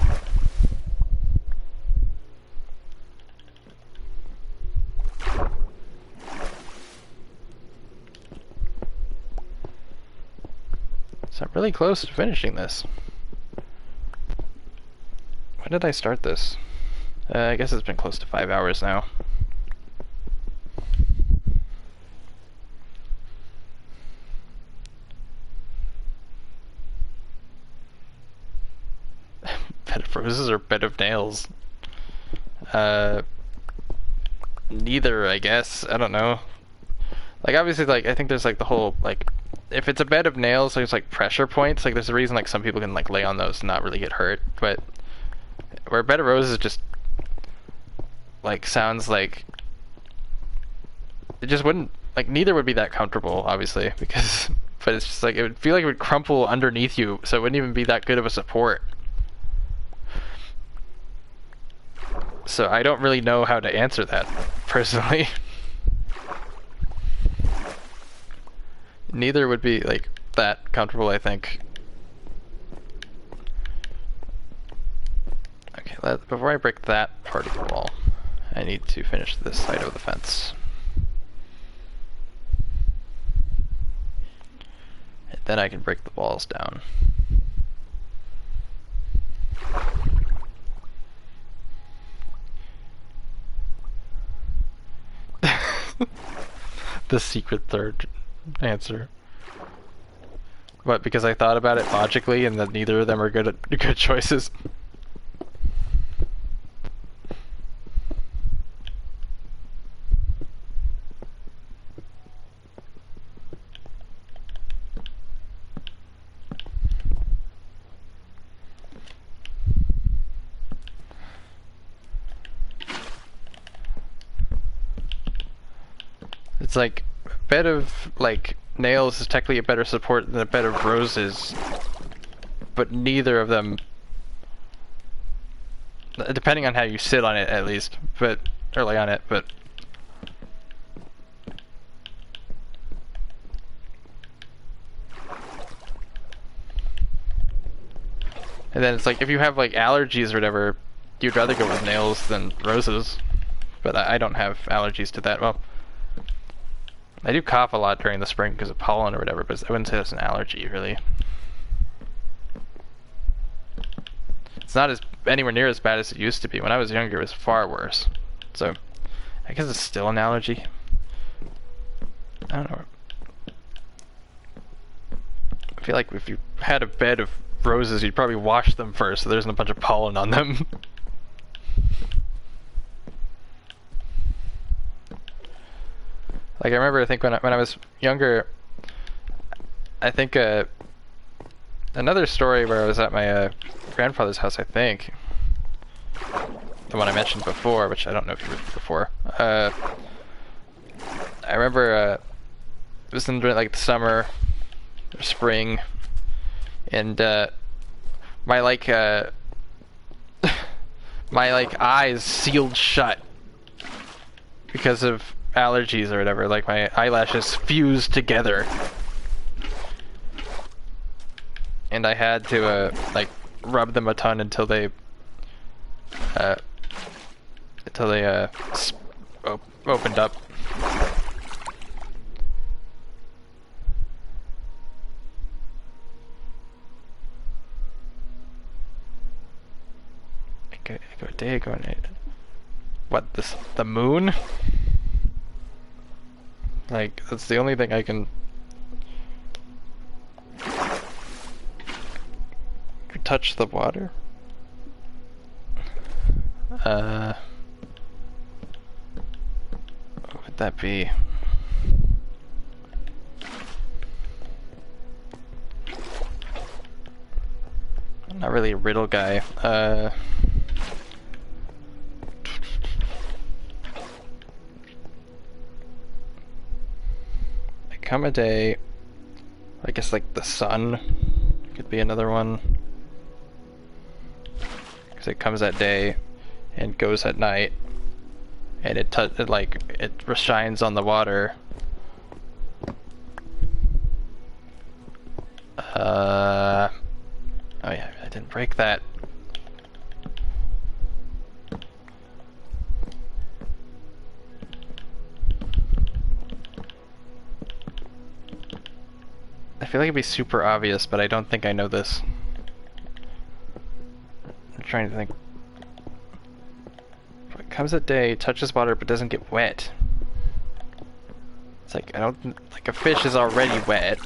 So I'm really close to finishing this. When did I start this? I guess it's been close to 5 hours now. Bed of roses or bed of nails? Neither, I guess. I don't know. Like, obviously, like, I think there's, like, the whole, like, if it's a bed of nails, there's, like, pressure points. Like, there's a reason, like, some people can, like, lay on those and not really get hurt. But where bed of roses just, like, sounds like it just wouldn't, like, neither would be that comfortable, obviously, because, but it's just, like, it would feel like it would crumple underneath you, so it wouldn't even be that good of a support. So I don't really know how to answer that, personally. Neither would be, like, that comfortable, I think. Okay, before I break that part of the wall, I need to finish this side of the fence. And then I can break the walls down. The secret third answer. What, because I thought about it logically and that neither of them are good choices? It's like, a bed of, like, nails is technically a better support than a bed of roses, but neither of them, depending on how you sit on it at least, but, or lay on it, but and then it's like, if you have, like, allergies or whatever, you'd rather go with nails than roses, but I don't have allergies to that. Well, I do cough a lot during the spring because of pollen or whatever, but I wouldn't say that's an allergy, really. It's not anywhere near as bad as it used to be. When I was younger, it was far worse. So, I guess it's still an allergy. I don't know. feel like if you had a bed of roses, you'd probably wash them first so there isn't a bunch of pollen on them. Like, I remember, I think when I was younger, I think another story where I was at my grandfather's house, I think, the one I mentioned before, which I don't know if you were before. I remember it was during like the summer or spring, and my like my like eyes sealed shut because of allergies or whatever. Like my eyelashes fused together, and I had to like rub them a ton until they opened up. Go day, go night. What, the moon? Like, that's the only thing I can touch the water. What would that be? I'm not really a riddle guy. Come a day, I guess like the sun could be another one, because it comes at day and goes at night, and it shines on the water. Oh yeah, I didn't break that. I feel like it'd be super obvious, but I don't think I know this. I'm trying to think. It comes at day, touches water, but doesn't get wet. It's like, I don't, like a fish is already wet.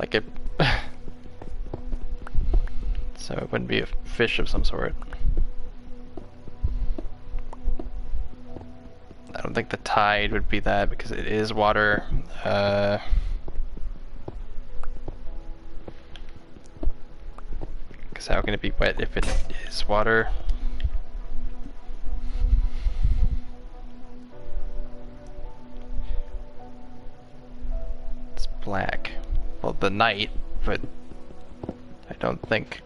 Like it, so it wouldn't be a fish of some sort. I don't think the tide would be that because it is water. Because how can it be wet if it is water? It's black. Well, the night, but I don't think.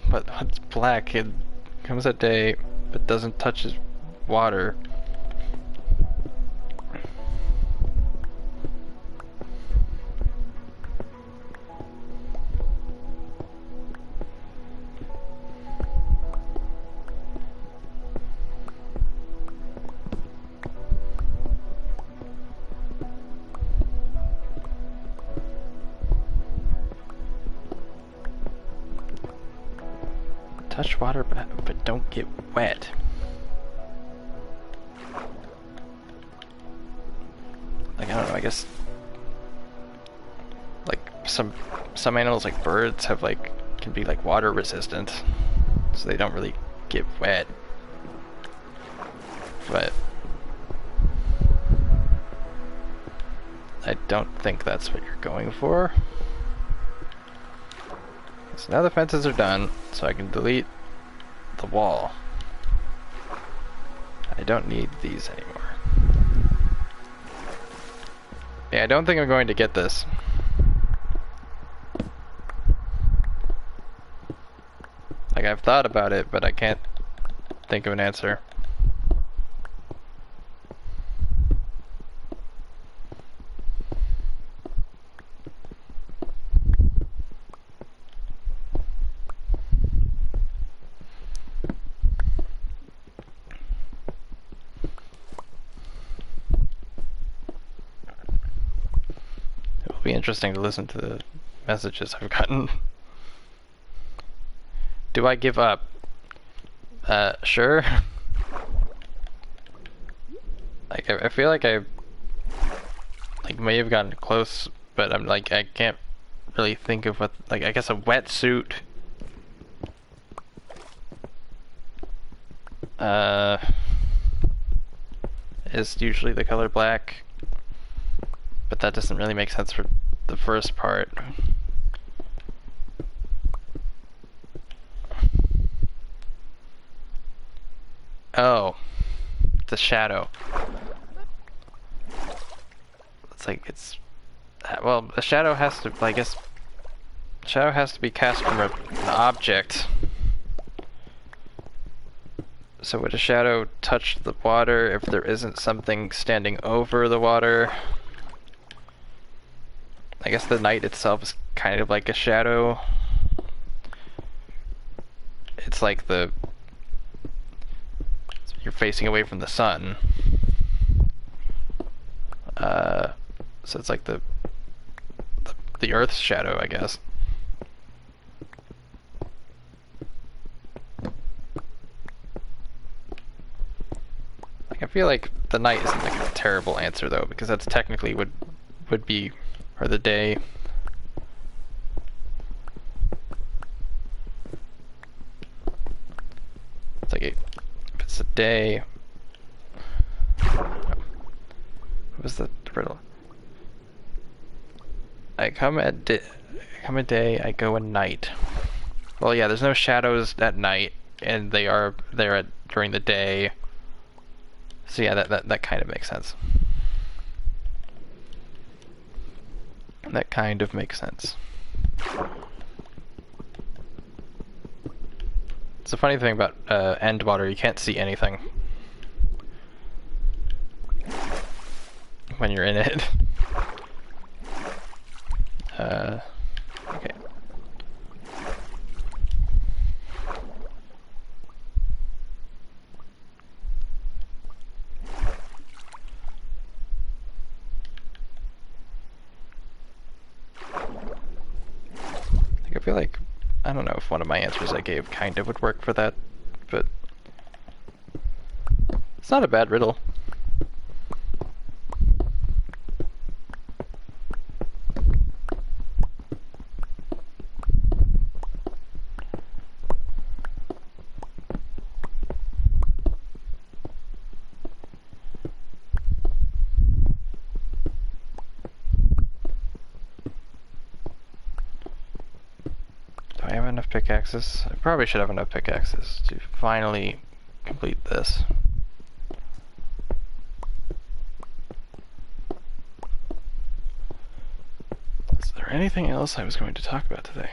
But it's black, it comes at day, but doesn't touch water. Touch water, but don't get wet. Like, I don't know, I guess like some animals like birds have like can be like water resistant, so they don't really get wet. But I don't think that's what you're going for. So now the fences are done, so I can delete the wall. I don't need these anymore. Yeah, I don't think I'm going to get this. Like, I've thought about it, but I can't think of an answer. Be interesting to listen to the messages I've gotten. Do I give up? Sure. Like I feel like I like may have gotten close, but I'm like I can't really think of what, like, I guess a wetsuit. Is usually the color black, but that doesn't really make sense for the first part. Oh, the shadow. It's like it's well, the shadow has to, I guess, shadow has to be cast from an object. So would a shadow touch the water if there isn't something standing over the water? I guess the night itself is kind of like a shadow. It's like you're facing away from the sun. So it's like the Earth's shadow, I guess. I feel like the night isn't like a terrible answer though, because that's technically would be, or the day. It's like if it's a day. What was the riddle? I come a day, I go at night. Well, yeah, there's no shadows at night, and they are there during the day. So yeah, that kind of makes sense. That kind of makes sense. It's a funny thing about end water, you can't see anything when you're in it. Okay. I feel like, I don't know if one of my answers I gave kind of would work for that, but it's not a bad riddle. Do I have enough pickaxes? I probably should have enough pickaxes to finally complete this. Is there anything else I was going to talk about today?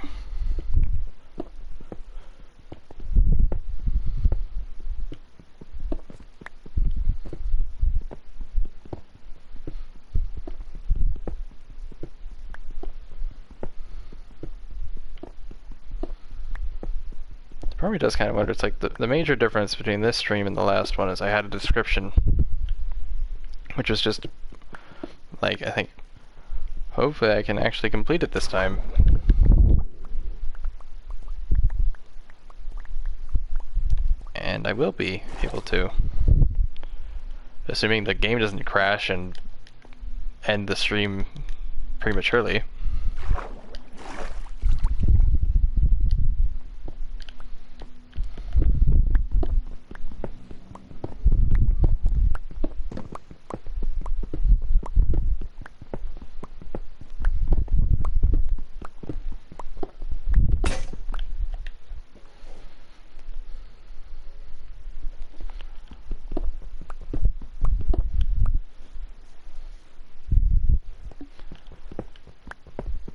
Part of me does kind of wonder, it's like the major difference between this stream and the last one is I had a description, which was just, like, I think, hopefully I can actually complete it this time. And I will be able to. Assuming the game doesn't crash and end the stream prematurely.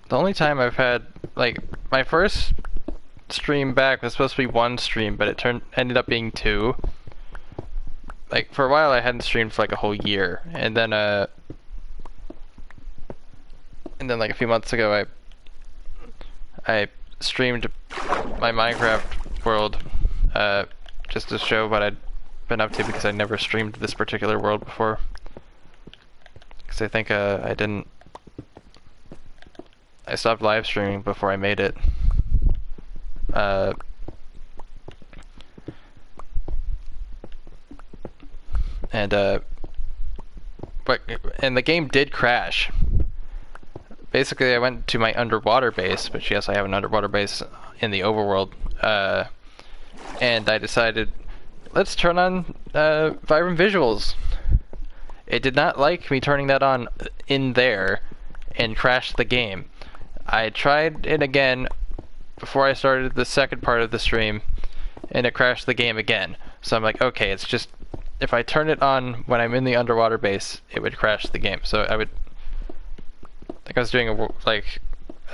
The only time I've had, like, my first stream back was supposed to be one stream, but it ended up being two. Like, for a while I hadn't streamed for like a whole year, and then like a few months ago I streamed my Minecraft world just to show what I'd been up to, because I never streamed this particular world before. Because I think I stopped live streaming before I made it. And but and the game did crash. Basically, I went to my underwater base, which yes, I have an underwater base in the overworld, and I decided, let's turn on vibrant visuals. It did not like me turning that on in there, and crashed the game. I tried it again before I started the second part of the stream, and it crashed the game again. So I'm like, okay, it's just, if I turn it on when I'm in the underwater base, it would crash the game. So I was doing a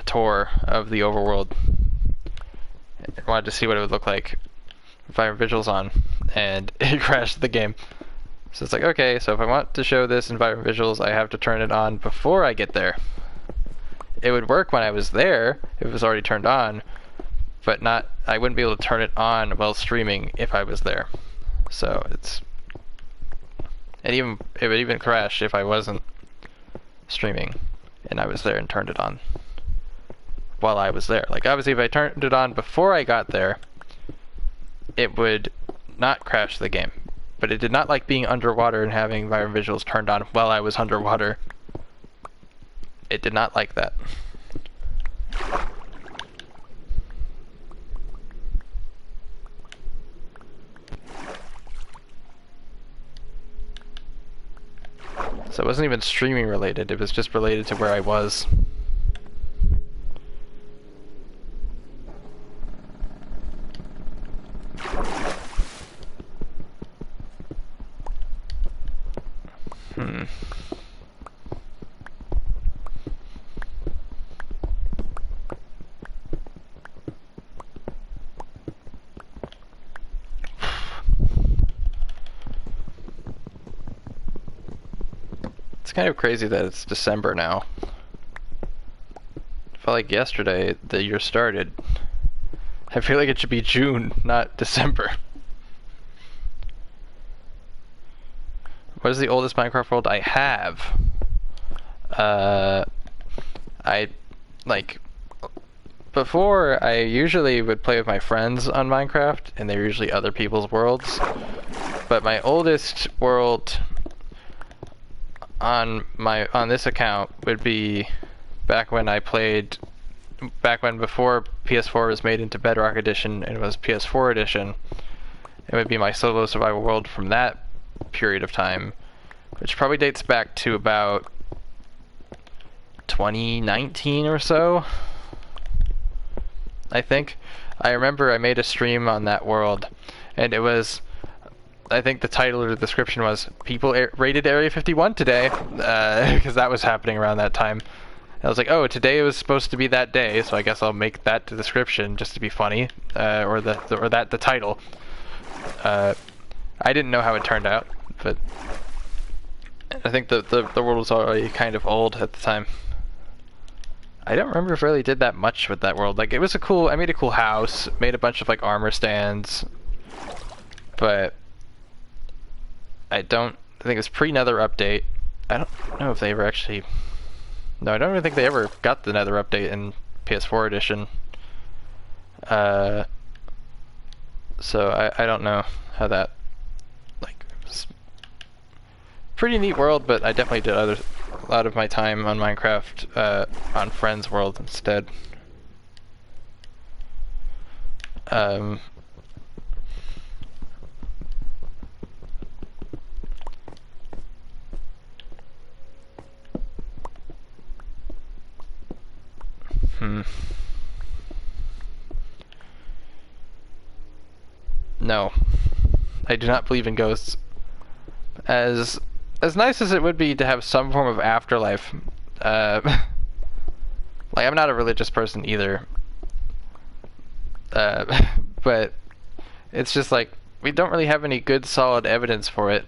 tour of the overworld. I wanted to see what it would look like if I have visuals on, and it crashed the game. So it's like, okay, so if I want to show this in Vibrant Visuals, I have to turn it on before I get there. It would work when I was there, if it was already turned on, but I wouldn't be able to turn it on while streaming if I was there. So it would even crash if I wasn't streaming and I was there and turned it on while I was there. Like, obviously if I turned it on before I got there, it would not crash the game. But it did not like being underwater and having Vibrant Visuals turned on while I was underwater. It did not like that. So it wasn't even streaming related, it was just related to where I was. It's kind of crazy that it's December now. I felt like yesterday the year started. I feel like it should be June, not December. What is the oldest Minecraft world I have? Before, I usually would play with my friends on Minecraft, and they're usually other people's worlds. But my oldest world on this account would be back when before PS4 was made into Bedrock Edition and it was PS4 Edition. It would be my solo survival world from that period of time, which probably dates back to about 2019 or so, I think. I remember I made a stream on that world, and it was, I think the title or the description was, people raided Area 51 today, because that was happening around that time. And I was like, oh, today was supposed to be that day, so I guess I'll make that the description just to be funny, or the title. I didn't know how it turned out, but I think the world was already kind of old at the time. I don't remember if I really did that much with that world. Like, it was I made a cool house, made a bunch of like armor stands, but I think it was pre-Nether update. I don't know if they ever actually... No, I don't even think they ever got the Nether update in PS4 edition. So I don't know how that... Like, it was pretty neat world, but I definitely did a lot of my time on Minecraft on Friends World instead. No, I do not believe in ghosts. As nice as it would be to have some form of afterlife, like, I'm not a religious person either, but it's just like, we don't really have any good solid evidence for it.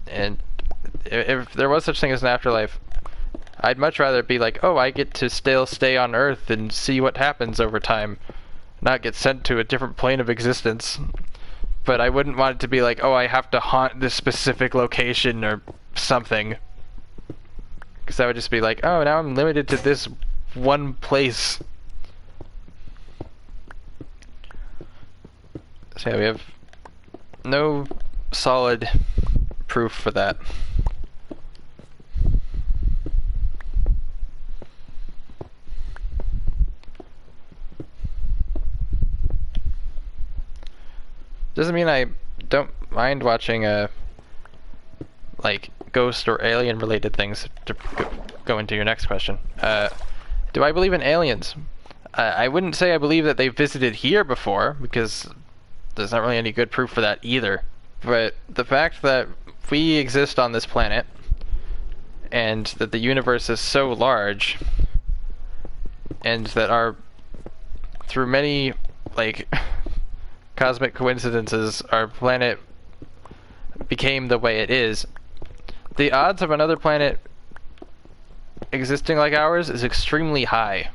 And if there was such thing as an afterlife, I'd much rather be like, oh, I get to still stay on Earth and see what happens over time, not get sent to a different plane of existence. But I wouldn't want it to be like, oh, I have to haunt this specific location or something. Because that would just be like, oh, now I'm limited to this one place. So yeah, we have no solid proof for that. Doesn't mean I don't mind watching like ghost or alien related things, to go into your next question. Do I believe in aliens? I wouldn't say I believe that they visited here before, because there's not really any good proof for that either. But the fact that we exist on this planet, and that the universe is so large, and that through many, like, cosmic coincidences, our planet became the way it is, the odds of another planet existing like ours is extremely high.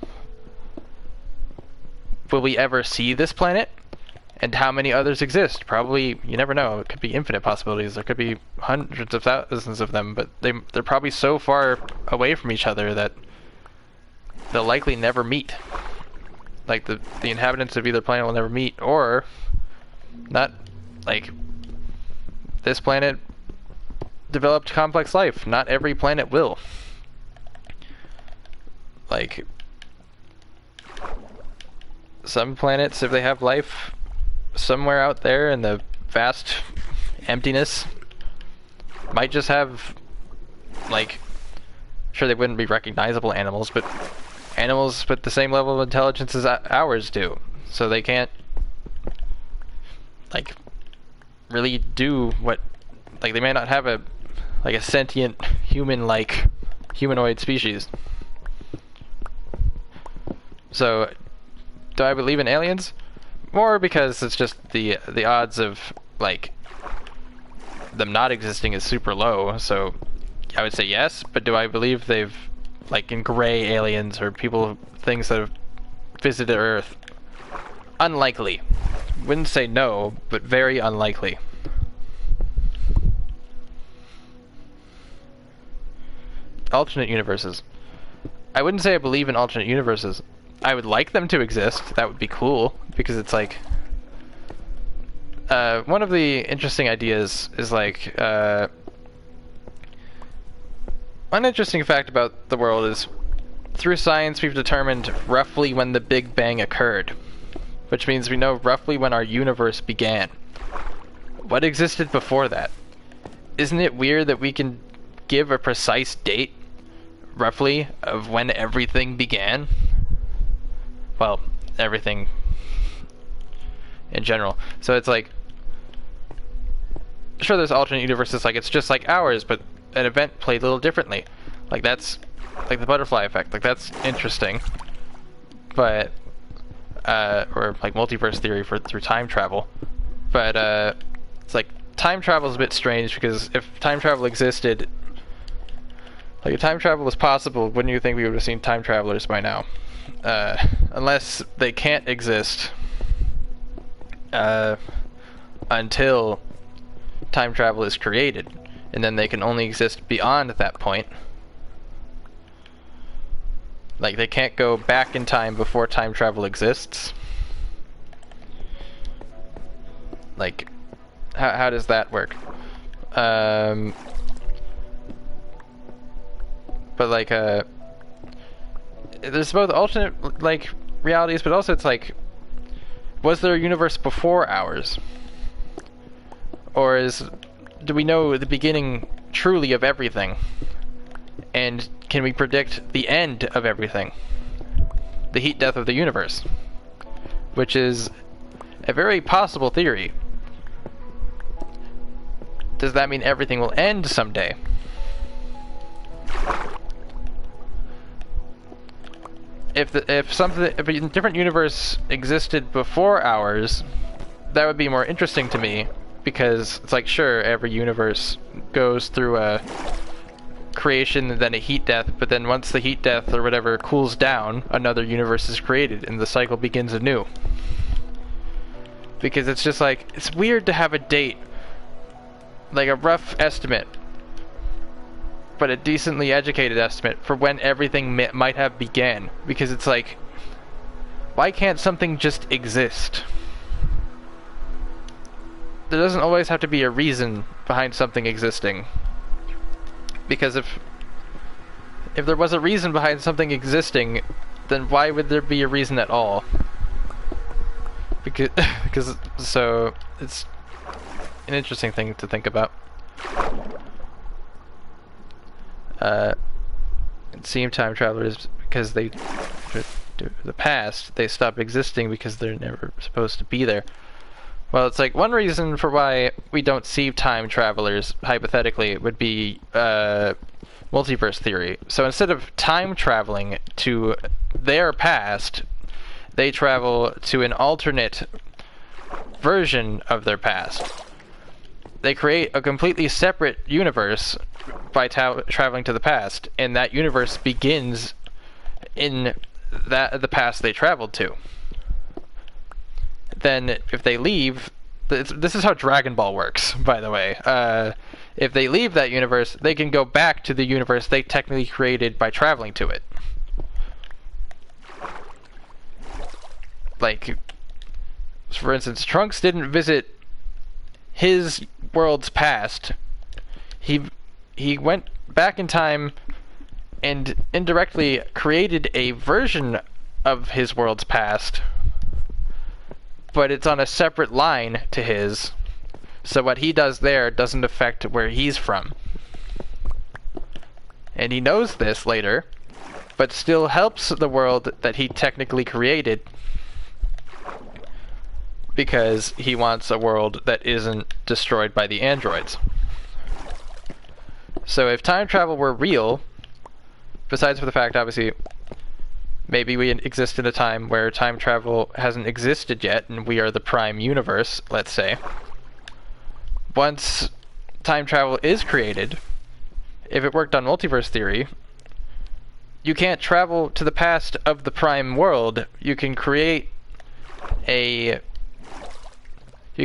Will we ever see this planet? And how many others exist? Probably, you never know. It could be infinite possibilities. There could be hundreds of thousands of them, but they're probably so far away from each other that they'll likely never meet. Like, the inhabitants of either planet will never meet, or not, like, this planet developed complex life. Not every planet will. Like, some planets, if they have life somewhere out there in the vast emptiness, might just have, like, sure, they wouldn't be recognizable animals, but animals with the same level of intelligence as ours do. So they can't, like, really do what, like, they may not have a sentient human-like humanoid species. So, do I believe in aliens? More because it's just the odds of, like, them not existing is super low, so I would say yes, but do I believe they've, like, in gray aliens or things that have visited Earth? Unlikely. Wouldn't say no, but very unlikely. Alternate universes. I wouldn't say I believe in alternate universes. I would like them to exist. That would be cool, because it's like, one of the interesting ideas is, like, one interesting fact about the world is, through science we've determined roughly when the Big Bang occurred, which means we know roughly when our universe began. What existed before that? Isn't it weird that we can give a precise date, roughly, of when everything began? Well, everything in general. So it's like, sure, there's alternate universes, like, it's just like ours, but an event played a little differently. Like, that's, like, the butterfly effect. Like, that's interesting. But, or, like, multiverse theory through time travel. But, it's like, time travel is a bit strange, because if time travel existed, like, if time travel was possible, wouldn't you think we would have seen time travelers by now? Unless they can't exist until time travel is created, and then they can only exist beyond that point. Like, they can't go back in time before time travel exists. Like, how does that work? But, like, there's both alternate, like, realities, but also it's like, was there a universe before ours? Or do we know the beginning truly of everything? And can we predict the end of everything? The heat death of the universe. Which is a very possible theory. Does that mean everything will end someday? If a different universe existed before ours, that would be more interesting to me, because it's like, sure, every universe goes through a creation and then a heat death, but then once the heat death or whatever cools down, another universe is created and the cycle begins anew. Because it's just like, it's weird to have a date, like a rough estimate, but a decently educated estimate for when everything might have began. Because it's like, why can't something just exist? there doesn't always have to be a reason behind something existing. Because if there was a reason behind something existing, then why would there be a reason at all? Because so it's an interesting thing to think about. It seemed time travelers, because they do the past, they stop existing because they're never supposed to be there. Well, it's like one reason for why we don't see time travelers, hypothetically, would be multiverse theory. So instead of time traveling to their past, they travel to an alternate version of their past. They create a completely separate universe by traveling to the past, and that universe begins in the past they traveled to. Then, if they leave, this is how Dragon Ball works, by the way. If they leave that universe, they can go back to the universe they technically created by traveling to it. Like, for instance, Trunks didn't visit his world's past. He went back in time and indirectly created a version of his world's past, but it's on a separate line to his, so what he does there doesn't affect where he's from. And he knows this later, but still helps the world that he technically created, because he wants a world that isn't destroyed by the androids. So if time travel were real, besides for the fact, obviously, maybe we exist in a time where time travel hasn't existed yet, and we are the prime universe, let's say. Once time travel is created, if it worked on multiverse theory, you can't travel to the past of the prime world. You can create you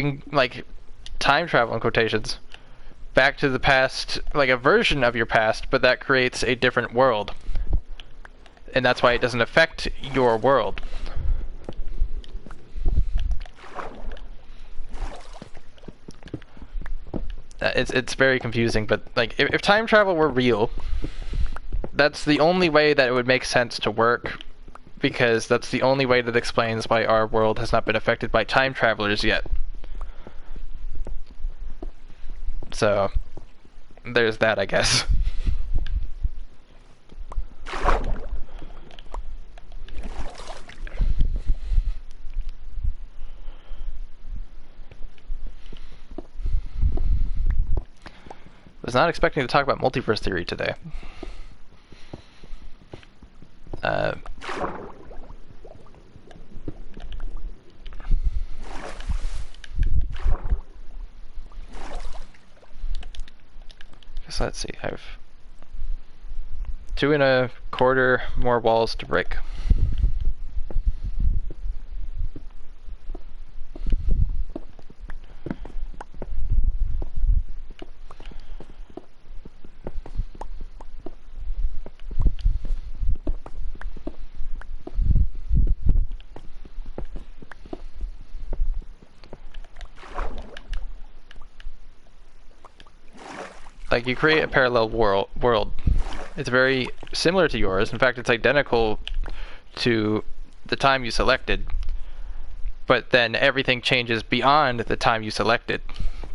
can, like, time travel in quotations, back to the past, like a version of your past, but that creates a different world. And that's why it doesn't affect your world. It's very confusing, but like if time travel were real, that's the only way that it would make sense to work, because that's the only way that explains why our world has not been affected by time travelers yet. So there's that, I guess. Was not expecting to talk about multiverse theory today. Guess let's see. I have 2.25 more walls to break. Like, you create a parallel world. It's very similar to yours. In fact, it's identical to the time you selected. But then everything changes beyond the time you selected,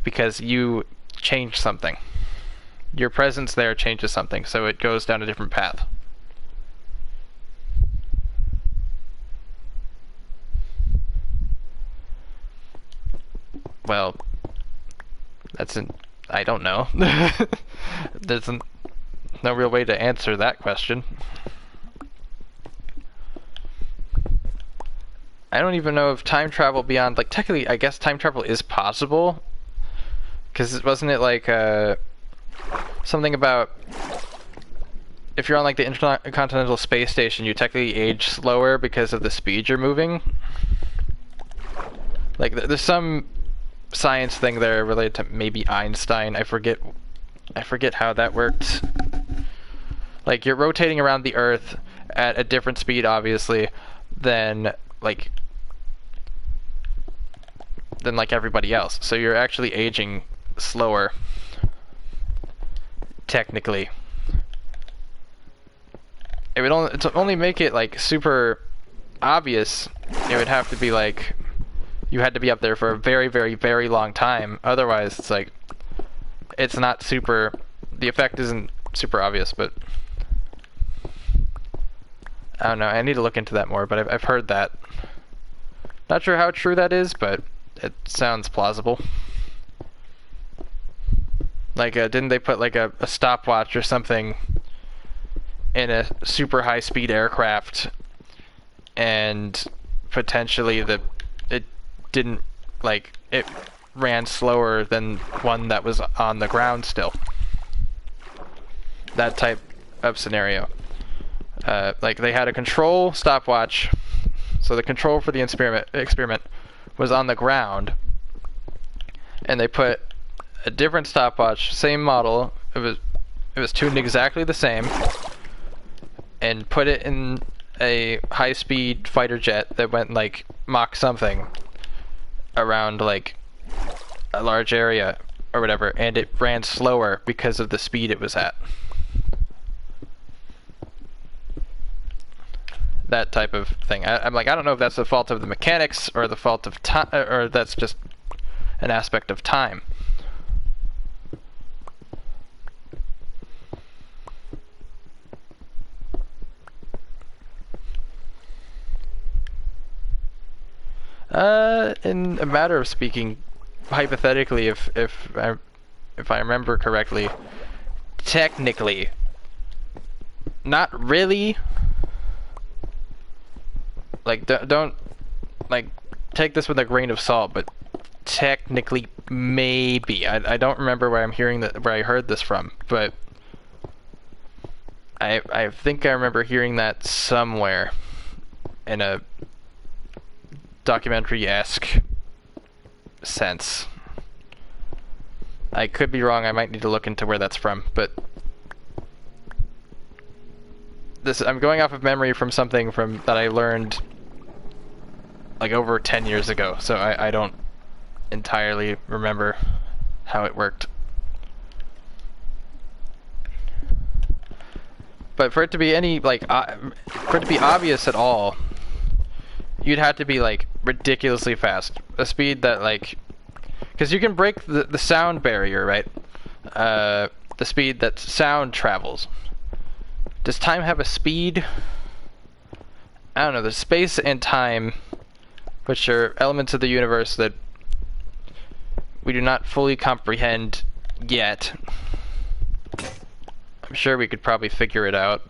because you changed something. Your presence there changes something, so it goes down a different path. Well, I don't know. There's no real way to answer that question. I don't even know if time travel beyond, like, technically, I guess time travel is possible. Because wasn't it like, something about, if you're on, like, the Intercontinental Space Station, you technically age slower because of the speed you're moving? Like, there's some science thing there related to maybe Einstein. I forget how that worked. Like, you're rotating around the Earth at a different speed, obviously, than like than like everybody else. So you're actually aging slower, technically. It would only, to only make it like super obvious, it would have to be like you had to be up there for a very, very, very long time. Otherwise, it's like it's not super. The effect isn't super obvious, but I don't know. I need to look into that more, but I've heard that. Not sure how true that is, but it sounds plausible. Like, didn't they put like a stopwatch or something in a super high-speed aircraft, and potentially it didn't, like, it ran slower than one that was on the ground still. That type of scenario. Like, they had a control stopwatch, so the control for the experiment was on the ground, and they put a different stopwatch, same model, it was tuned exactly the same, and put it in a high-speed fighter jet that went like Mach something around like a large area or whatever, and it ran slower because of the speed it was at. That type of thing. I'm like, I don't know if that's the fault of the mechanics or the fault of time, or that's just an aspect of time. In a matter of speaking, hypothetically, if I remember correctly, technically, not really. Like, don't like take this with a grain of salt, but technically, maybe. I don't remember where where I heard this from, but I think I remember hearing that somewhere in a documentary-esque sense. I could be wrong. I might need to look into where that's from, but I'm going off of memory from something that I learned like over 10 years ago, so I don't entirely remember how it worked. But for it to be any like for it to be obvious at all, you'd have to be like ridiculously fast, a speed that like, because you can break the sound barrier, right? The speed that sound travels. Does time have a speed? I don't know. There's space and time, which are elements of the universe that we do not fully comprehend yet. I'm sure we could probably figure it out.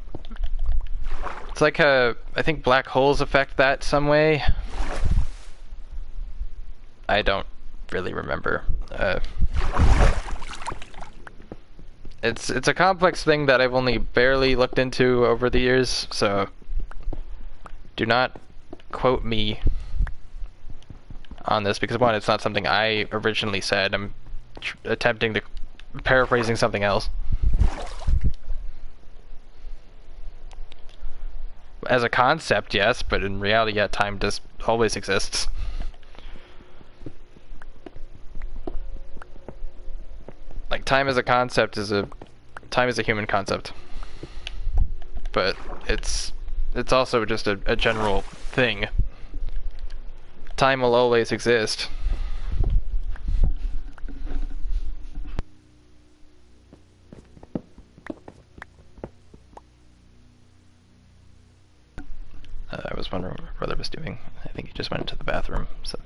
It's like I think black holes affect that some way. I don't really remember. It's a complex thing that I've only barely looked into over the years, so do not quote me on this, because one, it's not something I originally said. I'm attempting to paraphrasing something else. As a concept, yes, but in reality, yeah, time does always exists. Like, time as a concept time is a human concept, but it's also just a general thing. Time will always exist. I was wondering what my brother was doing. I think he just went into the bathroom, so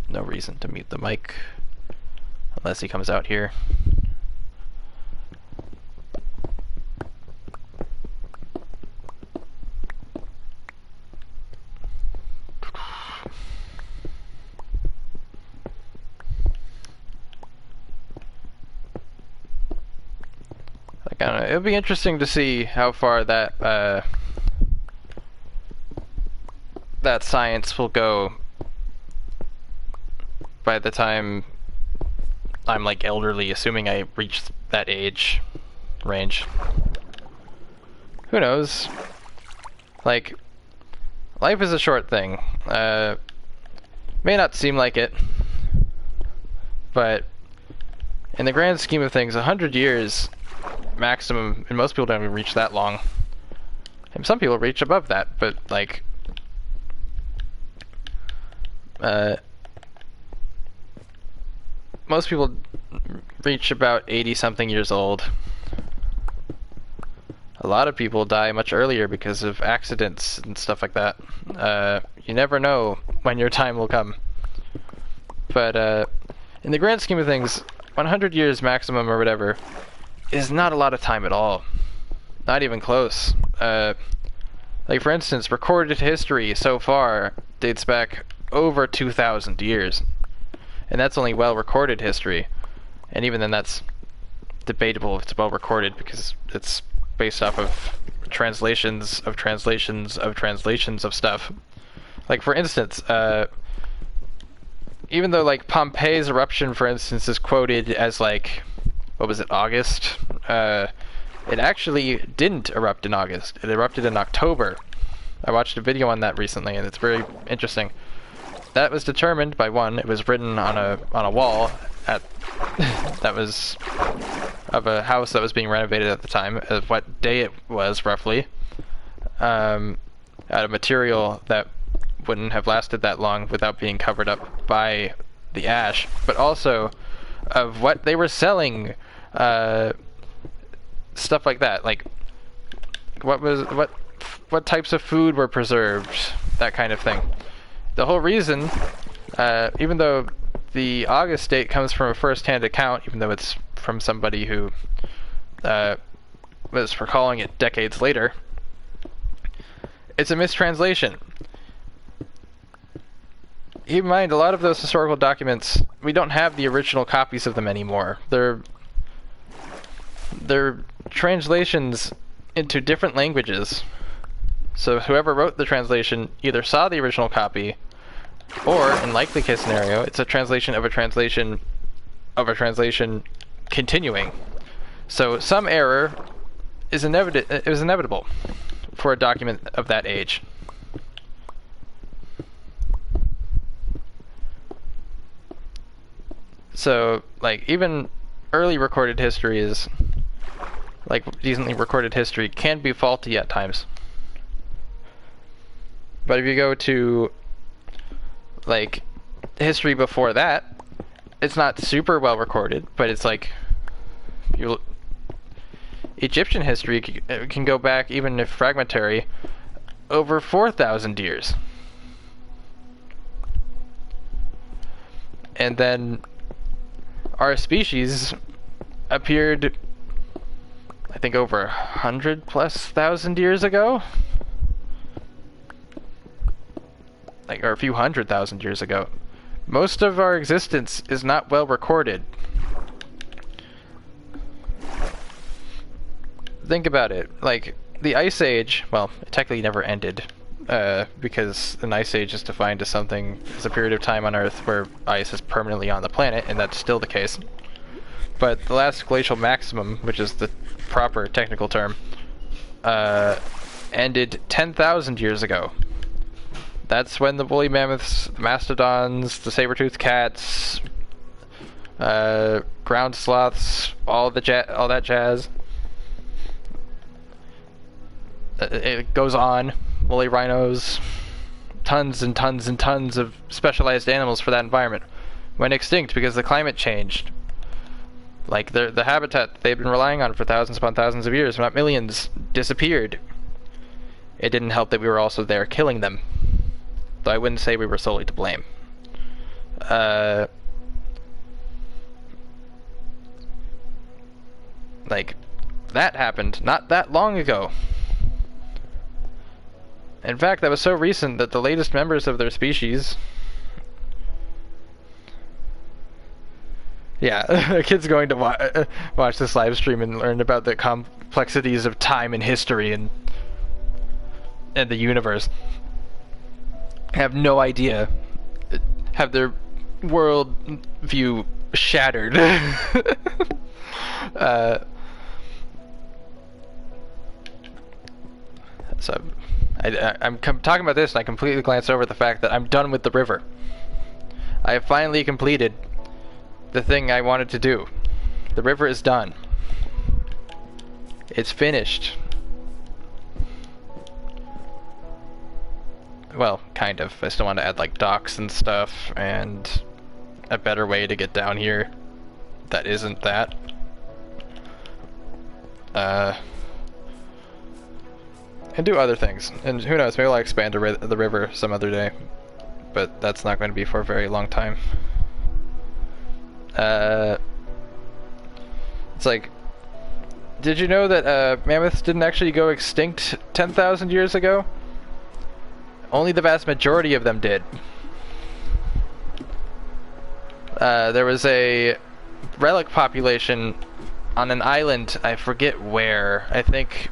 no reason to mute the mic unless he comes out here. Like, I don't know, it'll be interesting to see how far that that science will go by the time I'm like elderly, assuming I reach that age range. Who knows? Like, life is a short thing. May not seem like it, But in the grand scheme of things, 100 years maximum, and most people don't even reach that long. And some people reach above that, but like, most people reach about 80-something years old. A lot of people die much earlier because of accidents and stuff like that. You never know when your time will come. But in the grand scheme of things, 100 years maximum or whatever is not a lot of time at all. Not even close. Like for instance, recorded history so far dates back over 2,000 years. And that's only well-recorded history. And even then that's debatable if it's well-recorded because it's based off of translations of translations of translations of stuff. Like for instance, even though like Pompeii's eruption, for instance, is quoted as like, what was it, August? It actually didn't erupt in August. It erupted in October. I watched a video on that recently, and it's very interesting. That was determined by one. It was written on a wall at that was of a house that was being renovated at the time, of what day it was roughly, out of material that wouldn't have lasted that long without being covered up by the ash, but also of what they were selling, stuff like that, like what types of food were preserved, that kind of thing. The whole reason, even though the August date comes from a first-hand account, even though it's from somebody who was recalling it decades later, it's a mistranslation. Keep in mind, a lot of those historical documents, we don't have the original copies of them anymore. They're translations into different languages. So whoever wrote the translation either saw the original copy, or, in likely case scenario, it's a translation of a translation of a translation continuing. So some error is inevitable for a document of that age. So, like, even early recorded history is, like, decently recorded history can be faulty at times. But if you go to, like, history before that, it's not super well recorded, but it's like, Egyptian history can go back, even if fragmentary, over 4,000 years. And then our species appeared, I think, over 100,000+ years ago? Like, or a few 100,000 years ago. Most of our existence is not well recorded. Think about it. Like, the Ice Age, well, it technically never ended, because an Ice Age is defined as something, as a period of time on Earth where ice is permanently on the planet, and that's still the case. But the last glacial maximum, which is the proper technical term, ended 10,000 years ago. That's when the woolly mammoths, the mastodons, the saber-toothed cats, ground sloths, all that jazz. It goes on. Woolly rhinos, tons and tons and tons of specialized animals for that environment went extinct because the climate changed. Like, the habitat they've been relying on for thousands upon thousands of years, if not millions, disappeared. It didn't help that we were also there killing them. Though I wouldn't say we were solely to blame. Like, that happened not that long ago. In fact, that was so recent that the latest members of their species... Yeah, a kid's going to watch this live stream and learn about the complexities of time and history and the universe. Have no idea. Have their world view shattered. So I'm talking about this, and I completely glanced over the fact that I'm done with the river. I have finally completed the thing I wanted to do. The river is done. It's finished. Well, kind of. I still want to add like docks and stuff and a better way to get down here that isn't that. And do other things. And who knows, maybe I'll expand the river some other day. But that's not going to be for a very long time. It's like, did you know that mammoths didn't actually go extinct 10,000 years ago? Only the vast majority of them did. There was a relic population on an island, I forget where, I think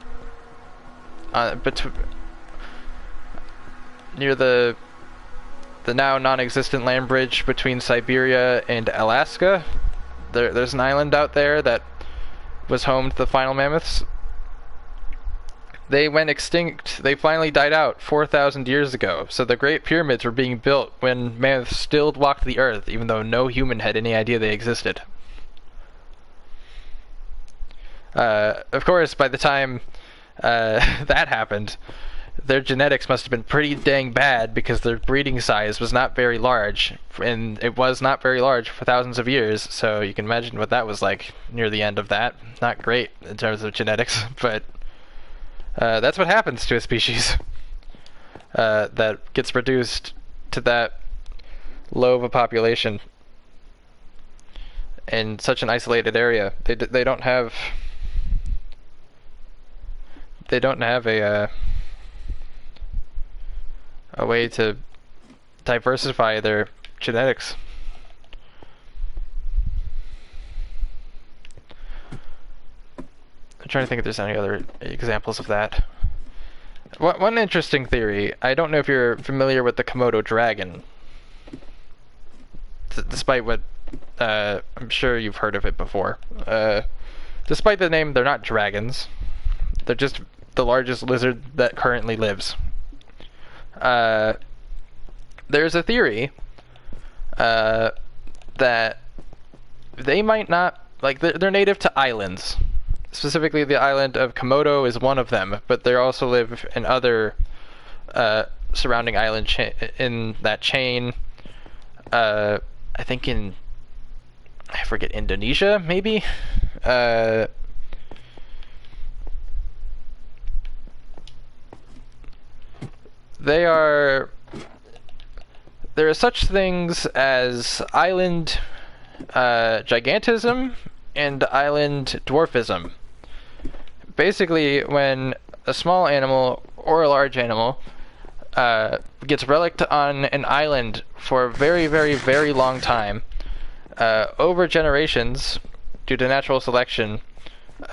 near the now non-existent land bridge between Siberia and Alaska. There's an island out there that was home to the final mammoths. They went extinct. They finally died out 4,000 years ago. So the Great Pyramids were being built when mammoths still walked the earth, even though no human had any idea they existed. Of course, by the time that happened, their genetics must have been pretty dang bad because their breeding size was not very large, and it was not very large for thousands of years, so you can imagine what that was like near the end of that. Not great in terms of genetics, but that's what happens to a species that gets reduced to that low of a population in such an isolated area. They don't have a way to diversify their genetics. I'm trying to think if there's any other examples of that. One interesting theory, I don't know if you're familiar with the Komodo dragon. Despite what, I'm sure you've heard of it before. Despite the name, they're not dragons. They're just the largest lizard that currently lives. There's a theory that they might not, like, they're native to islands. Specifically, the island of Komodo is one of them, but they also live in other surrounding island in that chain. I think I forget, Indonesia, maybe? There are such things as island gigantism and island dwarfism. Basically, when a small animal or a large animal gets reliced on an island for a very, very, very long time, over generations, due to natural selection,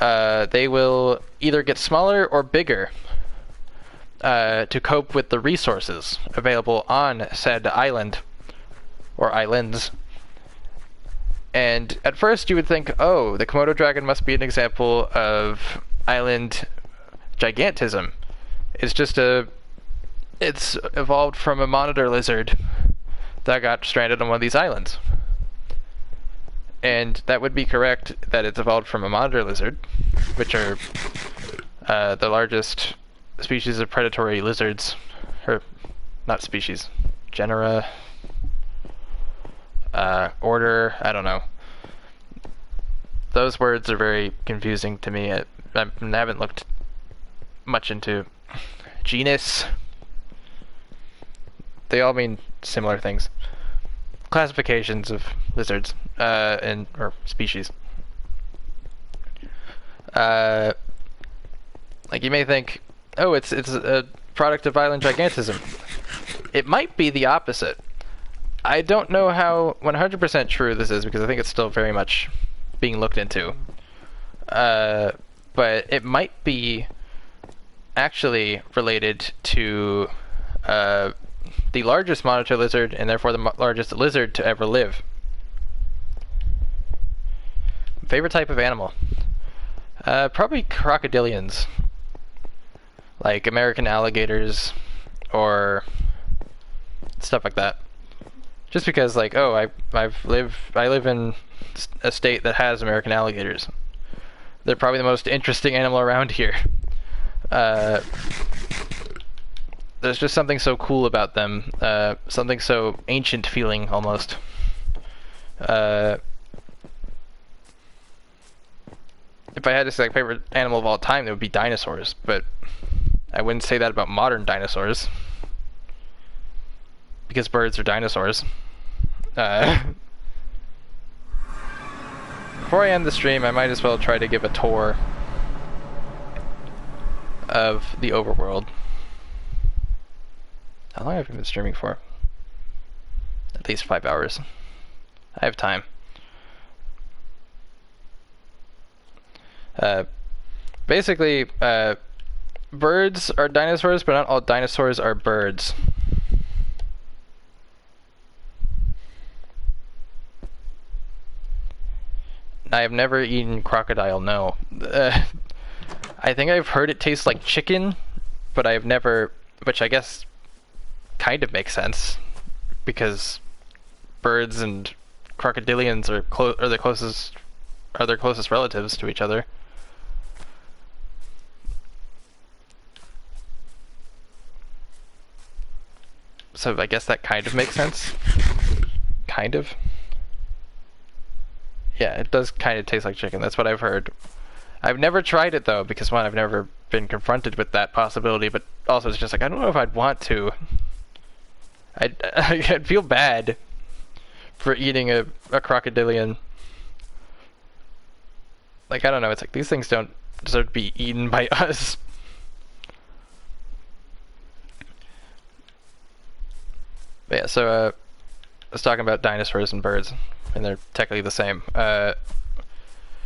they will either get smaller or bigger to cope with the resources available on said island or islands. And at first you would think, oh, the Komodo dragon must be an example of island gigantism. It's evolved from a monitor lizard that got stranded on one of these islands. And that would be correct, that it's evolved from a monitor lizard, which are the largest species of predatory lizards, or not species, genera, order, I don't know. Those words are very confusing to me. I haven't looked much into genus. They all mean similar things. Classifications of lizards, or species. Like, you may think, oh, it's a product of island gigantism. It might be the opposite. I don't know how 100% true this is, because I think it's still very much being looked into. But it might be actually related to the largest monitor lizard, and therefore the largest lizard to ever live. Favorite type of animal? Probably crocodilians. Like American alligators, or stuff like that. Just because, like, oh, I live in a state that has American alligators. They're probably the most interesting animal around here. There's just something so cool about them. Something so ancient feeling, almost. If I had to say, like, favorite animal of all time, it would be dinosaurs. But I wouldn't say that about modern dinosaurs. Because birds are dinosaurs. Before I end the stream, I might as well try to give a tour of the overworld. How long have I been streaming for? At least 5 hours. I have time. Basically, birds are dinosaurs, but not all dinosaurs are birds. I have never eaten crocodile, no. I think I've heard it tastes like chicken, but I have never, which I guess kind of makes sense, because birds and crocodilians are their closest relatives to each other. So I guess that kind of makes sense. Kind of. Yeah, it does kind of taste like chicken. That's what I've heard. I've never tried it, though, because, one, I've never been confronted with that possibility, but also it's just like, I don't know if I'd want to. I'd feel bad for eating a crocodilian. Like, I don't know, it's like, these things don't deserve to be eaten by us. But yeah, so, I was talking about dinosaurs and birds. And they're technically the same.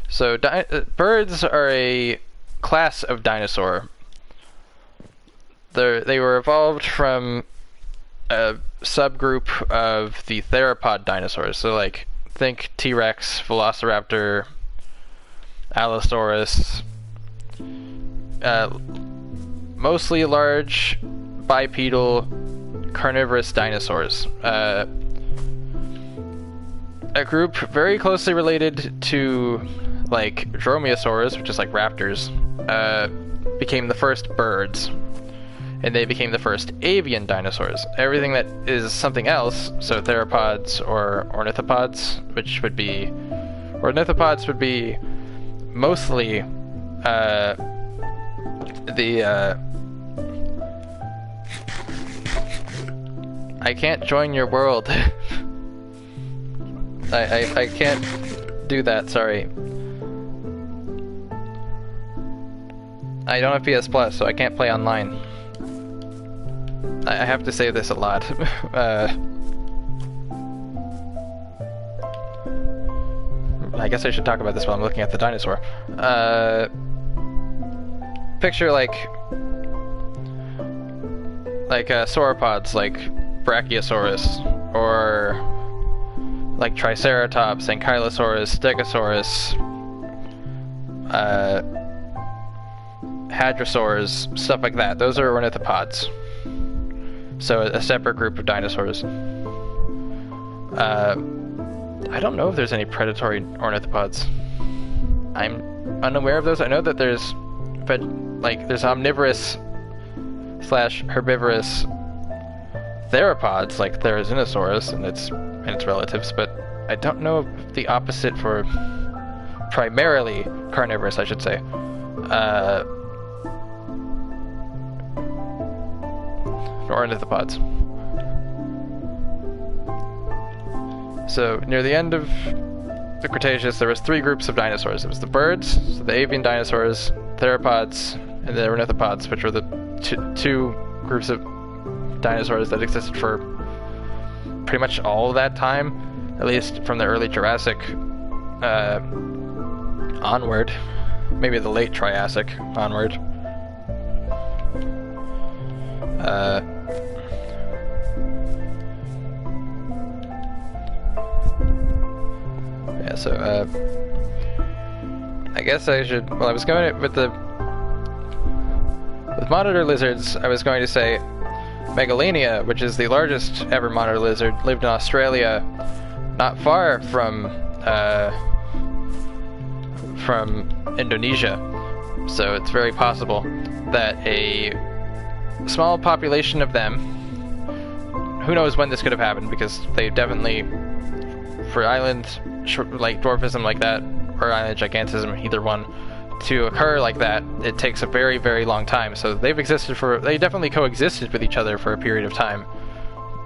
So birds are a class of dinosaur. They were evolved from a subgroup of the theropod dinosaurs. So, like, think T-Rex, Velociraptor, Allosaurus. Mostly large, bipedal, carnivorous dinosaurs. A group very closely related to, like, dromaeosaurs, which is like raptors, became the first birds, and they became the first avian dinosaurs. Everything that is something else, so theropods or ornithopods, which would be, ornithopods would be mostly I can't join your world. I can't do that, sorry. I don't have PS Plus, so I can't play online. I have to say this a lot. I guess I should talk about this while I'm looking at the dinosaur. Picture like sauropods, like Brachiosaurus, or like Triceratops, Ankylosaurus, Stegosaurus, Hadrosaurs, stuff like that. Those are ornithopods. So a separate group of dinosaurs. I don't know if there's any predatory ornithopods. I'm unaware of those. I know that there's omnivorous / herbivorous theropods like Therizinosaurus and its relatives, but I don't know the opposite for primarily carnivorous, I should say. Ornithopods. So near the end of the Cretaceous, there was 3 groups of dinosaurs. It was the birds, so the avian dinosaurs, theropods, and the ornithopods, which were the two groups of dinosaurs that existed for pretty much all of that time, at least from the early Jurassic onward, maybe the late Triassic onward. Yeah, so I guess I should, well, I was going with monitor lizards, I was going to say Megalania, which is the largest ever monitor lizard, lived in Australia, not far from Indonesia. So it's very possible that a small population of them, who knows when this could have happened, because they definitely, for island like dwarfism like that, or island gigantism, either one, to occur like that, it takes a very, very long time. So they definitely coexisted with each other for a period of time.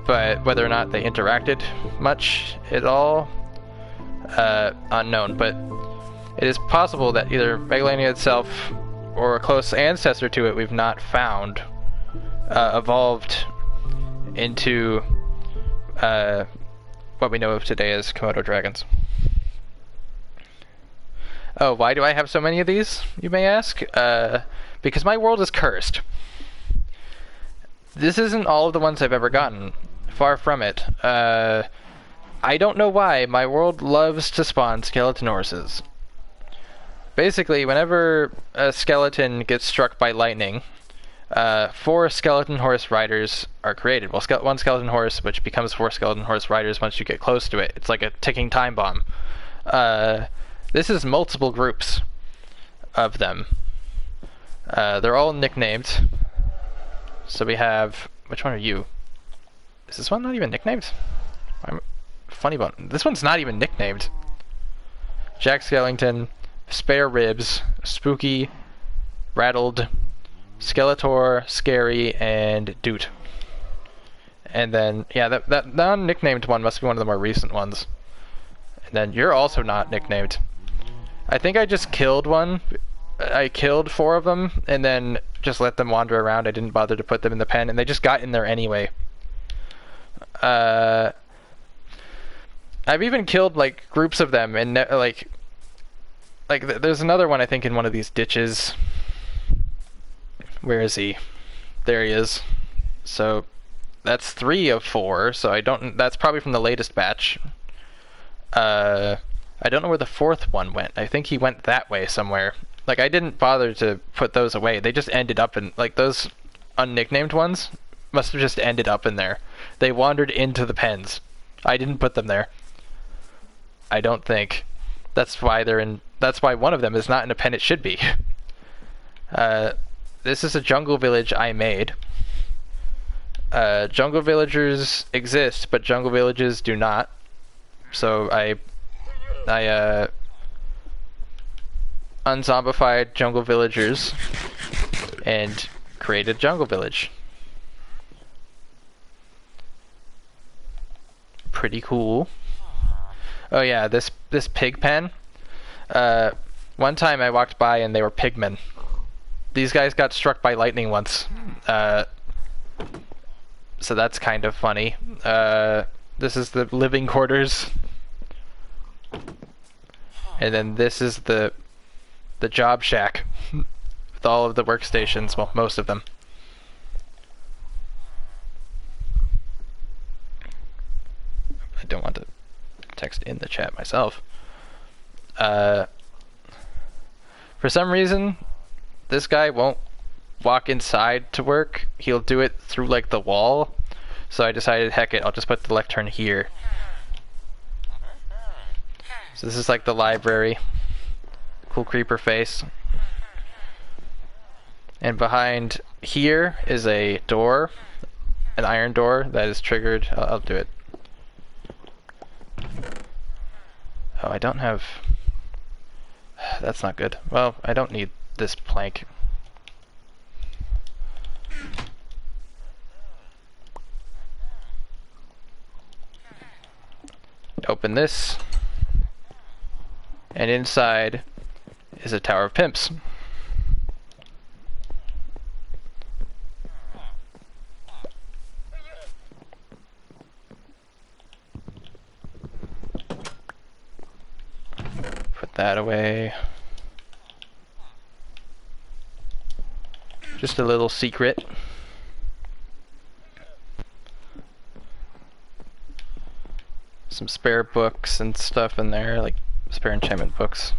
But whether or not they interacted much at all, unknown. But it is possible that either Megalania itself or a close ancestor to it we've not found evolved into what we know of today as Komodo dragons. Oh, why do I have so many of these, you may ask? Because my world is cursed. This isn't all of the ones I've ever gotten. Far from it. I don't know why my world loves to spawn skeleton horses. Basically, whenever a skeleton gets struck by lightning, 4 skeleton horse riders are created. Well, one skeleton horse, which becomes 4 skeleton horse riders once you get close to it. It's like a ticking time bomb. This is multiple groups of them. They're all nicknamed. So we have... Which one are you? Is this one not even nicknamed? Funny bone. This one's not even nicknamed. Jack Skellington, Spare Ribs, Spooky, Rattled, Skeletor, Scary, and Doot. And then, yeah, that non-nicknamed one must be one of the more recent ones. And then you're also not nicknamed. I think I just killed one. I killed 4 of them, and then just let them wander around. I didn't bother to put them in the pen, and they just got in there anyway. I've even killed, like, groups of them, and, there's another one, I think, in one of these ditches. Where is he? There he is. So, that's 3 of 4, so that's probably from the latest batch. I don't know where the 4th one went. I think he went that way somewhere. Like, I didn't bother to put those away. They just ended up in, like, those unnicknamed ones must have just ended up in there. They wandered into the pens. I didn't put them there. I don't think. That's why one of them is not in a pen it should be. This is a jungle village I made. Jungle villagers exist, but jungle villages do not. So I unzombified jungle villagers and created jungle village. Pretty cool. Oh yeah, this pig pen. One time I walked by and they were pigmen. These guys got struck by lightning once. So that's kind of funny. This is the living quarters. And then this is the job shack with all of the workstations, well, most of them. I don't want to text in the chat myself. For some reason, this guy won't walk inside to work. He'll do it through like the wall. So I decided, heck it, I'll just put the lectern here. So this is like the library. Cool creeper face. And behind here is a door, an iron door that is triggered. I'll do it. Oh, I don't have... That's not good. Well, I don't need this plank. Open this. And inside is a tower of pimps. Put that away. Just a little secret. Some spare books and stuff in there, like spare enchantment books.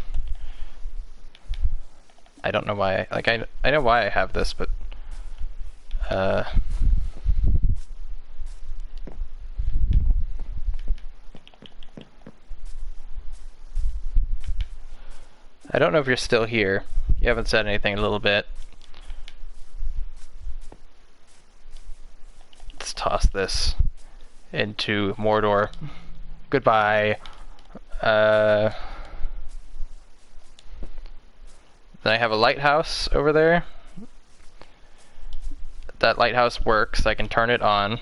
I don't know why I know why I have this, but I don't know if you're still here. You haven't said anything in a little bit. Let's toss this into Mordor. Goodbye. Then I have a lighthouse over there. That lighthouse works. I can turn it on,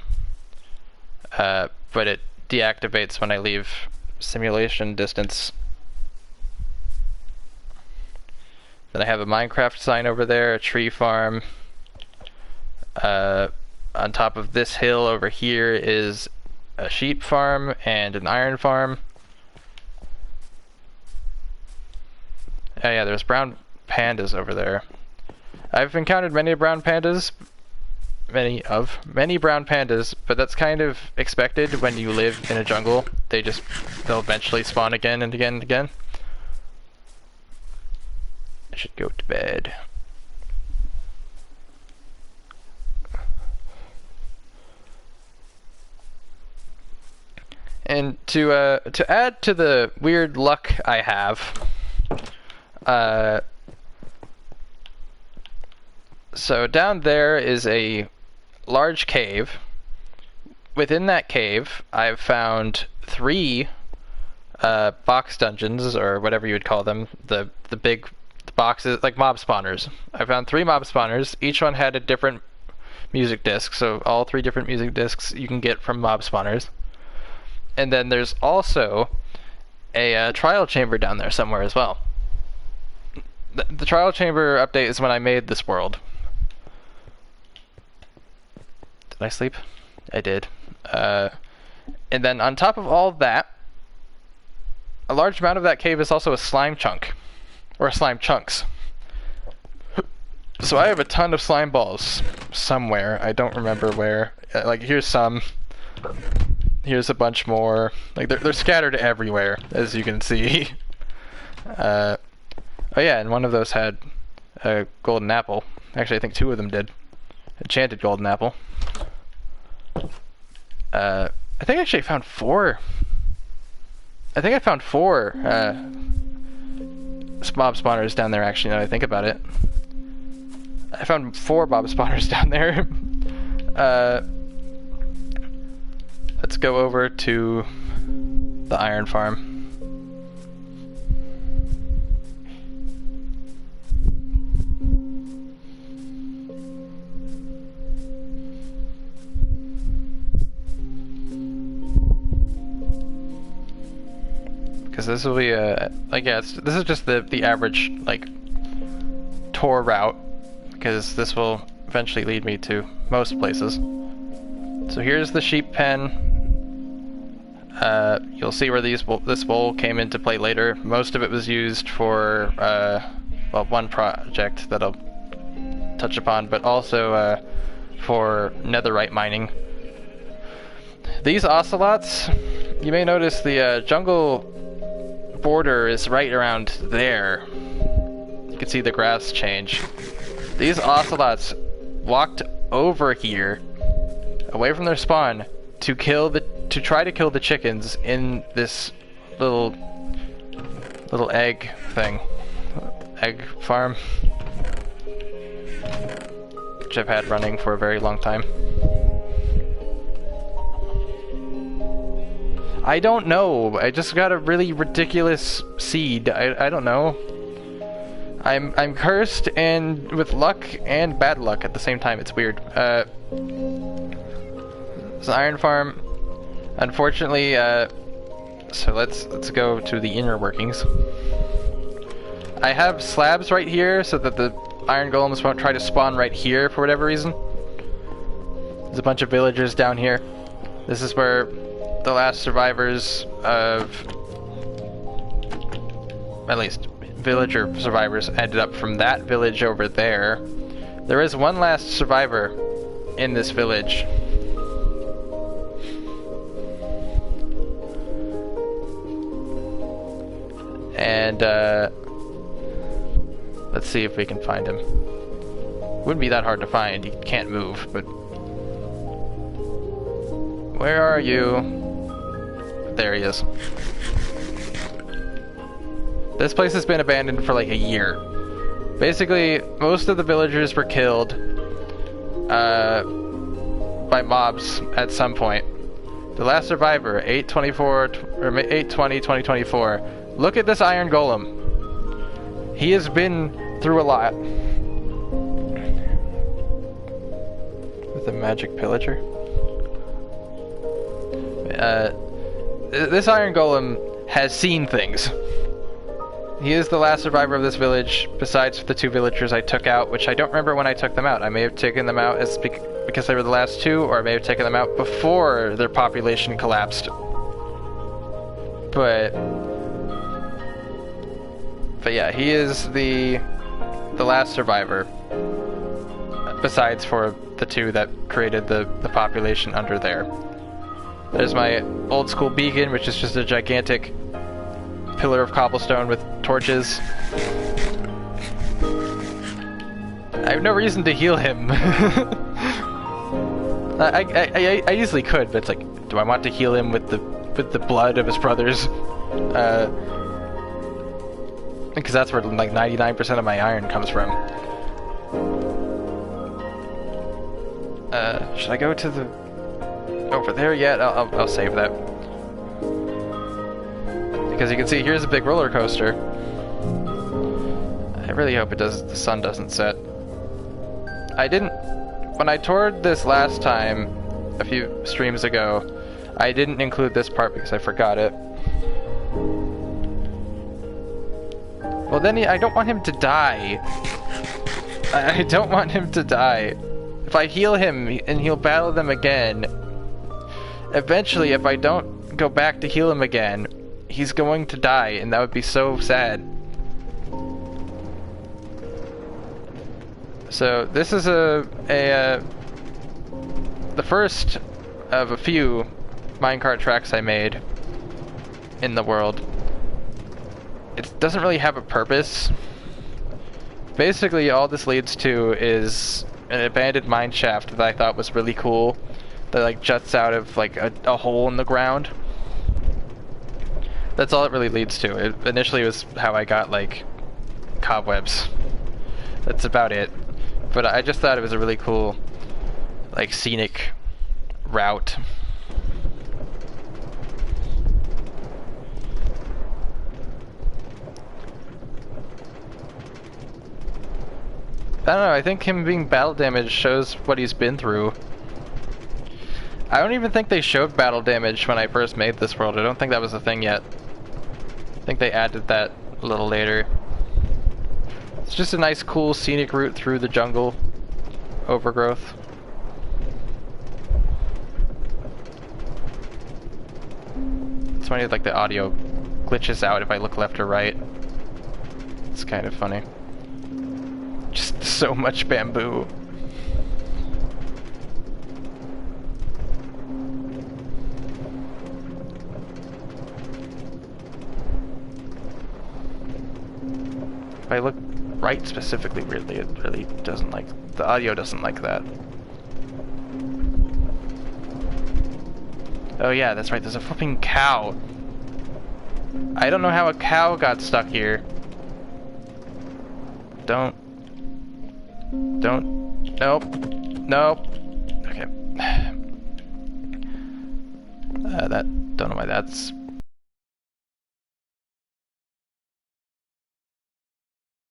but it deactivates when I leave simulation distance. Then I have a Minecraft sign over there, a tree farm. On top of this hill over here is a sheep farm and an iron farm. Oh yeah, there's brown pandas over there. I've encountered many brown pandas, many brown pandas, but that's kind of expected when you live in a jungle. They'll eventually spawn again and again and again. I should go to bed. And to add to the weird luck I have, so down there is a large cave. Within that cave, I've found 3 box dungeons, or whatever you would call them, the big boxes, like mob spawners. I found 3 mob spawners. Each one had a different music disc, so all 3 different music discs you can get from mob spawners. And then there's also a trial chamber down there somewhere as well. The trial chamber update is when I made this world. Did I sleep? I did. And then on top of all of that, a large amount of that cave is also a slime chunk. Or slime chunks. So I have a ton of slime balls somewhere. I don't remember where. Like, here's some. Here's a bunch more. Like, they're scattered everywhere, as you can see. Oh yeah, and one of those had a golden apple. Actually, I think 2 of them did. Enchanted golden apple. I think I actually found 4. I think I found 4 mob spawners down there, actually, now that I think about it. I found 4 mob spawners down there. Let's go over to the iron farm. Because this will be like, yeah, this is just the average, like, tour route, because this will eventually lead me to most places. So here's the sheep pen. You'll see where this bowl came into play later. Most of it was used for, well, one project that I'll touch upon, but also for netherite mining. These ocelots, you may notice the jungle border is right around there. You can see the grass change. These ocelots walked over here, away from their spawn, to try to kill the chickens in this little egg thing, egg farm, which I've had running for a very long time. I don't know. I just got a really ridiculous seed. I don't know. I'm cursed and with luck and bad luck at the same time. It's weird. It's an iron farm. Unfortunately, so let's go to the inner workings. I have slabs right here so that the iron golems won't try to spawn right here for whatever reason. There's a bunch of villagers down here. This is where the last survivors of, at least villager survivors, ended up from that village over there. There is one last survivor in this village. And let's see if we can find him. Wouldn't be that hard to find. He can't move, but where are you? There he is. This place has been abandoned for like a year. Basically, most of the villagers were killed by mobs at some point. The last survivor, 8/20/2024. Look at this iron golem. He has been through a lot. With a magic pillager. This iron golem has seen things. He is the last survivor of this village, besides the 2 villagers I took out, which I don't remember when I took them out. I may have taken them out as because they were the last 2, or I may have taken them out before their population collapsed. But yeah, he is the last survivor, besides for the 2 that created the population under there. There's my old school beacon, which is just a gigantic pillar of cobblestone with torches. I have no reason to heal him. I easily could, but it's like, do I want to heal him with the blood of his brothers? Because that's where like 99% of my iron comes from. Should I go to the over there yet? I'll save that. Because you can see here's a big roller coaster. I really hope the sun doesn't set. When I toured this last time, a few streams ago, I didn't include this part because I forgot it. Well then, I don't want him to die. I don't want him to die. If I heal him and he'll battle them again, eventually if I don't go back to heal him again, he's going to die, and that would be so sad. So this is the first of a few minecart tracks I made in the world. It doesn't really have a purpose. Basically, all this leads to is an abandoned mine shaft that I thought was really cool, that like juts out of like a hole in the ground. That's all it really leads to. It initially was how I got like cobwebs. That's about it. But I just thought it was a really cool like scenic route. I don't know, I think him being battle damage shows what he's been through. I don't even think they showed battle damage when I first made this world. I don't think that was a thing yet. I think they added that a little later. It's just a nice, cool, scenic route through the jungle overgrowth. It's funny, like the audio glitches out if I look left or right. It's kind of funny. Just so much bamboo. If I look right specifically weirdly, it really doesn't like, the audio doesn't like that. Oh yeah, that's right, there's a flipping cow. I don't know how a cow got stuck here. Nope. Okay. Don't know why that's...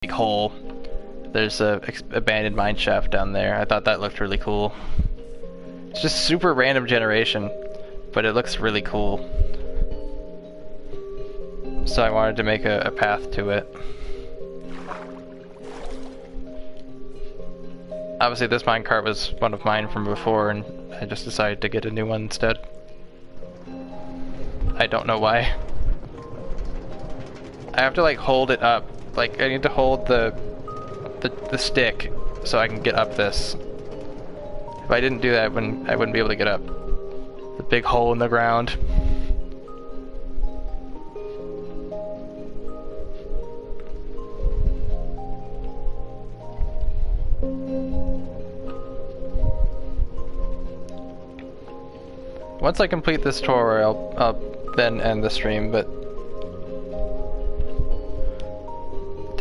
Big hole. There's a abandoned mine shaft down there. I thought that looked really cool. It's just super random generation, but it looks really cool. So I wanted to make a path to it. Obviously this minecart was one of mine from before, and I just decided to get a new one instead. I don't know why. I have to like hold it up. Like I need to hold the stick so I can get up this. If I didn't do that, I wouldn't be able to get up. The big hole in the ground. Once I complete this tour, I'll then end the stream, but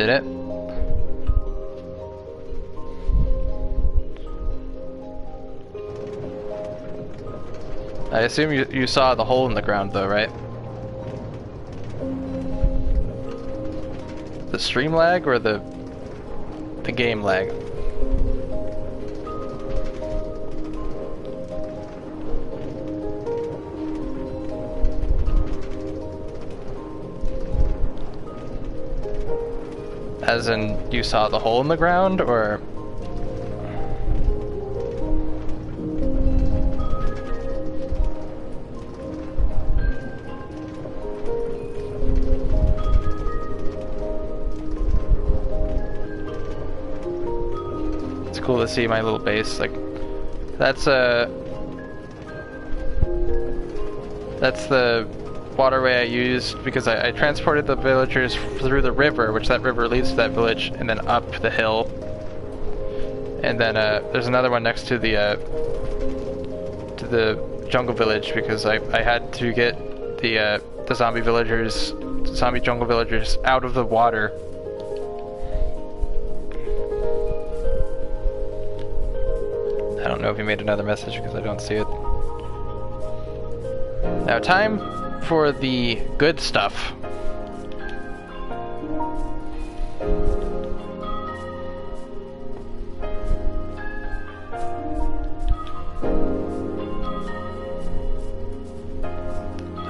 Did it? I assume you saw the hole in the ground though, right? The stream lag or the game lag? As in, you saw the hole in the ground, or? It's cool to see my little base. Like, that's the waterway I used because I transported the villagers through the river, which that river leads to that village, and then up the hill. And then there's another one next to the jungle village because I had to get the zombie jungle villagers out of the water. I don't know if he made another message because I don't see it. Now, time for the good stuff.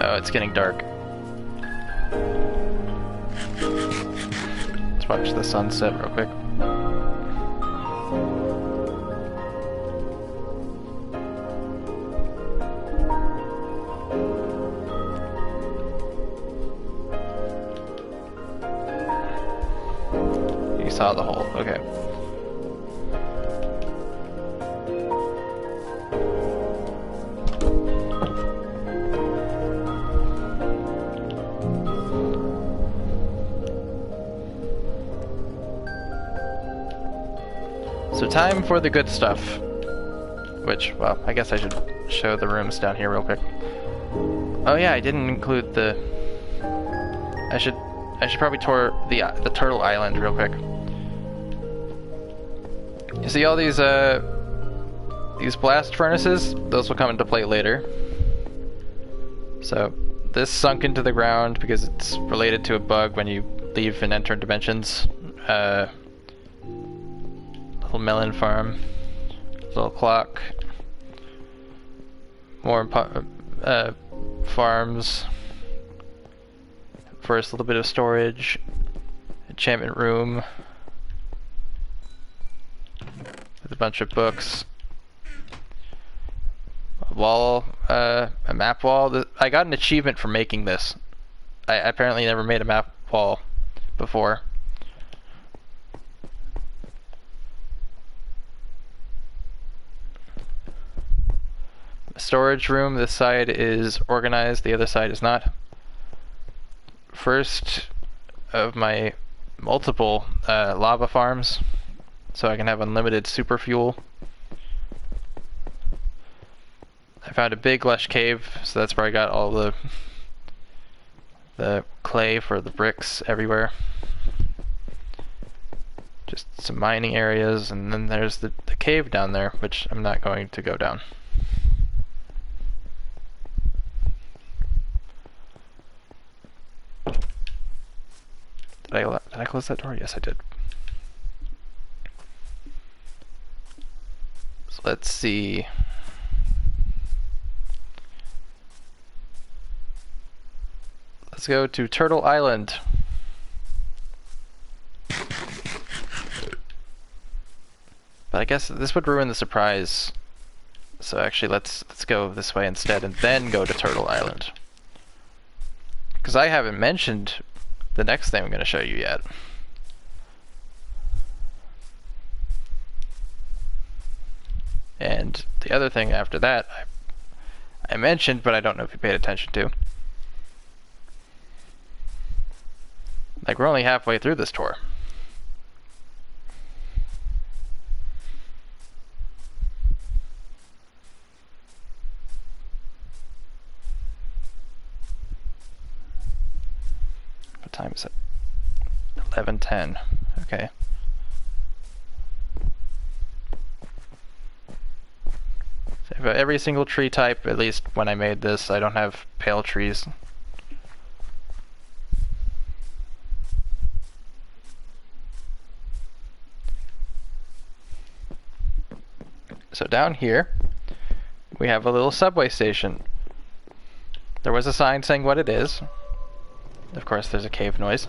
Oh, it's getting dark. Let's watch the sunset real quick. Saw the hole. Okay. So time for the good stuff. Which, well, I guess I should show the rooms down here real quick. Oh yeah, I didn't include the... I should probably tour the Turtle Island real quick. You see all these blast furnaces? Those will come into play later. So this sunk into the ground because it's related to a bug when you leave and enter dimensions. Little melon farm, little clock, more farms. First, a little bit of storage, enchantment room. With a bunch of books, a wall, a map wall. I got an achievement for making this. I apparently never made a map wall before. A storage room. This side is organized, the other side is not. First of my multiple lava farms. So I can have unlimited super fuel. I found a big lush cave, so that's where I got all the clay for the bricks everywhere. Just some mining areas, and then there's the cave down there, which I'm not going to go down. Did I close that door? Yes, I did. So let's see. Let's go to Turtle Island. But I guess this would ruin the surprise. So actually let's go this way instead and then go to Turtle Island. Because I haven't mentioned the next thing I'm going to show you yet. And the other thing after that I mentioned, but I don't know if you paid attention to. Like, we're only halfway through this tour. What time is it? 1110. Okay. So for every single tree type, at least when I made this, I don't have pale trees. So down here, we have a little subway station. There was a sign saying what it is. Of course, there's a cave noise.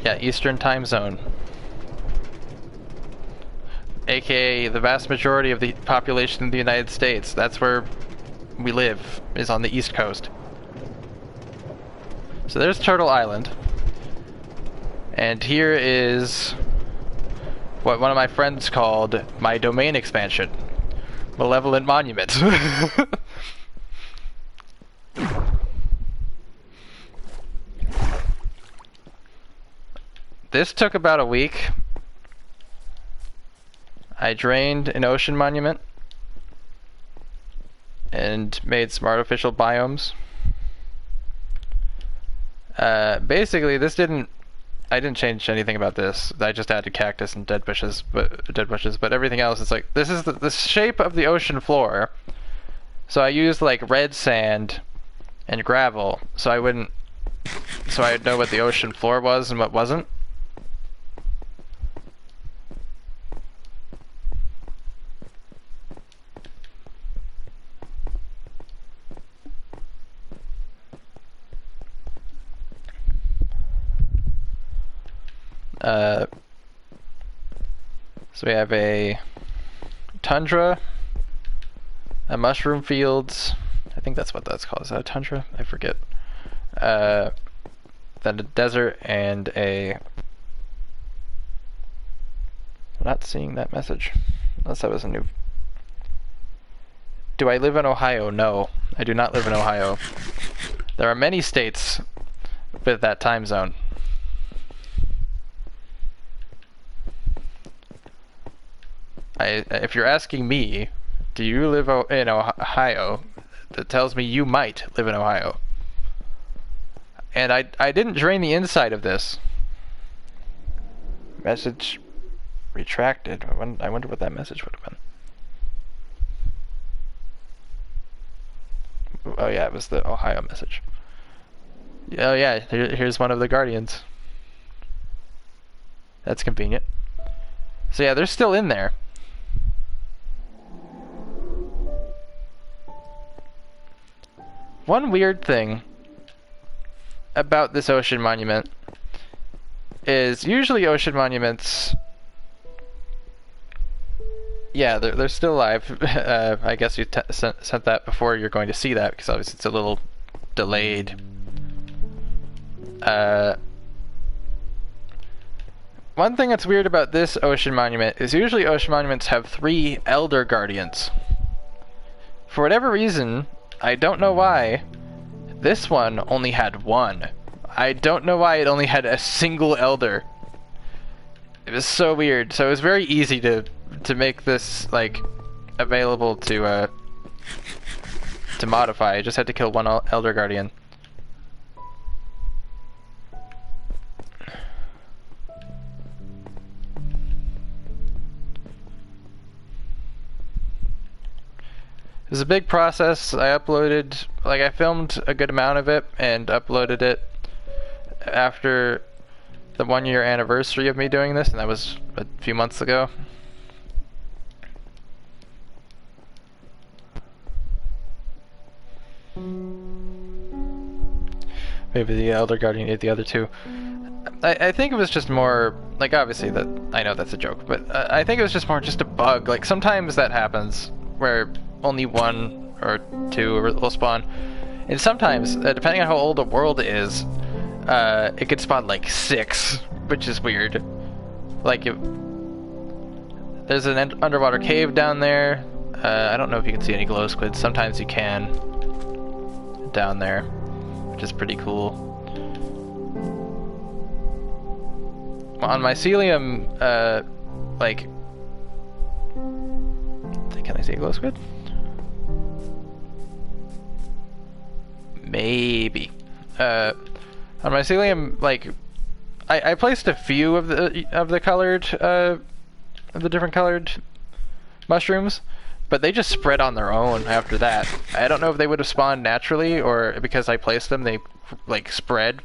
Yeah, Eastern Time Zone. AKA the vast majority of the population in the United States. That's where we live, is on the East Coast. So there's Turtle Island. And here is what one of my friends called my domain expansion. Malevolent Monument. This took about a week. I drained an ocean monument and made some artificial biomes. Basically, I didn't change anything about this. I just added cactus and dead bushes, but everything else is like, this is the shape of the ocean floor. So I used like red sand and gravel, so I'd know what the ocean floor was and what wasn't. So we have a tundra, a mushroom fields, I think that's what that's called. Is that a tundra? I forget. Then a desert and a... I'm not seeing that message. Unless that was a new... Do I live in Ohio? No, I do not live in Ohio. There are many states with that time zone. If you're asking me, do you live in Ohio, that tells me you might live in Ohio. And I didn't drain the inside of this. Message retracted. I wonder what that message would have been. Oh yeah, it was the Ohio message. Oh yeah, here's one of the Guardians. That's convenient. So yeah, they're still in there. One weird thing about this ocean monument is usually ocean monuments, yeah, they're still alive. I guess you sent that before you're going to see that, because obviously it's a little delayed. One thing that's weird about this ocean monument is usually ocean monuments have 3 elder guardians. For whatever reason, I don't know why, this one only had 1. I don't know why it only had a single elder. It was so weird. So it was very easy to make this like available to modify. I just had to kill 1 elder guardian. It was a big process. I filmed a good amount of it and uploaded it after the 1-year anniversary of me doing this, and that was a few months ago. Maybe the Elder Guardian ate the other 2. I think it was just more, like, obviously that, I know that's a joke, but I think it was just more just a bug. Like, sometimes that happens where only 1 or 2 will spawn, and sometimes, depending on how old the world is, it could spawn like 6, which is weird. Like, there's an underwater cave down there. I don't know if you can see any glow squids. Sometimes you can down there, which is pretty cool. On mycelium, like, Can I see a glow squid? Maybe. On my ceiling, like, I placed a few of the colored of the different colored mushrooms, but they just spread on their own after that. I don't know if they would have spawned naturally or because I placed them, they like spread.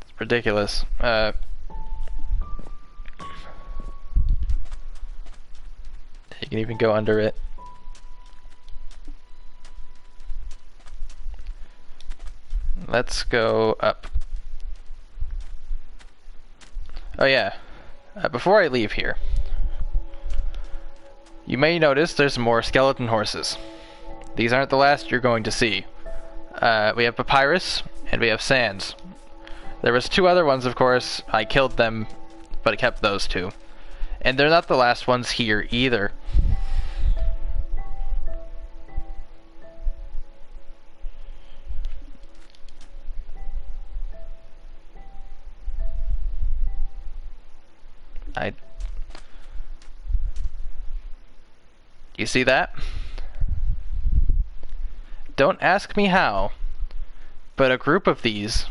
It's ridiculous. You can even go under it. Let's go up. Oh yeah, before I leave here, you may notice there's more skeleton horses. These aren't the last you're going to see. We have Papyrus, and we have Sands. There was two other ones, of course. I killed them, but I kept those two. And they're not the last ones here either. You see that? Don't ask me how, but a group of these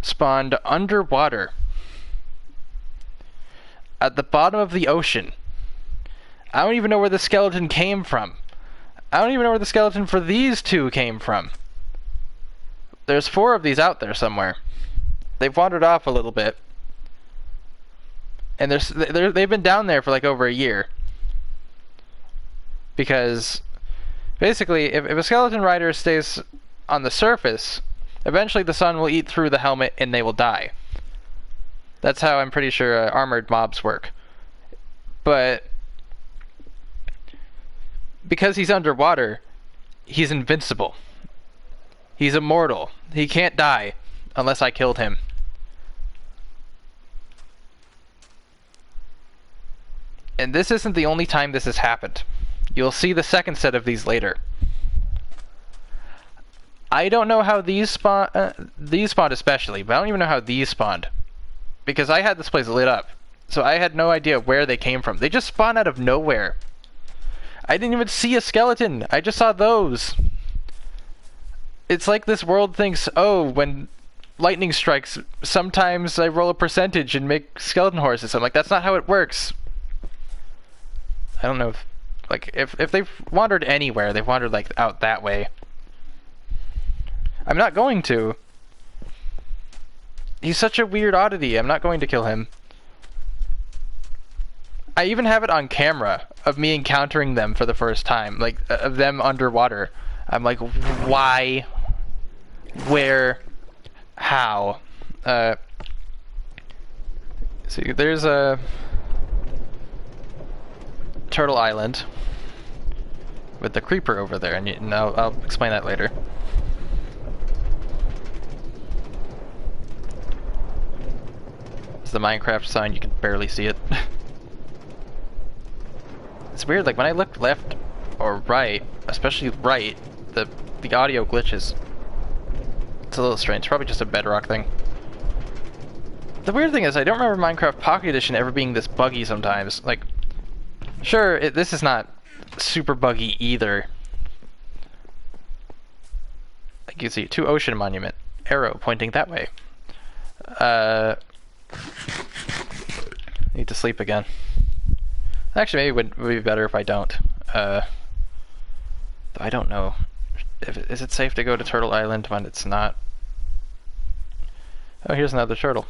spawned underwater at the bottom of the ocean. I don't even know where the skeleton came from. I don't even know where the skeleton for these two came from. There's 4 of these out there somewhere. They've wandered off a little bit. And they've been down there for like over a year. Because basically, if a skeleton rider stays on the surface, eventually the sun will eat through the helmet and they will die. That's how I'm pretty sure armored mobs work. But because he's underwater, he's invincible. He's immortal. He can't die unless I killed him. And this isn't the only time this has happened. You'll see the second set of these later. I don't know how these spawned especially, but I don't even know how these spawned. Because I had this place lit up. So I had no idea where they came from. They just spawned out of nowhere. I didn't even see a skeleton. I just saw those. It's like this world thinks, oh, when lightning strikes, sometimes I roll a percentage and make skeleton horses. I'm like, that's not how it works. I don't know if, like, if they've wandered anywhere, they've wandered, like, out that way. I'm not going to. He's such a weird oddity. I'm not going to kill him. I even have it on camera of me encountering them for the first time, like, of them underwater. I'm like, why? Where? How? See, there's a Turtle Island with the creeper over there, and I'll explain that later. It's the Minecraft sign, you can barely see it. It's weird, like when I look left or right, especially right, the audio glitches. It's a little strange, it's probably just a Bedrock thing. The weird thing is, I don't remember Minecraft Pocket Edition ever being this buggy sometimes. Like, sure, this is not super buggy either. Like you see, to Ocean Monument, arrow pointing that way. Need to sleep again. Actually, maybe it would be better if I don't. I don't know. Is it safe to go to Turtle Island when it's not? Oh, here's another turtle.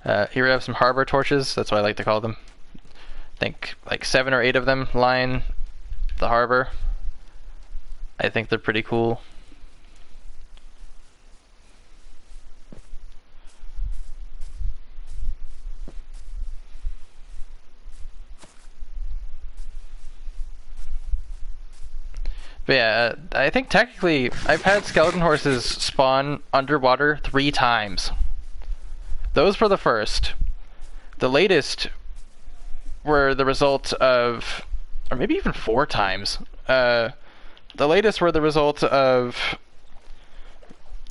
Here we have some harbor torches, that's what I like to call them. I think like 7 or 8 of them line the harbor. I think they're pretty cool. But yeah, I think technically I've had skeleton horses spawn underwater 3 times. Those were the first. The latest were the result of, or maybe even 4 times. The latest were the result of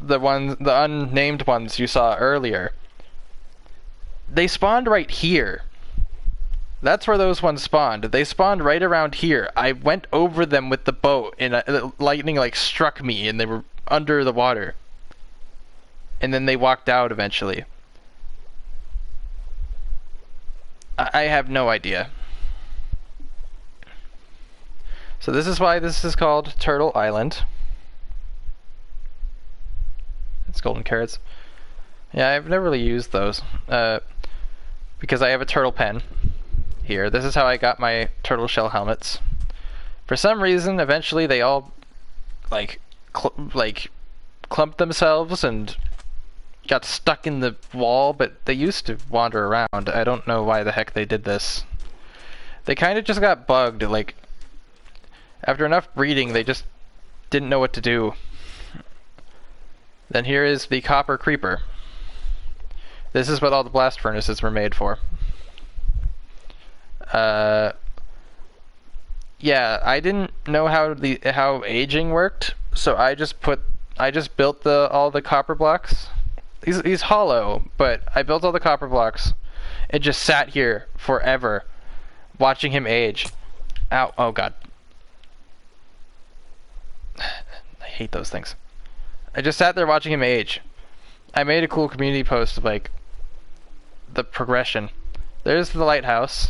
the unnamed ones you saw earlier. They spawned right here. That's where those ones spawned. They spawned right around here. I went over them with the boat, and lightning like struck me, and they were under the water. And then they walked out eventually. I have no idea. So this is why this is called Turtle Island. It's golden carrots. Yeah, I've never really used those. Because I have a turtle pen here. This is how I got my turtle shell helmets. For some reason, eventually they all like clumped themselves and got stuck in the wall, but they used to wander around. I don't know why the heck they did this. They kind of just got bugged, like after enough breeding they just didn't know what to do. Then here is the copper creeper. This is what all the blast furnaces were made for. Yeah, I didn't know how aging worked, so I just built all the copper blocks. He's hollow, but I built all the copper blocks and just sat here forever watching him age. Ow, oh god. I hate those things. I just sat there watching him age. I made a cool community post of like the progression. There's the lighthouse.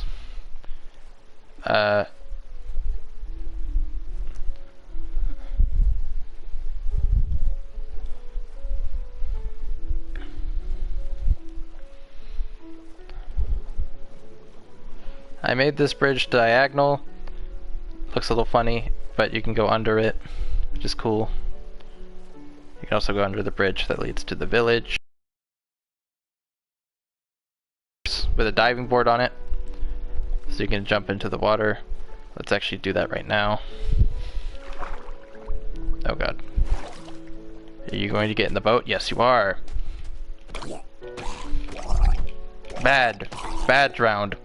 I made this bridge diagonal. Looks a little funny, but you can go under it, which is cool. You can also go under the bridge that leads to the village with a diving board on it, so you can jump into the water. Let's actually do that right now. Oh god. Are you going to get in the boat? Yes, you are. Bad. Bad drowned.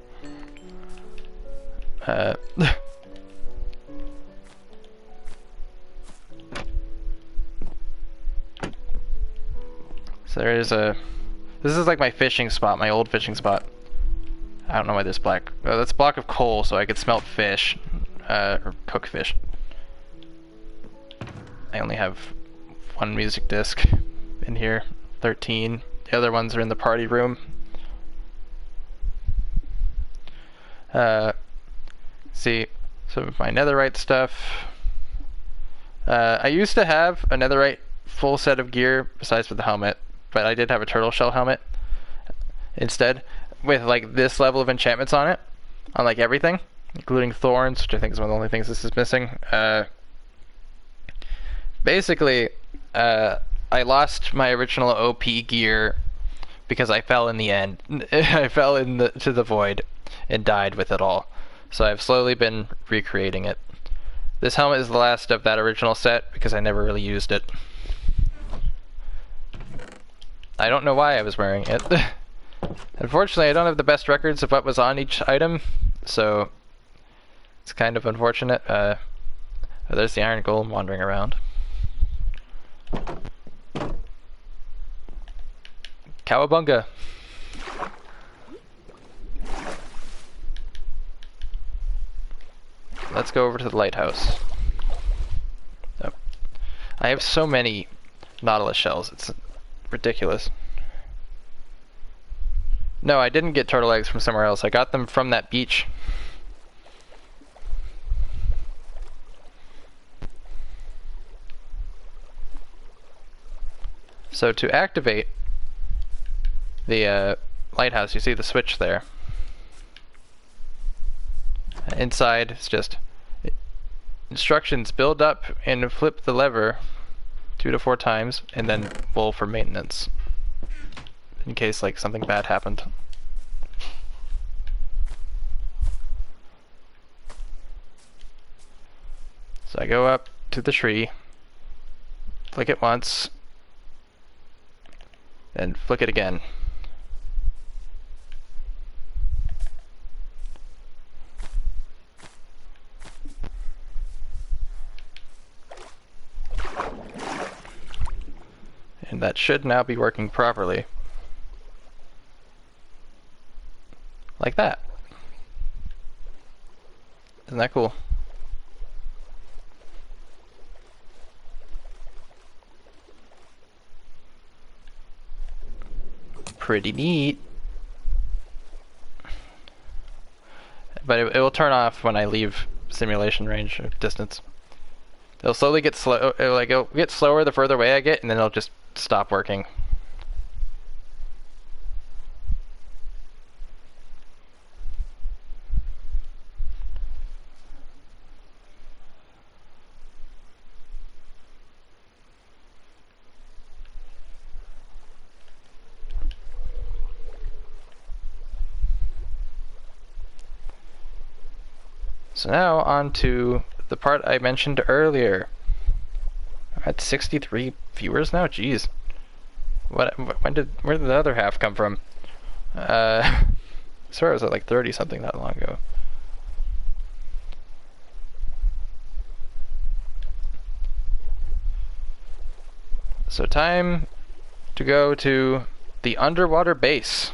So there is this is like my fishing spot, my old fishing spot. I don't know why this black, oh, that's a block of coal so I could smelt fish, or cook fish. I only have one music disc in here, 13. The other ones are in the party room. See some of my netherite stuff. I used to have a netherite full set of gear besides for the helmet, but I did have a turtle shell helmet instead with like this level of enchantments on it, on like everything, including thorns, which I think is one of the only things this is missing. Basically, I lost my original OP gear because I fell in the end. I fell to the void and died with it all. So I've slowly been recreating it. This helmet is the last of that original set because I never really used it. I don't know why I was wearing it. Unfortunately, I don't have the best records of what was on each item, so it's kind of unfortunate. Oh, there's the iron golem wandering around. Cowabunga! Let's go over to the lighthouse. Oh. I have so many nautilus shells, it's ridiculous. No, I didn't get turtle eggs from somewhere else. I got them from that beach. So to activate the lighthouse, you see the switch there. Inside, it's just instructions: build up and flip the lever 2 to 4 times, and then pull for maintenance in case like something bad happened. So I go up to the tree, flick it once, and flick it again. And that should now be working properly. Like that. Isn't that cool? Pretty neat. But it will turn off when I leave simulation range or distance. It'll slowly get slow. It'll get slower the further away I get, and then it'll just stop working. So now on to the part I mentioned earlier. I'm at 63 viewers now? Jeez. Where did the other half come from? I swear I was at like 30 something not long ago. So time to go to the underwater base,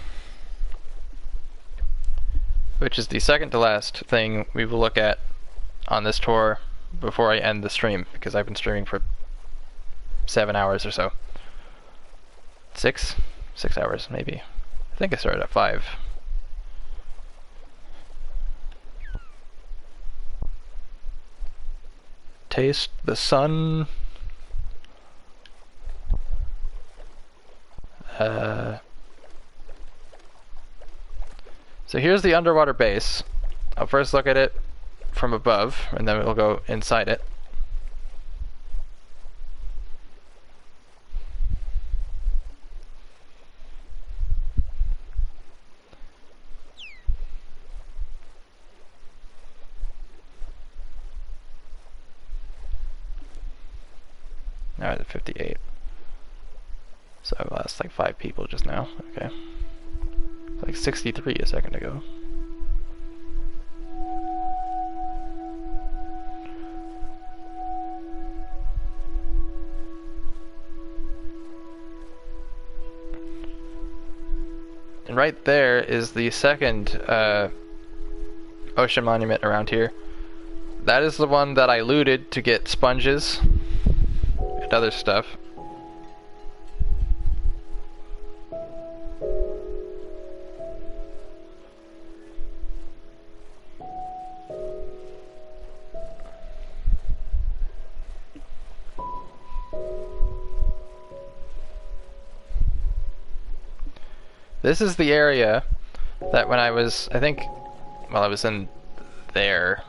which is the second to last thing we will look at on this tour before I end the stream, because I've been streaming for 7 hours or so. 6 hours maybe. I think I started at 5. Taste the sun. So here's the underwater base. I'll first look at it from above, and then we'll go inside it. Now it's at 58. So I lost like 5 people just now. Okay. Like 63 a second ago. And right there is the second ocean monument around here. That is the one that I looted to get sponges and other stuff. This is the area that when I was, I think, well, I was in there,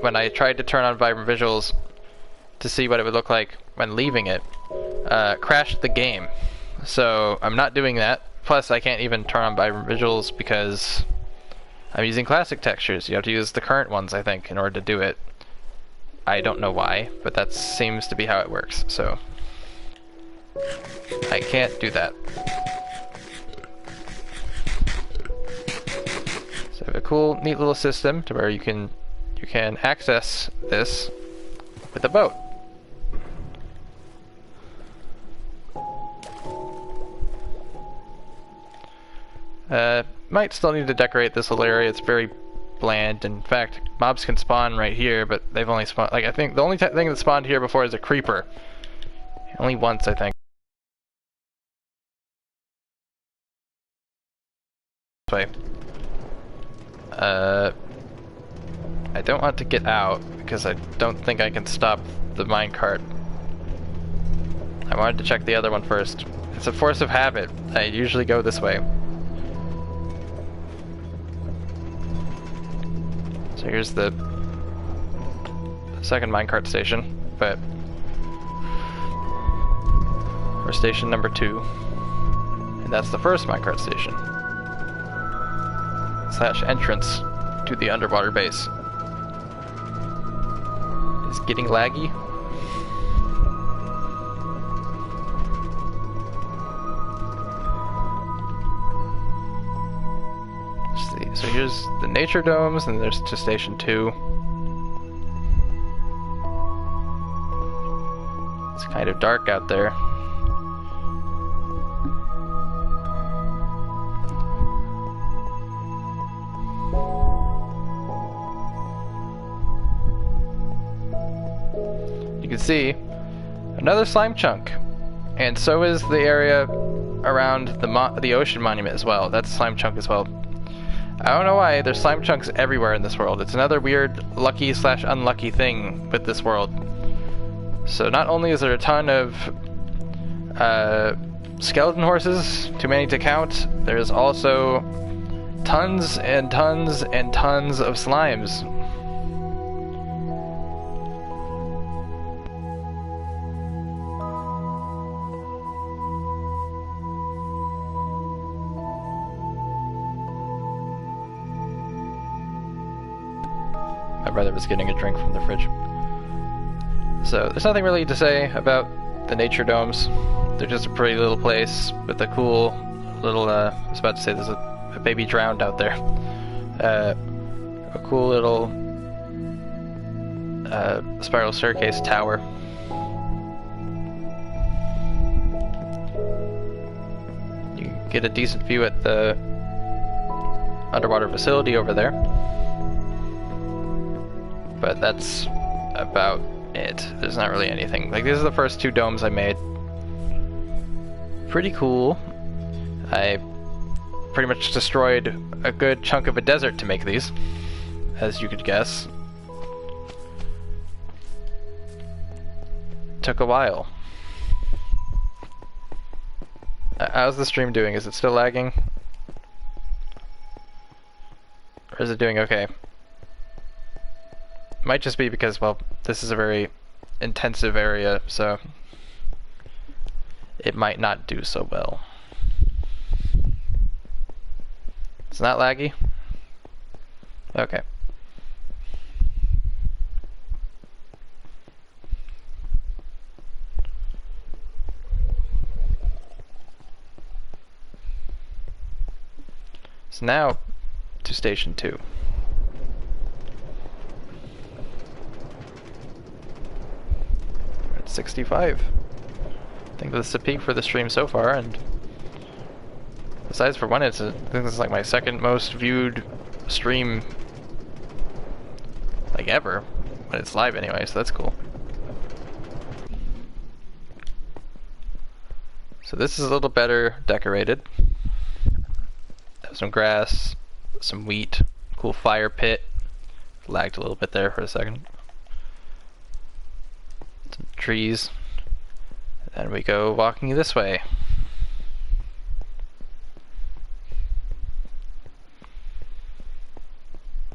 when I tried to turn on Vibrant Visuals to see what it would look like when leaving it, crashed the game. So I'm not doing that. Plus, I can't even turn on Vibrant Visuals because I'm using classic textures. You have to use the current ones, I think, in order to do it. I don't know why, but that seems to be how it works. So I can't do that. So I have a cool, neat little system to where you can access this with a boat. Might still need to decorate this little area. It's very bland. In fact, mobs can spawn right here, but they've only spawned, like, I think the only thing that spawned here before is a creeper. Only once, I think. This way. I don't want to get out because I don't think I can stop the minecart. I wanted to check the other one first. It's a force of habit. I usually go this way. So here's the second minecart station, but we're station number 2, and that's the first minecart station. / entrance to the underwater base. It's getting laggy. Let's see. So here's the nature domes, and there's to station 2. It's kind of dark out there. can see, another slime chunk. And so is the area around the ocean monument as well. That's a slime chunk as well. I don't know why, there's slime chunks everywhere in this world. It's another weird lucky/unlucky thing with this world. So not only is there a ton of skeleton horses, too many to count, there's also tons and tons and tons of slimes. My brother was getting a drink from the fridge. So there's nothing really to say about the nature domes. They're just a pretty little place with a cool little, I was about to say there's a baby drowned out there. A cool little spiral staircase tower. You get a decent view at the underwater facility over there. But that's about it. There's not really anything. Like, these are the first 2 domes I made. Pretty cool. I pretty much destroyed a good chunk of a desert to make these, as you could guess. Took a while. How's the stream doing? Is it still lagging? Or is it doing okay? Might just be because, well, this is a very intensive area, so it might not do so well. It's not laggy? Okay. So now to station 2. We're at 65. I think this is a peak for the stream so far, and besides for one, I think this is like my second most viewed stream, like, ever, when it's live anyway, so that's cool. So this is a little better decorated. Have some grass, some wheat, cool fire pit. Lagged a little bit there for a second. Some trees. And we go walking this way.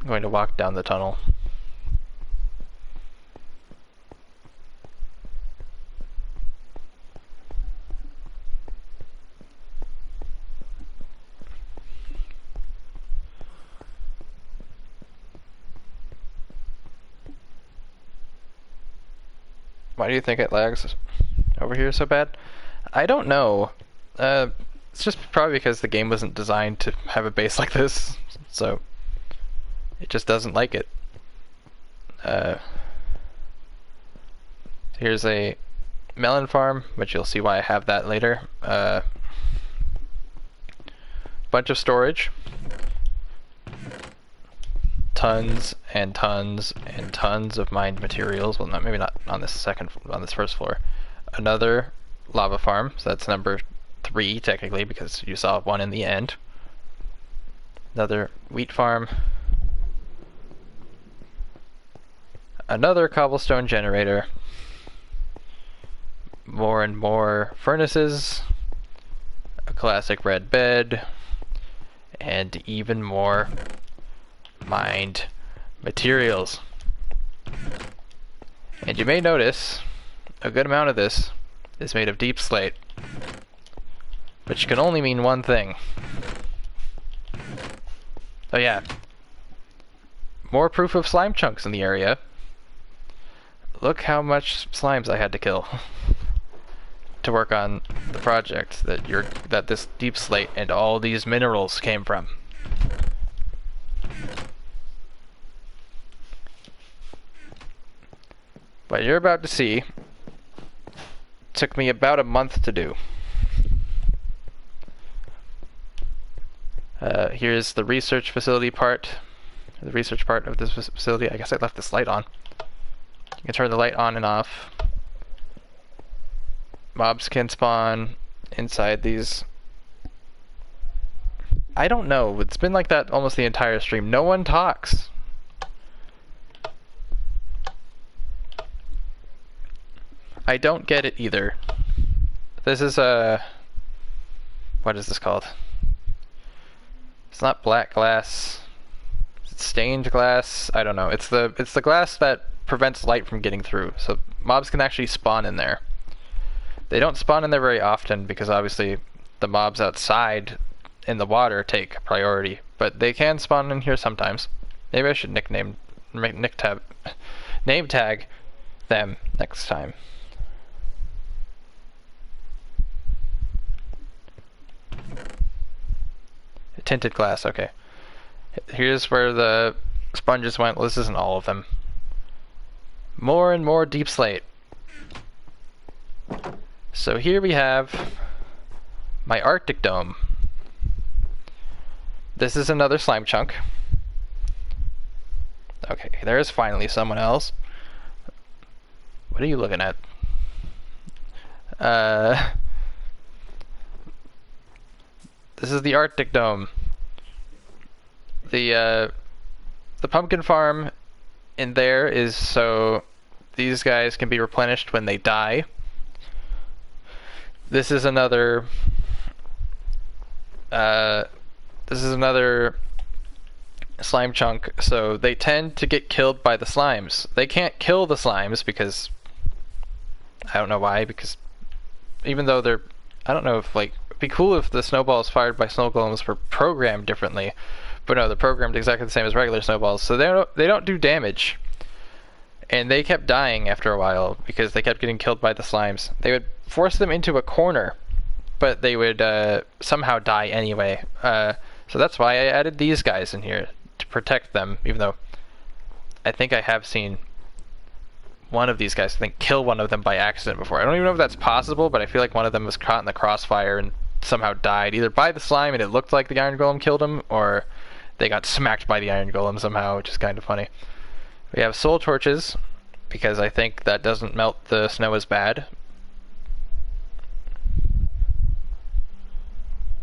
I'm going to walk down the tunnel. Why do you think it lags over here so bad? I don't know. It's just probably because the game wasn't designed to have a base like this, so it just doesn't like it. Here's a melon farm, which you'll see why I have that later. Bunch of storage. Tons and tons and tons of mined materials. Well, maybe not on this first floor. Another lava farm, so that's number 3 technically, because you saw 1 in the end. Another wheat farm. Another cobblestone generator. More and more furnaces. A classic red bed. And even more mined materials. And you may notice a good amount of this is made of deep slate, which can only mean one thing. Oh yeah, more proof of slime chunks in the area. Look how much slimes I had to kill to work on the project that this deep slate and all these minerals came from. What you're about to see took me about a month to do. Here's the research facility part. The research part of this facility. I guess I left this light on. You can turn the light on and off. Mobs can spawn inside these. I don't know. It's been like that almost the entire stream. No one talks. I don't get it either. This is a... What is this called? It's not black glass. It's stained glass. I don't know. It's the glass that prevents light from getting through. So mobs can actually spawn in there. They don't spawn in there very often because obviously the mobs outside in the water take priority. But they can spawn in here sometimes. Maybe I should name tag them next time. Tinted glass, okay. Here's where the sponges went. Well, this isn't all of them. More and more deep slate. So here we have my Arctic dome. This is another slime chunk. Okay, there's finally someone else. What are you looking at? This is the Arctic dome. The pumpkin farm in there is so these guys can be replenished when they die. This is another slime chunk, so they tend to get killed by the slimes. They can't kill the slimes because I don't know why, because even though they're, I don't know if like, it'd be cool if the snowballs fired by snow golems were programmed differently, but no, they're programmed exactly the same as regular snowballs, so they don't do damage. And they kept dying after a while because they kept getting killed by the slimes. They would force them into a corner, but they would somehow die anyway. So that's why I added these guys in here to protect them, even though I think I have seen one of these guys, I think, kill one of them by accident before. I don't even know if that's possible, but I feel like one of them was caught in the crossfire and somehow died, either by the slime and it looked like the Iron Golem killed him, or they got smacked by the Iron Golem somehow, which is kind of funny. We have soul torches, because I think that doesn't melt the snow as bad.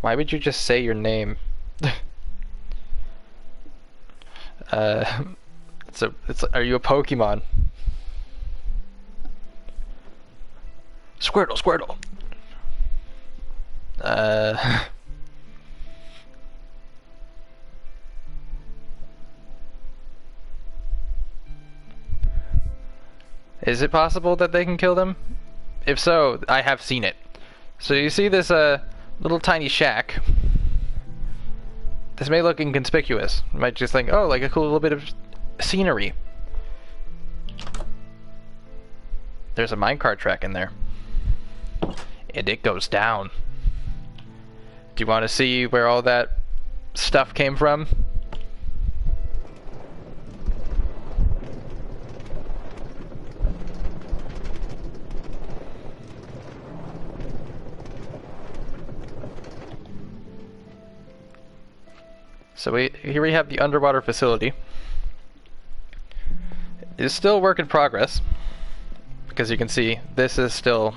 Why would you just say your name? Are you a Pokemon? Squirtle, Squirtle. Is it possible that they can kill them? If so, I have seen it. So you see this little tiny shack. This may look inconspicuous. You might just think, oh, like a cool little bit of scenery. There's a minecart track in there. And it goes down. Do you want to see where all that stuff came from? So here we have the underwater facility. It is still a work in progress, because you can see this is still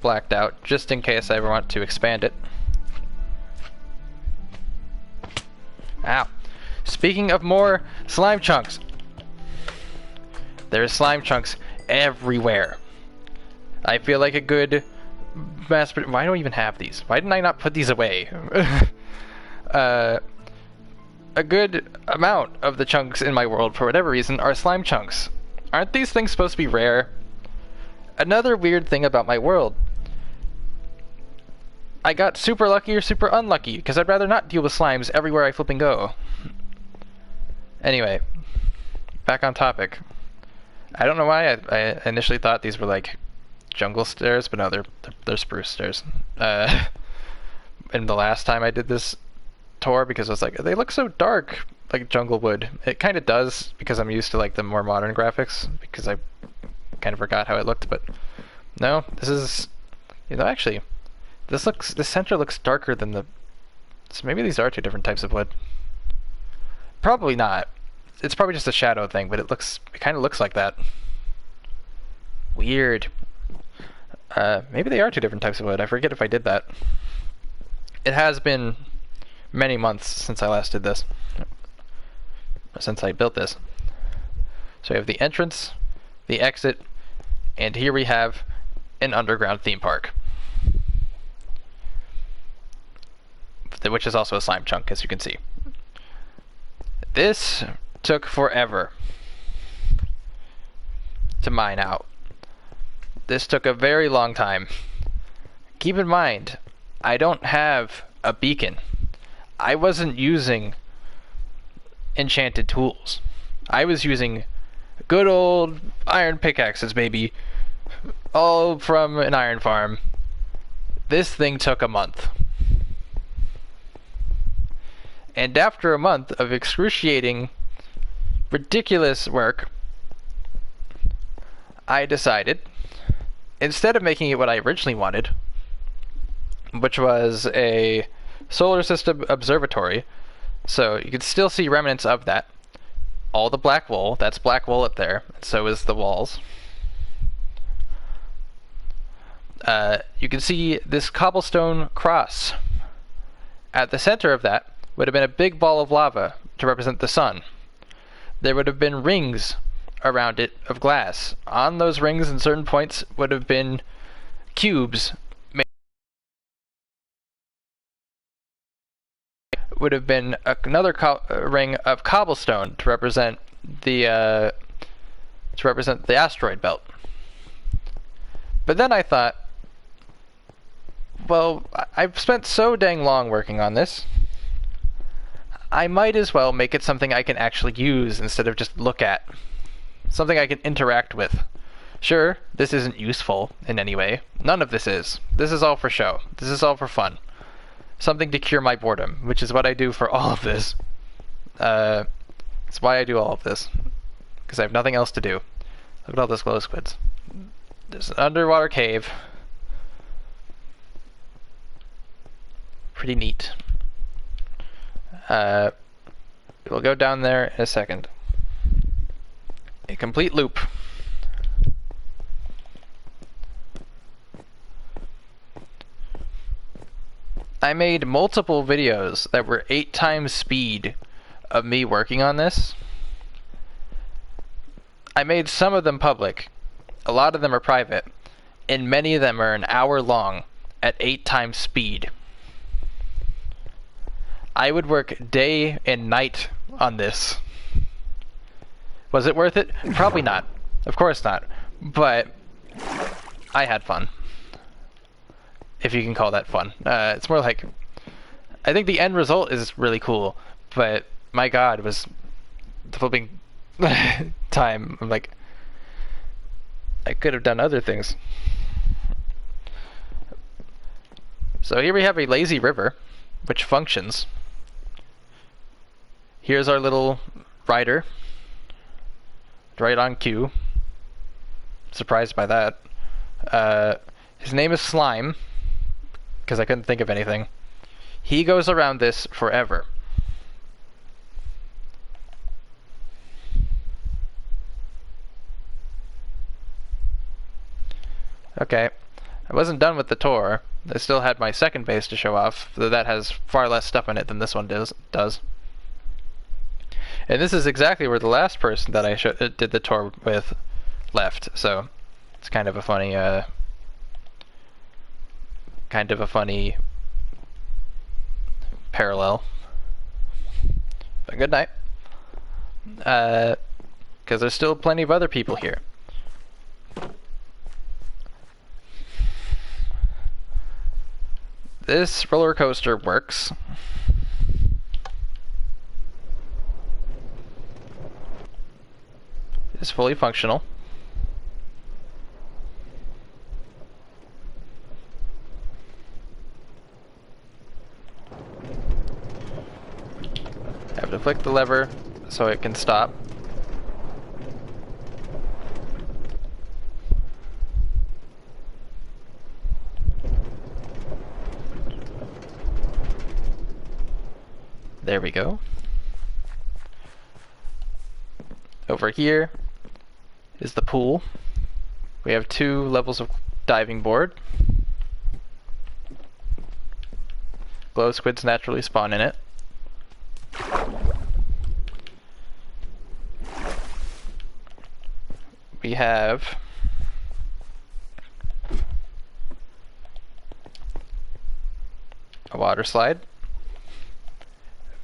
blacked out, just in case I ever want to expand it. Ow. Speaking of more slime chunks, there's slime chunks everywhere. I feel like a good why do I even have these? Why didn't I not put these away? A good amount of the chunks in my world, for whatever reason, are slime chunks. Aren't these things supposed to be rare? Another weird thing about my world. I got super lucky or super unlucky, because I'd rather not deal with slimes everywhere I flipping go. Anyway, back on topic. I don't know why I initially thought these were like jungle stairs, but no, they're spruce stairs. And the last time I did this tour, because I was like, they look so dark, like jungle wood. It kind of does, because I'm used to like the more modern graphics, because I kind of forgot how it looked, but no, this is, you know, actually, this center looks darker than the, so maybe these are two different types of wood. Probably not. It's probably just a shadow thing, but it kind of looks like that. Weird. Maybe they are two different types of wood. I forget if I did that. It has been many months since I last did this. Since I built this. So we have the entrance, the exit, and here we have an underground theme park. Which is also a slime chunk, as you can see. This took forever to mine out. This took a very long time. Keep in mind, I don't have a beacon. I wasn't using enchanted tools. I was using good old iron pickaxes, maybe, all from an iron farm. This thing took a month. And after a month of excruciating, ridiculous work, I decided, instead of making it what I originally wanted, which was a solar system observatory, so you can still see remnants of that. All the black wool, that's black wool up there, and so is the walls. You can see this cobblestone cross. At the center of that would have been a big ball of lava to represent the sun. There would have been rings around it of glass. On those rings in certain points would have been cubes. Would have been another ring of cobblestone to represent the asteroid belt. But then I thought, well, I've spent so dang long working on this, I might as well make it something I can actually use instead of just look at. Something I can interact with. Sure, this isn't useful in any way. None of this is. This is all for show. This is all for fun. Something to cure my boredom, which is what I do for all of this. It's why I do all of this. Because I have nothing else to do. Look at all those glow squids. There's an underwater cave. Pretty neat. We'll go down there in a second. A complete loop. I made multiple videos that were 8 times speed of me working on this. I made some of them public. A lot of them are private. And many of them are an hour long at 8 times speed. I would work day and night on this. Was it worth it? Probably not. Of course not. But I had fun. If you can call that fun. It's more like, I think the end result is really cool, but my god, was the flipping time. I'm like, I could have done other things. So here we have a lazy river, which functions. Here's our little rider. Right on cue. Surprised by that. His name is Slime, because I couldn't think of anything. He goes around this forever. Okay, I wasn't done with the tour. I still had my second base to show off, though that has far less stuff in it than this one does. And this is exactly where the last person that I did the tour with left, so it's kind of a funny, parallel. But good night. Because there's still plenty of other people here. This roller coaster works. It's fully functional. I have to flick the lever so it can stop. There we go. Over here is the pool. We have 2 levels of diving board. Glow squids naturally spawn in it. We have a water slide.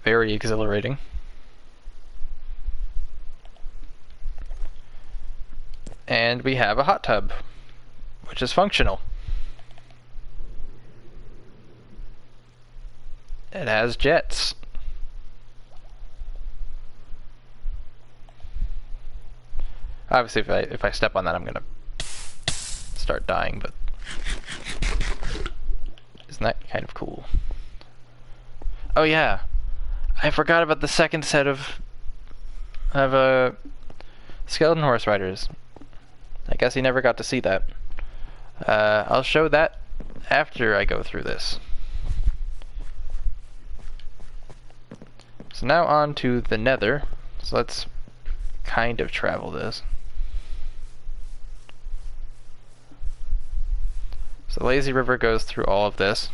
Very exhilarating. And we have a hot tub, which is functional. It has jets. Obviously, if I step on that, I'm gonna start dying, but isn't that kind of cool? Oh yeah, I forgot about the second set of skeleton horse riders. I guess he never got to see that. I'll show that after I go through this. So now on to the Nether. So let's kind of travel this. So the lazy river goes through all of this.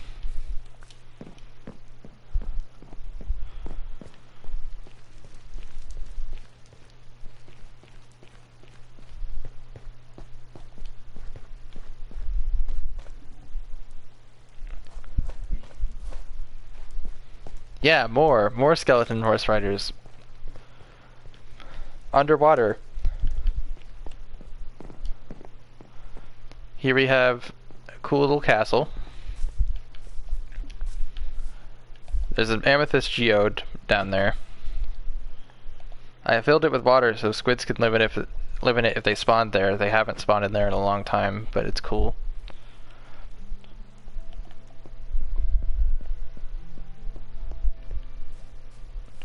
Yeah, more skeleton horse riders. Underwater. Here we have a cool little castle. There's an amethyst geode down there. I filled it with water so squids could live in it if they spawned there. They haven't spawned in there in a long time, but it's cool.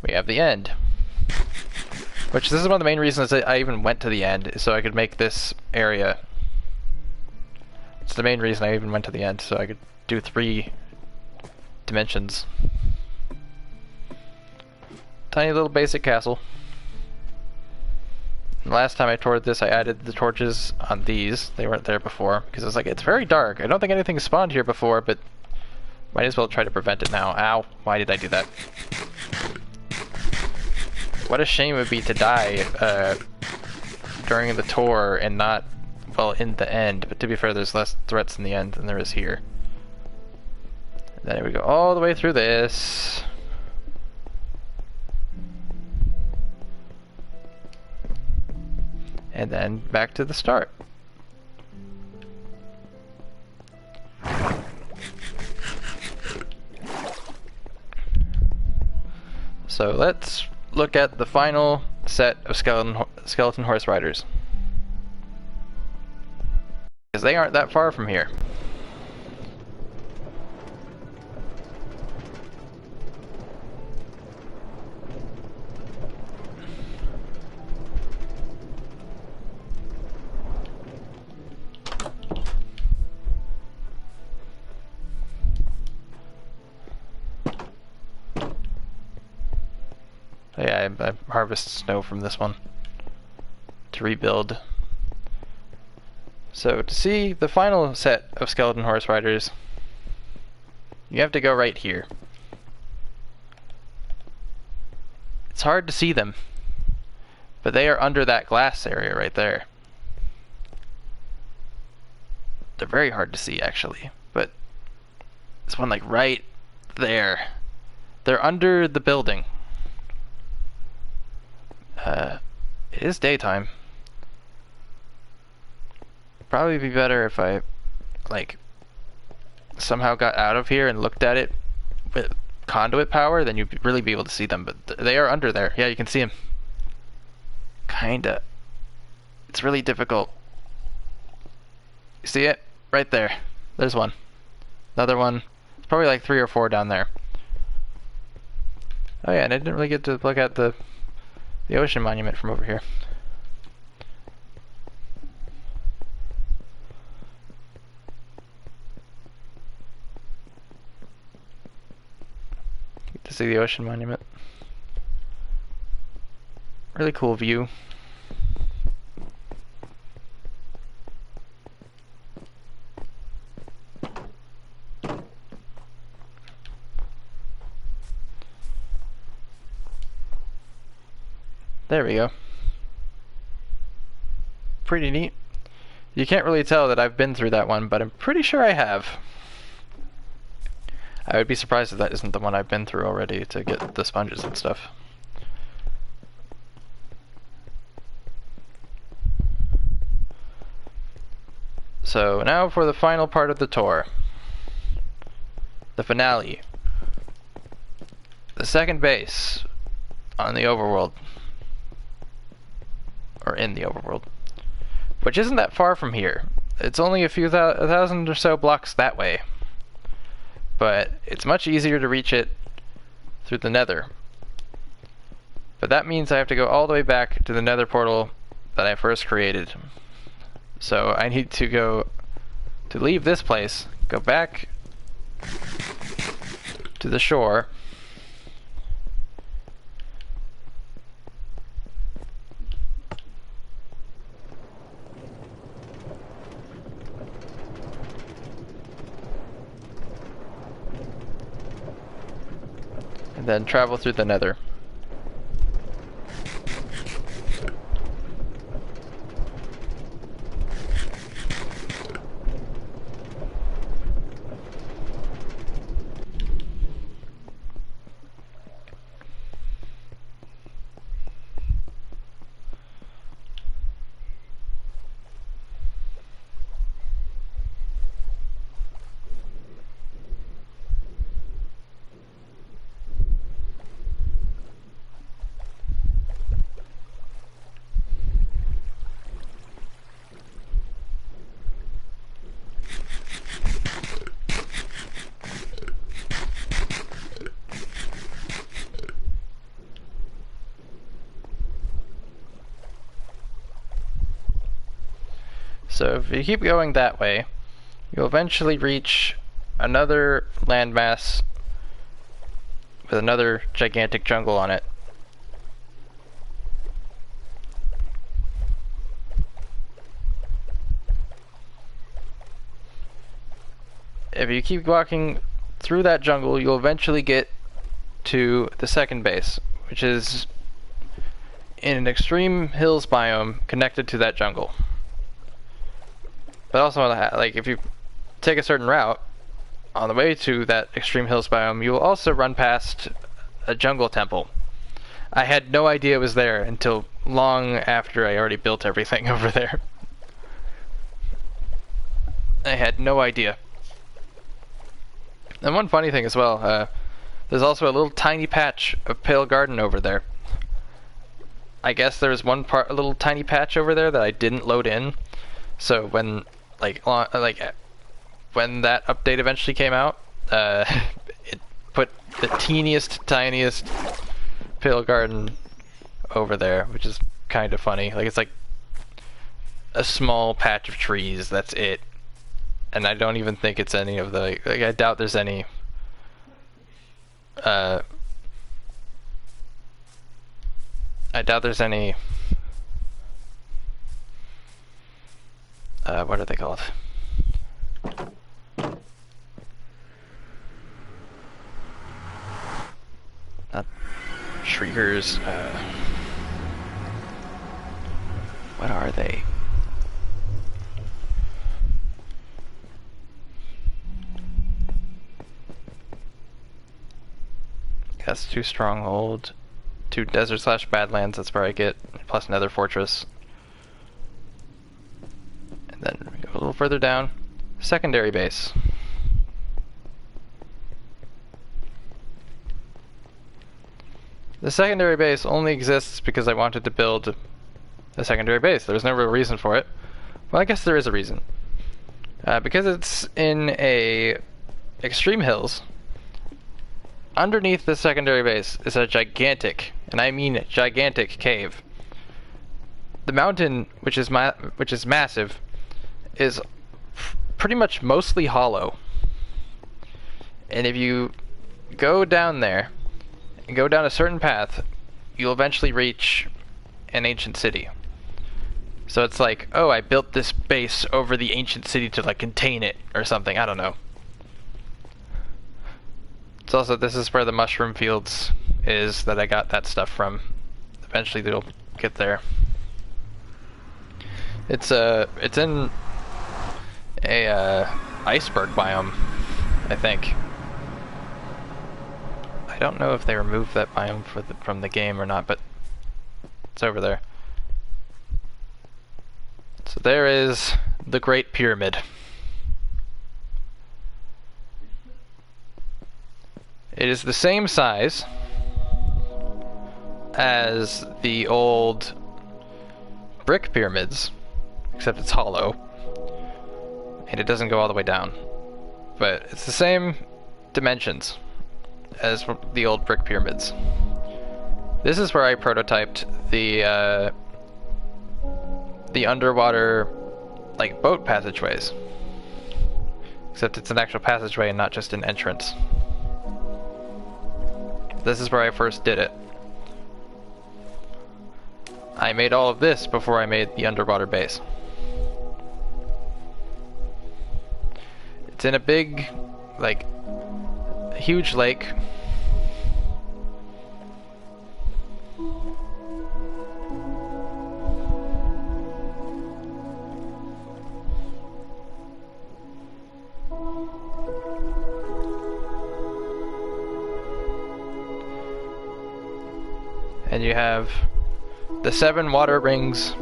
We have the end. Which, this is one of the main reasons that I even went to the end, so I could make this area. It's the main reason I even went to the end, so I could do 3 dimensions. Tiny little basic castle. And last time I toured this, I added the torches on these. They weren't there before, because I was like, it's very dark. I don't think anything spawned here before, but might as well try to prevent it now. Ow, why did I do that? What a shame it would be to die during the tour and not, well, in the end. But to be fair, there's less threats in the end than there is here. And then we go all the way through this. And then back to the start. So let's look at the final set of skeleton horse riders, because they aren't that far from here. Yeah, I harvest snow from this one to rebuild. So to see the final set of skeleton horse riders, you have to go right here. It's hard to see them, but they are under that glass area right there. They're very hard to see actually, but this one like right there. They're under the building. It is daytime. Probably be better if I, like, somehow got out of here and looked at it with conduit power, then you'd really be able to see them, but they are under there. Yeah, you can see them. Kinda. It's really difficult. You see it? Right there. There's one. Another one. It's probably like 3 or 4 down there. Oh yeah, and I didn't really get to look at the ocean monument from over here. Get to see the ocean monument. Really cool view. There we go. Pretty neat. You can't really tell that I've been through that one, but I'm pretty sure I have. I would be surprised if that isn't the one I've been through already to get the sponges and stuff. So now for the final part of the tour. The finale. The second base on the overworld. Or in the overworld. Which isn't that far from here. It's only a few thousand or so blocks that way. But it's much easier to reach it through the nether. But that means I have to go all the way back to the nether portal that I first created. So I need to leave this place, go back to the shore, and then travel through the nether. So if you keep going that way, you'll eventually reach another landmass with another gigantic jungle on it. If you keep walking through that jungle, you'll eventually get to the second base, which is in an extreme hills biome connected to that jungle. But also, like, if you take a certain route on the way to that extreme hills biome, you will also run past a jungle temple. I had no idea it was there until long after I already built everything over there. I had no idea. And one funny thing as well, there's also a little tiny patch of pale garden over there. I guess there's a little tiny patch over there that I didn't load in. So when when that update eventually came out, it put the teeniest, tiniest pale garden over there, which is kind of funny. Like, it's like a small patch of trees, that's it. And I don't even think it's any of the, like, I doubt there's any what are they called? Not shriekers, what are they? That's 2 stronghold, 2 desert/badlands, that's where I get, plus another fortress. And then we go a little further down, secondary base. The secondary base only exists because I wanted to build a secondary base. There was no real reason for it. Well, I guess there is a reason. Because it's in a extreme hills, underneath the secondary base is a gigantic, and I mean gigantic, cave. The mountain, which is massive, is pretty much mostly hollow. And if you go down there and go down a certain path, you'll eventually reach an ancient city. So it's like, oh, I built this base over the ancient city to, like, contain it or something. I don't know. It's also, this is where the mushroom fields is that I got that stuff from. eventually they'll get there. It's in a iceberg biome, I think. I don't know if they removed that biome from the game or not, but it's over there. So there is the Great Pyramid. It is the same size as the old brick pyramids, except it's hollow, and it doesn't go all the way down. But it's the same dimensions as the old brick pyramids. This is where I prototyped the underwater, like, boat passageways. Except it's an actual passageway and not just an entrance. This is where I first did it. I made all of this before I made the underwater base. It's in a big, like, huge lake. And you have the 7 water rings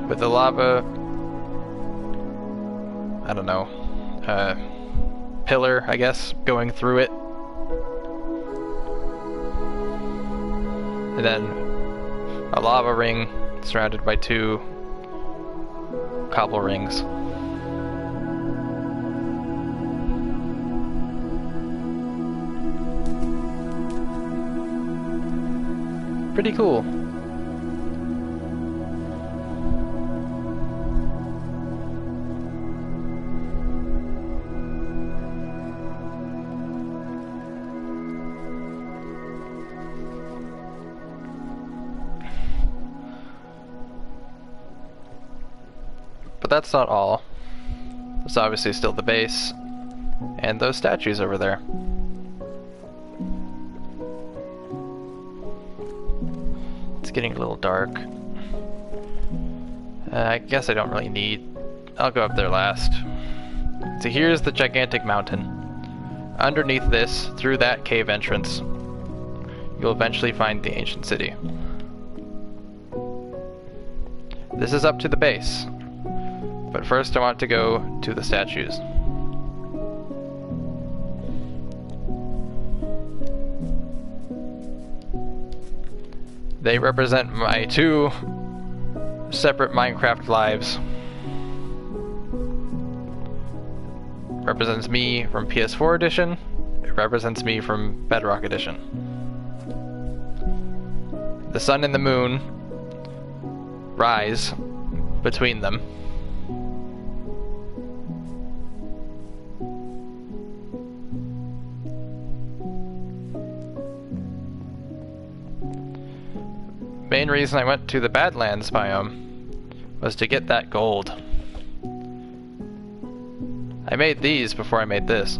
with the lava, I don't know, pillar, I guess, going through it. And then a lava ring surrounded by 2 cobble rings. Pretty cool. But that's not all. There's obviously still the base and those statues over there. It's getting a little dark. I guess I don't really need... I'll go up there last. So here's the gigantic mountain. Underneath this, through that cave entrance, you'll eventually find the ancient city. This is up to the base. But first I want to go to the statues. They represent my 2 separate Minecraft lives. Represents me from PS4 edition. It represents me from Bedrock edition. The sun and the moon rise between them. Main reason I went to the Badlands biome was to get that gold. I made these before I made this.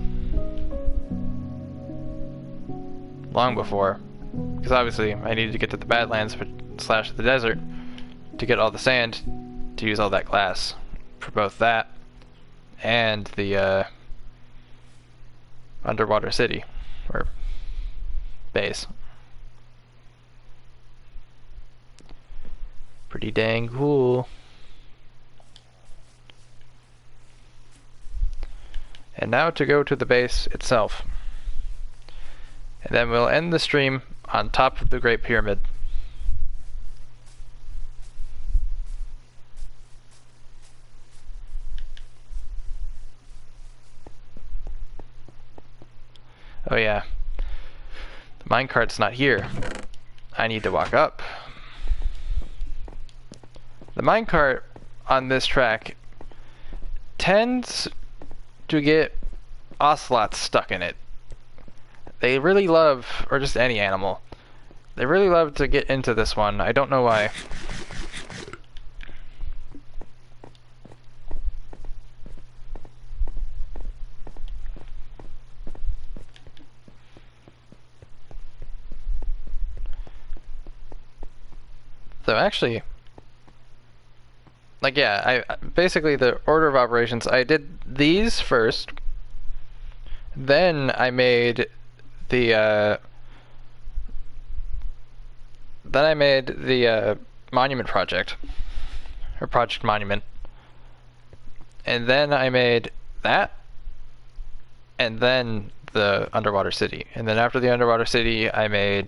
Long before. Because obviously I needed to get to the Badlands slash the desert to get all the sand to use all that glass for both that and the underwater city or base. Pretty dang cool. And now to go to the base itself. And then we'll end the stream on top of the Great Pyramid. Oh yeah. The minecart's not here. I need to walk up. The minecart on this track tends to get ocelots stuck in it. They really love, or just any animal, they really love to get into this one. I don't know why. So actually, like yeah, I basically the order of operations, I did these first, then I made the monument project, or project monument, and then I made that, and then the underwater city, and then after the underwater city, I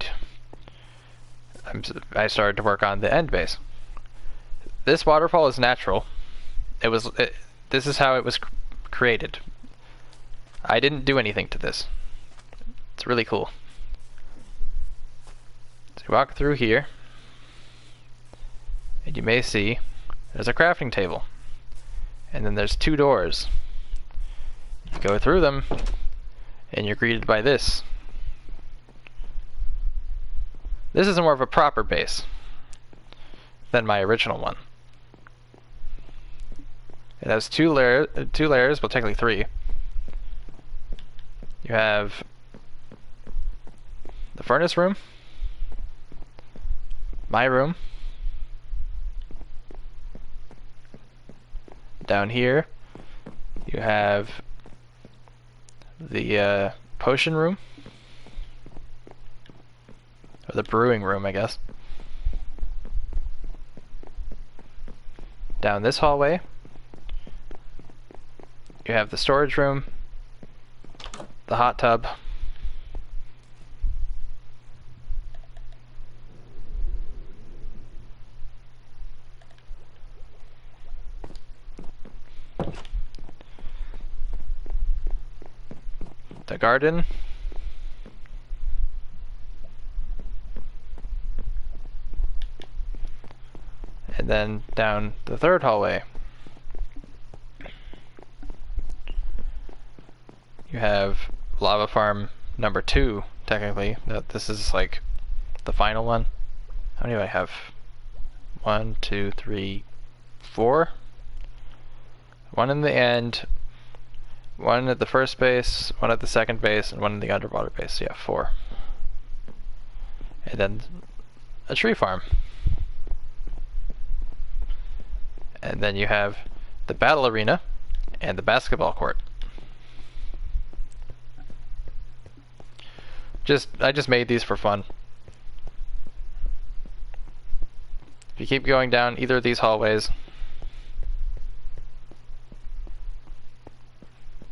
started to work on the end base. This waterfall is natural. This is how it was created. I didn't do anything to this. It's really cool. So you walk through here, and you may see there's a crafting table, and then there's 2 doors. You go through them, and you're greeted by this. This is more of a proper base than my original one. It has two layers, well technically 3. You have the furnace room, my room. Down here, you have the potion room, or the brewing room, I guess. Down this hallway, you have the storage room, the hot tub, the garden, and then down the 3rd hallway you have lava farm number 2, technically. This is like the final one. How many do I have? 1, 2, 3, 4. One in the end, one at the first base, one at the second base, and one in the underwater base. Yeah, 4. And then a tree farm. And then you have the battle arena and the basketball court. I just made these for fun. If you keep going down either of these hallways,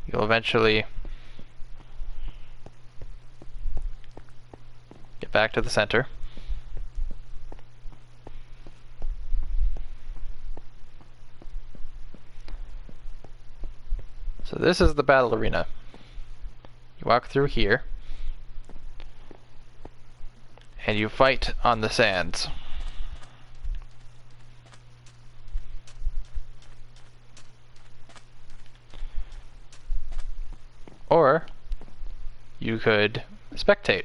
you'll eventually get back to the center. So this is the battle arena. You walk through here, and you fight on the sands. Or you could spectate.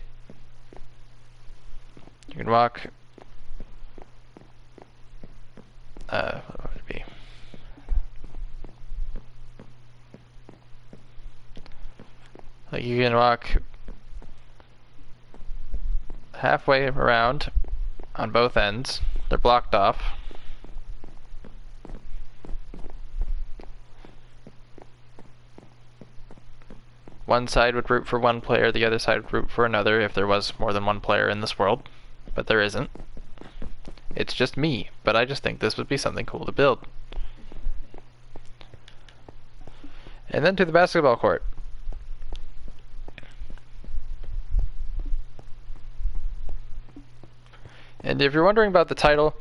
You can walk what would it be? Like you can walk halfway around on both ends. They're blocked off. One side would root for one player, the other side would root for another if there was more than one player in this world. But there isn't. It's just me, but I just think this would be something cool to build. And then to the basketball court. And if you're wondering about the title,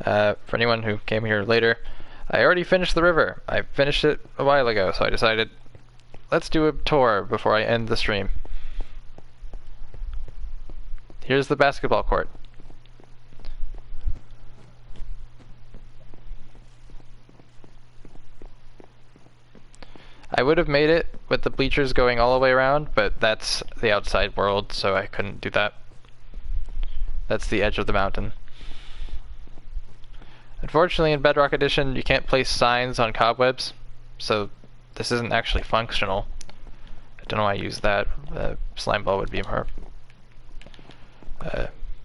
for anyone who came here later, I already finished the river. I finished it a while ago, so I decided, let's do a tour before I end the stream. Here's the basketball court. I would have made it with the bleachers going all the way around, but that's the outside world, so I couldn't do that. That's the edge of the mountain. Unfortunately, in Bedrock Edition, you can't place signs on cobwebs, so this isn't actually functional. I don't know why I used that. Slime ball would be more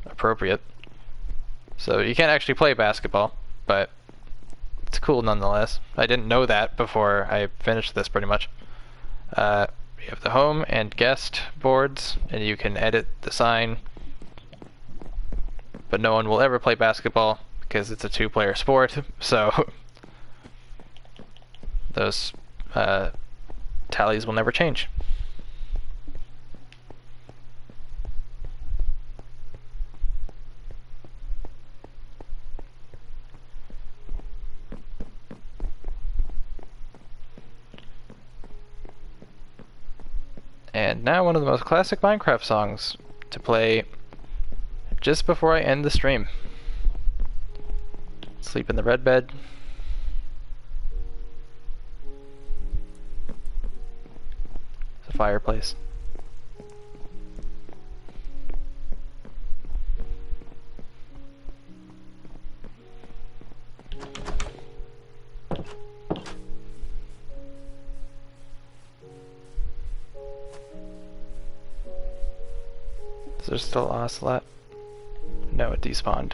appropriate. So you can't actually play basketball, but it's cool nonetheless. I didn't know that before I finished this pretty much. You have the home and guest boards, and you can edit the sign. But no one will ever play basketball because it's a two-player sport, so those tallies will never change. And now one of the most classic Minecraft songs to play just before I end the stream. Sleep in the red bed. It's a fireplace. Is there still an ocelot? No, it despawned.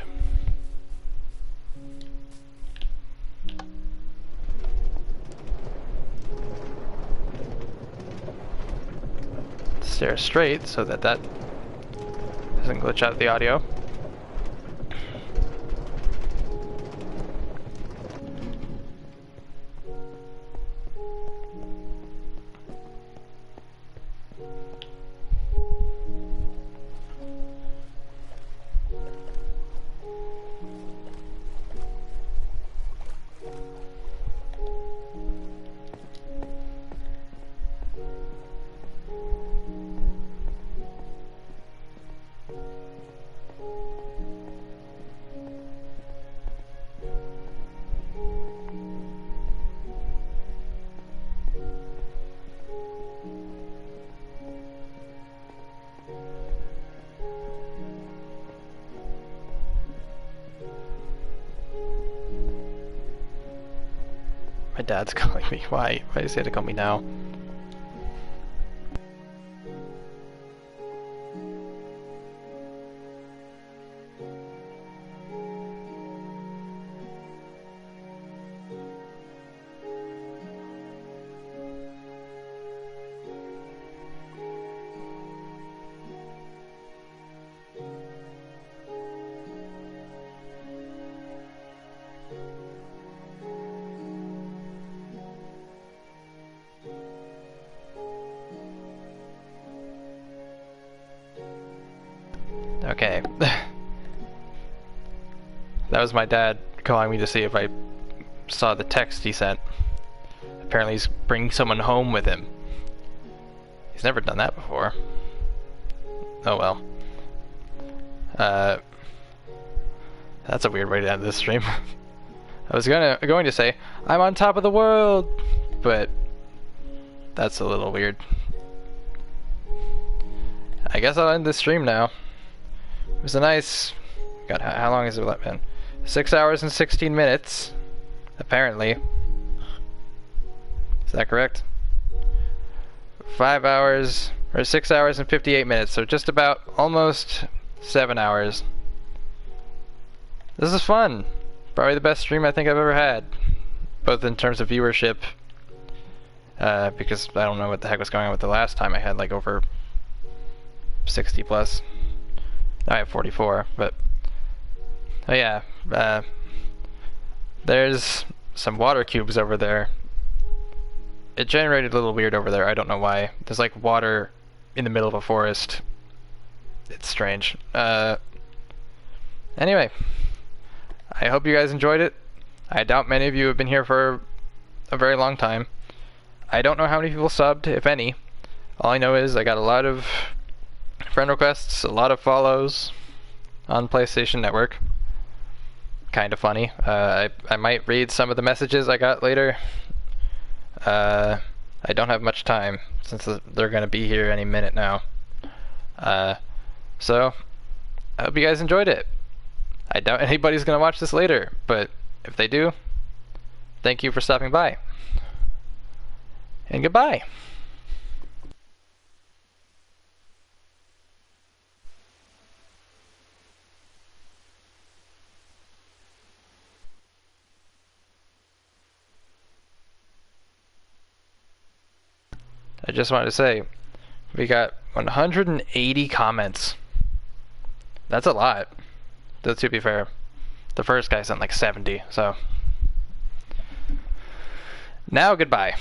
Stare straight so that doesn't glitch out the audio. My dad's calling me. Why? Why does he have to call me now? Okay. That was my dad calling me to see if I saw the text he sent. Apparently he's bringing someone home with him. He's never done that before. Oh well. That's a weird way to end this stream. I was going to say, I'm on top of the world! But that's a little weird. I guess I'll end this stream now. It was a nice... God, how long has it been? 6 hours and 16 minutes, apparently. Is that correct? 5 hours, or 6 hours and 58 minutes, so just about almost 7 hours. This is fun. Probably the best stream I think I've ever had, both in terms of viewership, because I don't know what the heck was going on with the last time. I had like over 60 plus. I have 44, but oh yeah, there's some water cubes over there. It generated a little weird over there. I don't know why. There's like water in the middle of a forest. It's strange. Anyway, I hope you guys enjoyed it. I doubt many of you have been here for a very long time. I don't know how many people subbed, if any. All I know is I got a lot of friend requests, a lot of follows on PlayStation Network. Kind of funny. I might read some of the messages I got later. I don't have much time since they're gonna be here any minute now. So I hope you guys enjoyed it. I doubt anybody's gonna watch this later, but if they do, thank you for stopping by. And goodbye. I just wanted to say, we got 180 comments. That's a lot. Though, to be fair, the first guy sent like 70, so. Now, goodbye.